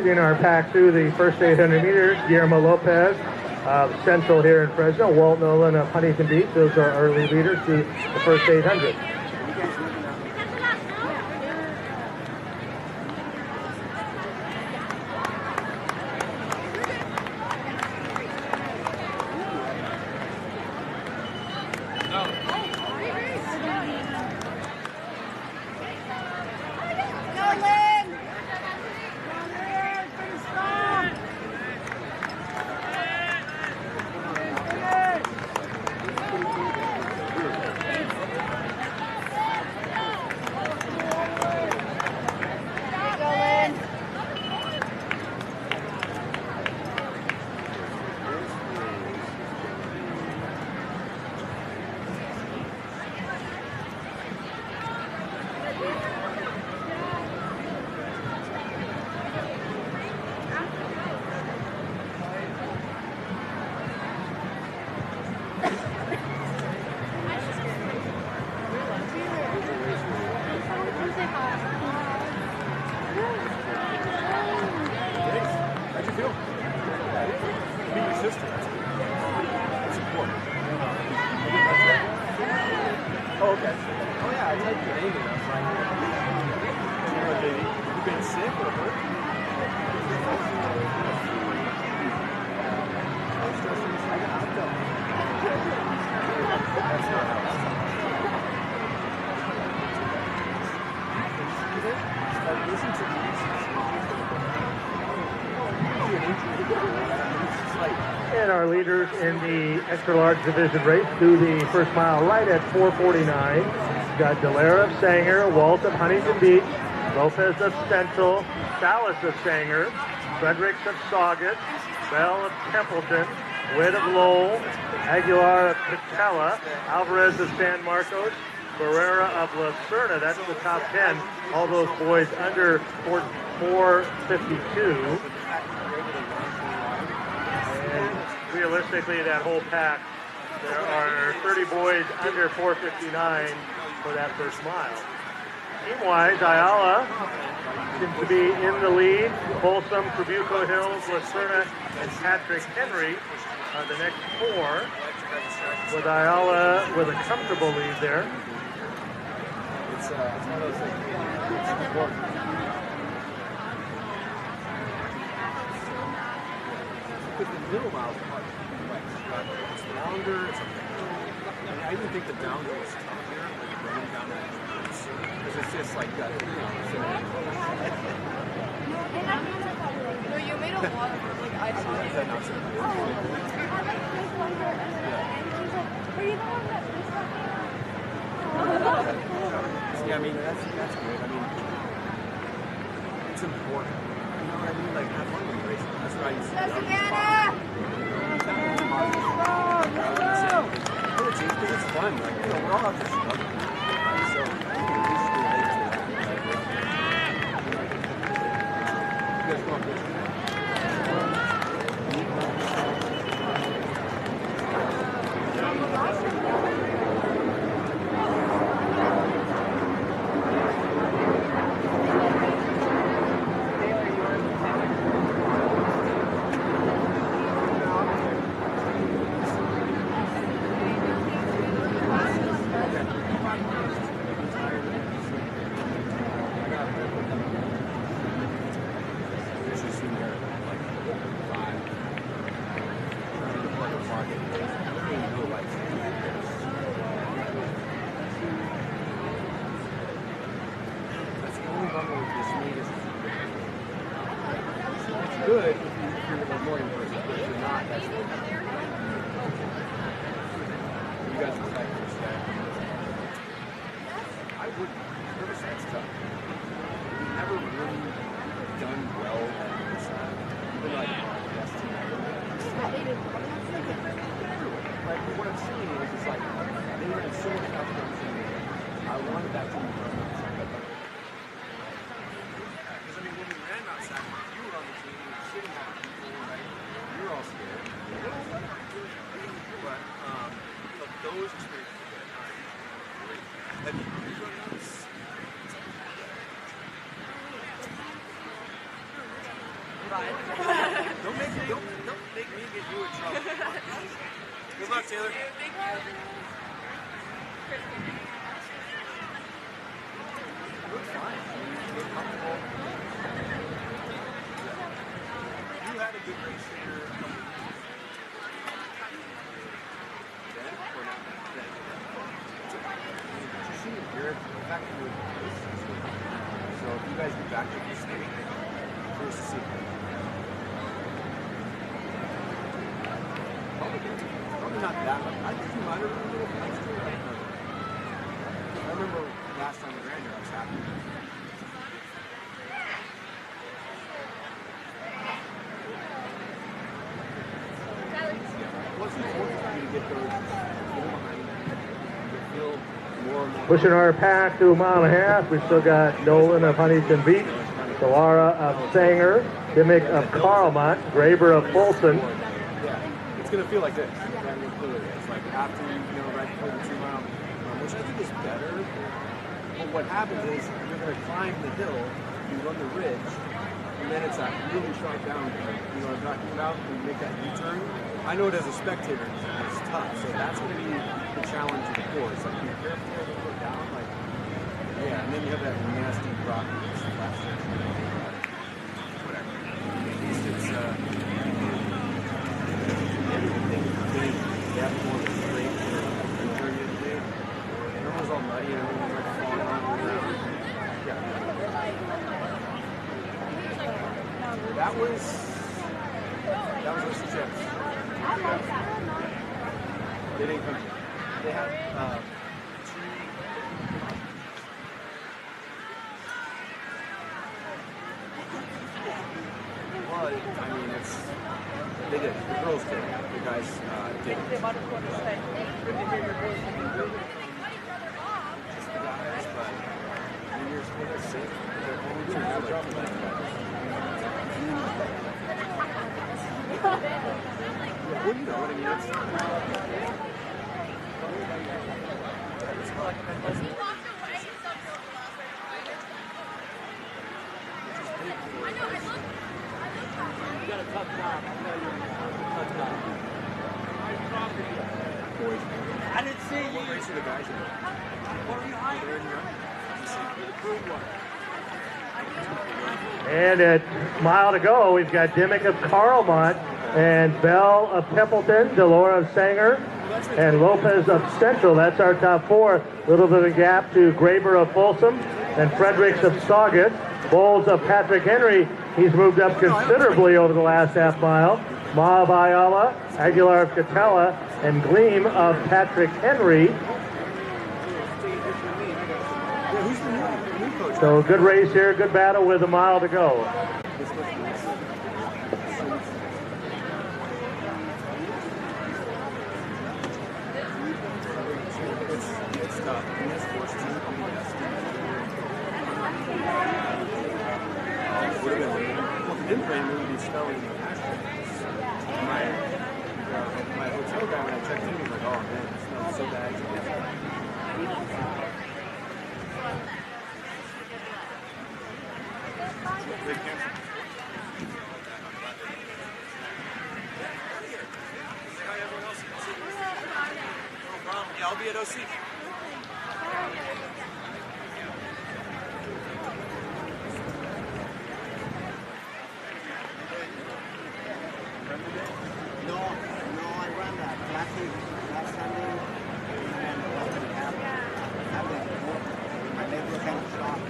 In our pack through the first 800 meters, Guillermo Lopez of Central here in Fresno, Walt Nolan of Huntington Beach. Those are our early leaders through the first 800. And our leaders in the extra large division race through the first mile right at 4:49. Got Dallaire of Sanger, Walt of Huntington Beach, Lopez of Central, Salas of Sanger, Fredericks of Saugus, Bell of Templeton, Witt of Lowell, Aguilar of Patella, Alvarez of San Marcos, Barrera of Lucerna. That's the top 10. All those boys under 4:52. And realistically, that whole pack, there are 30 boys under 4:59 for that first mile. Team-wise, Ayala seems to be in the lead. Folsom, Trabuco Hills, Lucerna, and Patrick Henry are the next four, with Ayala with a comfortable lead there. It's one of those things. It's important. Because the middle miles are hard. It's longer. It's I even think the downhill is tough here, like running down that because it's just like that. No, you made a lot of like I saw it. Yeah, I mean that's good. I mean it's important. You know what I mean? Like have fun with racing. That's what I used to do. Because it's fun. Like you know, we're all out there struggling. So you just relate to that. You guys go on good. good if you're a morning person, but if you're not, that's what you guys are like this guy. I wouldn't. Riverside's tough. We've never really done well at Riverside. Even like our best team. Like what I'm seeing is it's like they had so much opportunity. I wanted that team to run outside. Because I mean, when we ran outside, you were on the team, you were sitting on people, right? You were all scared. But those experiences at times are great. Have you run outs? Don't make me get you in trouble. Good luck, Taylor. Looks fine. You're comfortable. You had a good race here a couple of years ago. Then, or not? Then. Just seeing Garrett, the fact that you're in the race is good. So if you guys get back to the state, curious to see. Probably not that much. I think you might have been a little next year. I remember last time we ran here, I was happy. What's important for you to get those behind you feel more and more. Pushing our pack to a mile and a half. We've still got Nolan of Huntington Beach, Delara of Sanger, Dimmick of Carlmont, Graber of Folsom. It's going to feel like this. It's like after, right before the 2 mile, which I think is better. But what happens is you're going to climb the hill, you run the ridge, and then it's that really sharp downhill. You know what I'm talking about? When you make that U-turn. I know it as a spectator, it's tough. So that's going to be the challenge of the course. Like, be careful when you go down. Like, yeah, and then you have that nasty rock last year. Whatever. At least it's, they have more of a straight turn you today. Everyone's all muddy and everyone's like falling on the ground. Yeah. That was those chips. They didn't come. They had well, I mean, they did. The girls did. The guys didn't. Just the guys, but New Year's Eve is sick. They're home too. Well, you know what I mean. You got a tough job. I know you're a tough job. Boys. I didn't see you. What race are the guys in? What were you hiding? They're in the You're the crew one. And at mile to go, we've got Dimmick of Carlmont and Bell of Templeton, Delora of Sanger, and Lopez of Central. That's our top 4. Little bit of a gap to Graber of Folsom and Fredericks of Saugus. Bowles of Patrick Henry. He's moved up considerably over the last half mile. Ma of Ayala, Aguilar of Catella, and Gleam of Patrick Henry. So good race here, good battle with a mile to go. It's tough. And this force team, would have been, well, if it didn't rain, we would be smelling the pasture. My hotel guy, when I checked in, he was like, oh man, it smells so bad. Yeah, I'll be at OC. No, I ran that classic last Sunday, and what happened? My leg was kind of shocked.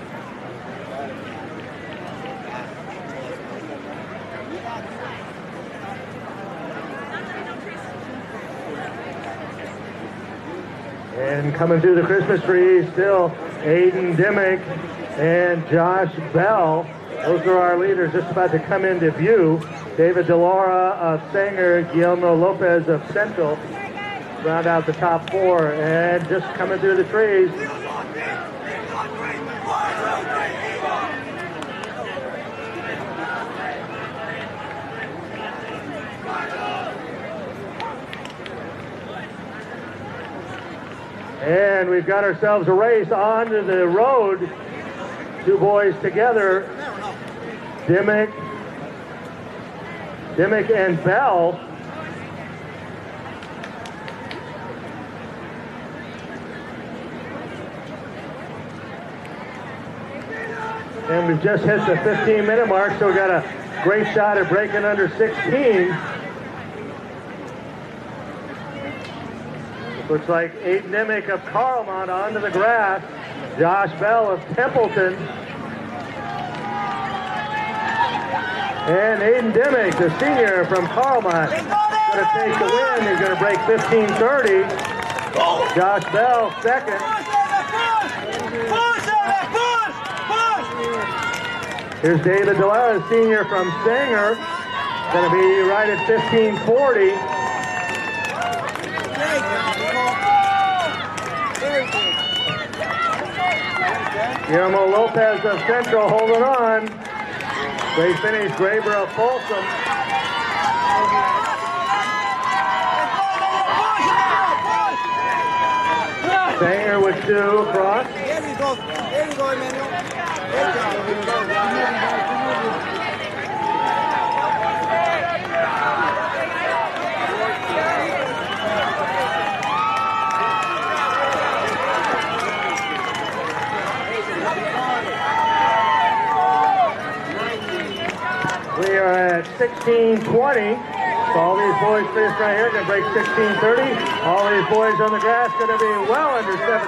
And coming through the Christmas tree, still Aiden Dimmick and Josh Bell. Those are our leaders just about to come into view. David DeLaura of Sanger, Guillermo Lopez of Central round out the top four. And just coming through the trees, and we've got ourselves a race onto the road. Two boys together, Dimmick and Bell. And we've just hit the 15-minute mark, so we got a great shot at breaking under 16. Looks like Aiden Dimmick of Carlmont onto the grass. Josh Bell of Templeton. And Aiden Dimmick, the senior from Carlmont, going to take the win. He's going to break 15:30. Josh Bell second. Here's David DeLaura, senior from Sanger. Going to be right at 15:40. Guillermo Lopez of Central holding on. Great finish, Graber of Folsom. Sanger with two across. There you go, Emmanuel. We are at 16:20. So all these boys finished right here, going to break 16:30. All these boys on the grass going to be well under 17.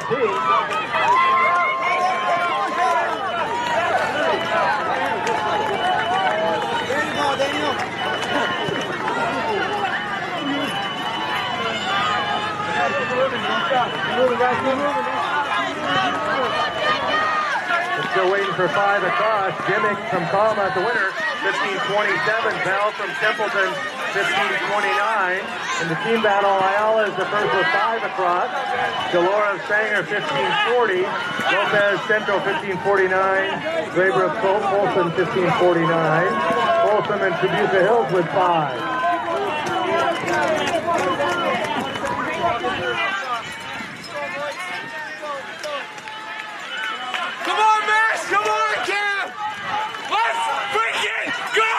Still waiting for 5 across. Dimmick from Carlmont, the winner, 15:27. Bell from Templeton, 15:29. In the team battle, Ayala is the first with 5 across. DeLaura of Sanger, 15:40. Lopez Central, 15:49. Graber of Folsom, 15:49. Folsom and Tribuca Hills with 5. Come on, Max! Come on, Cam! Let's freaking go!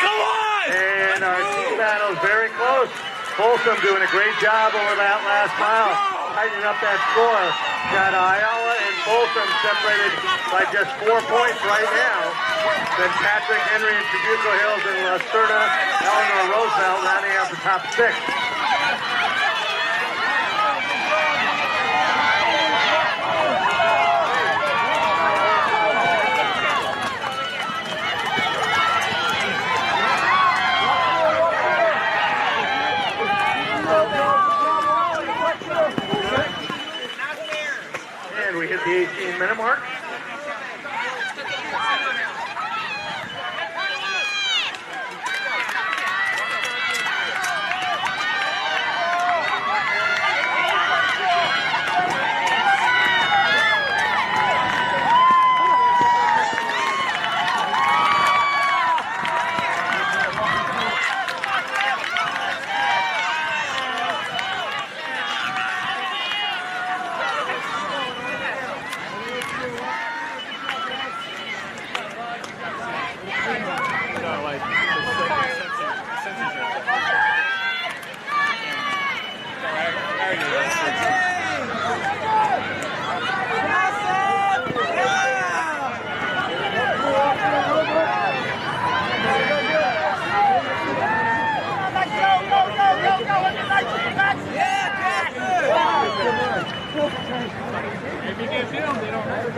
Come on! And our team battle is very close. Folsom doing a great job over that last mile, tightening up that score. Got Ayala and Folsom separated by just 4 points right now. Then Patrick, Henry, and Tribuco Hills and Lacerda, Eleanor Roosevelt rounding out the top 6. And we hit the 18-minute mark. If you can't feel them, they don't hurt.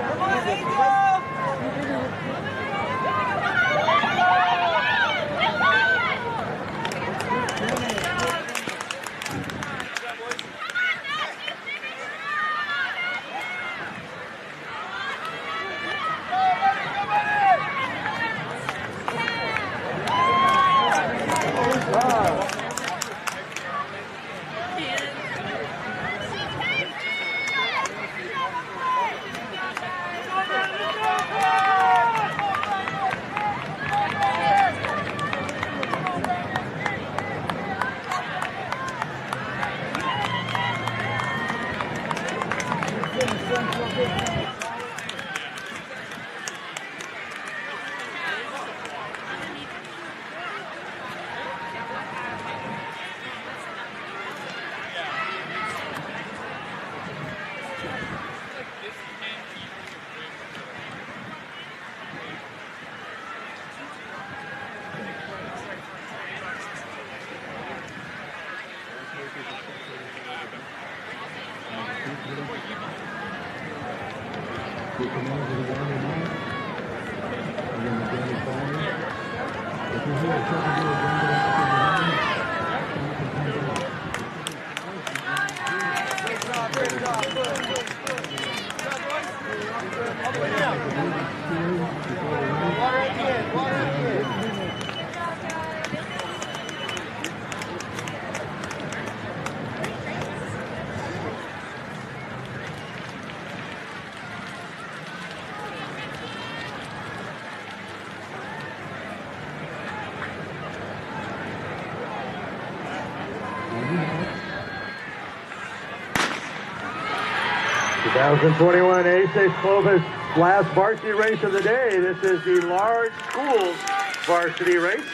2021 A-State Clovis last varsity race of the day. This is the large schools varsity race.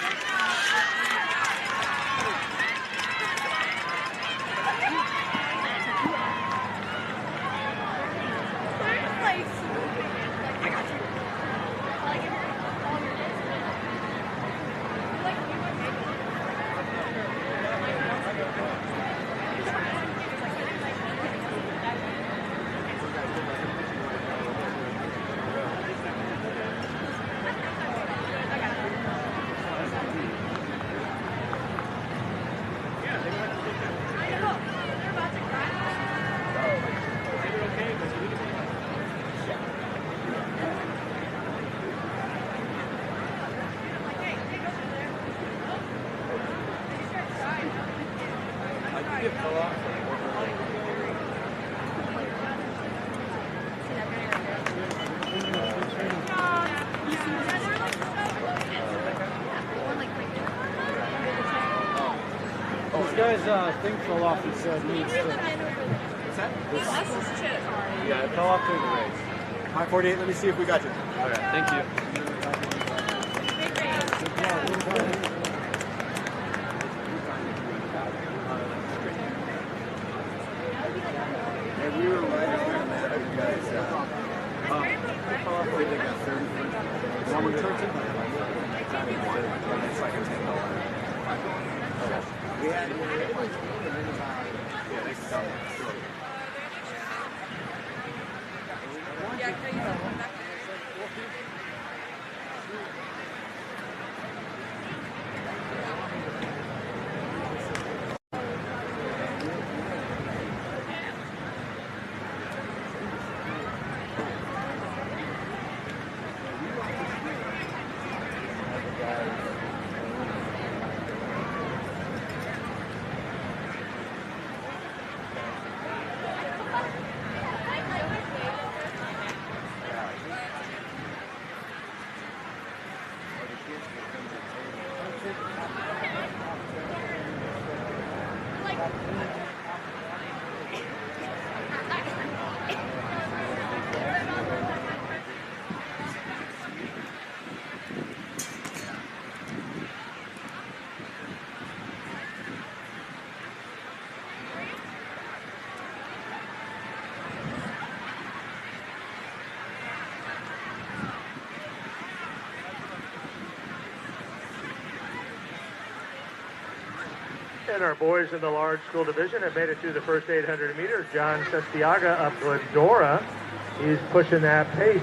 This guy's thing fell off. He said he needs to. What's that? Yeah, it fell off during the race. High 48, let me see if we got you. Okay, thank you. And we were right around that. You guys, it fell off. They got 30. One more turn. It's like a $10. We had And our boys in the large school division have made it through the first 800 meters. John Sestiaga of Glendora, he's pushing that pace.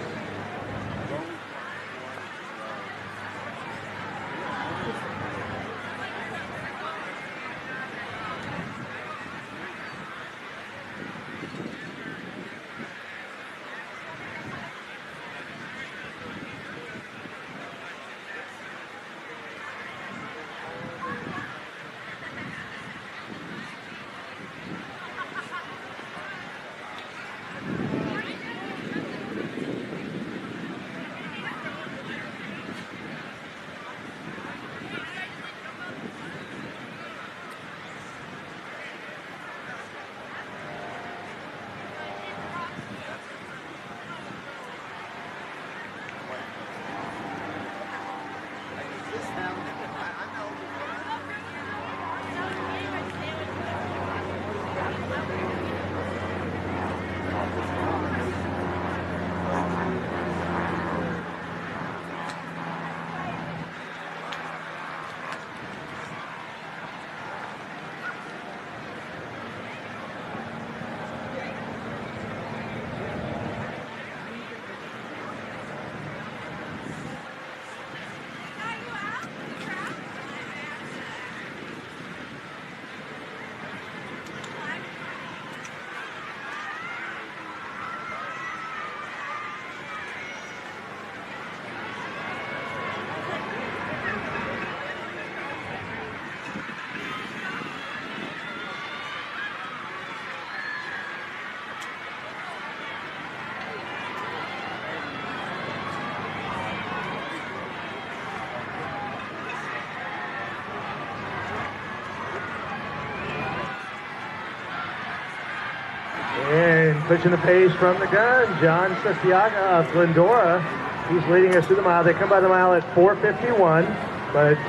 Pushing the pace from the gun, John Sestiaga of Glendora. He's leading us through the mile. They come by the mile at 4:51, but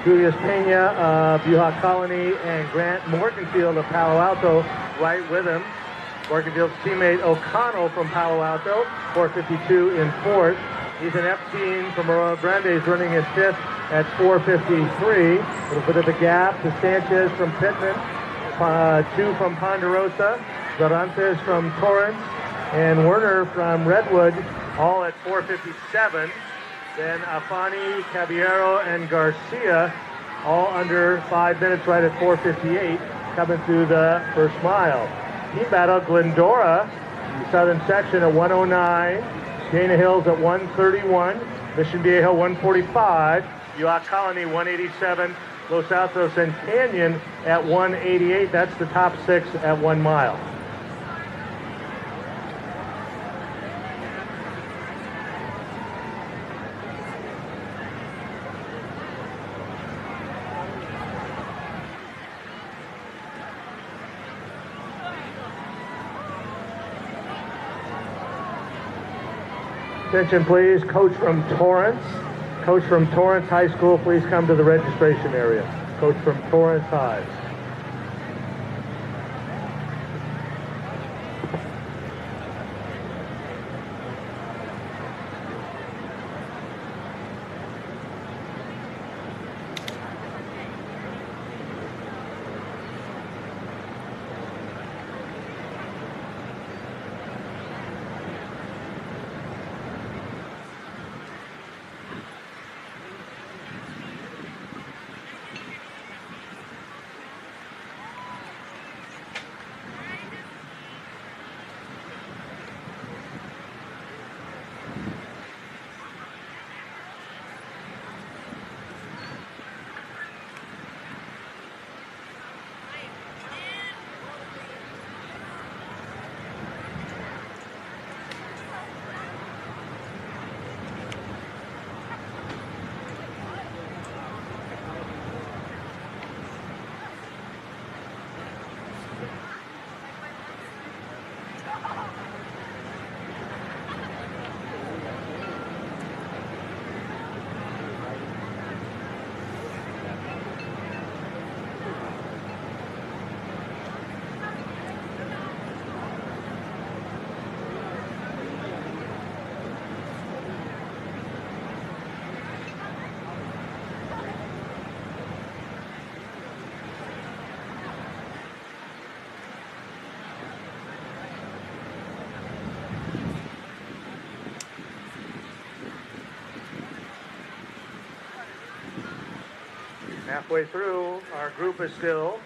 Julius Pena of Buha Colony and Grant Morganfield of Palo Alto right with him. Morganfield's teammate O'Connell from Palo Alto, 4:52 in fourth. He's an F-team from Arroyo Grande. He's running in fifth at 4:53. A little bit of a gap to Sanchez from Pittman, two from Ponderosa, Dorantes from Torrance, and Werner from Redwood, all at 4:57. Then Afani, Caballero, and Garcia, all under 5 minutes, right at 4:58, coming through the first mile. Team battle, Glendora, in the southern section at 109, Dana Hills at 131, Mission Viejo 145, Buha Colony 187, Los Altos and Canyon at 188. That's the top 6 at 1 mile. Attention please, coach from Torrance. Coach from Torrance High School, please come to the registration area. Coach from Torrance High. Halfway through, our group is still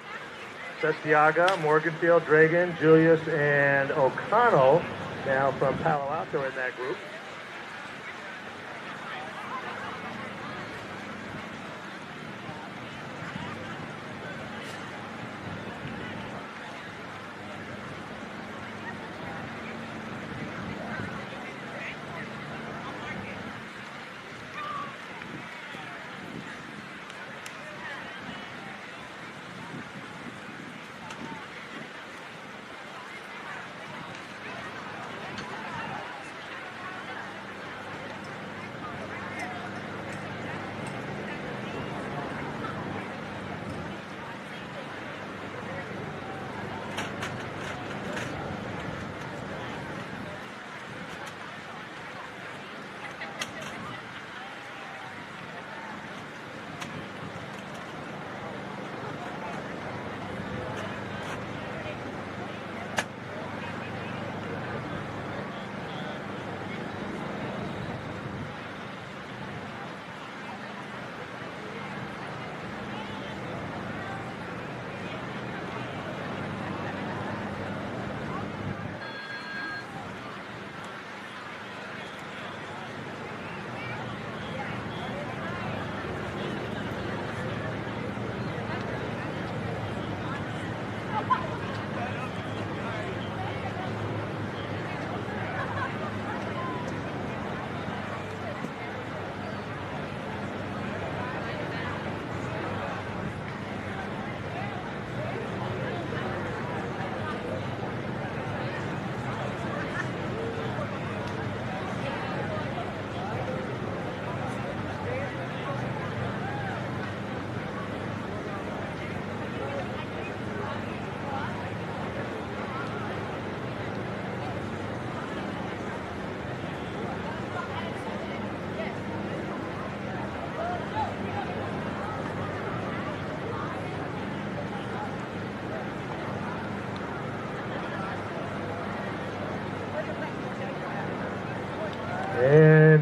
Sestiaga, Morganfield, Dragon, Julius, and O'Connell, now from Palo Alto in that group.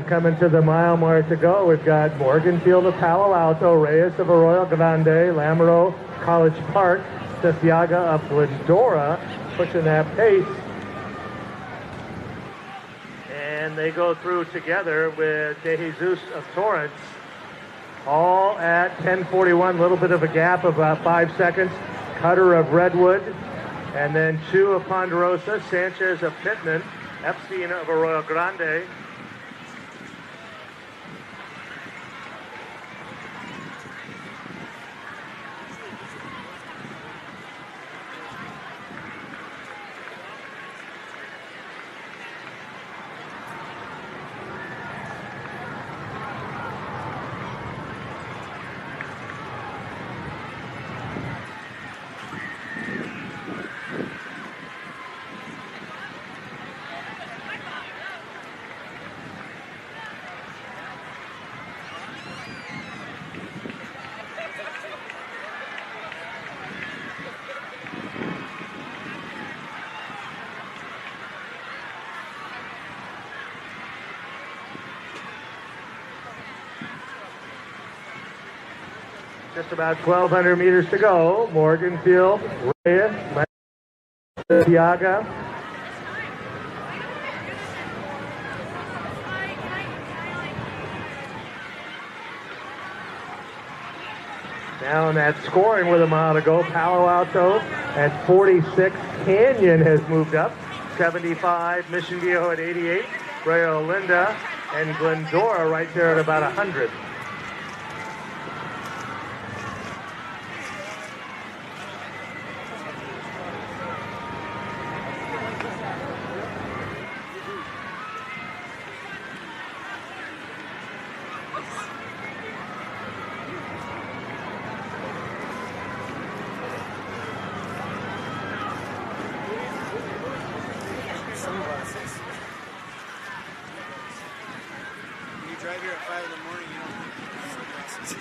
And coming to the mile mark to go, we've got Morganfield of Palo Alto, Reyes of Arroyo Grande, Lamoureux, College Park, Testiaga of Glendora, pushing that pace. And they go through together with De Jesus of Torrance, all at 10:41, a little bit of a gap of about 5 seconds. Cutter of Redwood, and then Chu of Ponderosa, Sanchez of Pittman, Epstein of Arroyo Grande. Just about 1,200 meters to go. Morganfield, Reyes, Tiaga. Now in that scoring with a mile to go, Palo Alto at 46. Canyon has moved up, 75. Mission Viejo at 88. Rayo Linda and Glendora right there at about 100. Drive here at 5 in the morning, you don't think sunglasses.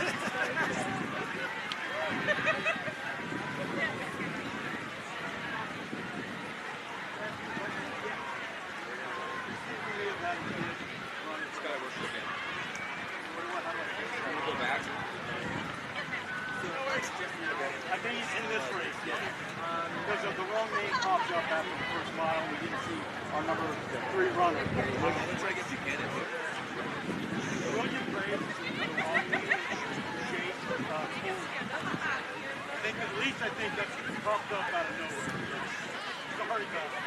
I think he's in this race, because of the wrong name popped up after the first mile. We didn't see our number 3 runner. That's right, I guess you get it. William Graves, I think at least that's popped up out of nowhere. Sorry about that.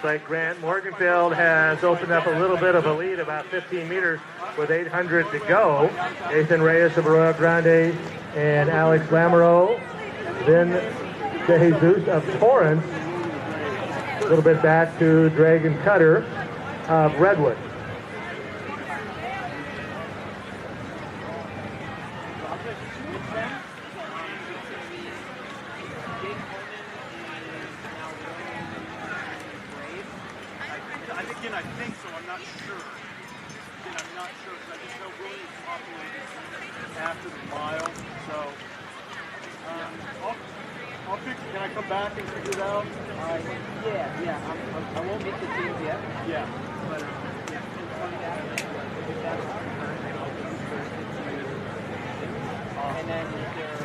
Like Grant Morganfield has opened up a little bit of a lead, about 15 meters with 800 to go. Nathan Reyes of Arroyo Grande and Alex Lamoureux. Then De Jesus of Torrance. A little bit back to Dragon Cutter of Redwood. I think so. I'm not sure. Again, I'm not sure because I just know Williams operated after the mile. So I'll fix it. Can I come back and figure it out? Yeah. I won't make the teams yet. Yeah. But and then there.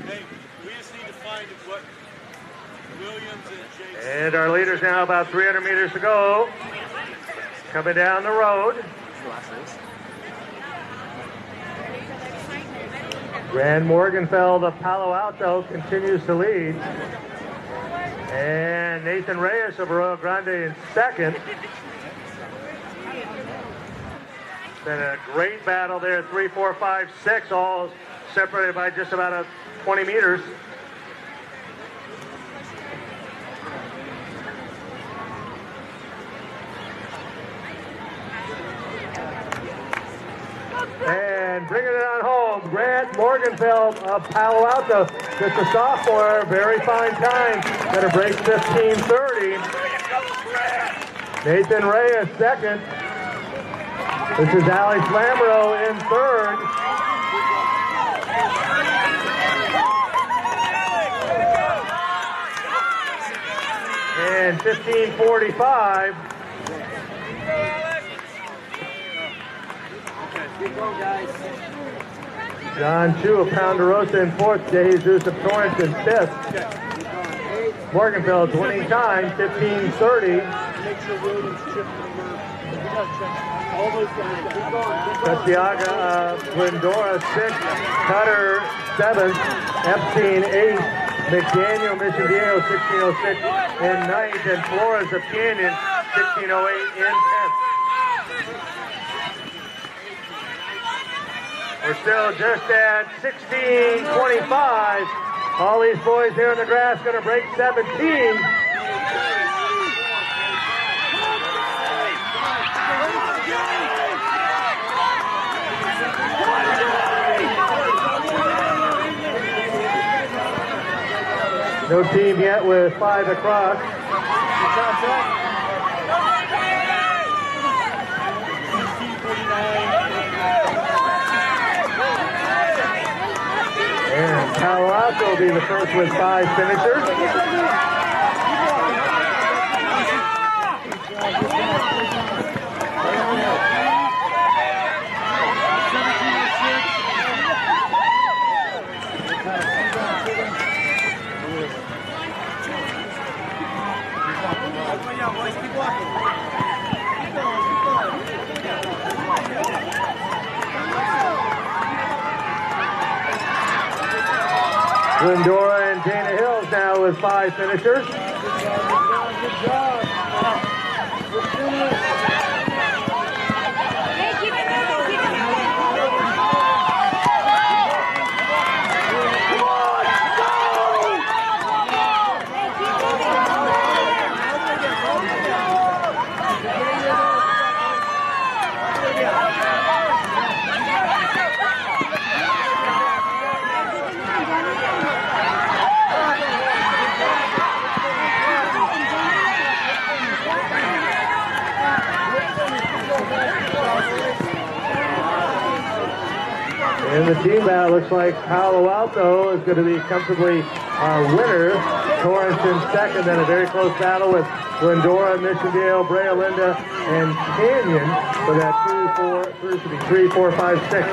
Hey, we just need to find what Williams and Jason. And our leader's now about 300 meters to go. Coming down the road. Grand Morganfeld of Palo Alto continues to lead. And Nathan Reyes of Arroyo Grande in second. Been a great battle there, 3, 4, 5, 6, all separated by just about 20 meters. And bringing it on home, Grant Morganfeld of Palo Alto. Just a sophomore, very fine time. Gonna break 15:30. Nathan Reyes second. This is Alex Lamro in third. And 15:45. John Chu of Ponderosa in fourth. Jesus of Torrance in fifth. Morganfield's winning time, 15:30. Make sure Williams chip number. All those guys. Santiago Glendora 6th. Cutter 7th. Epstein 8th. McDaniel Mission Viejo 1606 in 9th. And Flores of Canyon 1608 in 10th. We're still just at 16:25. All these boys here in the grass going to break 17. No team yet with 5 across. And Palo Alto will be the first with 5 finishers. Glendora and Dana Hills now with 5 finishers. Good job. In the team battle, looks like Palo Alto is going to be comfortably winner. Torrance in second, then a very close battle with Glendora, Mission Viejo, Brea Linda, and Canyon for that 3, 4, 5, 6.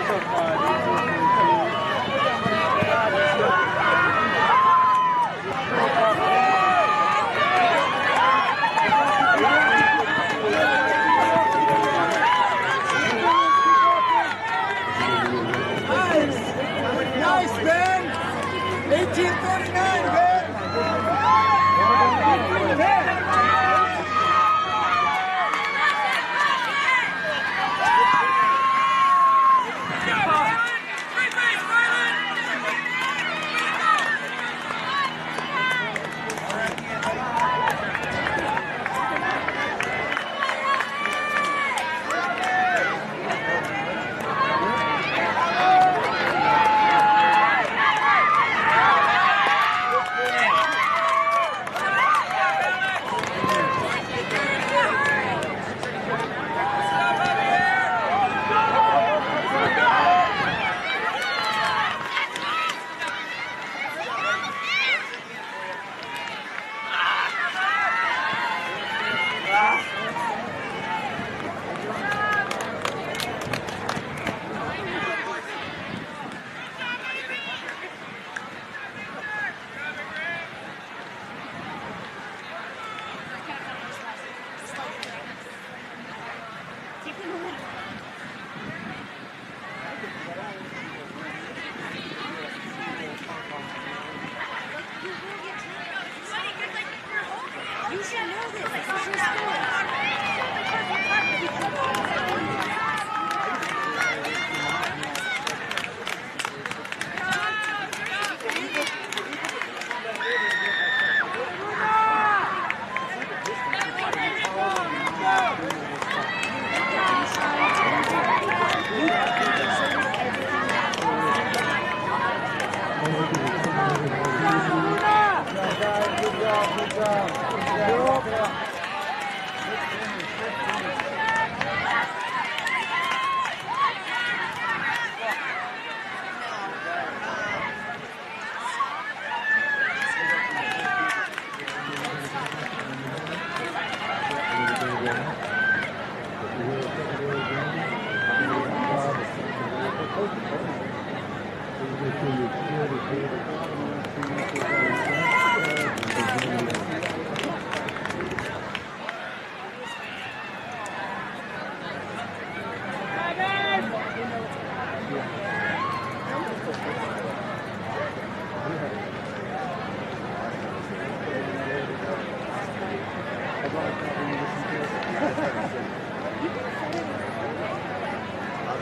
Nice, Ben! 1839, Ben!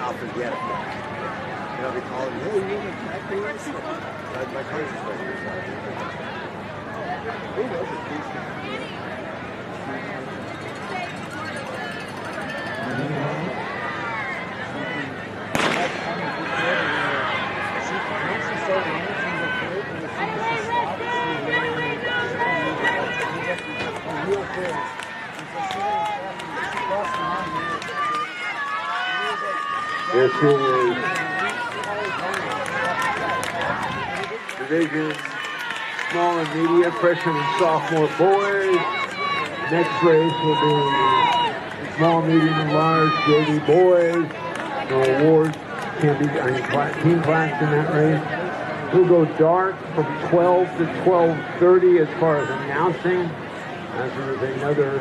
I'll forget it. And I'll be calling, hey, you need to back there? My car's just right here. Who was it? This is Division Small and Medium Freshman and Sophomore Boys. Next race will be Small, Medium, and Large JV Boys. No awards can be team class in that race. We'll go dark from 12 to 12:30 as far as announcing, as there is another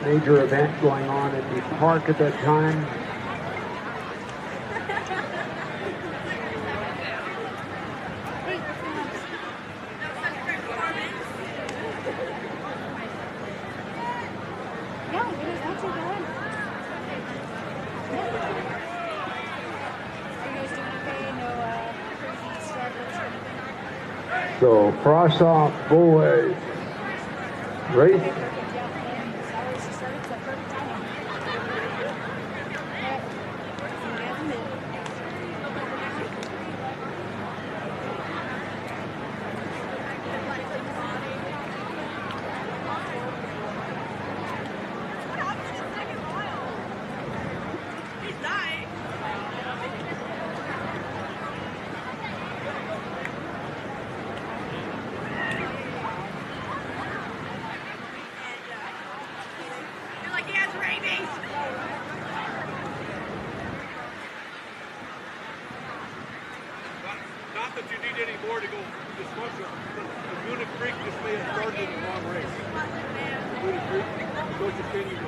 major event going on at the park at that time. So, cross off boys. Race. Not that you need any more to go this much. The Munich Creek just may have started in the wrong race. The Munich Creek, go continue.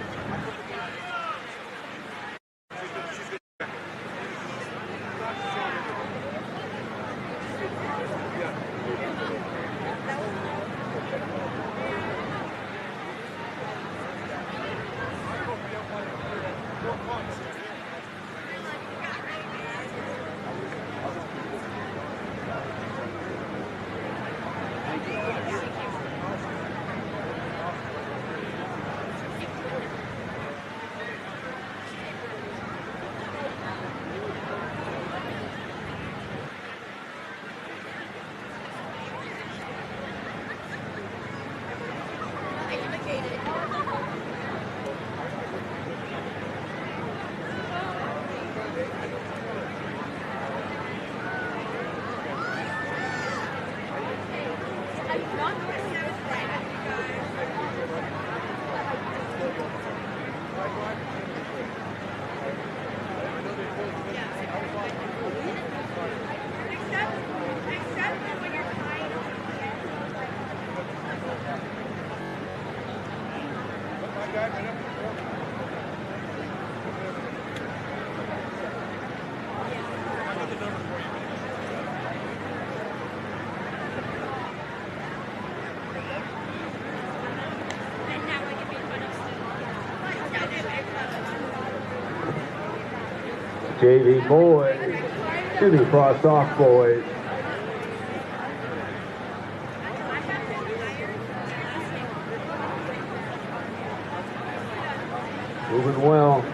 JV boys, Junior Cross off boys. Moving well.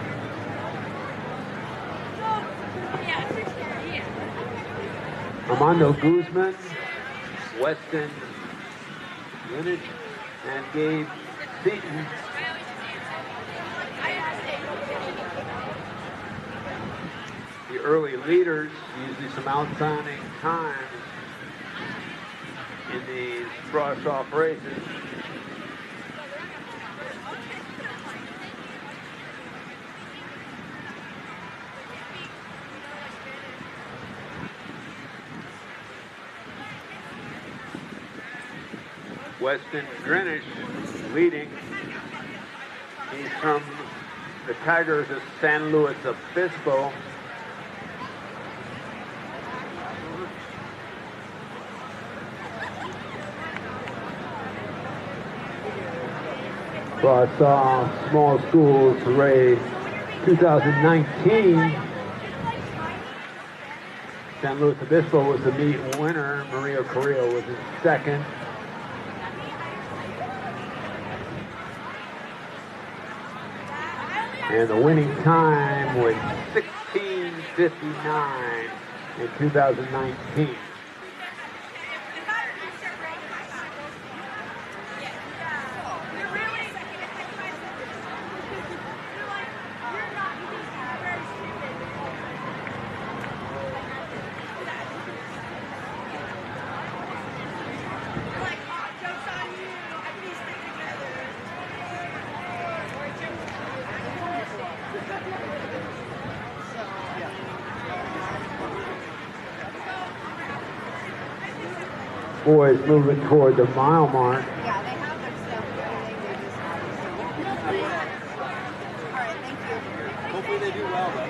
Armando Guzman, Weston Linich, and Gabe Seaton. The early leaders, usually some outstanding times in these cross-off races. Weston Greenwich leading. He's from the Tigers of San Luis Obispo. Across small schools race 2019. San Luis Obispo was the meet winner. Maria Carrillo was in second. And the winning time was 16:59 in 2019. Boys moving toward the mile mark. Yeah, they have their stuff. All right, thank you. Hopefully they do well, though.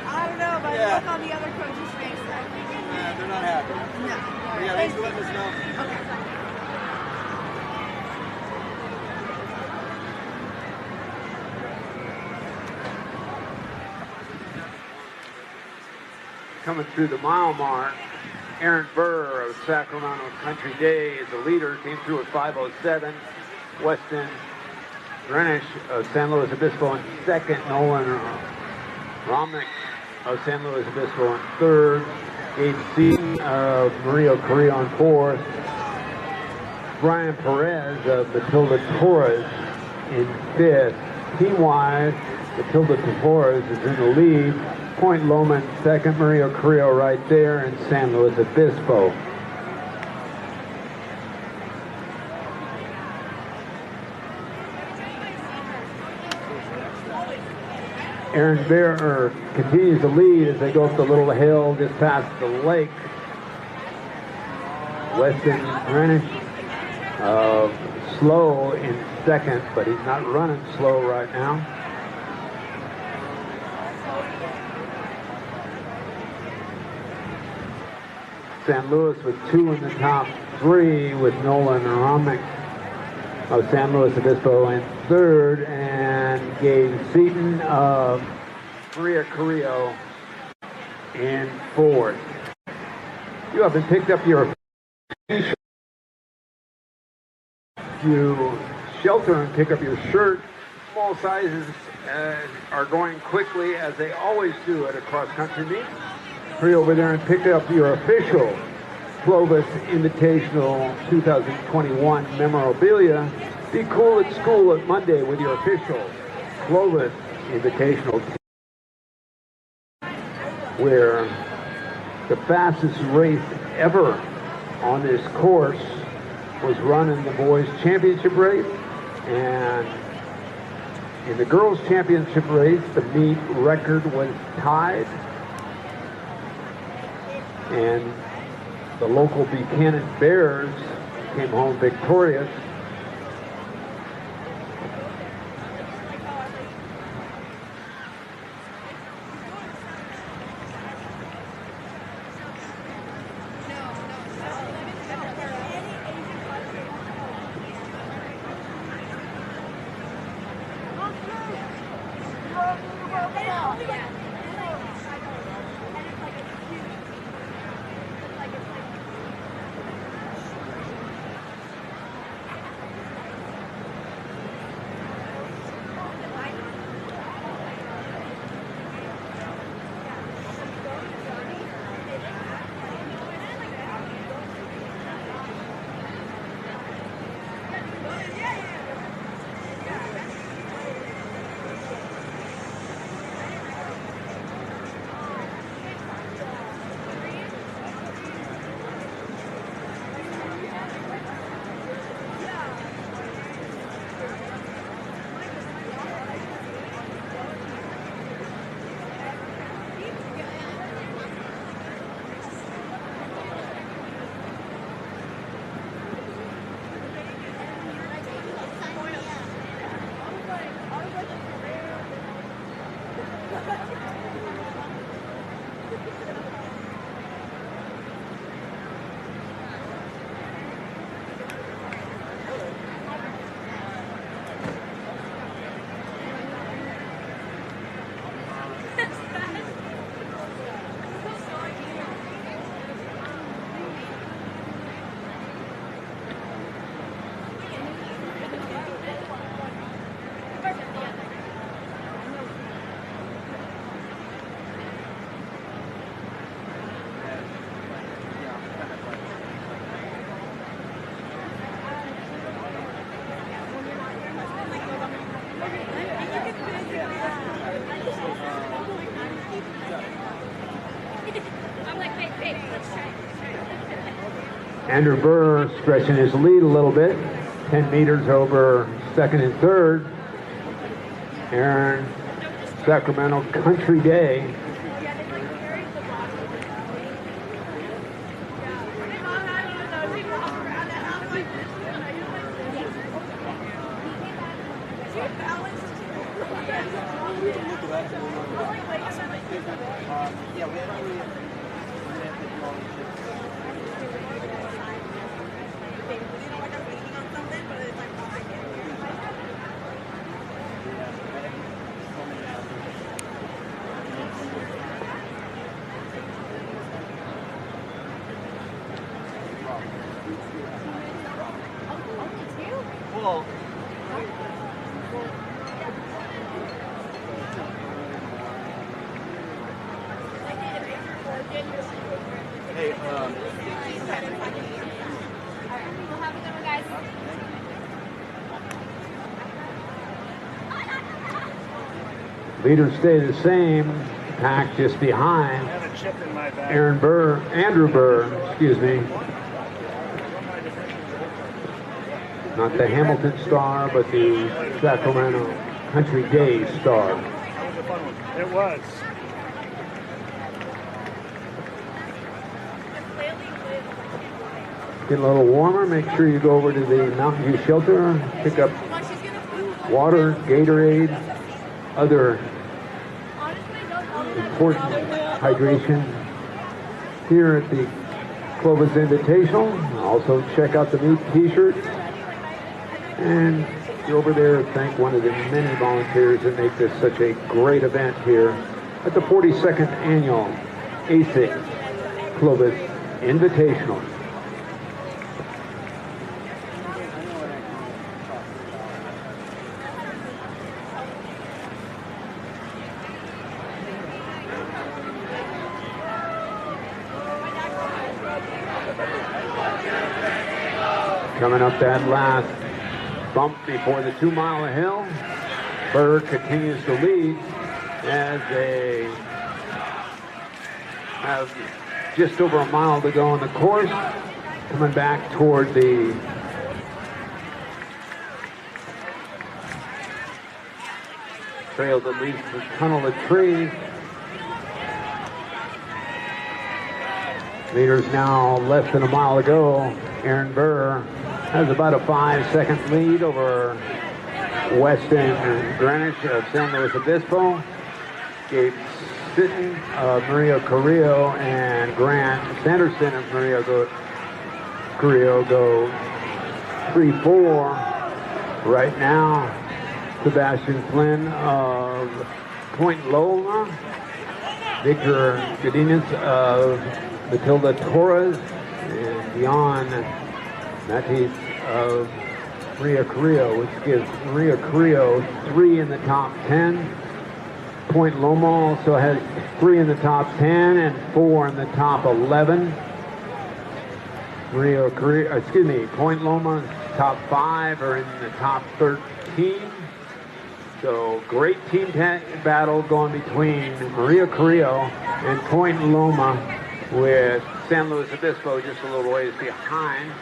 I don't know, but Yeah. look on the other coach's face. Yeah, they're not happy. No. All right, Yeah, thanks for letting us know. Okay. Coming through the mile mark, Aaron Burr of Sacramento Country Day is the leader, came through at 5:07. Weston Greenwich of San Luis Obispo in second. Nolan Romnick of San Luis Obispo in third. Gabe Seaton of Maria Carrillo in fourth. Brian Perez of Matilda Torres in fifth. Team-wise, Matilda Torres is in the lead. Point Loma second, Maria Carrillo right there, and San Luis Obispo. Aaron Bear continues to lead as they go up the little hill just past the lake. Weston Greenwich slow in second, but he's not running slow right now. San Luis with two in the top three, with Nolan Romnick of San Luis Obispo in third, and Gabe Seaton of Maria Carrillo in fourth. You haven't picked up your t-shirt. You shelter and pick up your shirt. Small sizes are going quickly, as they always do at a cross-country meet. Hurry over there and pick up your official Clovis Invitational 2021 memorabilia. Be cool at school at Monday with your official Clovis Invitational, where the fastest race ever on this course was run in the boys' championship race, and in the girls' championship race, the meet record was tied, and the local Buchanan Bears came home victorious. Andrew Burr stretching his lead a little bit. 10 meters over second and third. Aaron, Sacramento Country Day. Hey, Leaders stay the same. Pack just behind. Andrew Burr, excuse me. Not the Hamilton Star, but the Sacramento Country Day Star. That was a fun one. It was. Get a little warmer. Make sure you go over to the Mountain View Shelter, pick up water, Gatorade, other important hydration here at the Clovis Invitational. Also check out the new t-shirts and go over there and thank one of the many volunteers that make this such a great event here at the 42nd annual ASIC Clovis Invitational. Coming up that last bump before the 2 mile hill, Burr continues to lead as they have just over a mile to go on the course. Coming back toward the trail that leads to the tunnel of trees. Leaders now less than a mile to go. Aaron Burr has about a 5-second lead over Weston Greenwich of San Luis Obispo. Gabe Sitton of Maria Carrillo and Grant Sanderson of Maria Carrillo go 3-4. Right now, Sebastian Flynn of Point Loma, Victor Godinez of Matilda Torres, and Dion Matisse of Maria Carrillo, which gives Maria Carrillo 3 in the top 10. Point Loma also has 3 in the top 10 and 4 in the top 11. Maria Carrillo, excuse me, Point Loma's top 5 are in the top 13. So great team battle going between Maria Carrillo and Point Loma, with San Luis Obispo just a little ways behind.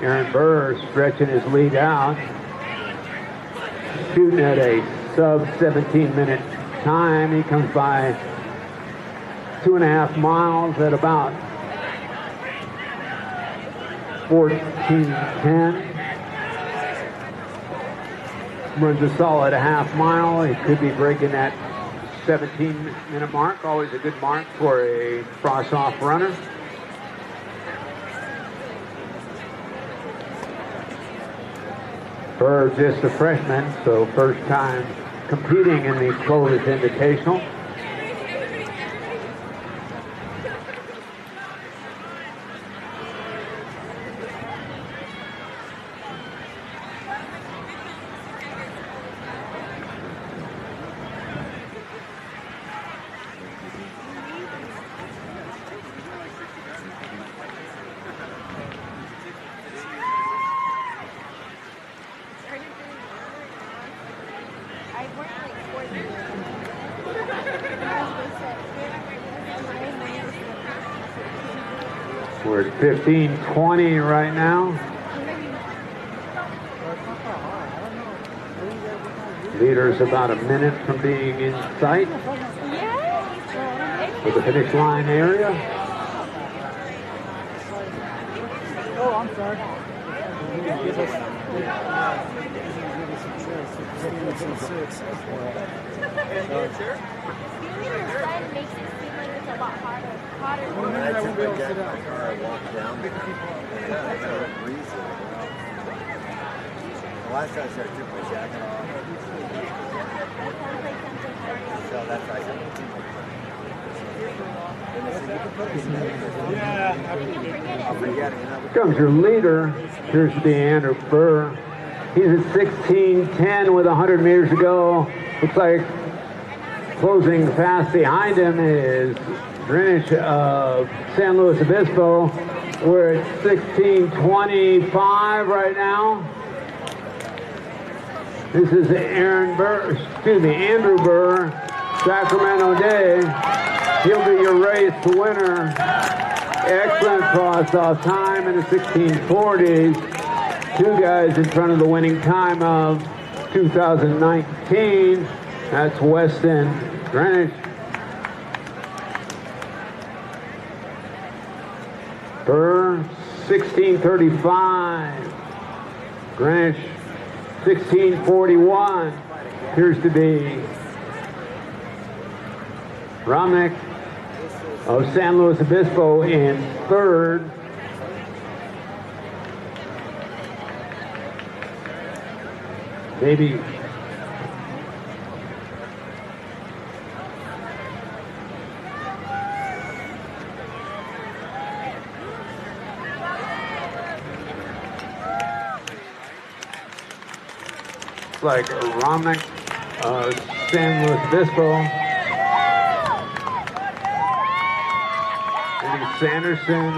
Aaron Burr stretching his lead out, shooting at a sub 17-minute time. He comes by 2.5 miles at about 14:10. Runs a solid half mile. He could be breaking that 17-minute mark. Always a good mark for a cross-off runner. Burr just a freshman, so first time competing in the Clovis Invitational. We're at 15:20 right now. Leader's about a minute from being in sight for the finish line area. Oh, I'm sorry. I took my jacket in my car, I walked down there, and I got a breeze. The last time I started, I took my jacket off. So that's why I said, I'll forget it. Comes your leader, appears to be Andrew Burr. He's at 16:10 with 100 meters to go. Looks like closing fast behind him is Greenwich of San Luis Obispo. We're at 16:25 right now. This is Andrew Burr, Sacramento Day. He'll be your race winner. Excellent cross-off time in the 1640s. Two guys in front of the winning time of 2019. That's Weston Greenwich. Burr, 1635. Greenwich, 1641. Appears to be Romnick of San Luis Obispo in third. Maybe like Romnick, San Luis Obispo. Maybe Sanderson,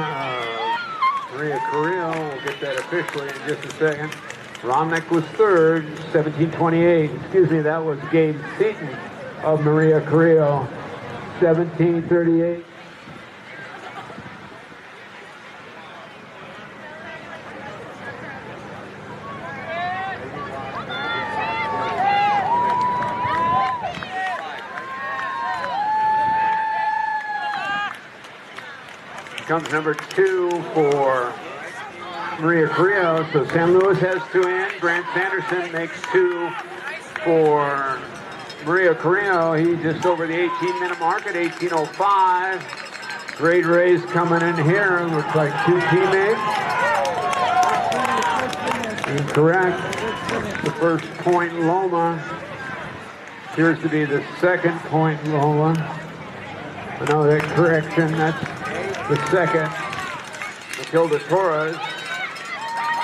Maria Carrillo. We'll get that officially in just a second. Romnick was third, 1728. Excuse me, that was Gabe Seaton of Maria Carrillo, 1738. Comes number 2 for Maria Carrillo. So San Luis has 2 in. Grant Sanderson makes 2 for Maria Carrillo. He's just over the 18-minute mark at 18:05. Great race coming in here. Looks like 2 teammates. Incorrect. The first Point Loma appears to be the second Point Loma. Another correction. That's the second. Matilda Torres.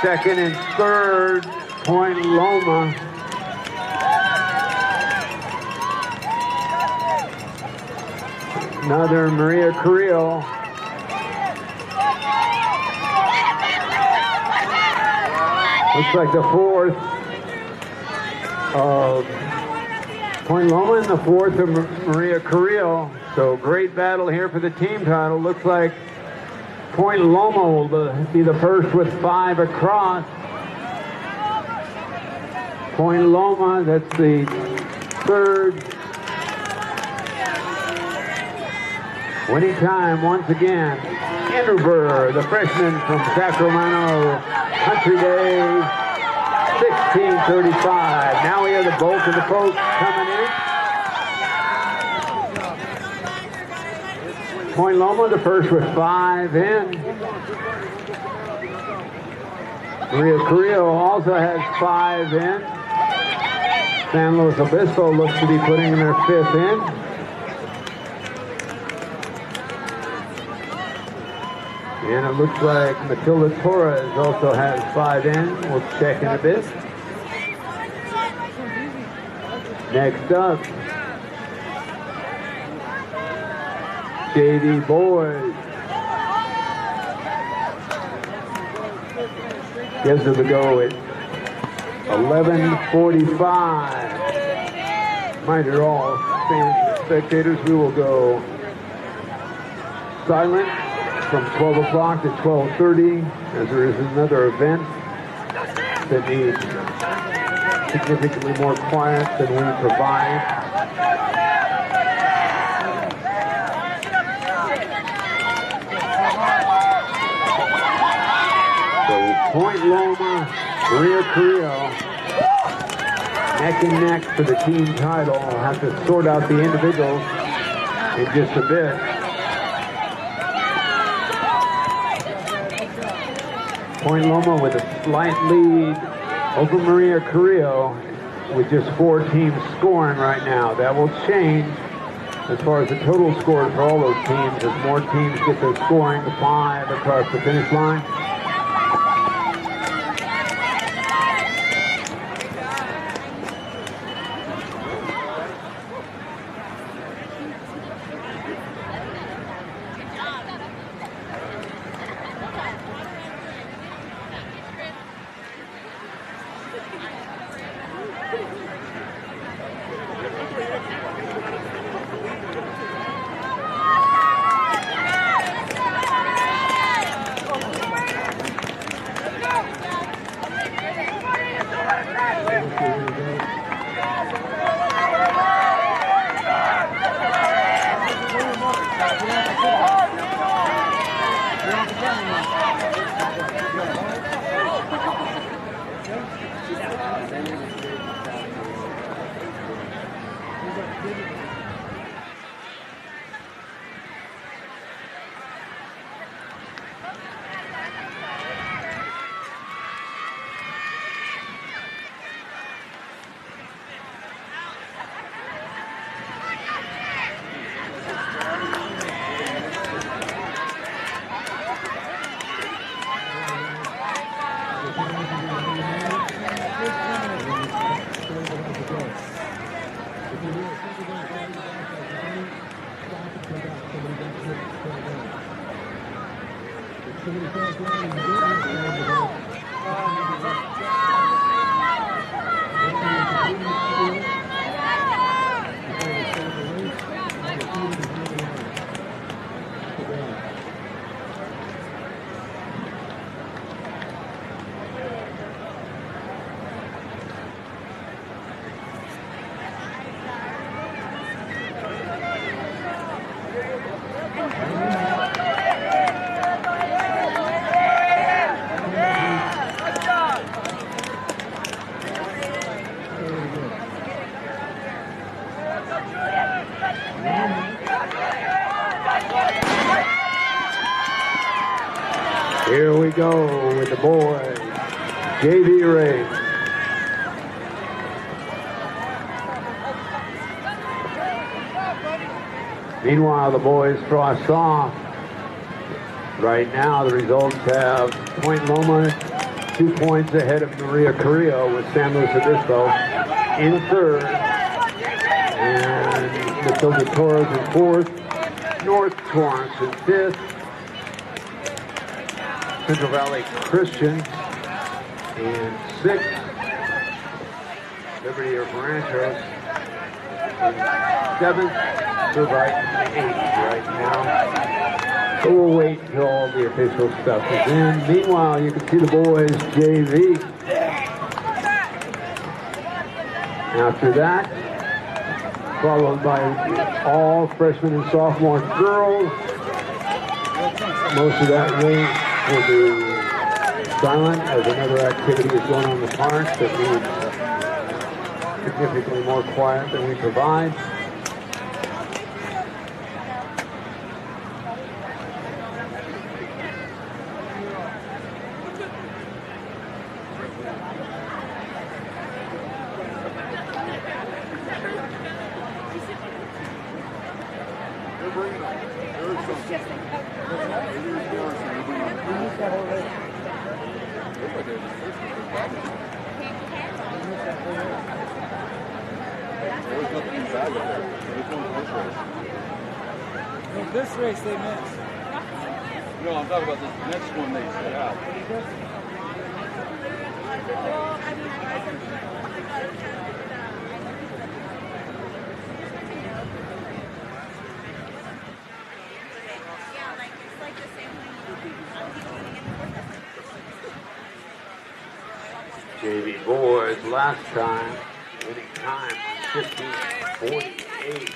Second and third, Point Loma. Another Maria Carrillo. Looks like the fourth of Point Loma and the fourth of Maria Carrillo. So great battle here for the team title. Looks like Point Loma will be the first with 5 across. Point Loma, that's the third. Winning time once again. Andrew Burr, the freshman from Sacramento, Country Day, 1635. Now we have the bulk of the folks coming in. Point Loma, the first with 5 in. Maria Carrillo also has 5 in. San Luis Obispo looks to be putting their 5th in. And it looks like Matilda Torres also has 5 in. We'll check in a bit. Next up, JV Boys. Gives it a go at 11:45. Reminder all fans and spectators, we will go silent from 12 o'clock to 12:30, as there is another event that needs significantly more quiet than we provide. So Point Loma, Maria Carrillo, neck and neck for the team title. We'll have to sort out the individuals in just a bit. Point Loma with a slight lead over Maria Carrillo with just 4 teams scoring right now. That will change as far as the total scores for all those teams as more teams get their scoring to 5 across the finish line. Here we go with the boys, JV race. Meanwhile, the boys frost off. Right now, the results have Point Loma 2 points ahead of Maria Carrillo with San Luis Obispo in third, and Matilda Torres in fourth, North Torrance in fifth, Central Valley Christian in sixth, Liberty of Ranchos in seventh, they're right in eighth right now. So we'll wait until all the official stuff is in. Meanwhile, you can see the boys JV. After that, followed by all freshmen and sophomore girls. Most of that race will be silent as another activity is going on in the park that needs significantly more quiet than we provide. This race they missed. No, I'm talking about this next one they set out. Yeah, like it's like the same Navy boys last time, winning time was 15:48.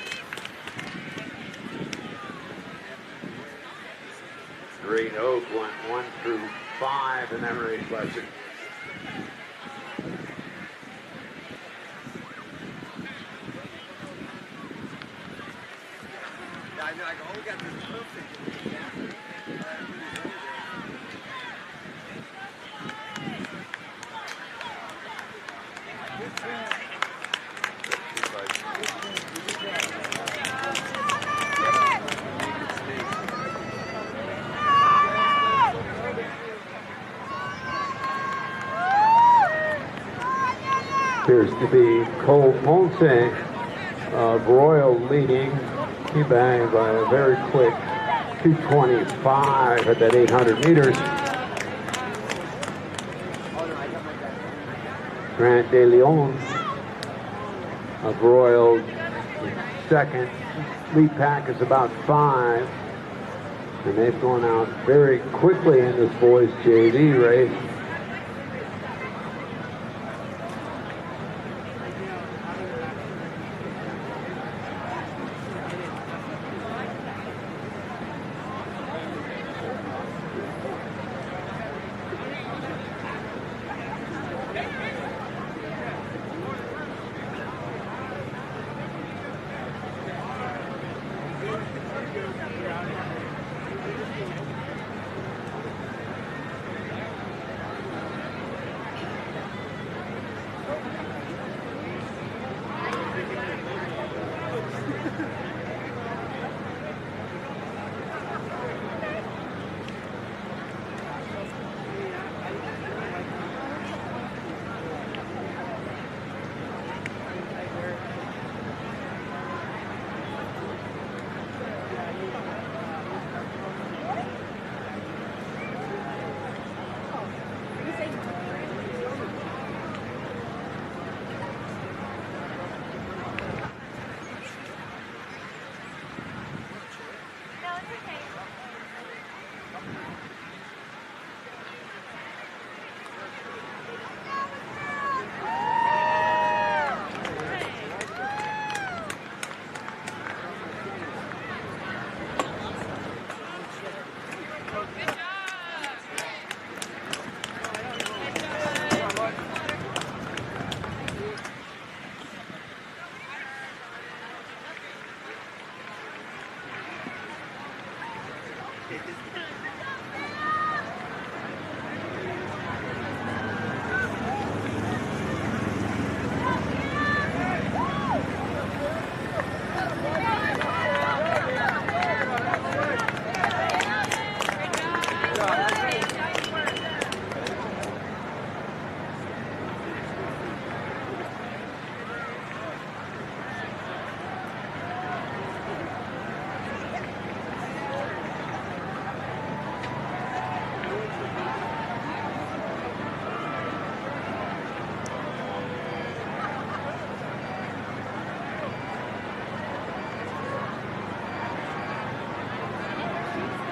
Great Oak went 1 through 5 in that race last year. I know, I go, oh, we got this perfect. Yeah. Appears to be Cole Ponce of Royal leading. He banged by a very quick 2:25 at that 800 meters. Grant De Leon of Royal second. Lead pack is about 5. And they've gone out very quickly in this boys JV race.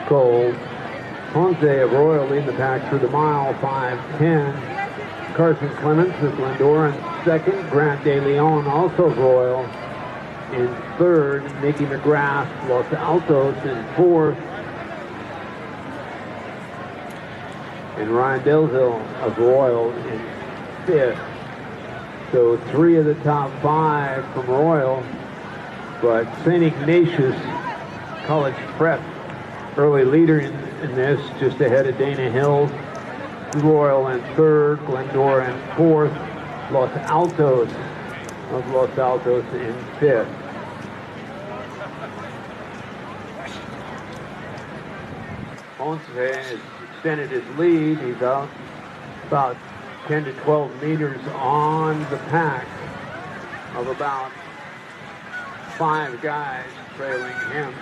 Cole Ponce of Royal leading the pack through the mile, 5:10. Carson Clements of Glendora in second. Grant De Leon, also of Royal, in third. Nicky McGrath, Los Altos in fourth. And Ryan Delhill of Royal in fifth. So 3 of the top 5 from Royal, but St. Ignatius College Prep, early leader in this, just ahead of Dana Hill. Royal in third, Glendora in fourth, Los Altos of Los Altos in fifth. Ponce has extended his lead. He's out about 10 to 12 meters on the pack of about 5 guys trailing him.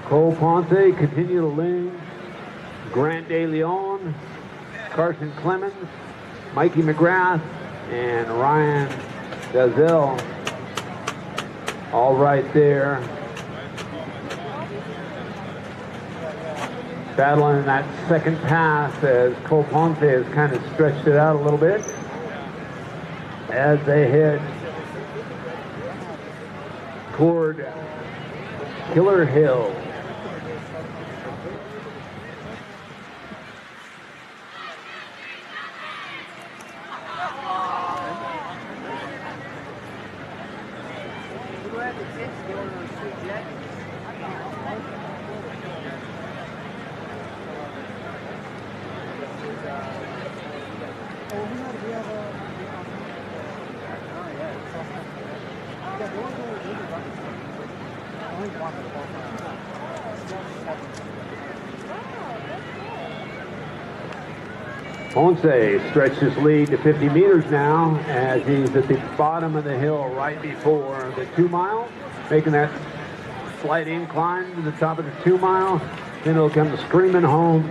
Cole Ponce continue to lead. Grant De Leon, Carson Clemens, Mikey McGrath, and Ryan Dazell. All right there. Battling that second pass as Cole Ponce has kind of stretched it out a little bit as they head toward Killer Hill. Ponce stretched his lead to 50 meters now as he's at the bottom of the hill right before the 2 mile, making that slight incline to the top of the 2 mile. Then he'll come screaming home,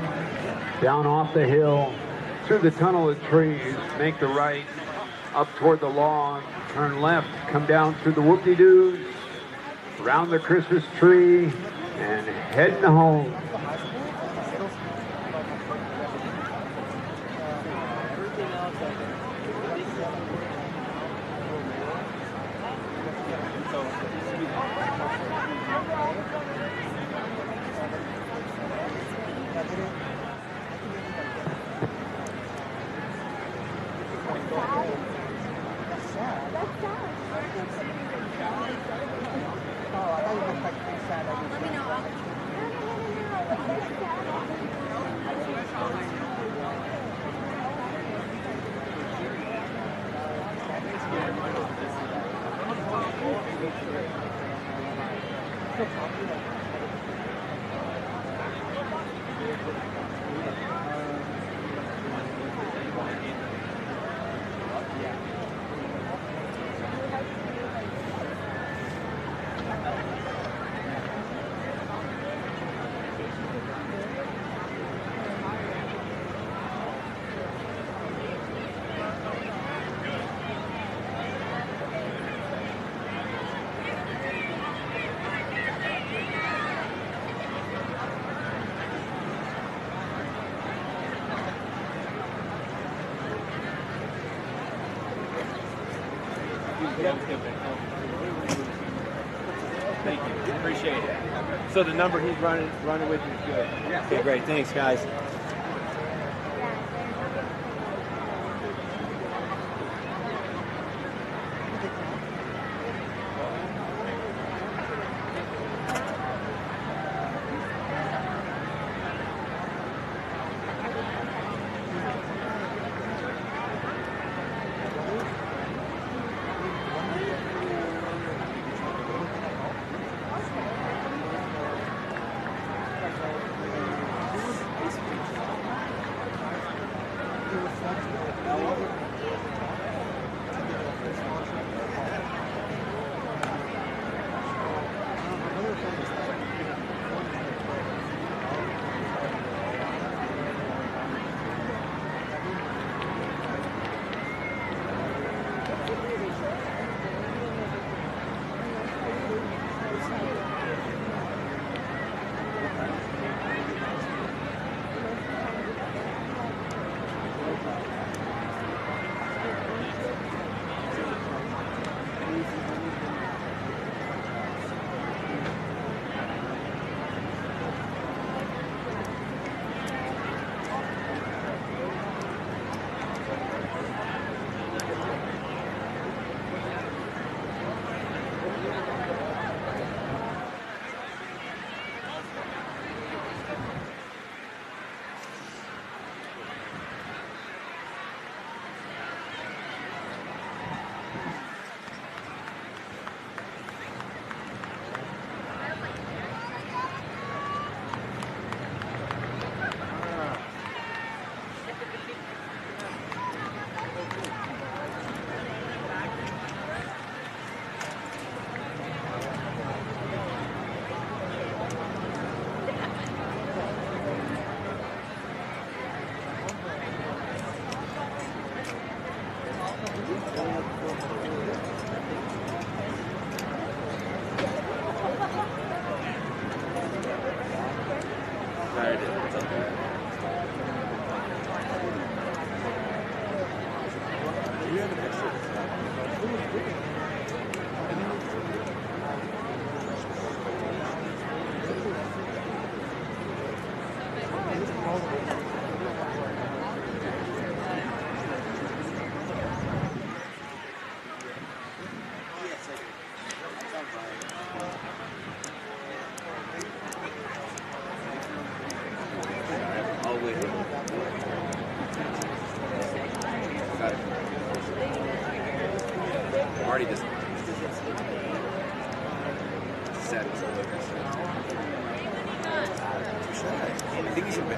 down off the hill, through the tunnel of trees, make the right, up toward the lawn, turn left, come down through the whoop-de-doos, around the Christmas tree, and heading home. Thank you. Appreciate it. So the number he's running with you is good. Okay, great. Thanks, guys.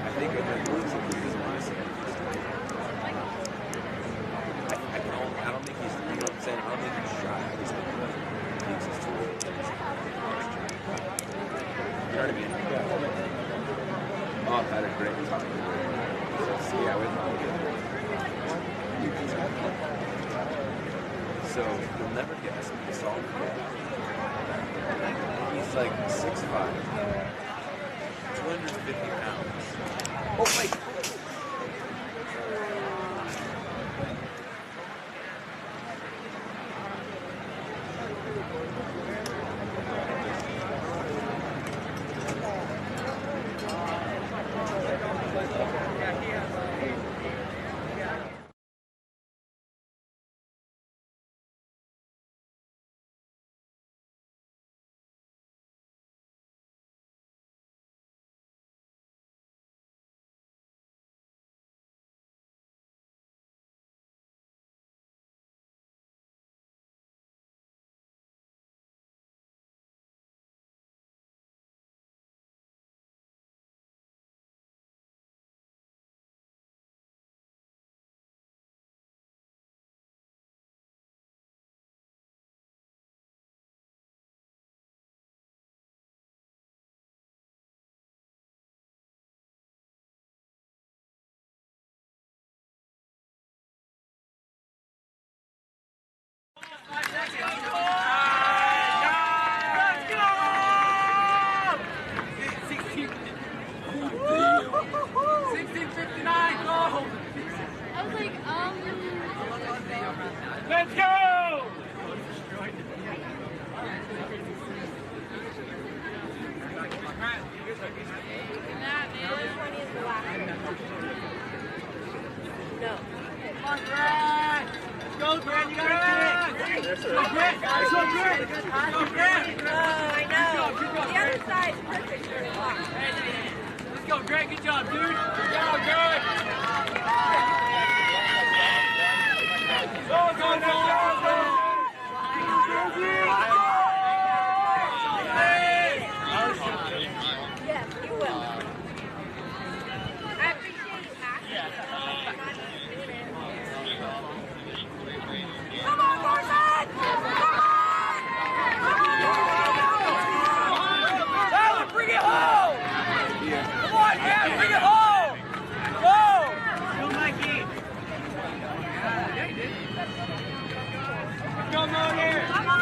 I think it was honestly. I don't think he's, you know what I'm saying? I don't think he's shy. I just think he thinks he's too old. You know what I mean? Oh, I've had a great time. Yeah, so you'll never guess what he's all about. He's like 6'5", 250 pounds. Oh my God. Let's go! No. Come on, Grant! Let's go, Grant! You got it! Let's go, Grant! Let's go, Grant! Let's go, Grant! I know. The other side's perfect for the block. Let's go, Grant! Good job, dude! Good job, Grant! Go, go, go, go! Yes, you will. I appreciate you asking. Come on, Carson! Tyler, bring it home! Come on, Dad, bring it home! Go! Go, Mikey! Yeah, he did. Go, Motor! Come on,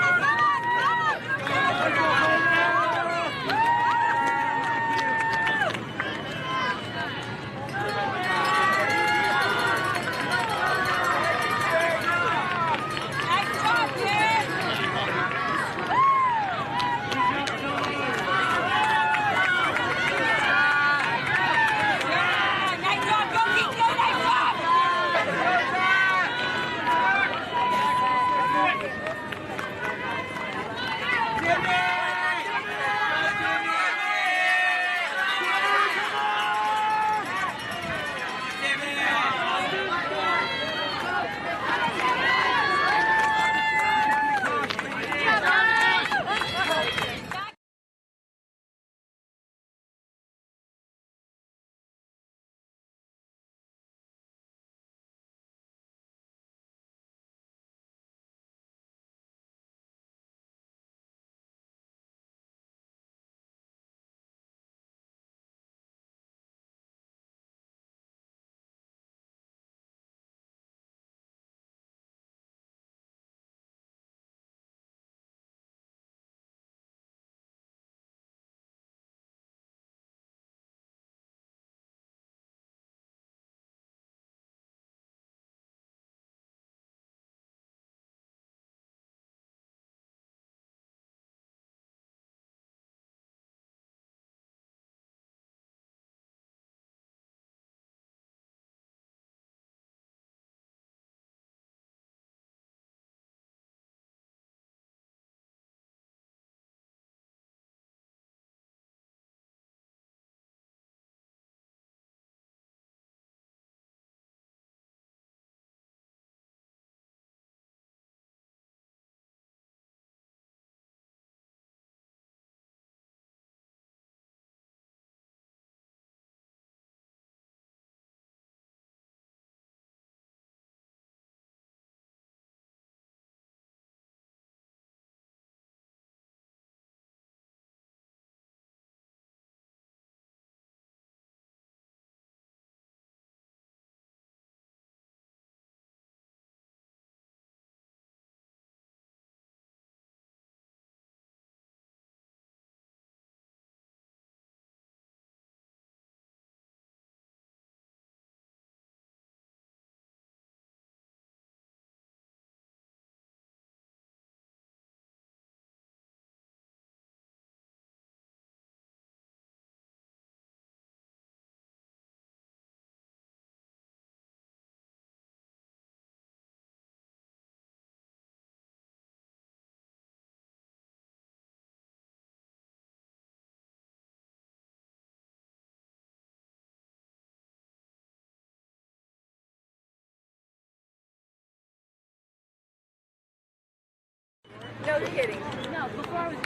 No kidding. No, before I was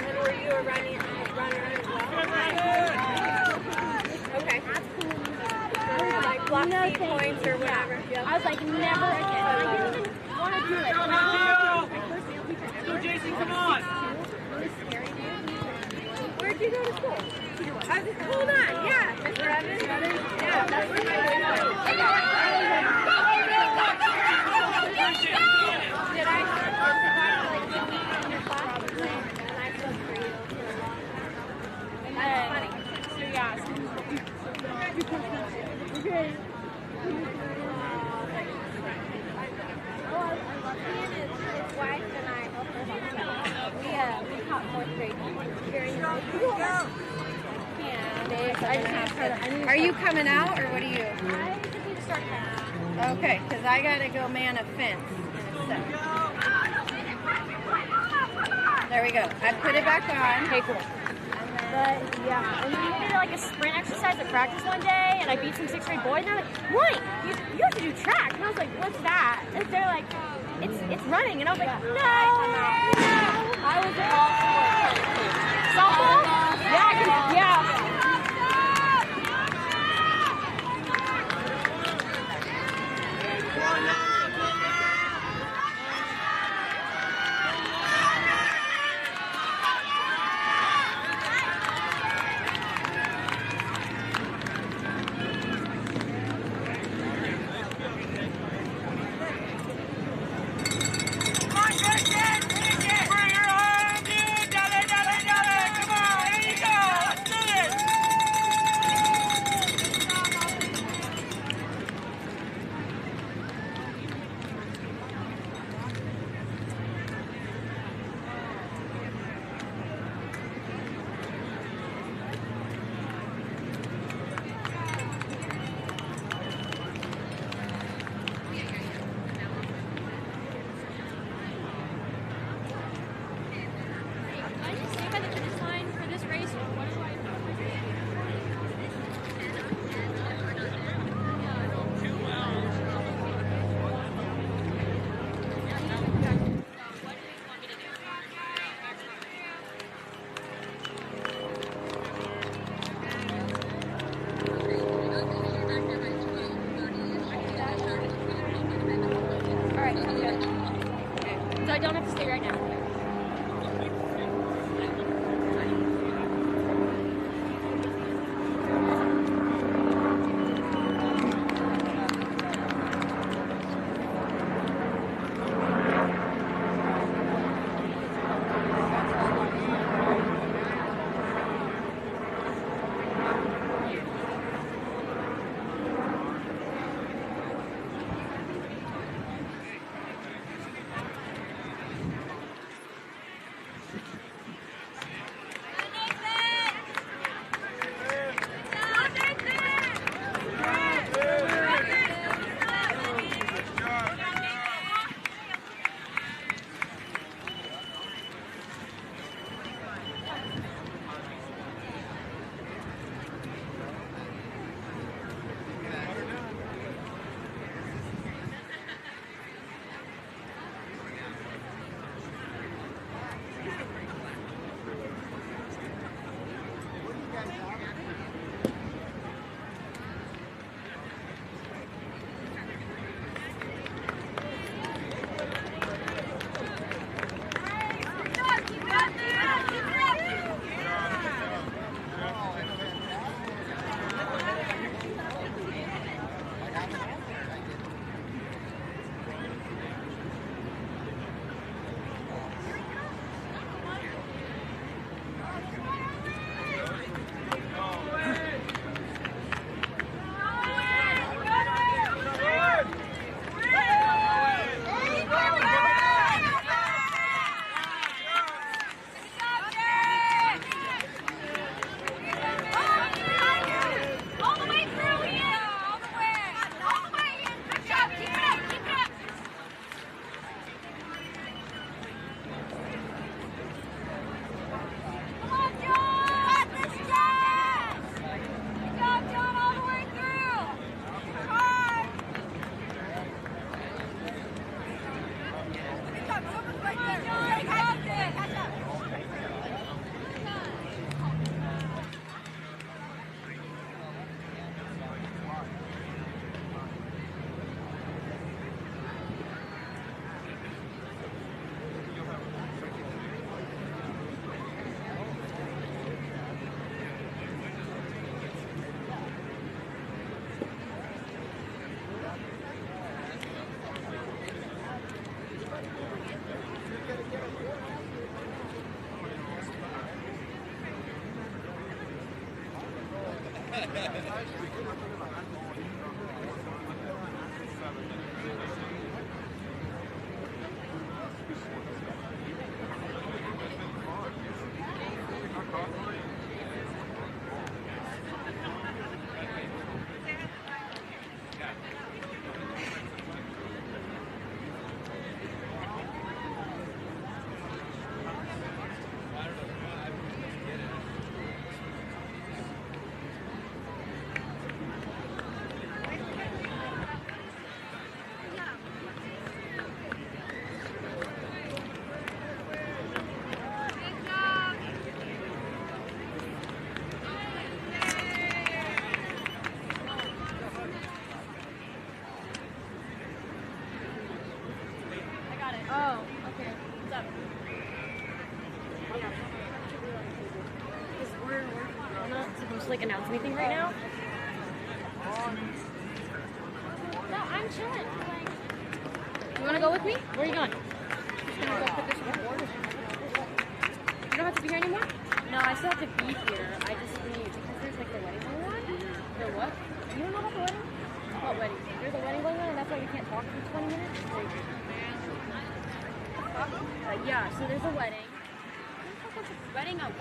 And were you a runner as well? Okay. Like block No, feed thank points you. or whatever. Yeah. I was like, never again. I didn't even want to do it. Go, Jason, come on. Really scary dude. Where'd you go to school? Hold on. Yeah. Mr. Evans? Yeah, that's where my boy went. Did I like you in your class? And I spoke for you. That's funny. So yeah. Okay. His wife and I helped her. We taught fourth grade during Are you coming out or what are you? I just need to start practicing. Okay, because I gotta go man a fence. There we go. I put it back on. Okay, cool. But yeah, and then we did like a sprint exercise at practice one day, and I beat some 6th grade boys, and they're like, "What? You have to do track?" And I was like, "What's that?" And they're like, "It's running," and I was like, "No." I was all sports. Softball? Yeah. So I don't have to stay right now. Oh, okay. What's up? Because we're not supposed to like announce anything right now. No, I'm chilling. Like, you want to go with me? Where are you going? Just gonna go put this reward. You don't have to be here anymore? No, I still have to be here. I just need because there's like the wedding going on. The what? You don't know about the wedding? What wedding? There's a wedding going on, and that's why we can't talk for 20 minutes. Yeah, so there's a wedding. What the fuck is a wedding at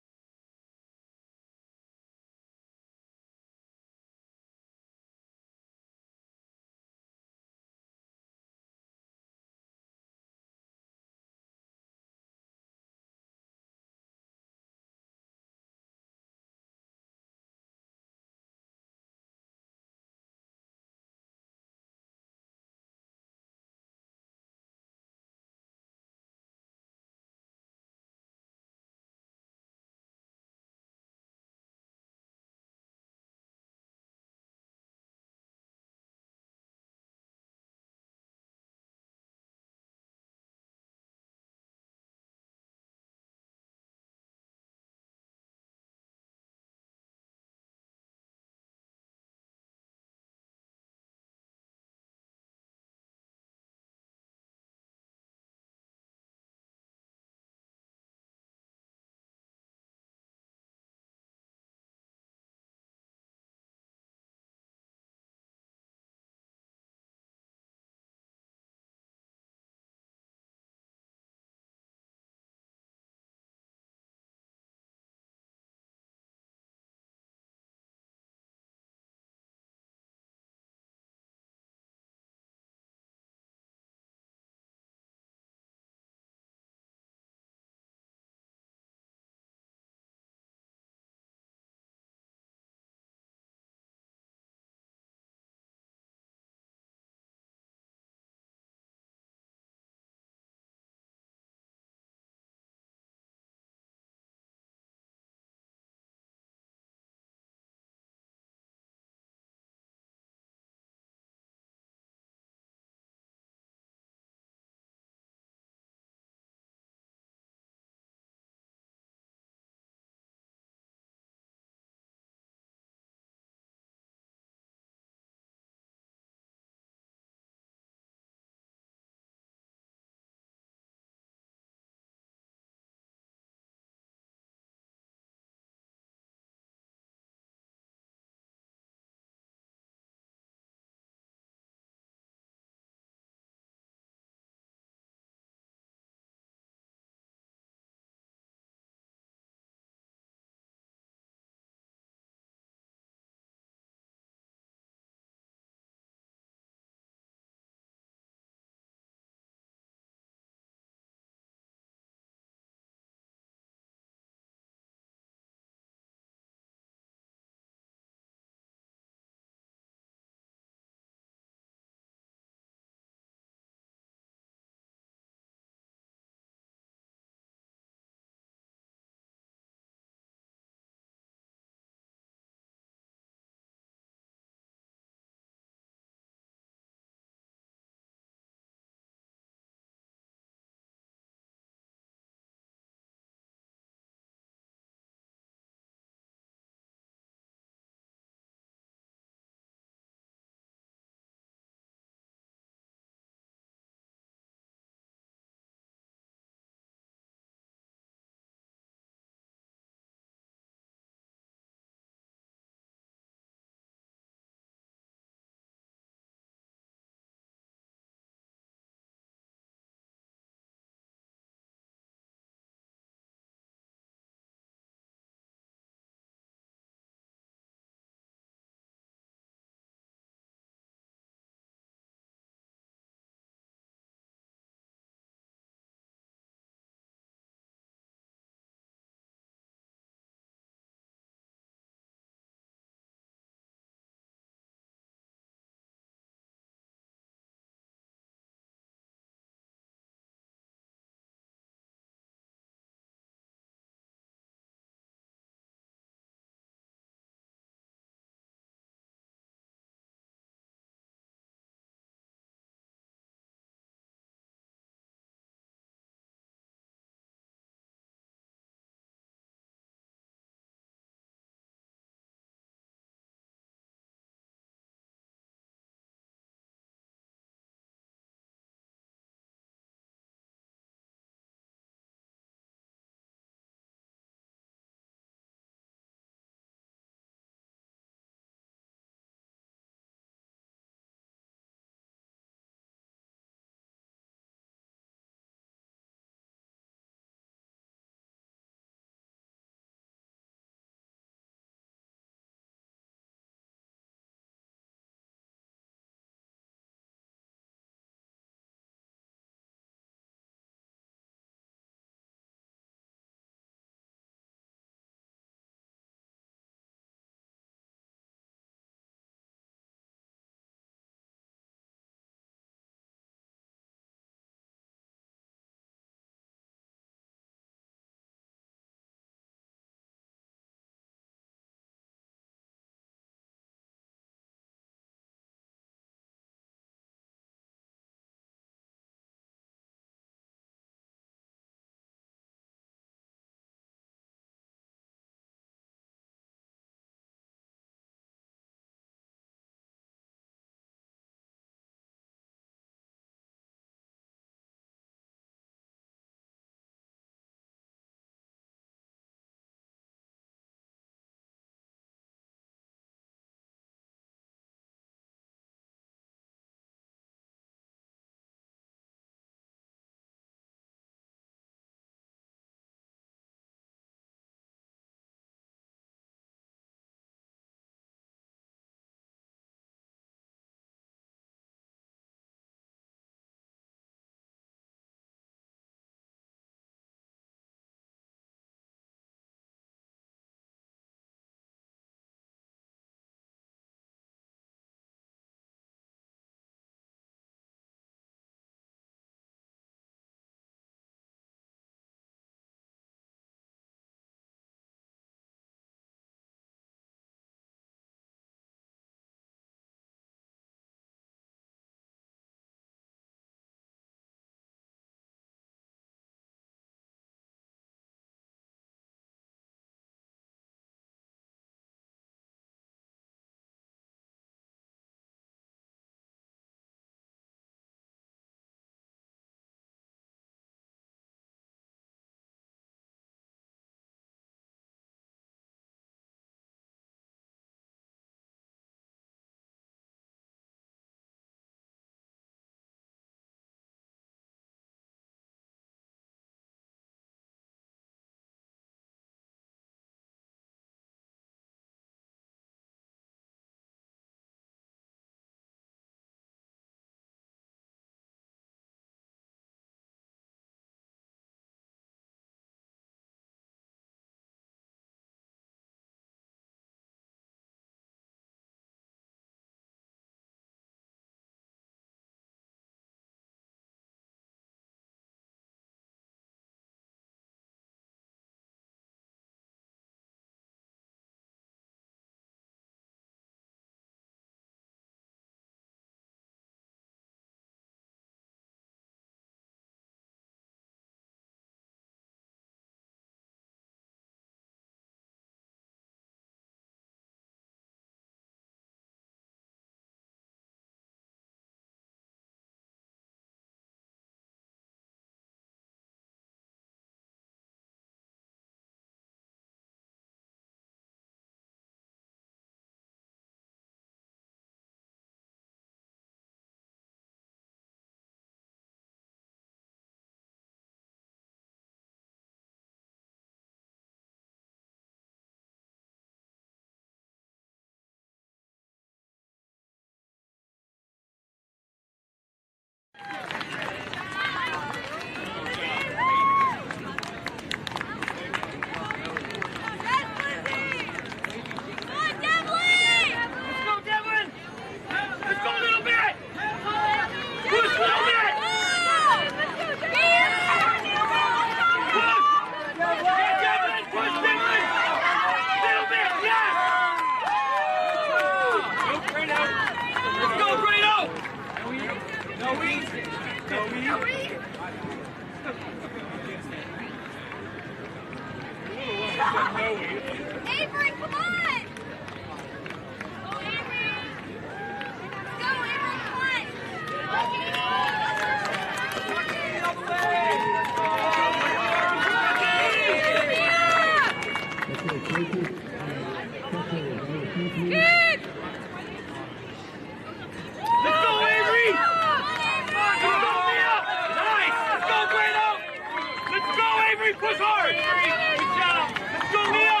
Push hard! Good job! Let's go, Mia!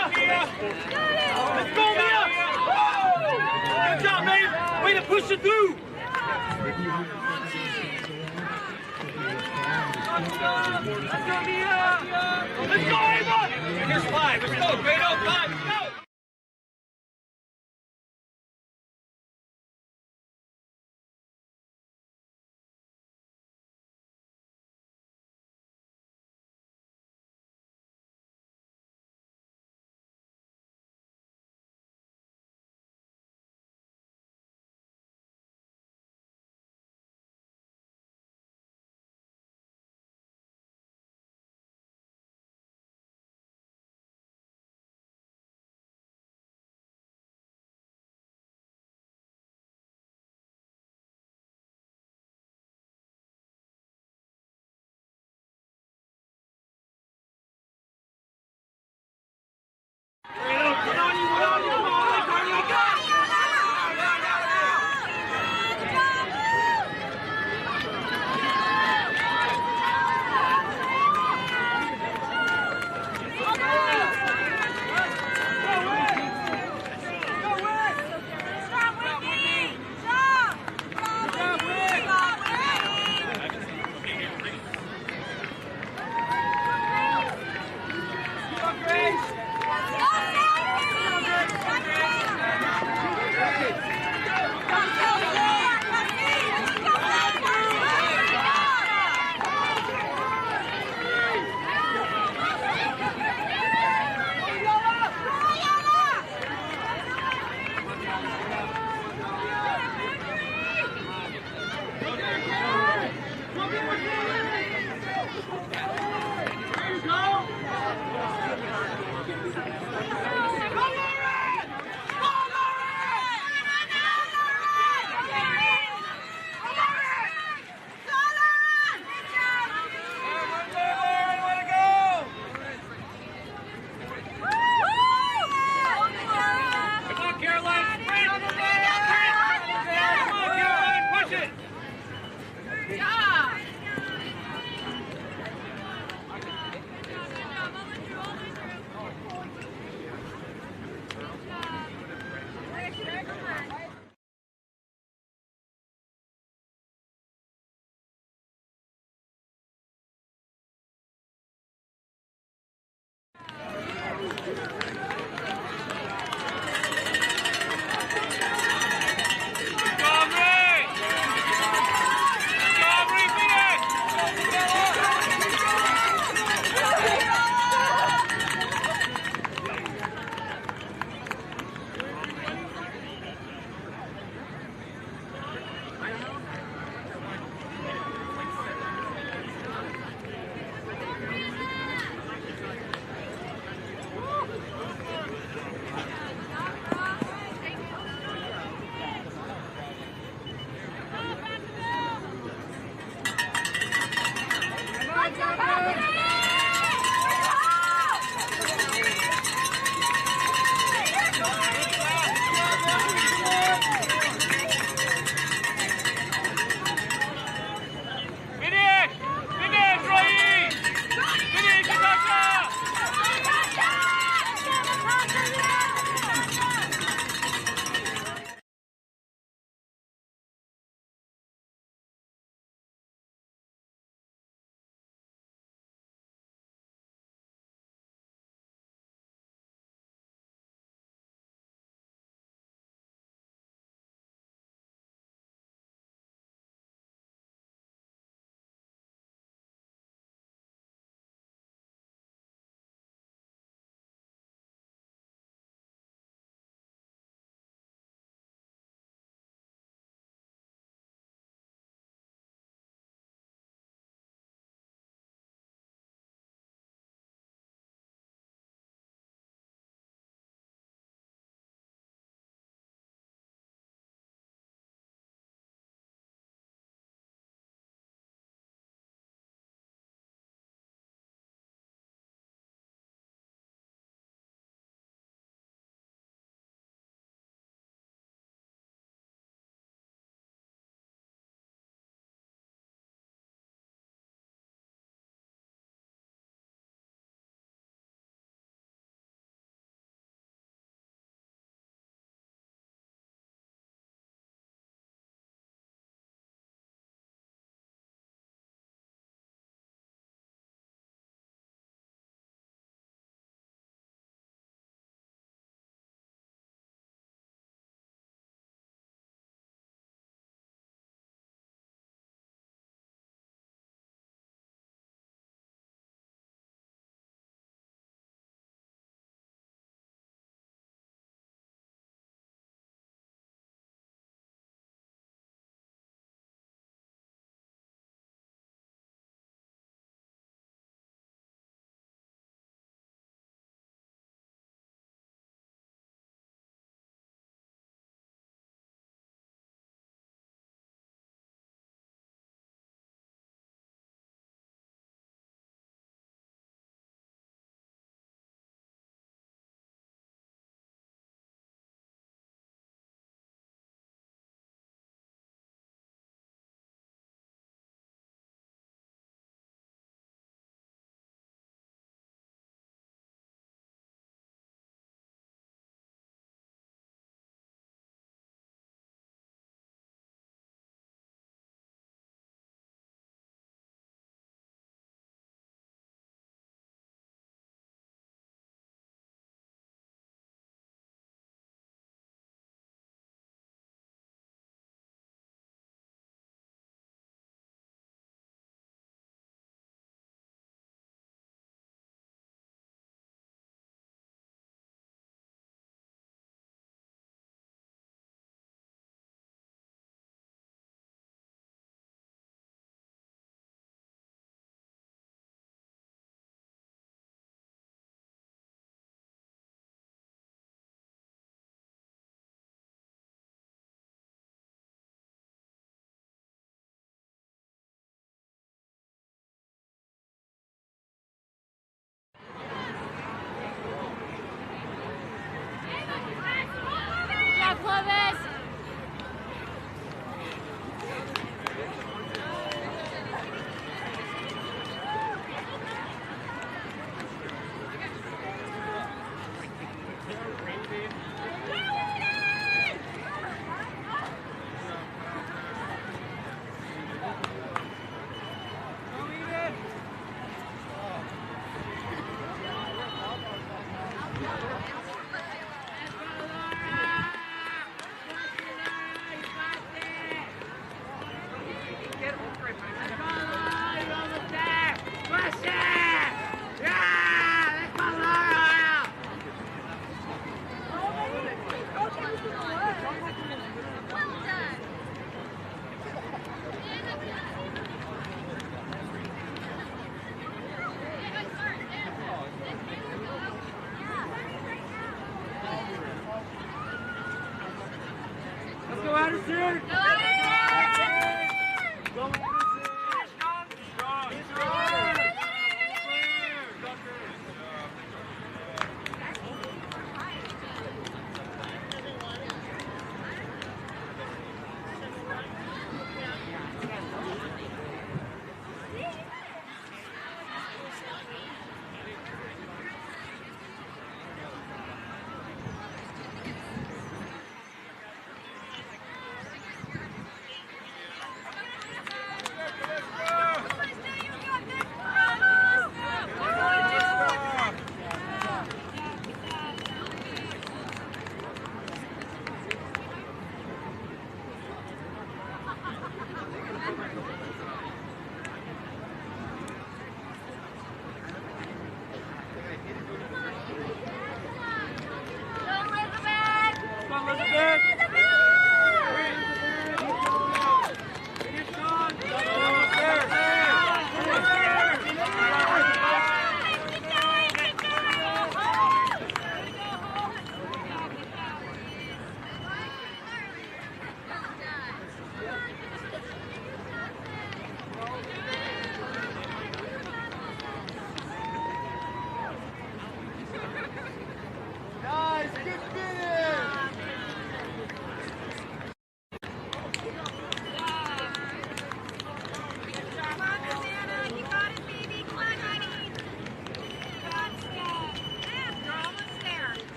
Let's go, Mia! Woo! Good job, man! Way to push it through! Let's go, Mia! Let's go, Ava! Here's 5. Let's go, Grado 5. Go!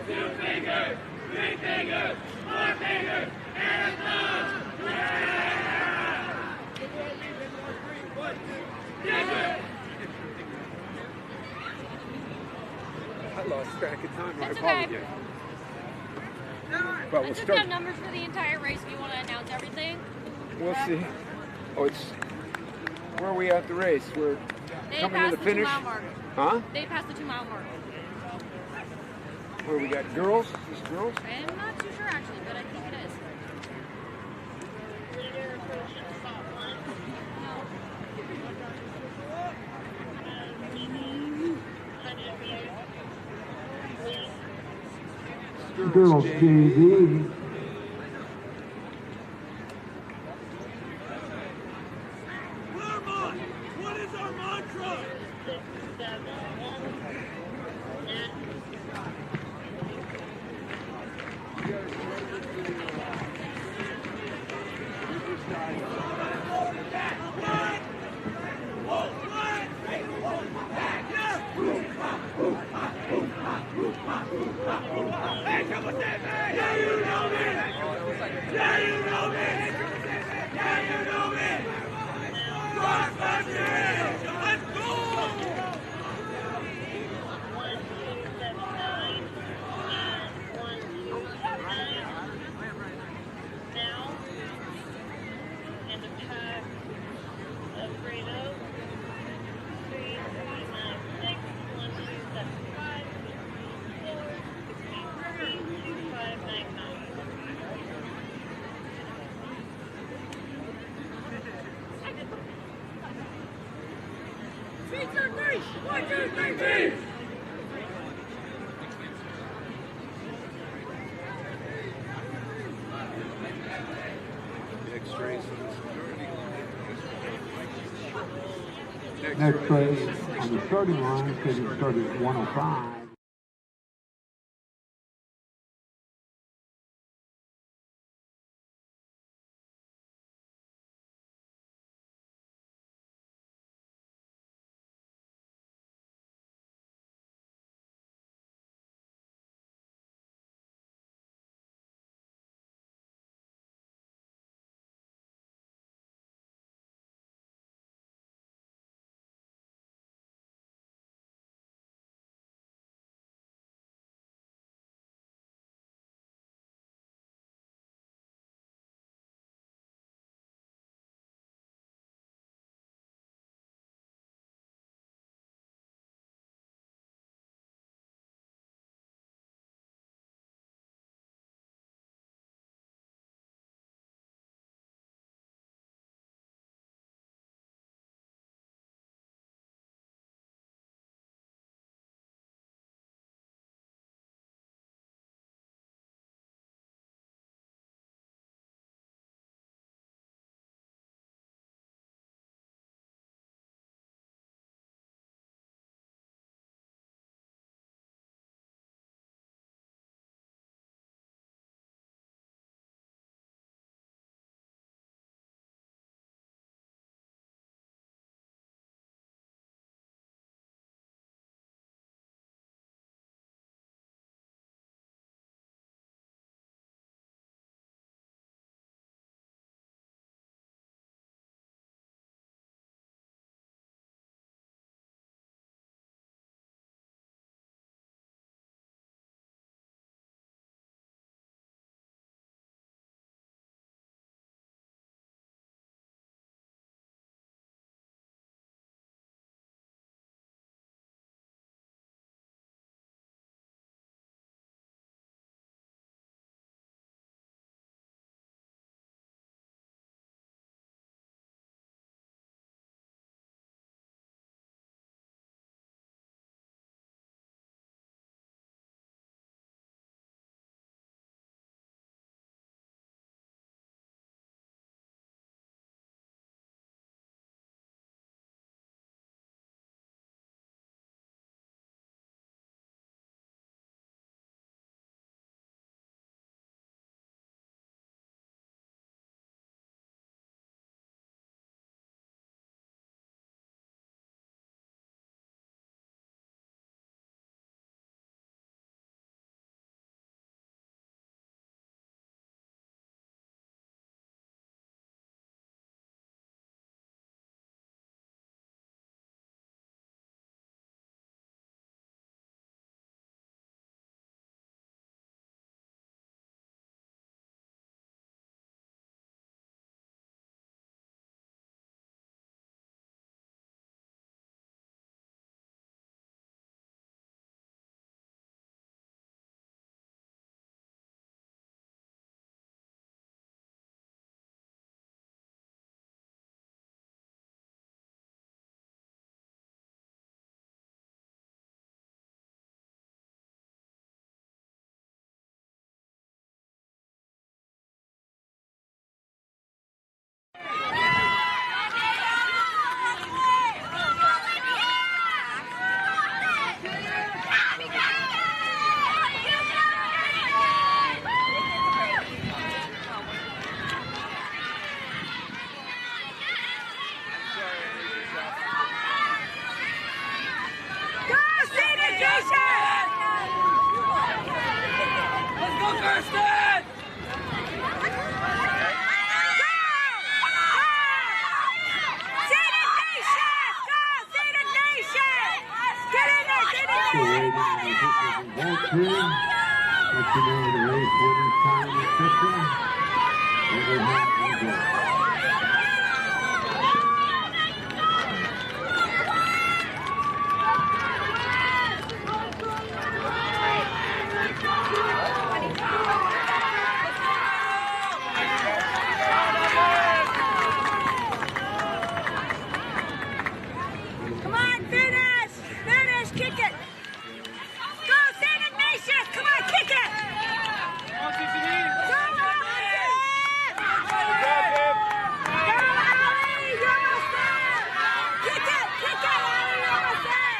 Two fingers, three fingers, four fingers, and a thumb. Yeah! I lost track of time. I That's okay. apologize. But I we'll took start. down numbers for the entire race if you want to announce everything. We'll see. Oh, it's where are we at the race? We're They coming passed to the the finish. 2 mile mark. Huh? They passed the 2 mile mark. Where we got girls? Just girls? I'm not too sure actually, but I think it is. Girls TV. What is our mantra? Hey, come with that, man! Yeah, you know me! Yeah, you know me! Yeah, you know me! Cross country! Let's go! Three, two, three! 1, 2, 3, 3! Next race is Next race on the starting line, scheduled to start at 1:05. number 2. Let you know the race winner's time description. Number 1. Come on, finish! Finish! Kick it! Go, St. Ignatius! Come on, kick it! Go, Allie! You're almost there! Kick it! Kick it, Allie! You're almost there!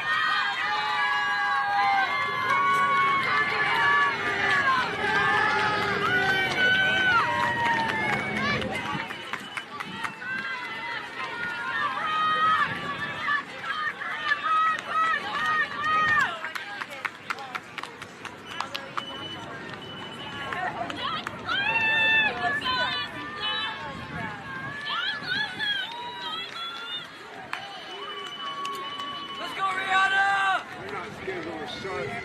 Let's go, Rihanna! We're not scheduled to start. We're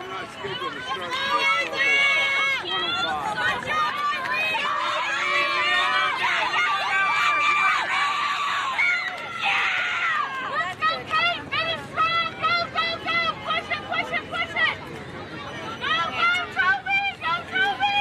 not scheduled to start until 1:05. Let's go, Kate! Finish strong! Go, go, go! Push it, push it, push it! Go, go, Toby! Go, Toby!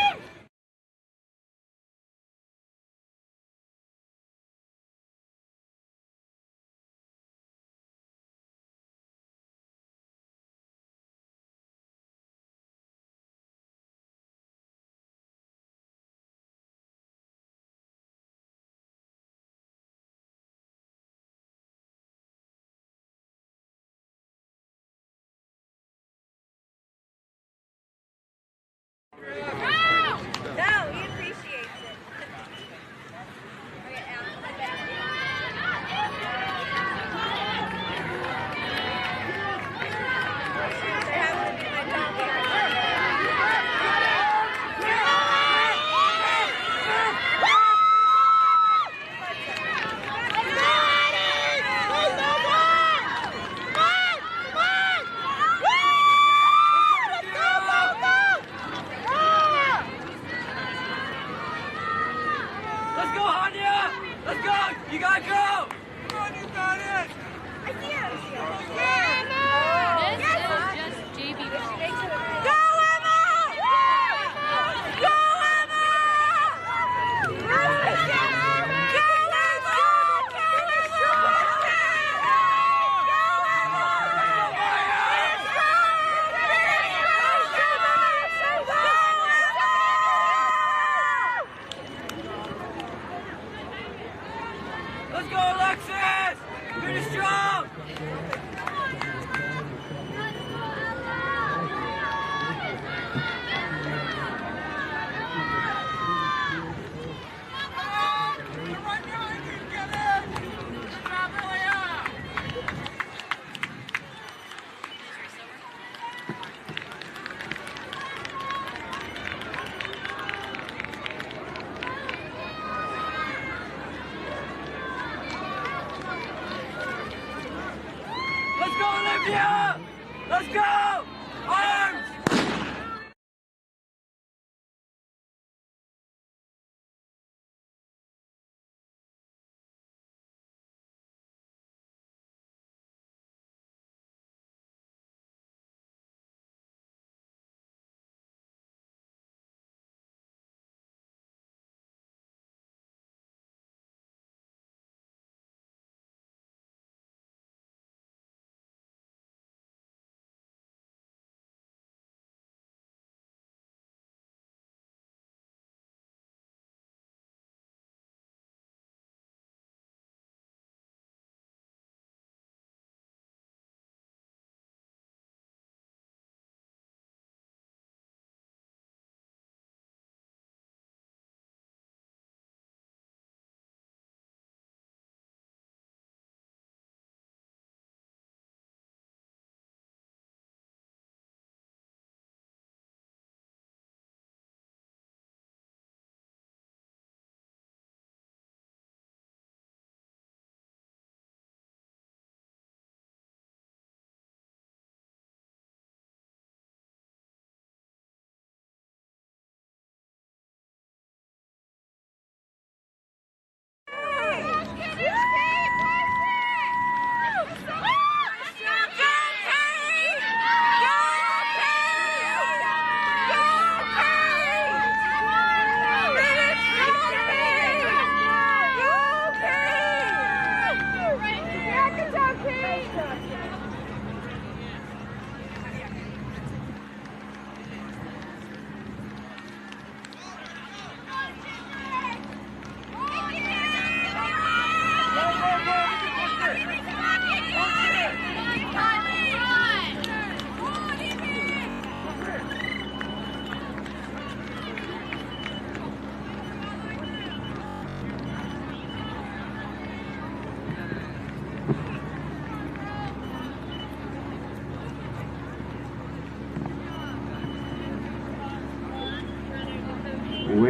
No, he appreciates it. Let's go, Hanya! Let's go! You gotta go! Come on, you got it! I see him. This is just JV ball. Go, Emma! Go, Emma! Go, Let's go, Alexis! Finish strong! Let's go, Olympia! Let's go! Arms!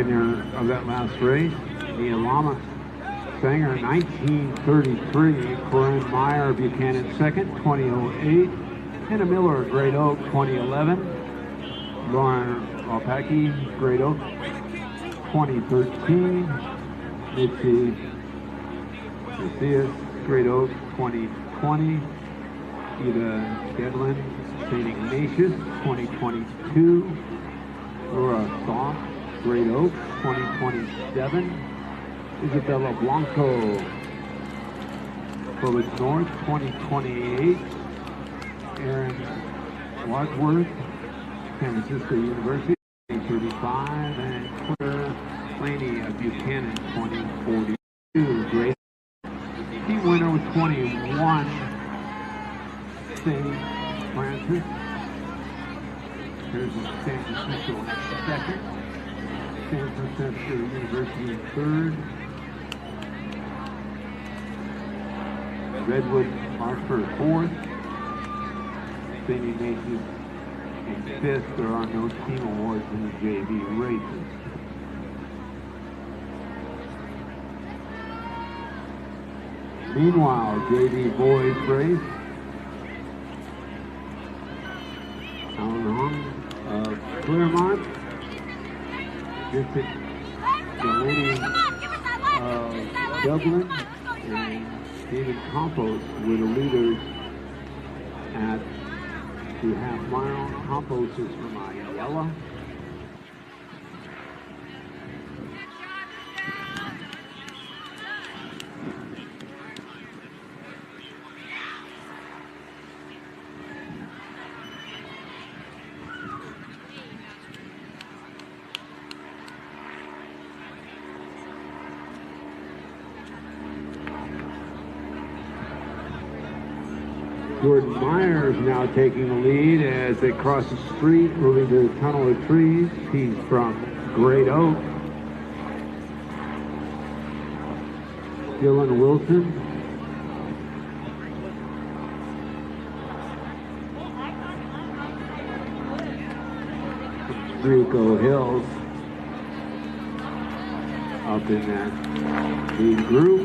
winner of that last race. The Alama Sanger, 1933. Corinne Meyer Buchanan second, 2008. Hannah Miller, Great Oak, 2011. Lauren Alpaki, Great Oak, 2013. Mitzi Macias, Great Oak, 2020. Ida Gedlin, St. Ignatius, 2022. Laura Soft, Great Oak, 2027. Isabella Blanco, Clovis North, 2028. Aaron Wadsworth, San Francisco University, 2035. And Claire Laney of Buchanan, 2042. Great. Team winner with 21. St. Francis. Here's San Francisco second. San Francisco University third. Redwood Hartford fourth. St. Ignatius in fifth. There are no team awards in the JV races. Meanwhile, JV boys race. Alan Hong of Claremont. Visit the lady of Dublin, and David Campos were the leaders at the half mile. Campos is from Ayala. Jordan Myers now taking the lead as they cross the street, moving to the tunnel of trees. He's from Great Oak. Dylan Wilson. Rico Hills. Up in that lead group,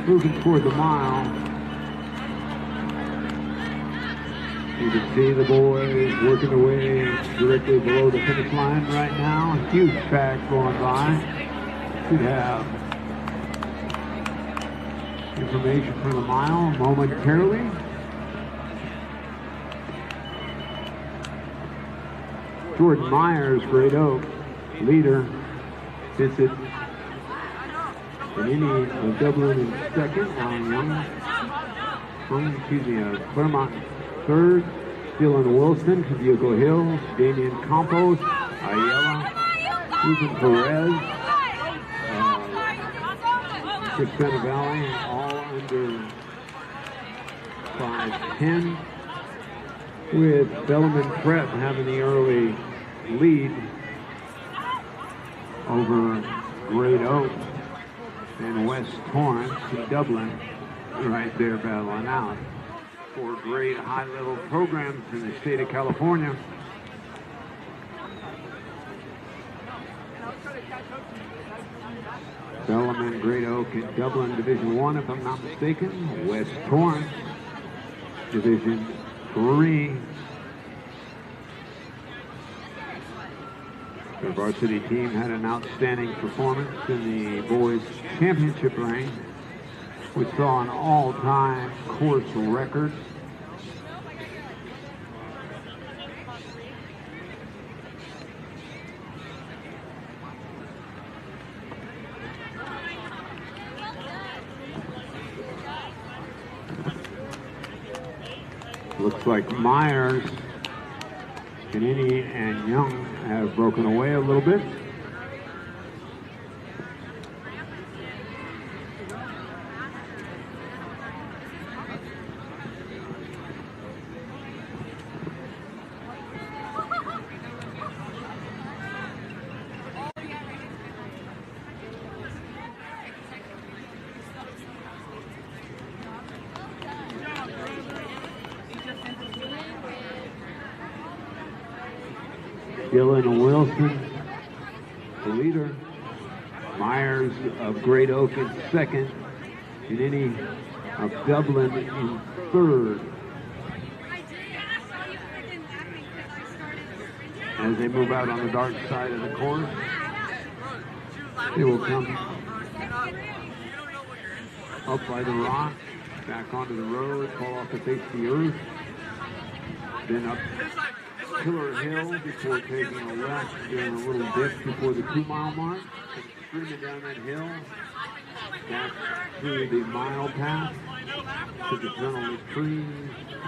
moving toward the mile. You can see the boys working their way directly below the finish line right now. A huge pack going by. Should have information for the mile momentarily. Jordan Myers, Great Oak, leader. Visit Benini of Dublin in second. Alan Claremont third. Dylan Wilson, Bugle Hills. Damian Campos, Ayala. Ethan Perez, Crescenta Valley, all under 5:10. With Bellman Prep having the early lead over Great Oak and West Torrance in Dublin, right there battling out. 4 great high-level programs in the state of California. Bellman, Great Oak, and Dublin Division I, if I'm not mistaken. West Torrance, Division III. The varsity team had an outstanding performance in the boys' championship ring, which saw an all-time course record. Looks like Myers, Canini, and Young have broken away a little bit. Dylan Wilson, the leader. Myers of Great Oak in second. Giannini of Dublin in third. As they move out on the dark side of the course, they will come up by the rock, back onto the road, fall off the face of the earth, then up Pillar Hill before taking a left during a little dip before the 2-mile mark, and streaming down that hill, back through the mile path to the General Trees,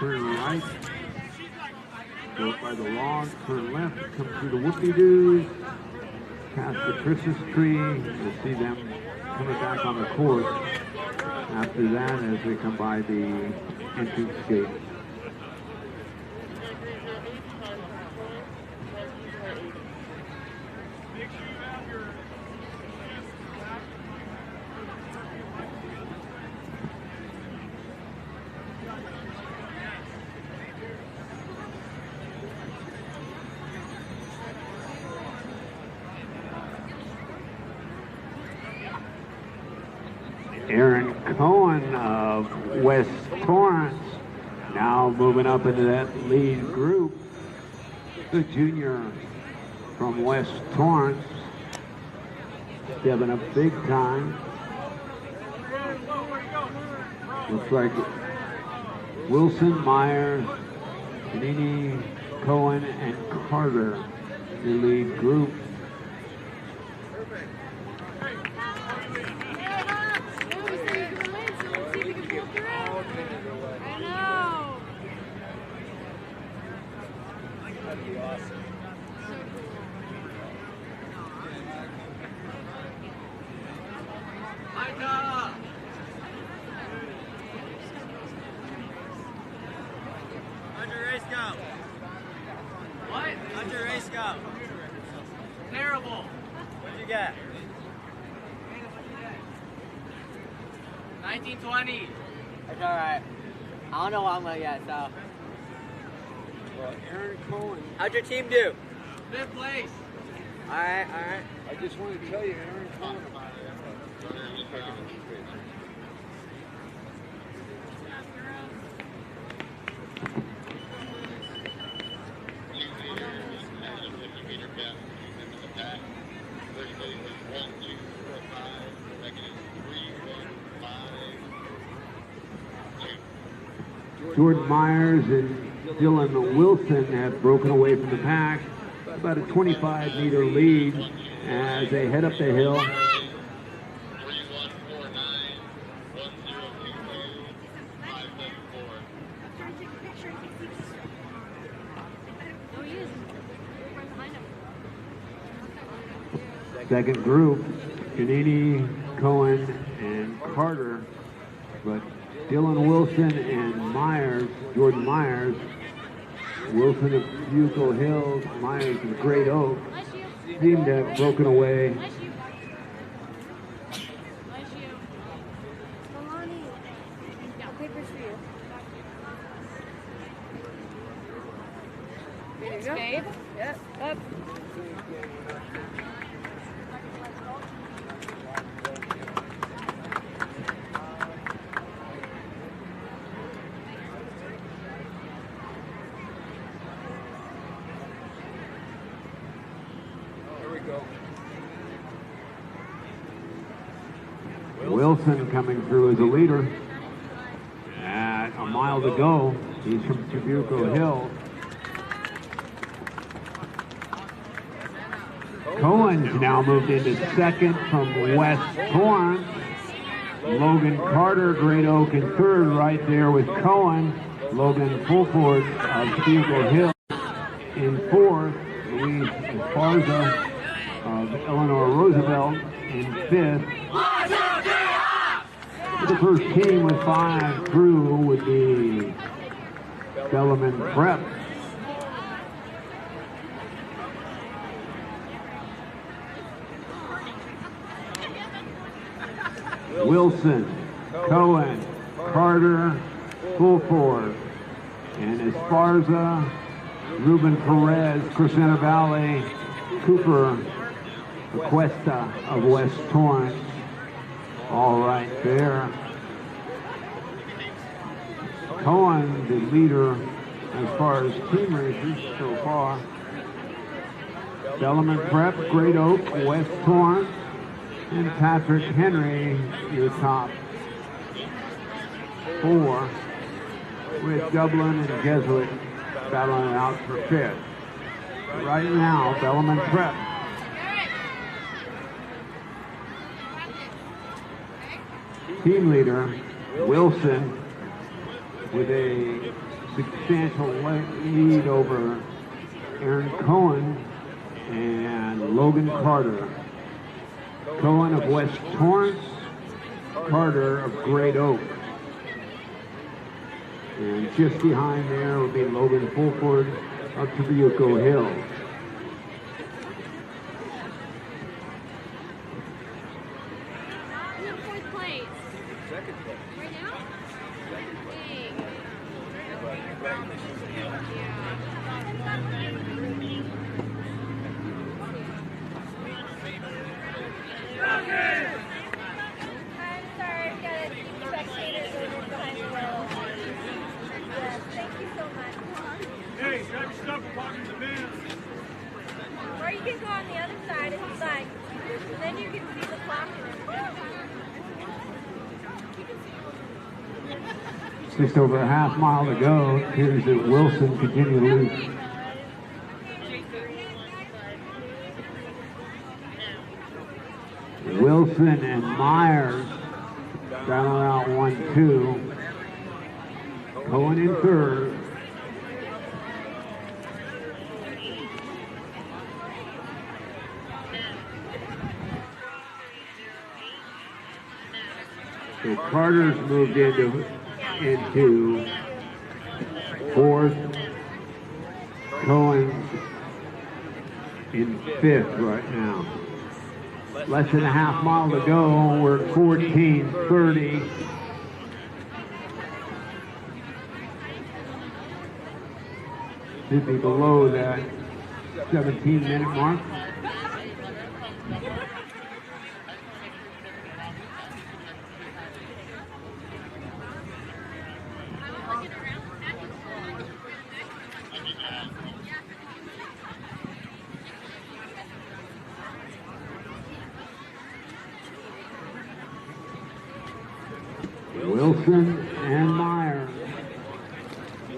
turn right, go up by the log, turn left, come through the whoopie-doos, past the Christmas tree. You'll see them coming back on the course after that as they come by the entrance gate. Aaron Cohen of West Torrance now moving up into that lead group. The junior from West Torrance stepping up big time. Looks like Wilson, Myers, Giannini, Cohen, and Carter, the lead group. How'd your race go? Terrible. What'd you get? 1920. That's alright. I don't know what I'm gonna get, so. Well, Aaron Cohen. How'd your team do? 5th place. Alright. I just want to tell you, Aaron Cohen. Jordan Myers and Dylan Wilson have broken away from the pack. About a 25-meter lead as they head up the hill. Second group, Giannini, Cohen, and Carter, but Dylan Wilson and Myers, Jordan Myers, Wilson of Bugle Hills, Myers of Great Oak, seem to have broken away. Thanks, babe. Yep. Up. Wilson coming through as a leader at a mile to go. He's from Bugle Hill. Cohen's now moved into second from West Torrance. Logan Carter, Great Oak in third, right there with Cohen. Logan Fulford of Bugle Hill in fourth. Luis Esparza of Eleanor Roosevelt in fifth. The first team with 5 through would be Bellarmine Prep. Wilson, Cohen, Carter, Fulford, and Esparza, Ruben Perez, Crescenta Valley, Cooper, Cuesta of West Torrance, all right there. Cohen, the leader as far as team races so far. Bellman Prep, Great Oak, West Torrance, and Patrick Henry, your top four, with Dublin and Jesuit battling out for fifth. Right now, Bellman Prep. Team leader, Wilson, with a substantial lead over Aaron Cohen and Logan Carter. Cohen of West Torrance, Carter of Great Oak. And just behind there will be Logan Fulford of Trabuco Hills. Fourth place. Second place. Right now? I'm sorry, I've got to keep spectators over behind the wheel. Yes, thank you so much. Hey, grab your stuff and walk in the van. Or you can go on the other side if you'd like. Then you can see the clock and everything. Just over a half mile to go. It appears that Wilson continues to lose. Wilson and Myers battling out 1-2. Cohen in third. So Carter's moved into fourth. Cohen's in fifth right now. Less than a half mile to go. We're at 14:30. Should be below that 17-minute mark. Wilson and Myers.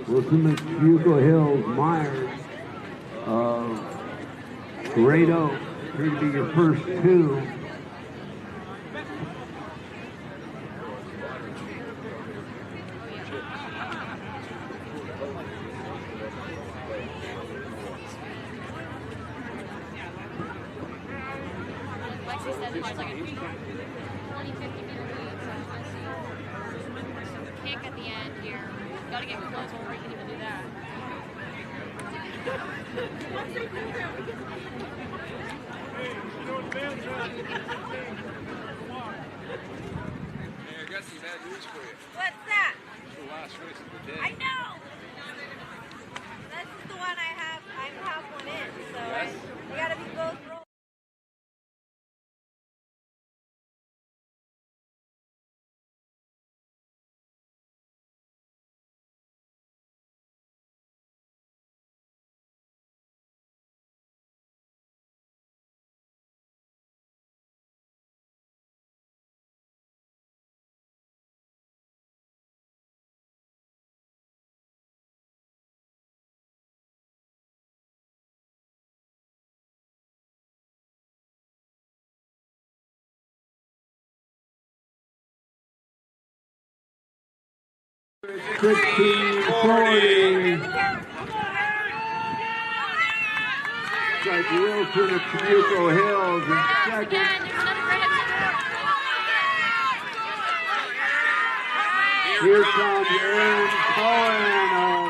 Wilson of Trabuco Hills, Myers of Great Oak. Here to be your first two. Lexi said there's like a 20, 50-minute lead, so I want to see the kick at the end here. Got to get close before we can even do that. Hey, I got some bad news for you. What's that? It's the last race of the day. I know! This is the one I have one in, so Yes. I gotta be both rolling. Wilson of Trabuco Hills in second. Here comes Aaron Cohen of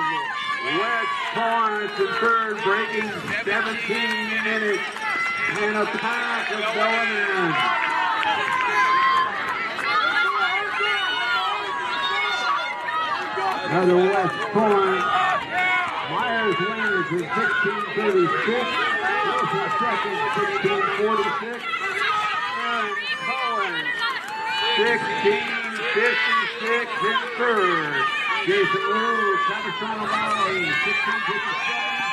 West Torrance in third, breaking 17 minutes and a pack of Bellman. Another West Torrance. Myers wins in 16:36. Second, 16:46. Aaron Cohen, 16:56 in third. Jason Liu, Capistrano Valley, 16:57.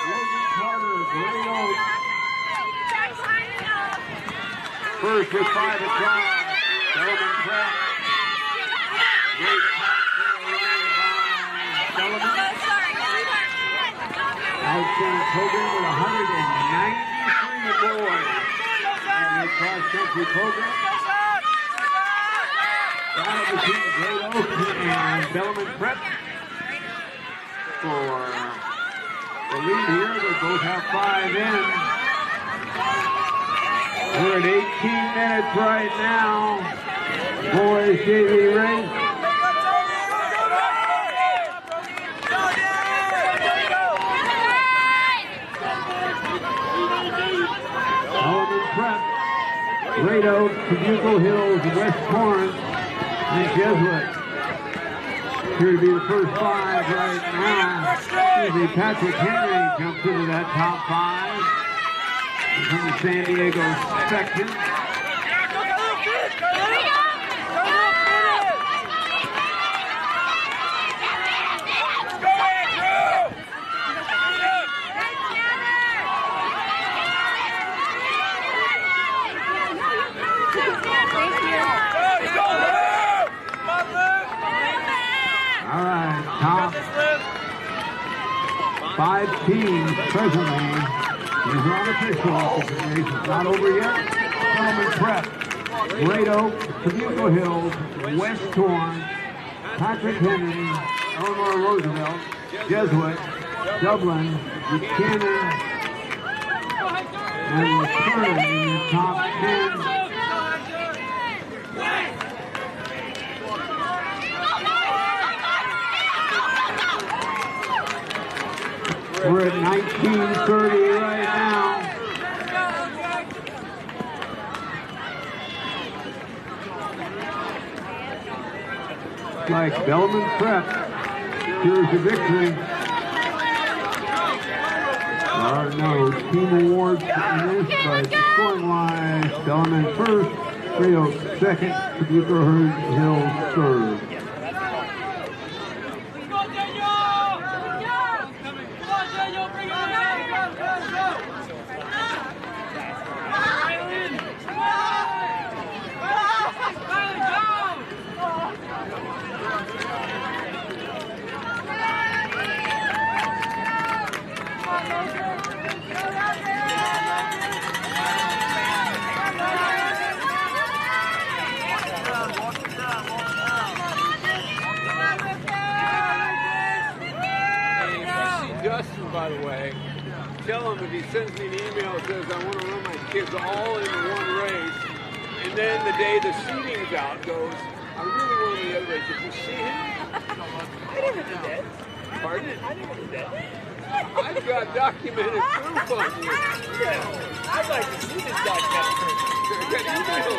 Logan Carter, Great Oaks. First with 5 at try. Sullivan Prep. Great pass there, by Sullivan. Outstanding program with 193 boys in the cross-country program. Battle between Great Oaks and Bellman Prep for the lead here. They both have 5 in. We're at 18 minutes right now. Boys JV race. Prep, Great Oaks, Bugle Hills, West Torrance, and Jesuit. Here to be the first 5 right now. Usually Patrick Henry jumps into that top 5. And from the San Diego section. All right, top 5 teams presently. These are unofficial. The race is not over yet. Bellman Prep, Great Oaks, Bugle Hills, West Torrance, Patrick Henry, Eleanor Roosevelt, Jesuit, Dublin, Buchanan, and Lucerne in the top 10. We're at 19:30 right now. Like Bellman Prep secures the victory. There are no team awards in this, but scoring-wise, Bellman first, Great Oaks second, Bugle Hills third. Justin, by the way, tell him if he sends me an email that says I want to run my kids all in one race, and then the day the seating's out goes, I really want the other race. Did you see him? I never did that. Pardon? I never did that. I've got documented proof on you. Yeah, I'd like to see this documented proof. I got emails of me.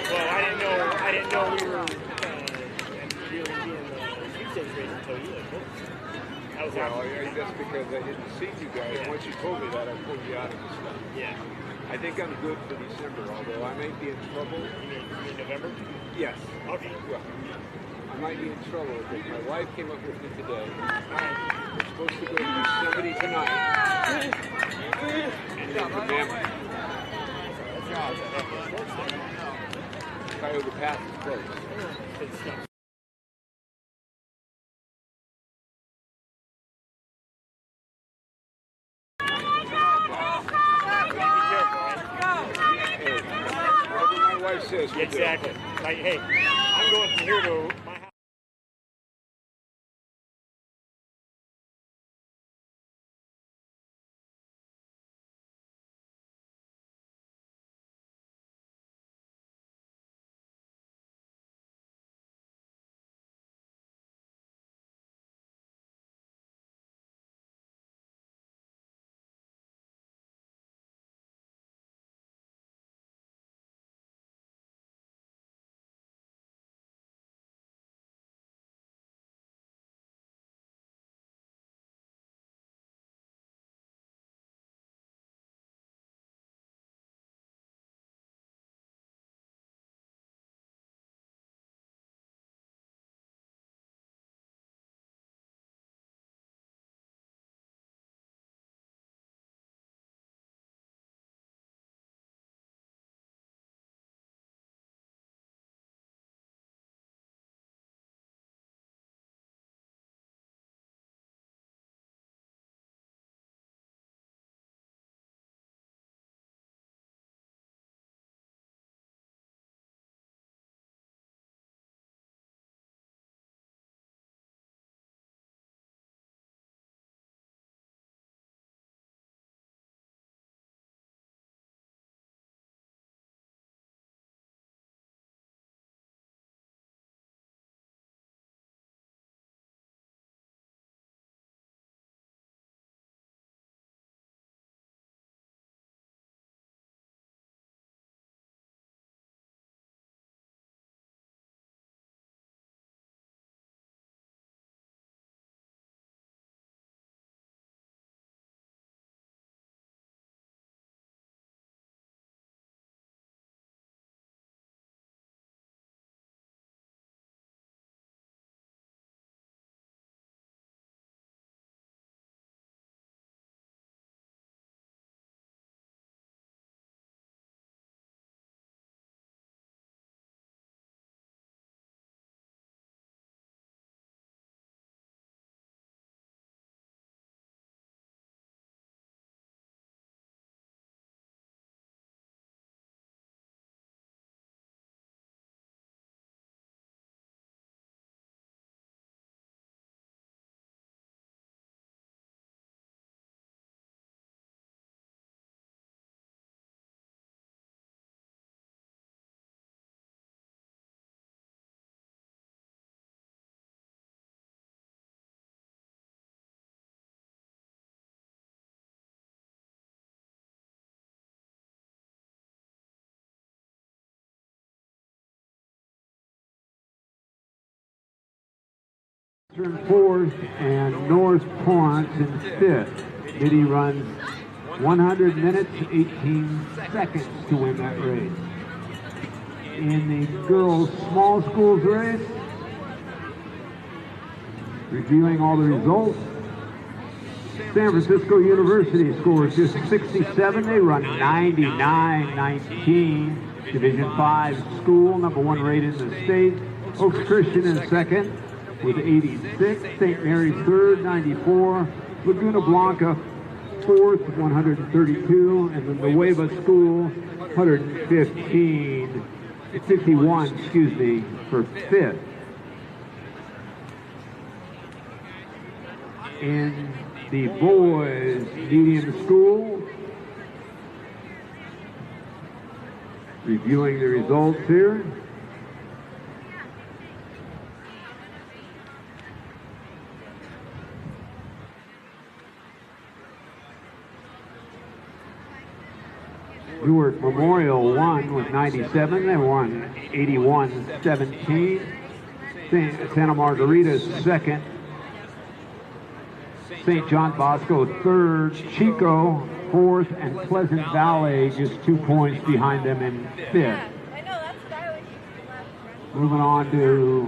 Well, I didn't know we were really being the sweepstakes race until you like that was well, that's because I didn't see you guys. Yeah. Once you told me that, I pulled you out of the stuff. Yeah. I think I'm good for December, although I may be in trouble. You mean November? Yes. Okay. Well, I might be in trouble because my wife came up with me today. We're supposed to go to Yosemite tonight. And then remember. Cuyahoga Pass is closed. Good stuff. Whatever my wife says, we'll exactly. Like, hey, I'm going from here to my house. Turn fourth and North Torrance in fifth. Biddy runs 100 minutes, 18 seconds to win that race. In the girls' small schools race, reviewing all the results, San Francisco University scores just 67. They run 99-19. Division 5 school, number 1 rated in the state. Oaks Christian in second with 86. St. Mary's third, 94. Laguna Blanca fourth, 132. And the Nueva School, 51, for fifth. In the boys' medium school, reviewing the results here. Newark Memorial won with 97. They won 81-17. Santa Margarita's second. St. John Bosco third. Chico fourth, and Pleasant Valley just 2 points behind them in fifth. Moving on to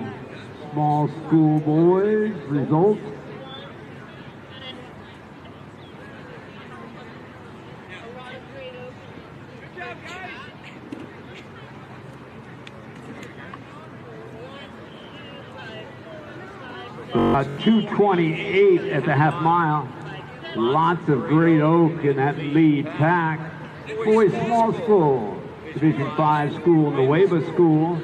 small school boys results. About 2:28 at the half mile. Lots of Great Oak in that lead pack. Boys small school, Division 5 school, Nueva School,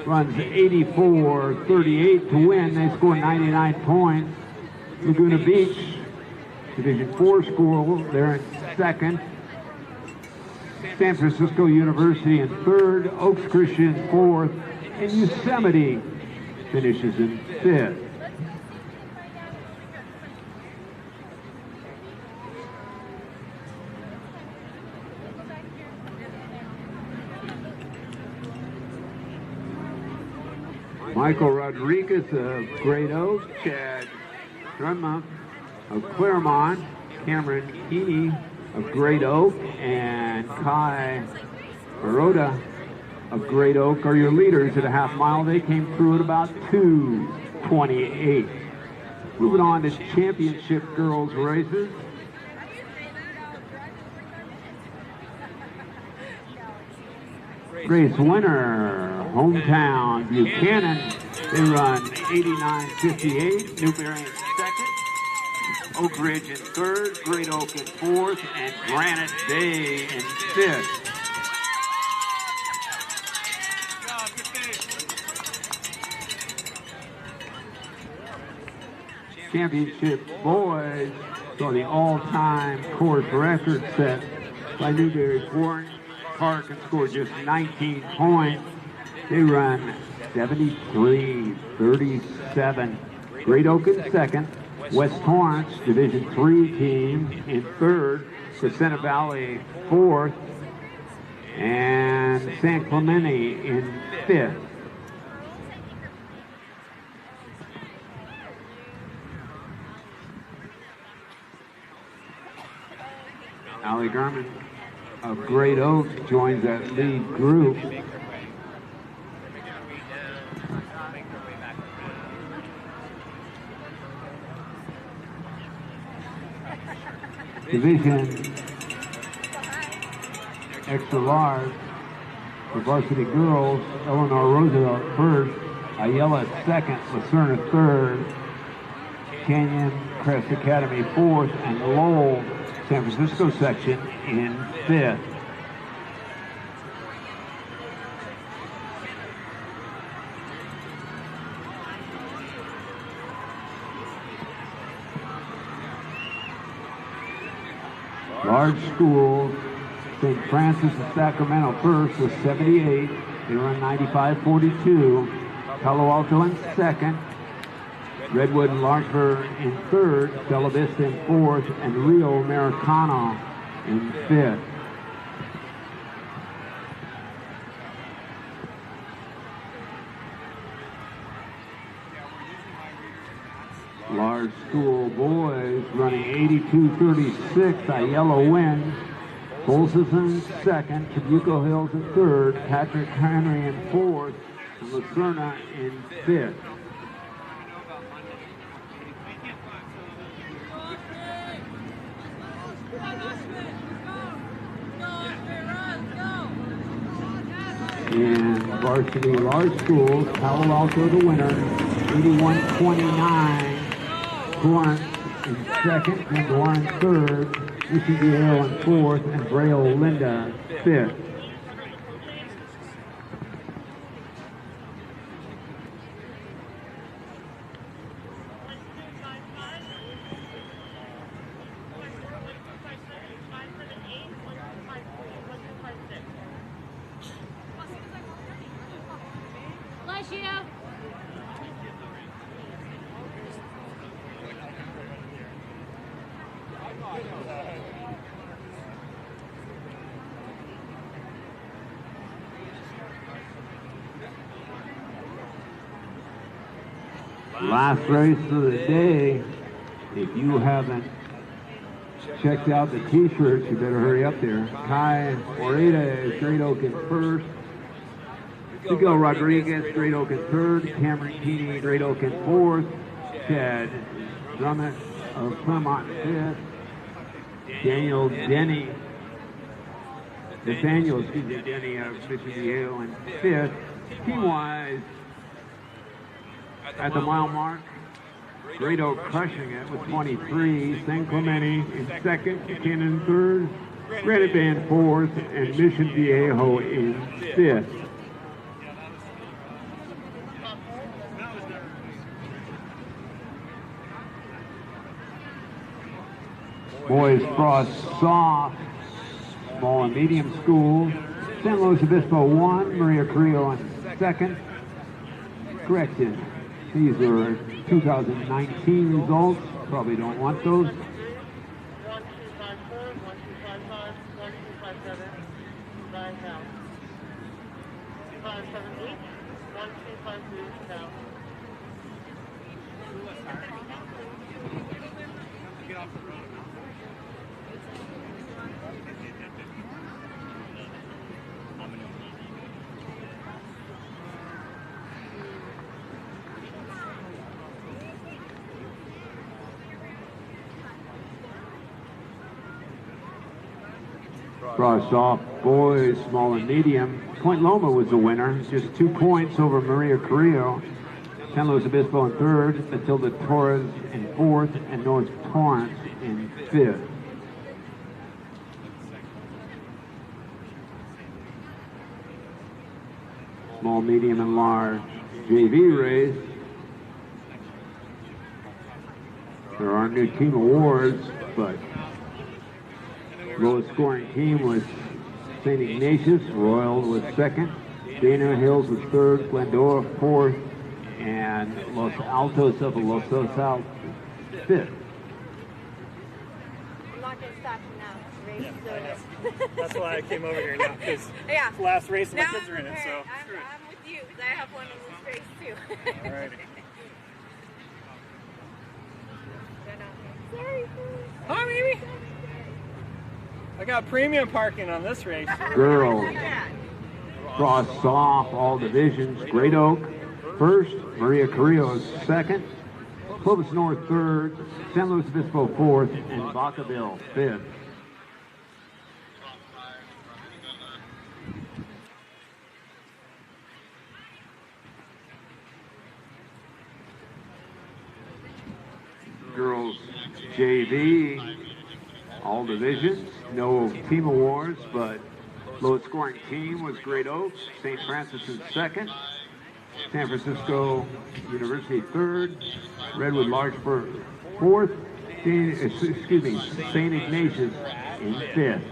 runs 84-38 to win. They score 99 points. Laguna Beach, Division 4 school, they're in second. San Francisco University in third. Oaks Christian fourth. And Yosemite finishes in fifth. Michael Rodriguez of Great Oak, Chad Drunmont of Claremont, Cameron Heaney of Great Oak, and Kai Maroda of Great Oak are your leaders at a half mile. They came through at about 2:28. Moving on to championship girls races. Grace Winter, hometown Buchanan, they run 89-58. Newberry in second. Oak Ridge in third. Great Oak in fourth. And Granite Bay in fifth. Championship boys saw the all-time course record set by Newberry Park and scored just 19 points. They run 73-37. Great Oak in second. West Torrance, Division 3 team, in third. Crescenta Valley fourth. And San Clemente in fifth. Allie Garman of Great Oak joins that lead group. Division extra large for varsity girls, Eleanor Roosevelt first, Ayala second, Lucerna third, Canyon Crest Academy fourth, and Lowell San Francisco section in fifth. Large schools, St. Francis of Sacramento first with 78. They run 95-42. Palo Alto in second. Redwood and Lawrenceburg in third. Bella Vista in fourth. And Rio Americano in fifth. Large School Boys running 82.36, a yellow win. Folsom in second, Trabuco Hills in third, Patrick Henry in fourth, and Lucerna in fifth. And varsity large schools, Palo Alto the winner, 81-29. Torrance in second, Glendora in third, UCDL in fourth, and Braille Linda fifth. Bless you. Last race of the day. If you haven't checked out the t-shirts, you better hurry up there. Kai Oreda is Great Oak in first. Miguel Rodriguez, Great Oak in third. Cameron Keeney, Great Oak in fourth. Chad Drummond of Claremont in fifth. Nathaniel Denny of Mission Viejo in fifth. Team-wise, at the mile mark, Great Oak crushing it with 23. San Clemente in second, Buchanan in third, Granite Band fourth, and Mission Viejo in fifth. Boys Frost Soft, small and medium school. San Luis Obispo 1, Maria Carrillo in second. Correction, these are 2019 results. Probably don't want those. 1254, 1255, 1257, 9 pounds. 2578, 1253 pounds. Get off the road. Frost off boys, small and medium. Point Loma was the winner, just 2 points over Maria Carrillo. San Luis Obispo in third, Matilda Torres in fourth, and North Torrance in fifth. Small, medium, and large JV race. There are new team awards, but lowest scoring team was St. Ignatius. Royal was second. Dana Hills was third. Glendora fourth. And Los Altos of Los South fifth. I'm not going to stop you now. Race is over. That's why I came over here now, because Yeah. it's the last race and my Now kids are in it, so. I'm with you, because I have one in this race too. Alrighty. Sorry. Hi, baby. I got premium parking on this race. Girls. Frost off all divisions. Great Oak first. Maria Carrillo second. Clovis North third. San Luis Obispo fourth. And Vacaville fifth. Girls JV, all divisions, no team awards, but lowest scoring team was Great Oaks, St. Francis in second, San Francisco University third, Redwood Larchburg fourth, St. Ignatius in fifth.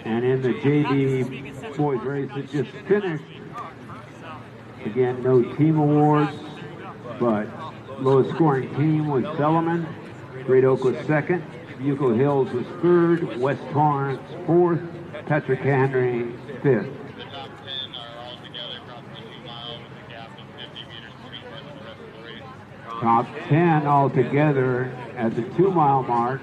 And in the JV boys race that just finished, again, no team awards, but lowest scoring team was Selleman. Great Oak was second. Bucco Hills was third. West Torrance fourth. Patrick Henry fifth. Top 10 altogether at the 2-mile mark.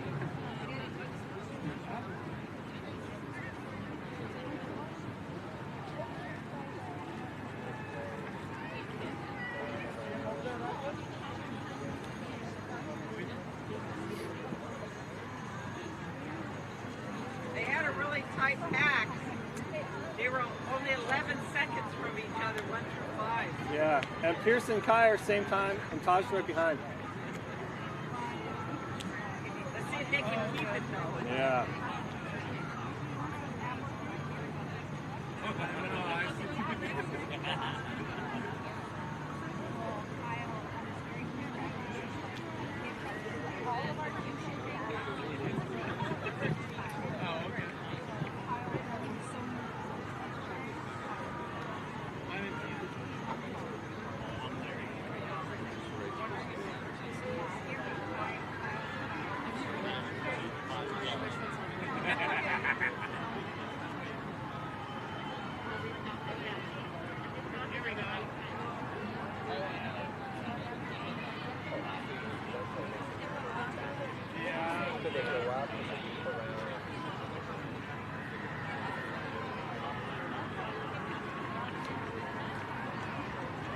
They had a really tight pack. They were only 11 seconds from each other, 1 through 5. Yeah, and Pearson and Kai are same time, and Taj right behind. Let's see if they can keep it though. Yeah.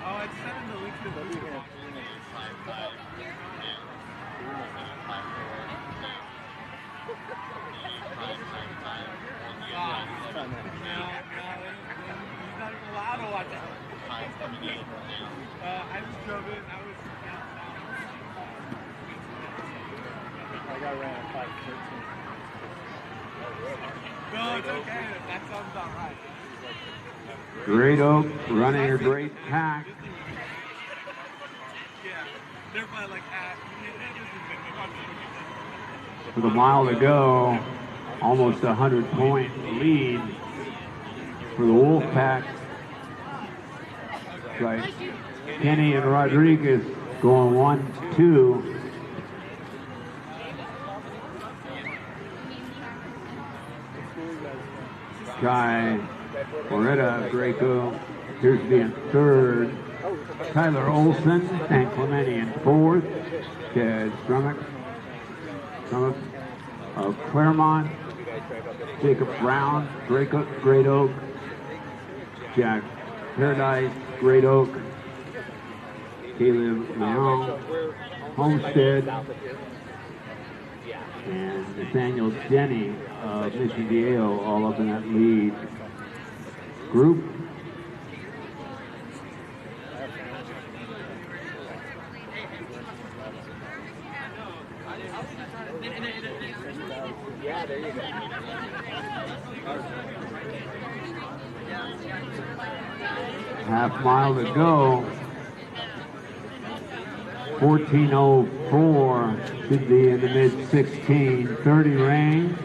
Oh, it's 7 to week to be here. He's not even allowed to watch it. I just drove in. I got ran at 5:13. No, it's okay. That sounds about right. Great Oak running a great pack. Yeah, they're probably like, With a mile to go, almost 100-point lead for the Wolfpack. Right. Kenny and Rodriguez going 1-2. Kai Loretta Graco appears to be in third. Tyler Olson and Clementi in fourth. Ted Strummock of Claremont. Jacob Brown, Great Oak. Jack Paradise, Great Oak. Caleb Leon, Homestead. And Nathaniel Denny of Mission Viejo all up in that lead group. Yeah, there you go. Half mile to go. 14:04 should be in the mid 16:30 range.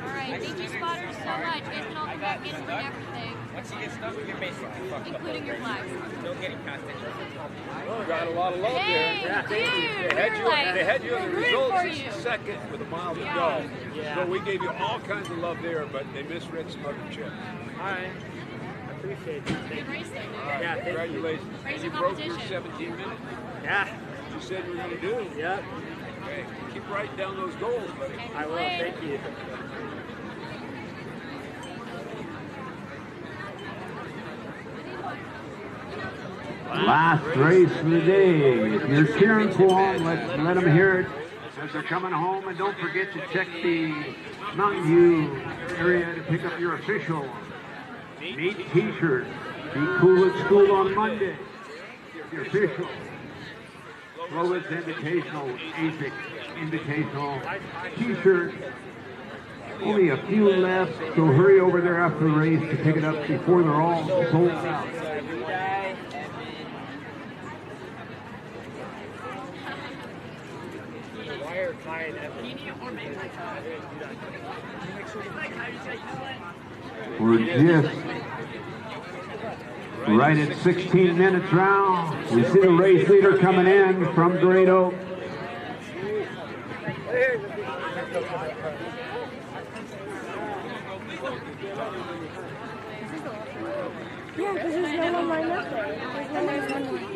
Alright, thank you spotters so much. You guys can all come back in and bring everything. Once you get stuck, you're basically fucked up. Including your flags. No getting past it. Well, we got a lot of love Hey, there. dude, They had you in the we're rooting results for just you. a second with a mile to Yeah. go. Yeah. So we gave you all kinds of love there, but they misread some other chips. All right. I appreciate it. Good race there, dude. All right, Yeah, thank you. congratulations. Race You your broke your competition. 17 minutes. Yeah. You said you were going to do. Yep. Okay, keep writing down those goals, buddy. I will. Thank you. Last race of the day. If you're cheering for them, let them hear it as they're coming home. And don't forget to check the Mountain View area to pick up your official neat t-shirt. Be cool at school on Monday. The official Clovis Invitational, ASIC Invitational t-shirt. Only a few left, so hurry over there after the race to pick it up before they're all sold out. We're just right at 16 minutes round. We see the race leader coming in from Great Oak. Yeah, because there's no one lined up there. There's no one lined up.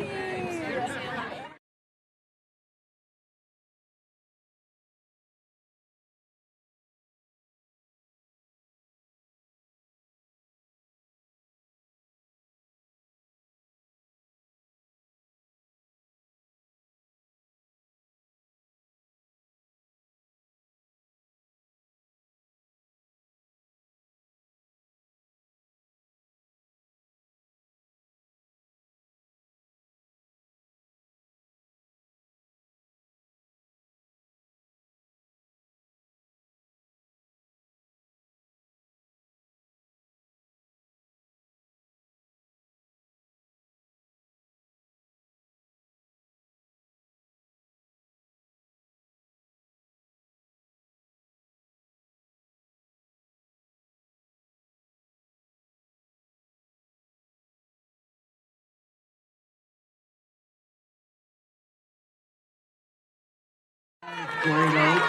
Great Oak,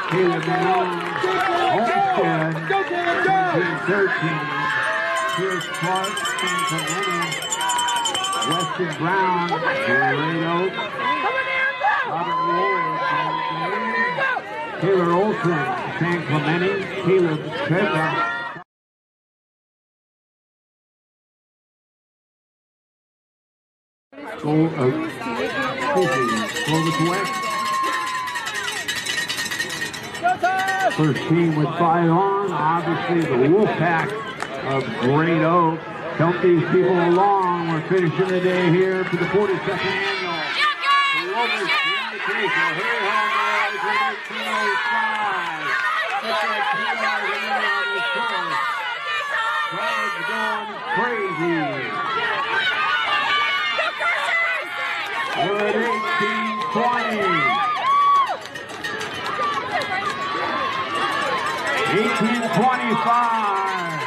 Caleb Malone, Olmsted, 13. Here's Clark, Cincinnati, Weston Brown, Great Oak, Robert Ward, Taylor Olson, San Clemente, Caleb Trevor. Clovis West. First team with 5 on, obviously the Wolfpack of Great Oak. Help these people along. We're finishing the day here for the 42nd annual Clovis Invitational. Hurry home, boys. We're at 2:05. Looks like 2 hours in on this course. Crowd's going crazy. We're at 18:20. 18:25.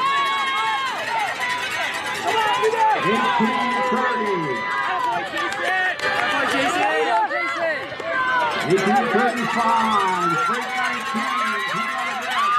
18:30. 18:35. Straight 19. Keep on the gas.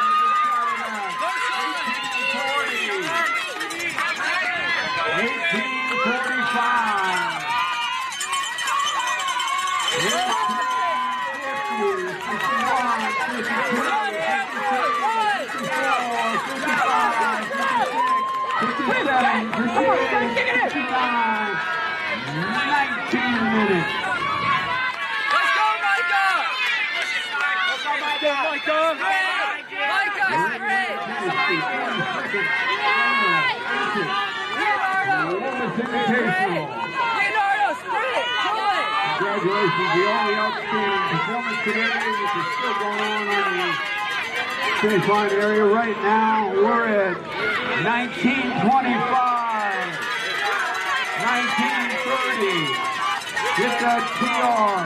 Congratulations, the only outstanding performance today, which is still going on in the finish line area right now. We're at 19:25, 19:30. Get that PR.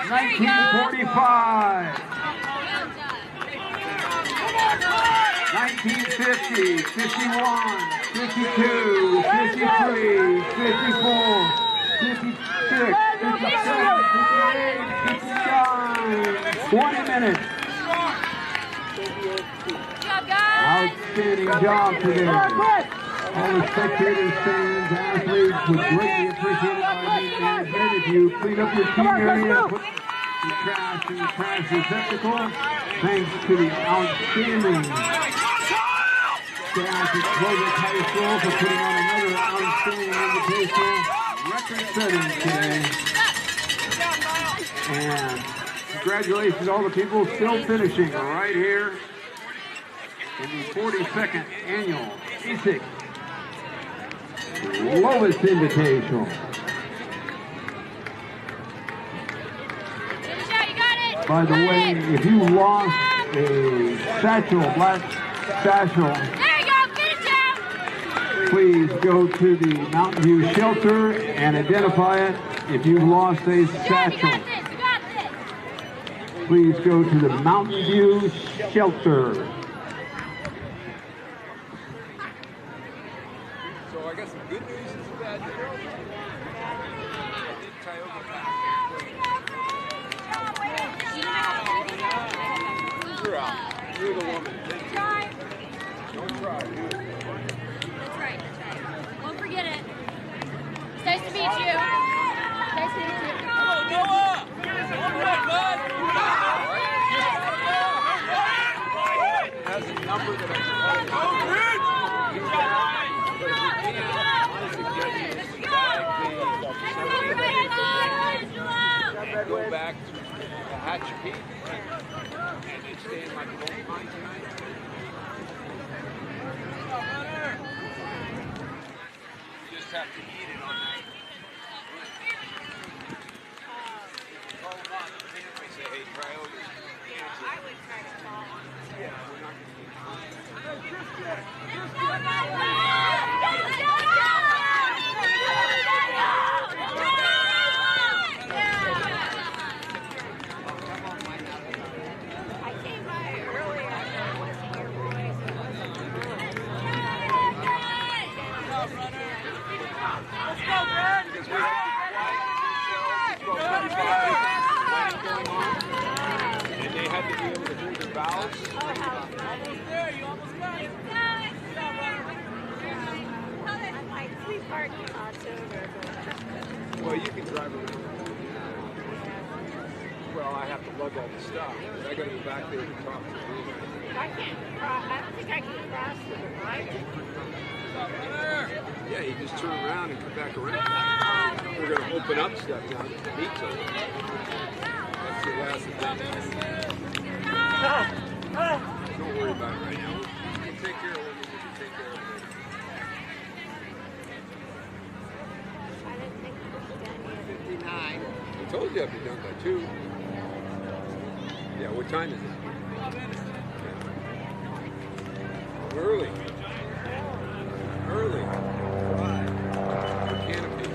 19:45. 1950, 51, 52, 53, 54, 56, 57, 58, 59. 20 minutes. Outstanding job today. All the spectators, fans, athletes was greatly appreciated by the management. If you clean up your team area, put the trash in the trash receptacle. Thanks to the outstanding staff at Clovis High School for putting on another outstanding invitational record-setting today. And congratulations to all the people still finishing right here in the 42nd annual E6 Clovis Invitational. By the way, if you lost a satchel, black satchel, there you go, finish it! please go to the Mountain View shelter and identify it. If you've lost a satchel, please go to the Mountain View shelter. So I got some good news and some bad news. You're out. You're the woman. Don't try. That's right. Won't forget it. It's nice to meet you. Nice to meet you. Come on, Noah! All right, bud! Has a number that I can go back to the Hatch Peak and stay in my home tonight. You just have to eat it on that. Call them up. They say, hey, try over. I would try to call. Yeah, we're not going I came by earlier. I wasn't your voice. Let's go, Brad! Because we have and they had to be able to hear the valves. Almost there, you almost got it. I'm like, we parked in October. Well, you can drive around. Well, I have to lug all the stuff. I got to go back there and talk to you. I can't cross. I don't think I can cross the line. Yeah, you just turn around and come back around. We're going to open up stuff now that the meat's over. That's the last thing. Don't worry about it right now. You can take care of it. You can take care of it. I didn't think it was done yet. 59. I told you I'd be done by 2. Yeah, what time is it? Early. Early. Right. Canopy.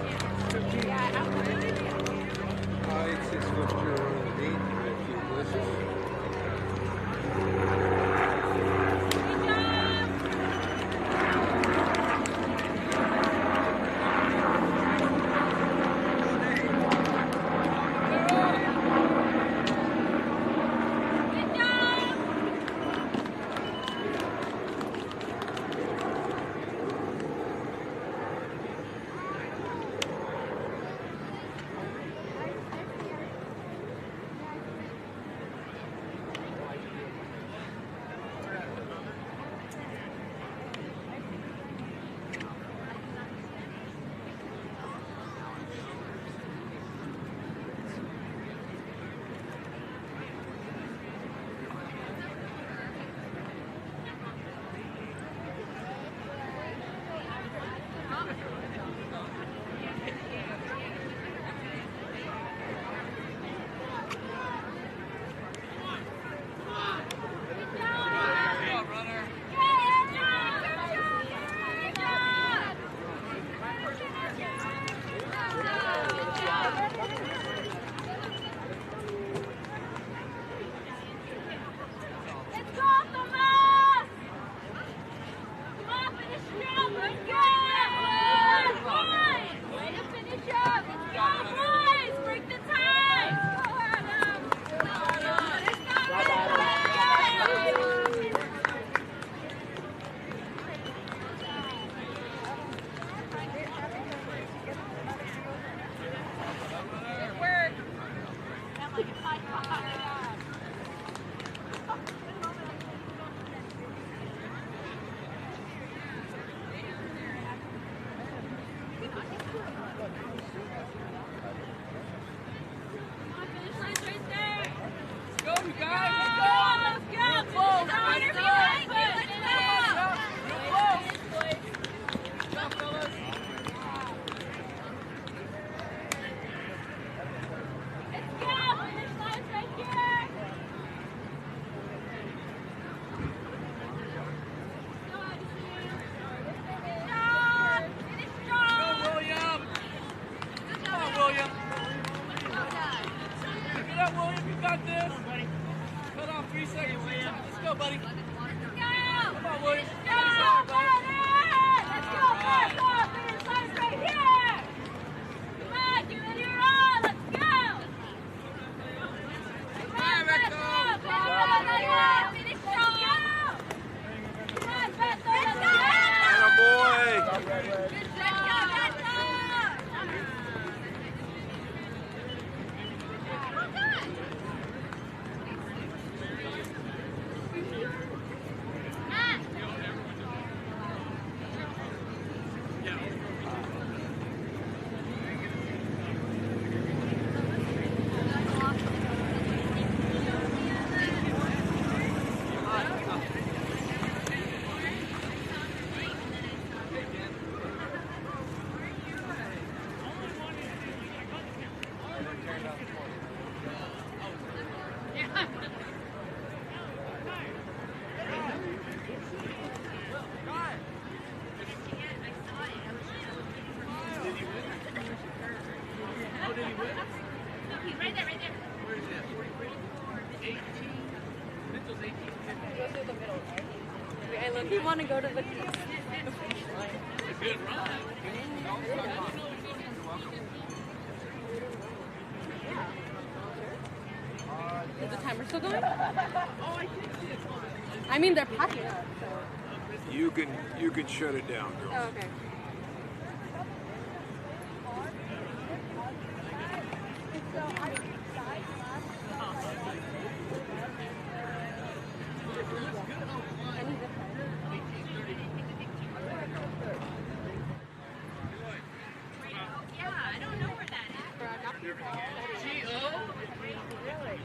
It's 6 foot on the beat. If you listen. go, buddy. Let's go. Come on, William. Let's go, buddy. Let's go, first off. Finish line's right here. Come on, give it your all. Let's go. Come on, let's go. Come on, let's go. Finish strong. Come on, Beto. Let's go. Boy. Let's go, Beto. Right there, right there. Where is that? 18. Mitchell's 18. Go through the middle, right? I look, you want to go to the finish line. It's a good run. Is the timer still going? I mean, they're packing up. So. You can shut it down, girl. Oh, okay.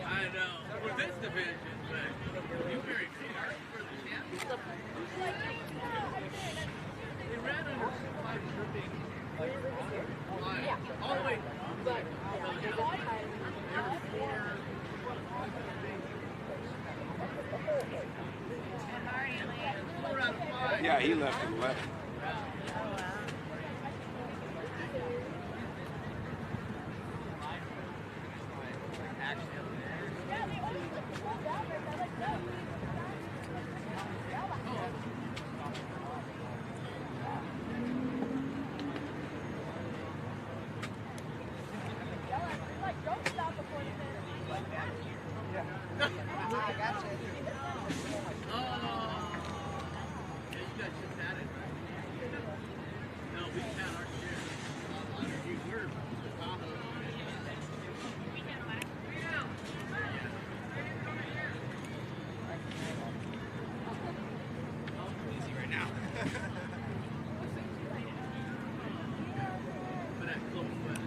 I know. For this division, but you very smart for the championship. They ran under 5 tripping. All the way. Yeah, he left at 11. But at Clovis,